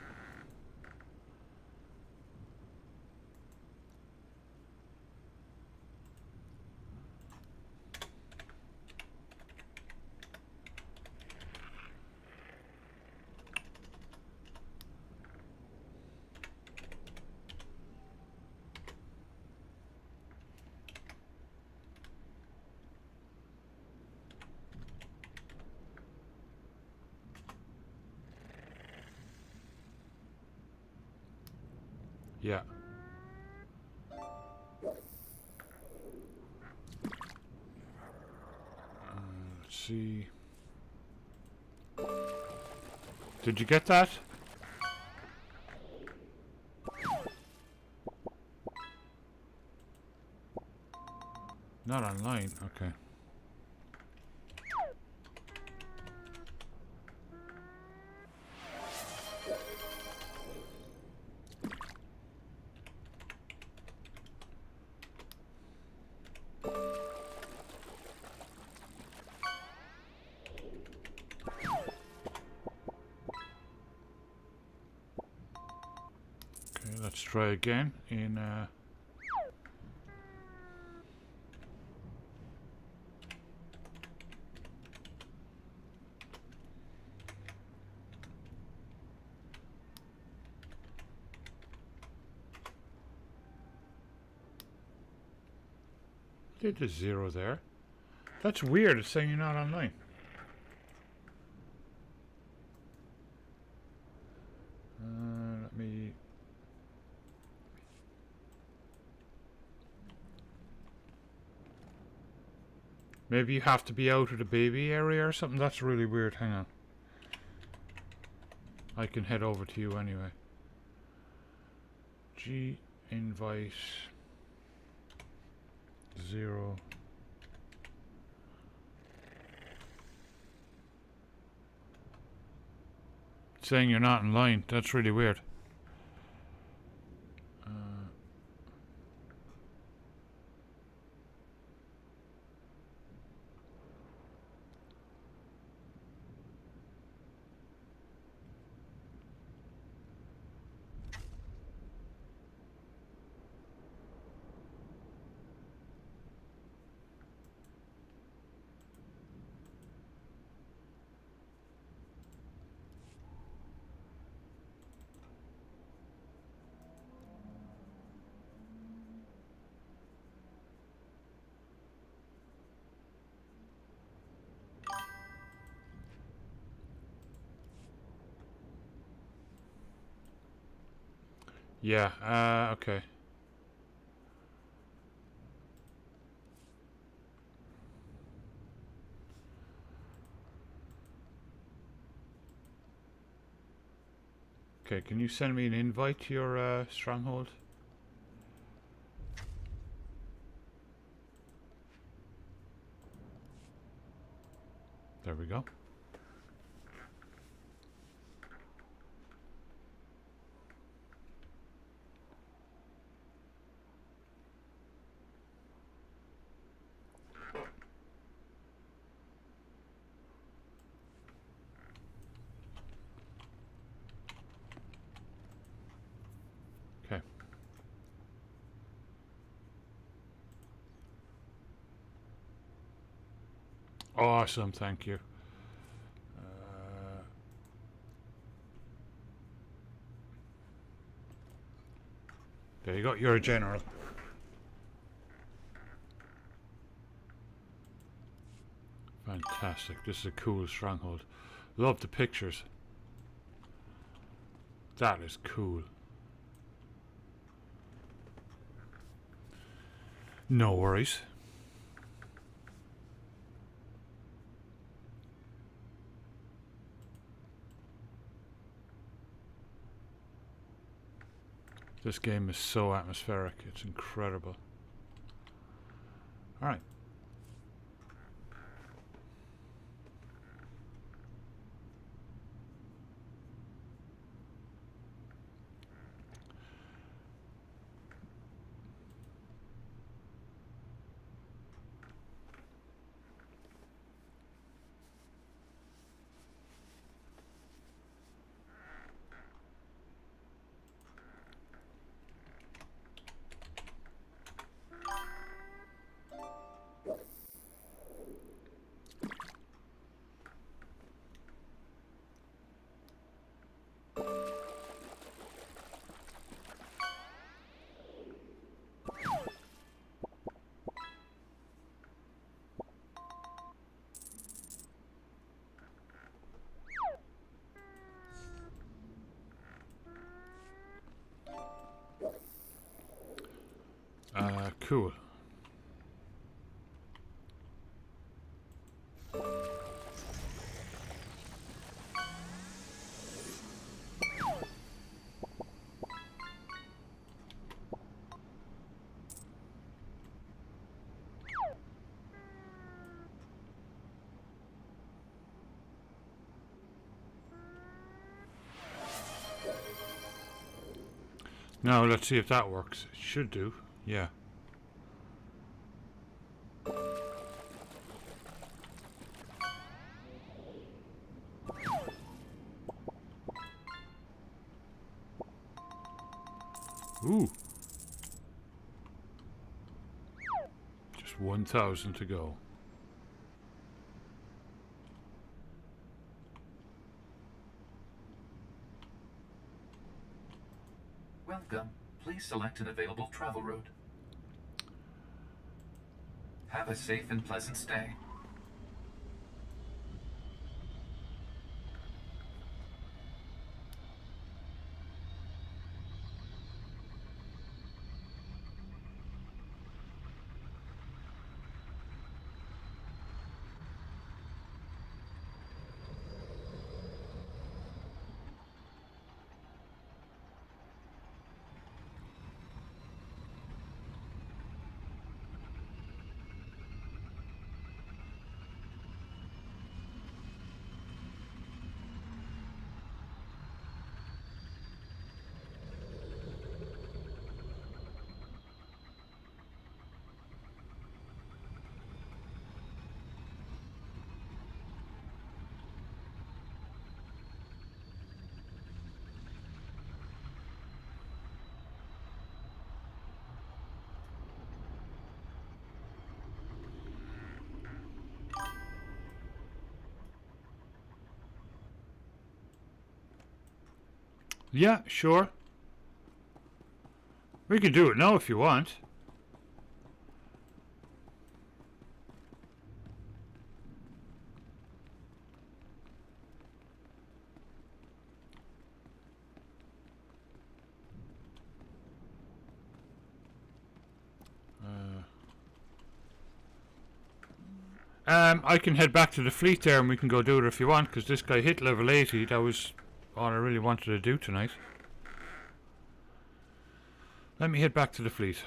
Yeah. Let's see. Did you get that? Not online, okay. Okay, let's try again in did a 0 there. That's weird, it's saying you're not online. Let me... Maybe you have to be out of the baby area or something. That's really weird. Hang on. I can head over to you anyway. G invite 0. It's saying you're not in line. That's really weird. Yeah, okay. Okay, can you send me an invite to your stronghold? There we go. Awesome, thank you. There you go, you're a general. Fantastic, this is a cool stronghold. Love the pictures. That is cool. No worries. This game is so atmospheric, it's incredible. Alright. Cool. Now let's see if that works. It should do, yeah. Ooh. Just 1,000 to go. Welcome. Please select an available travel route. Have a safe and pleasant stay. Yeah, sure. We can do it now if you want. I can head back to the fleet there and we can go do it if you want, because this guy hit level 80. That was all I really wanted to do tonight. Let me head back to the fleet.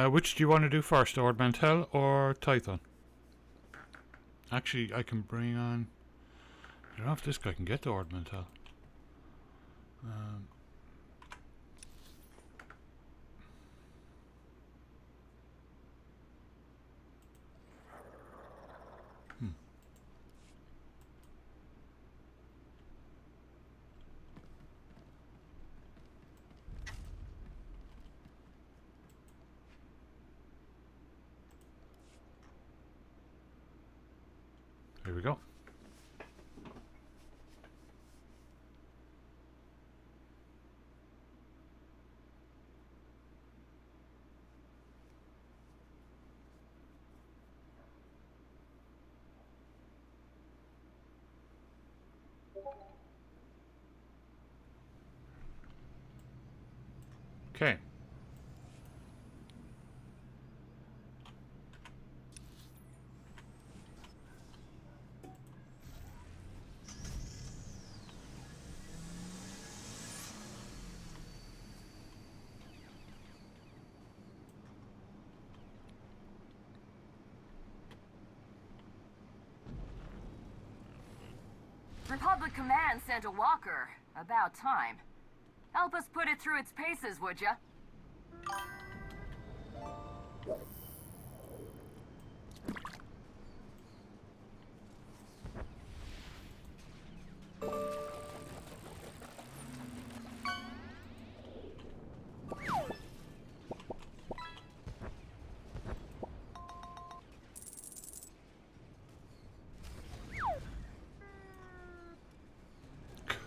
Which do you want to do first, Ord Mantell or Tython? Actually, I can bring on... I don't know if this guy can get to Ord Mantell. Here we go. Okay. Republic Command sent a walker. About time. Help us put it through its paces, would ya?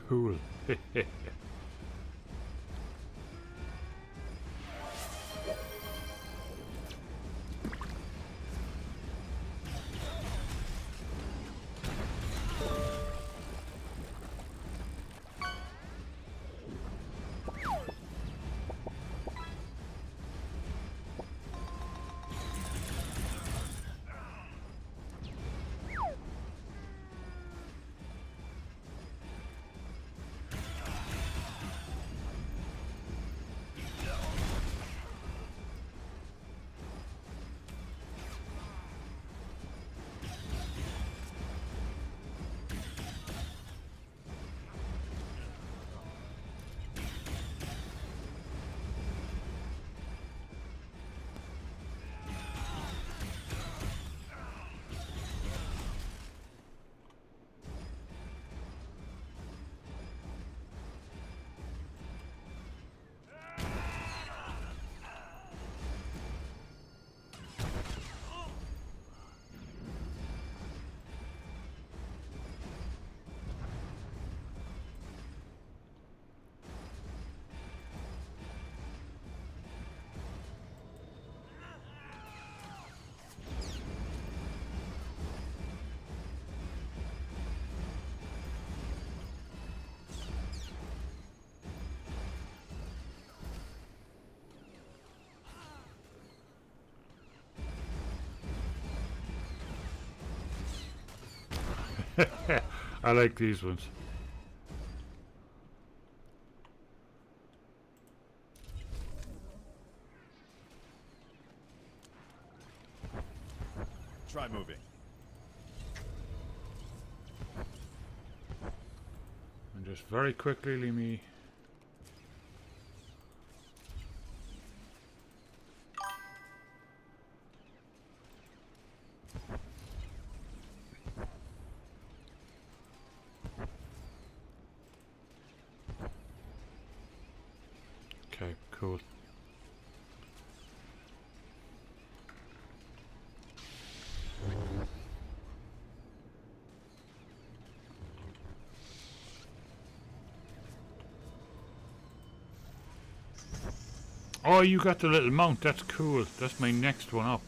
Cool. I like these ones. Try moving. And just very quickly leave me. Okay, cool. Oh, you got the little mount. That's cool. That's my next one up.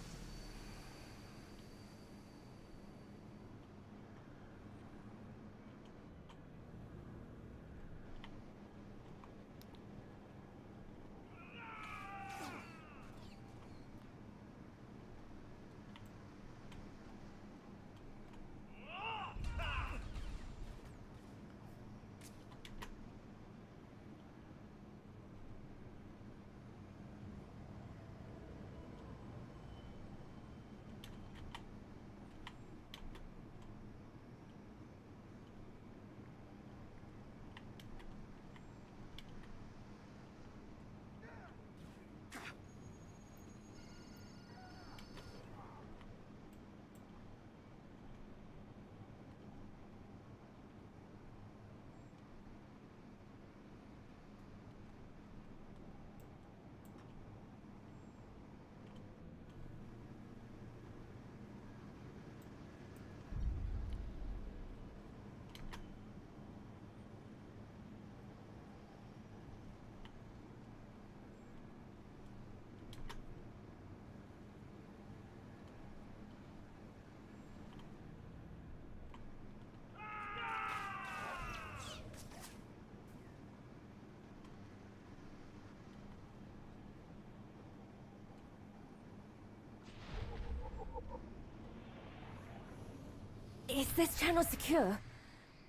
Is this channel secure?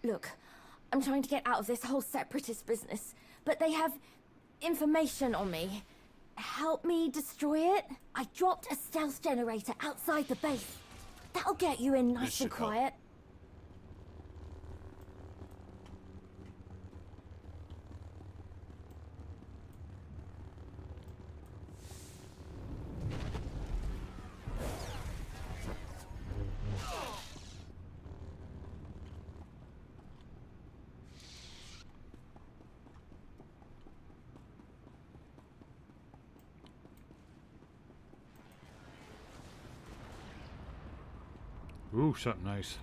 Look, I'm trying to get out of this whole separatist business, but they have information on me. Help me destroy it? I dropped a stealth generator outside the base. That'll get you in nice and quiet. Ooh, something nice.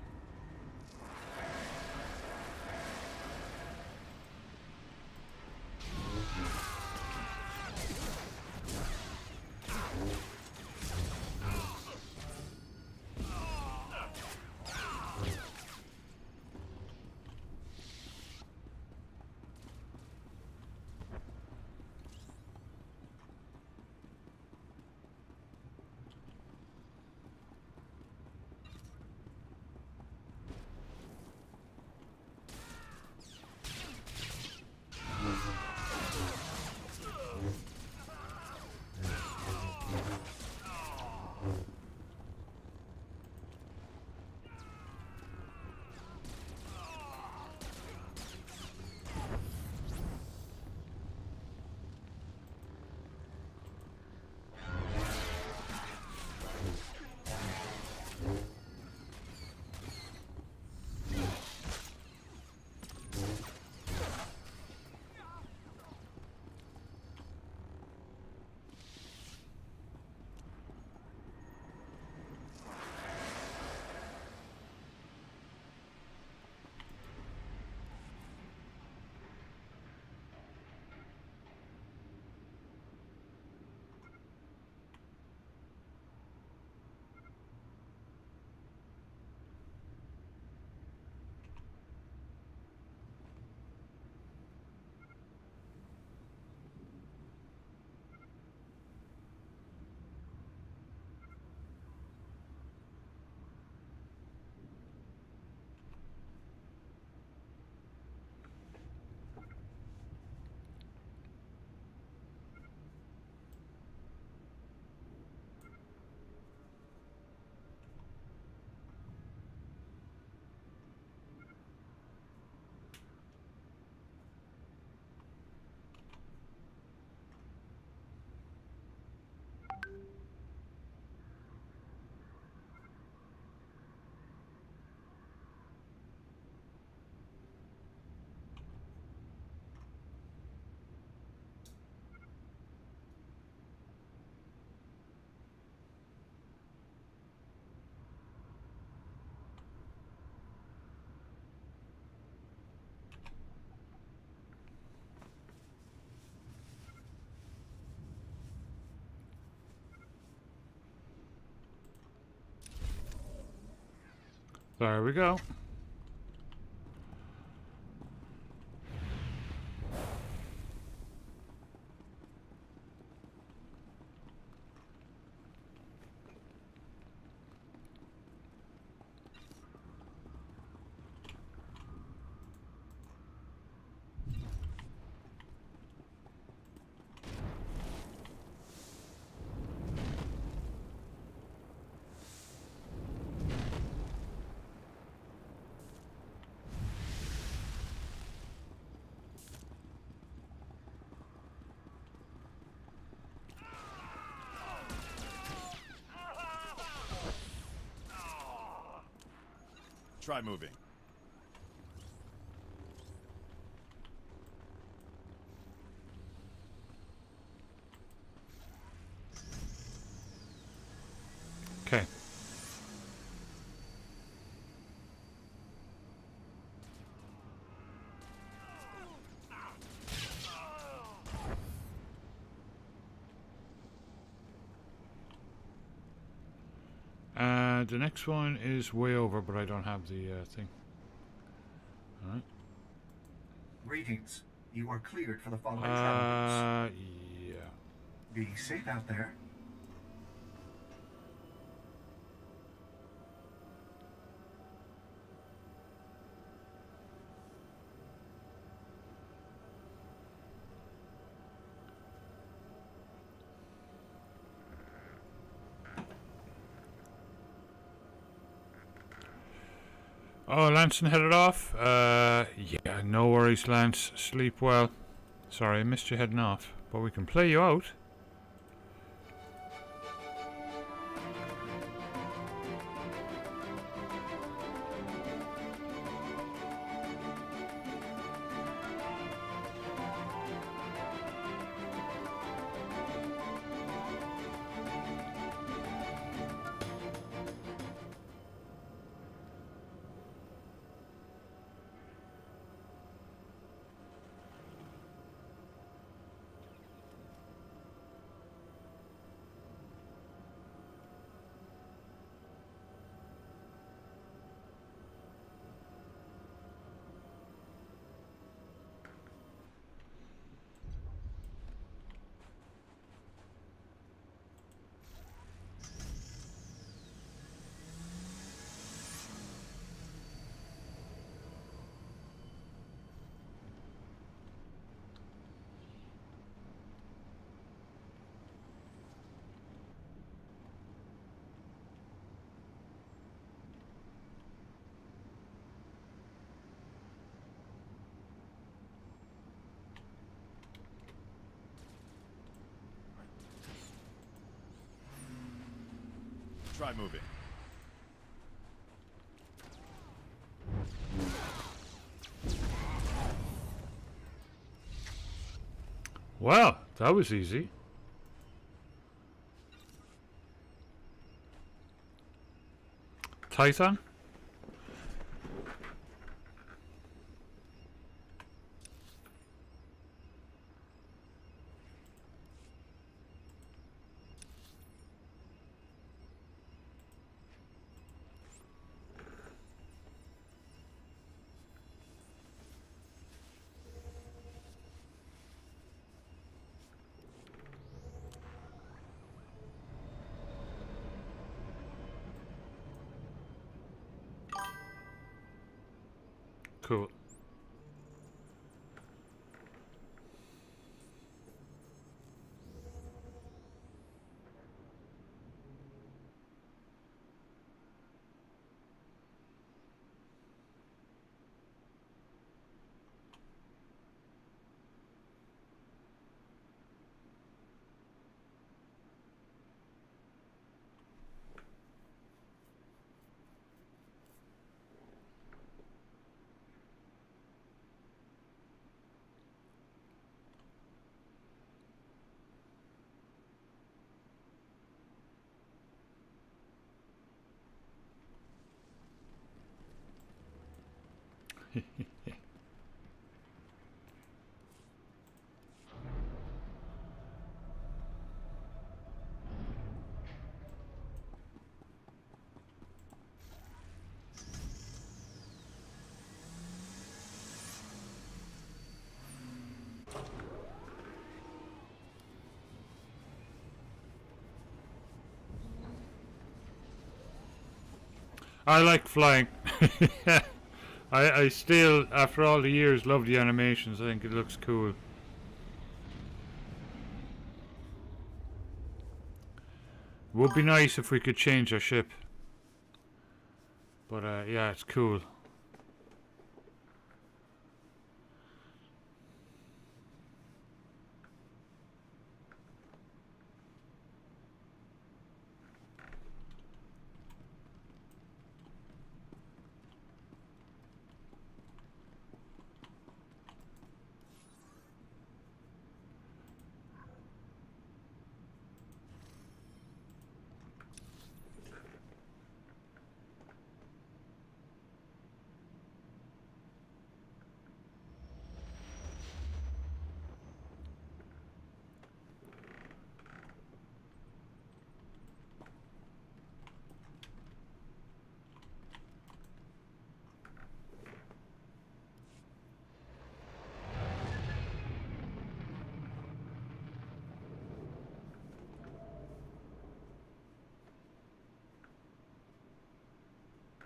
There we go. Try moving. Okay. The next one is way over, but I don't have the thing. Alright. Greetings. You are cleared for the following travel routes. Yeah. Be safe out there. Oh, Lance headed off? Yeah, no worries, Lance. Sleep well. Sorry, I missed you heading off, but we can play you out. Try moving. Well, that was easy. Titan? Cool. I like flying. I still, after all the years, love the animations. I think it looks cool. Would be nice if we could change our ship. But yeah, it's cool.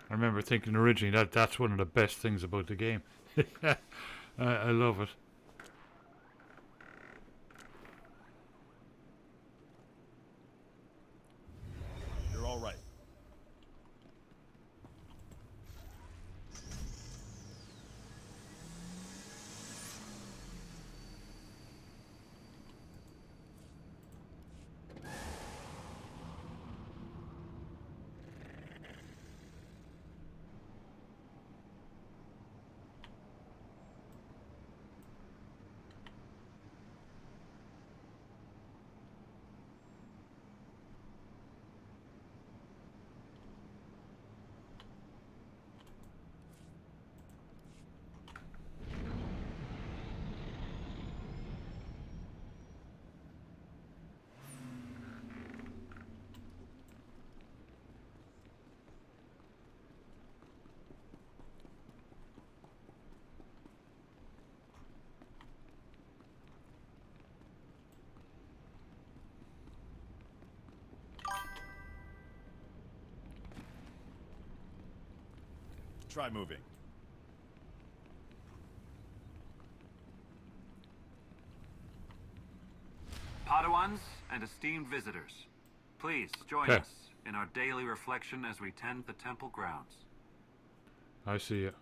I remember thinking originally that's one of the best things about the game. I love it. You're all right. Try moving. Padawans and esteemed visitors, please join Okay. us in our daily reflection as we tend the temple grounds. I see it.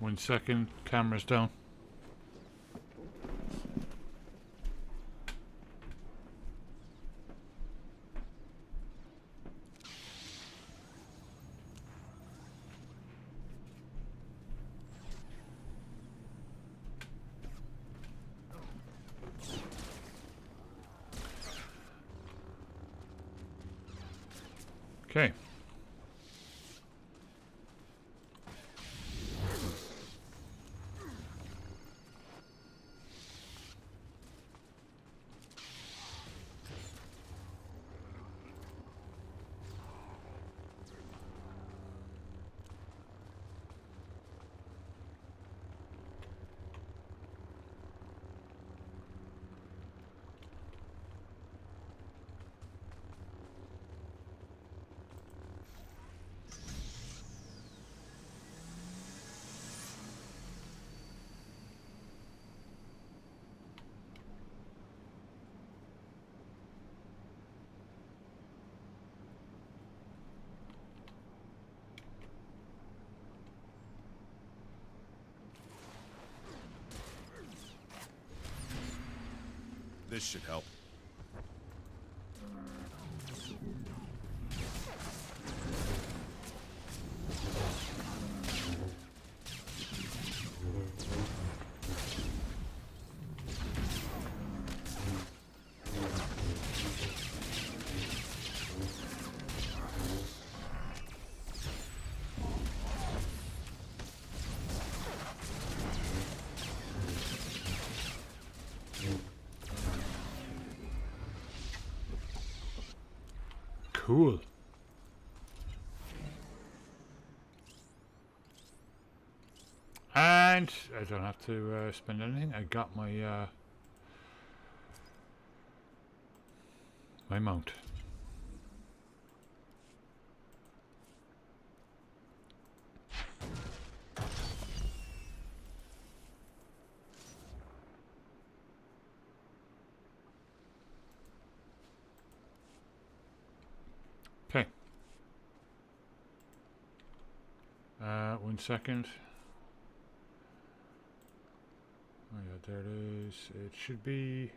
One second, camera's down. Okay. This should help. Cool. And I don't have to spend anything. I got my my mount. Okay. 1 second. Oh yeah, there it is. It should be.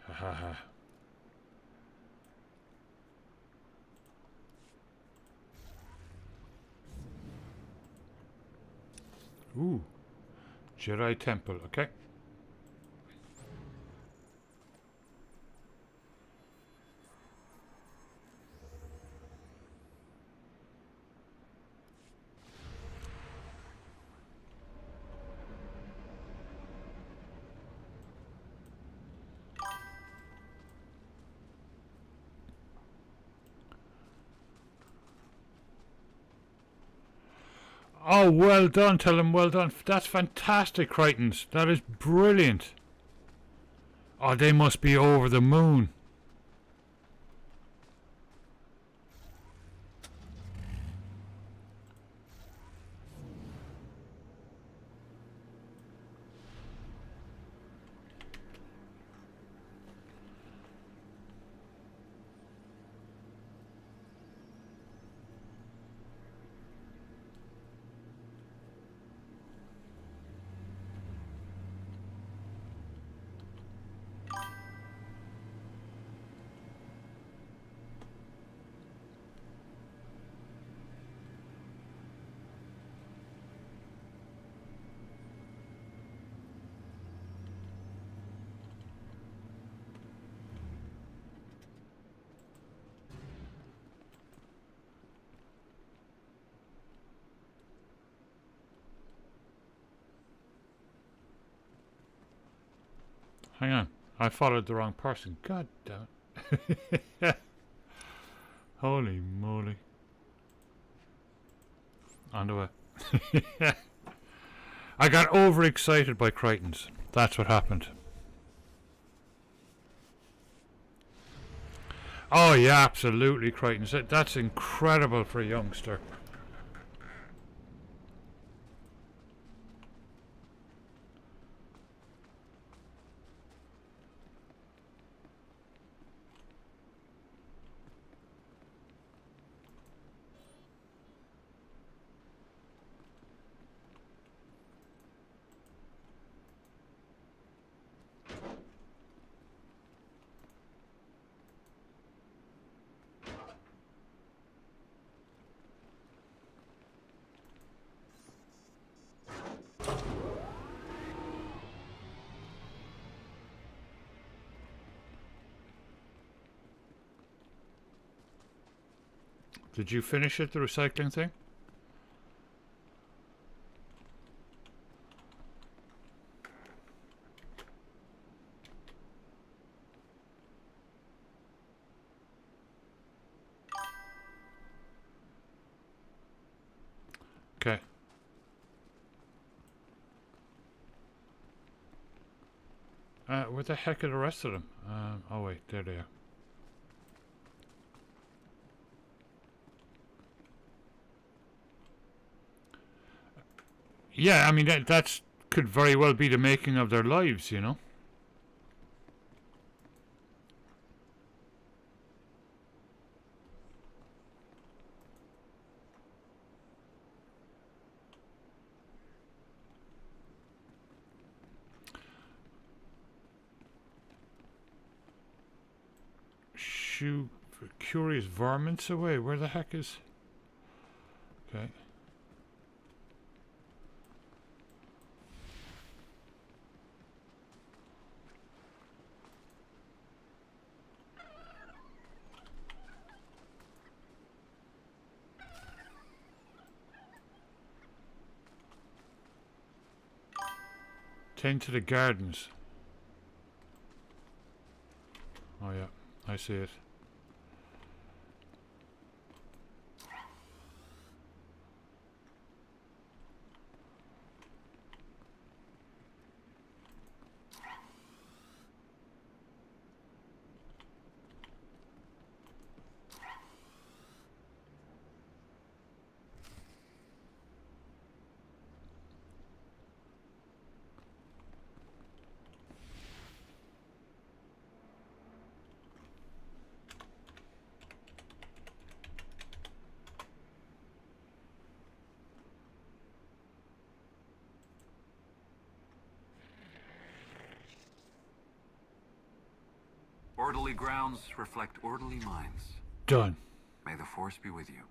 Haha. Ooh. Jedi Temple, okay. Oh, well done. Tell him well done. That's fantastic, Crichtons. That is brilliant. Oh, they must be over the moon. Hang on. I followed the wrong person. God damn it. Holy moly. On the way. I got overexcited by Crichtons. That's what happened. Oh yeah, absolutely, Crichtons. That's incredible for a youngster. Did you finish it, the recycling thing? Okay. Where the heck are the rest of them? Oh wait, there they are. Yeah, I mean that's could very well be the making of their lives, you know. Shoo curious varmints away. Where the heck is? Okay. Tend to the gardens. Oh yeah, I see it. Orderly grounds reflect orderly minds. Done. May the Force be with you.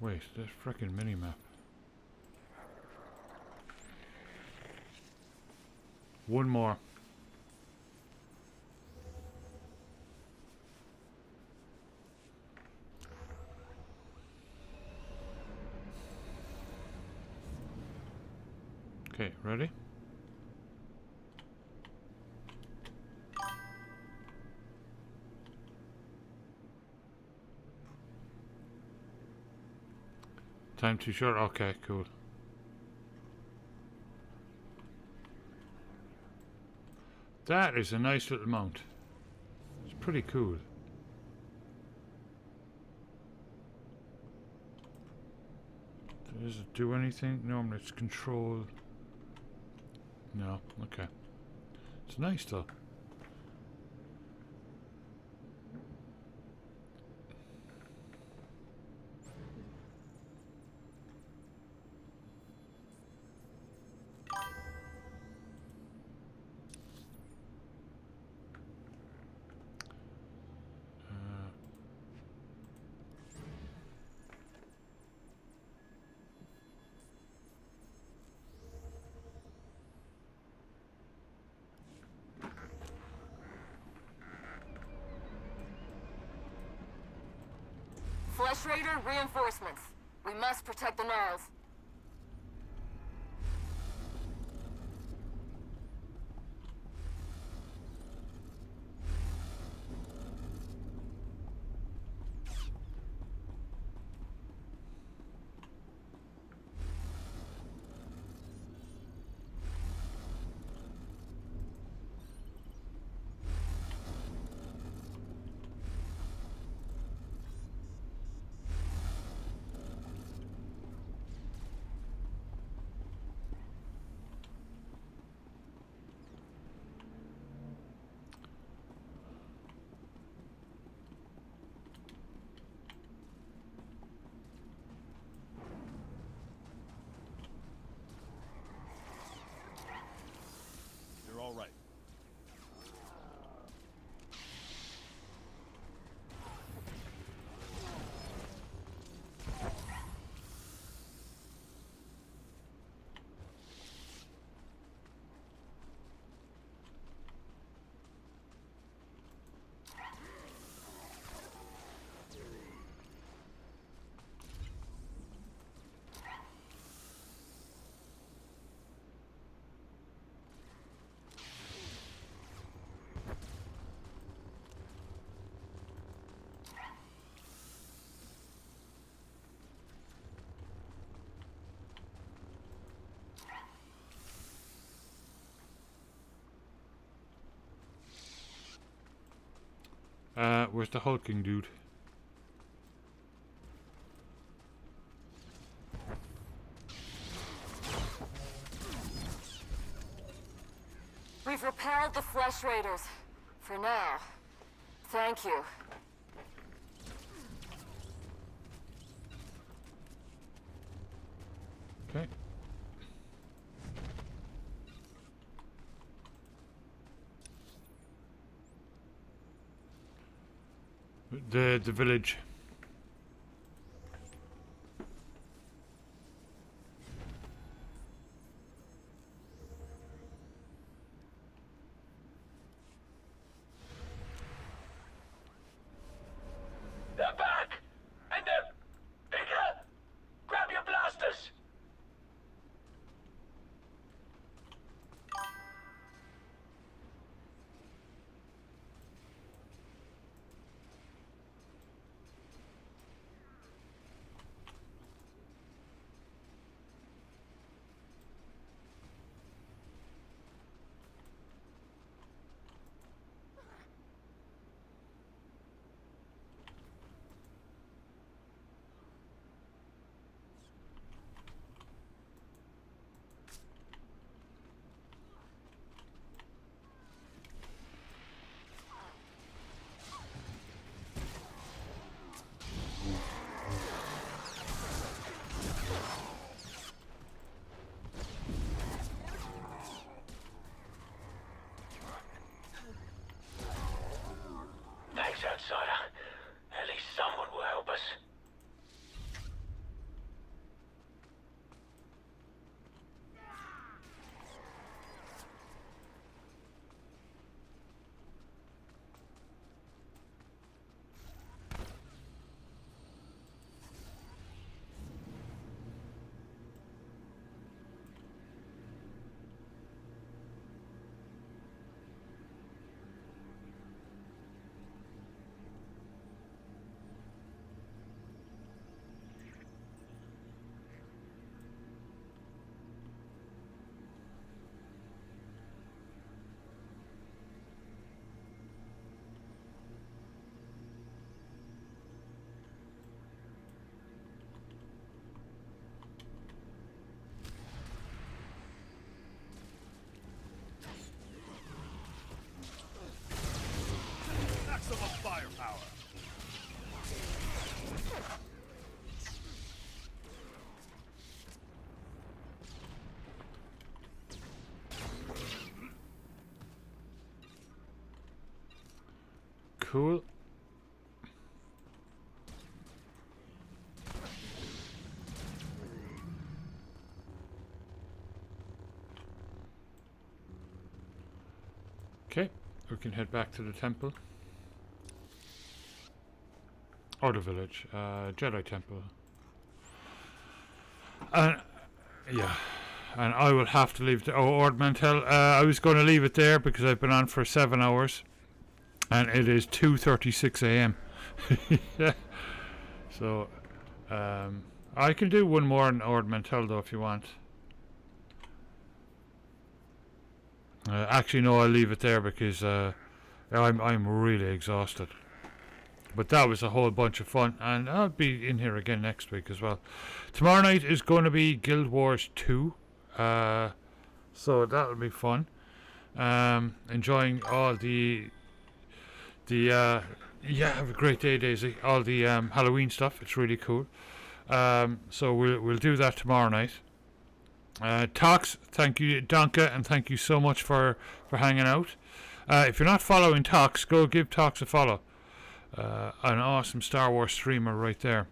Wait, this frickin' mini-map. One more. Okay, ready? Time too short? Okay, cool. That is a nice little mount. It's pretty cool. Does it do anything? Normally it's control. No, okay. It's nice though. Flesh Raider, reinforcements. We must protect the Gnarls. You're all right. Where's the hulking dude? We've repelled the Flesh Raiders. For now. Thank you. Okay. The village. They're back! And they're bigger! Grab your blasters! Thanks, outsider. At least someone will help us. Maximum firepower. Cool. Okay, we can head back to the temple. Or the village. Jedi Temple. And yeah. And I will have to leave the Ord Mantell. I was going to leave it there because I've been on for 7 hours. And it is 2:36 a.m. Yeah. So I can do one more in Ord Mantell though if you want. Actually no, I'll leave it there because I'm really exhausted. But that was a whole bunch of fun, and I'll be in here again next week as well. Tomorrow night is going to be Guild Wars 2, so that'll be fun. Enjoying all the yeah, have a great day, Daisy. All the Halloween stuff, it's really cool. So we'll do that tomorrow night. Tox, thank you, Donka, and thank you so much for hanging out. If you're not following Tox, go give Tox a follow. An awesome Star Wars streamer right there.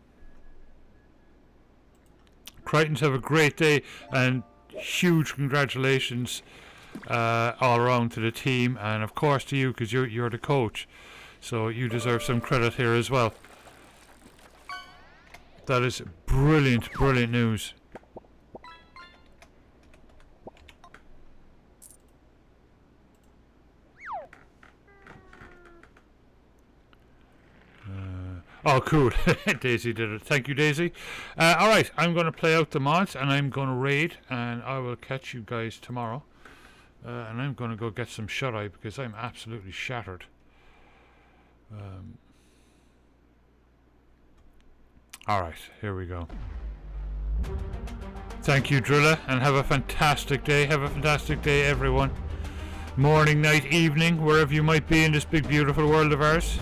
Crichtons, have a great day, and huge congratulations all around to the team, and of course to you, because you're the coach, so you deserve some credit here as well. That is brilliant news. Oh, cool. Daisy did it. Thank you, Daisy. Alright, I'm going to play out the mods, and I'm going to raid, and I will catch you guys tomorrow. And I'm going to go get some shut-eye, because I'm absolutely shattered. Alright, here we go. Thank you, Drilla, and have a fantastic day. Have a fantastic day, everyone. Morning, night, evening, wherever you might be in this big, beautiful world of ours.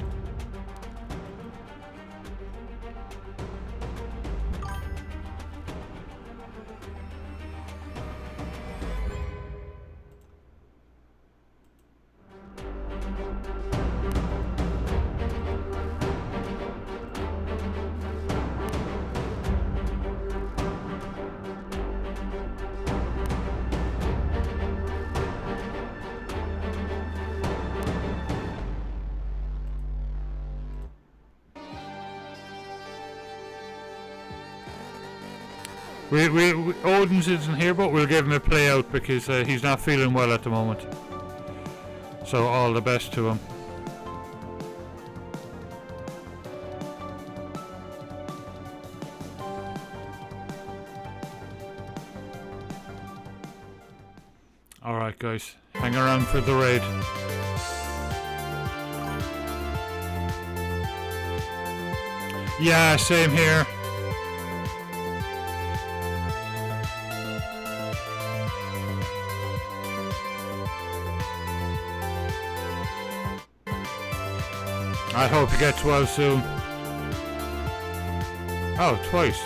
Odin's isn't here, but we'll give him a play out because he's not feeling well at the moment. So all the best to him. Alright guys, hang around for the raid. Yeah, same here. I hope he gets well soon. Oh, twice.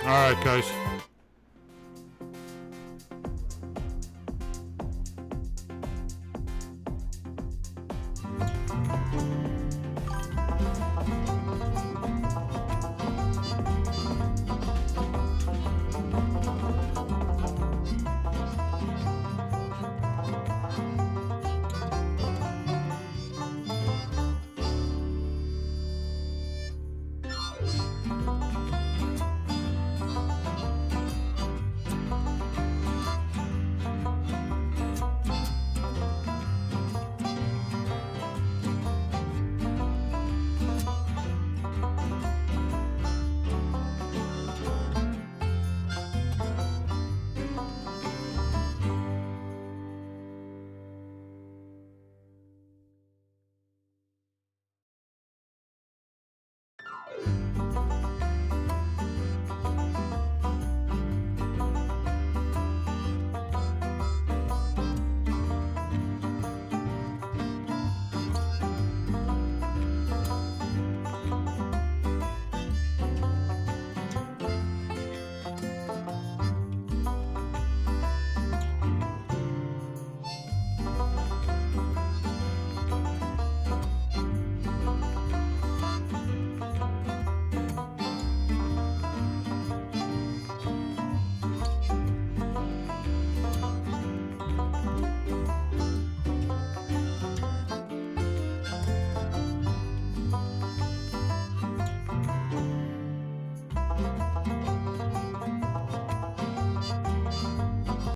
Alright guys.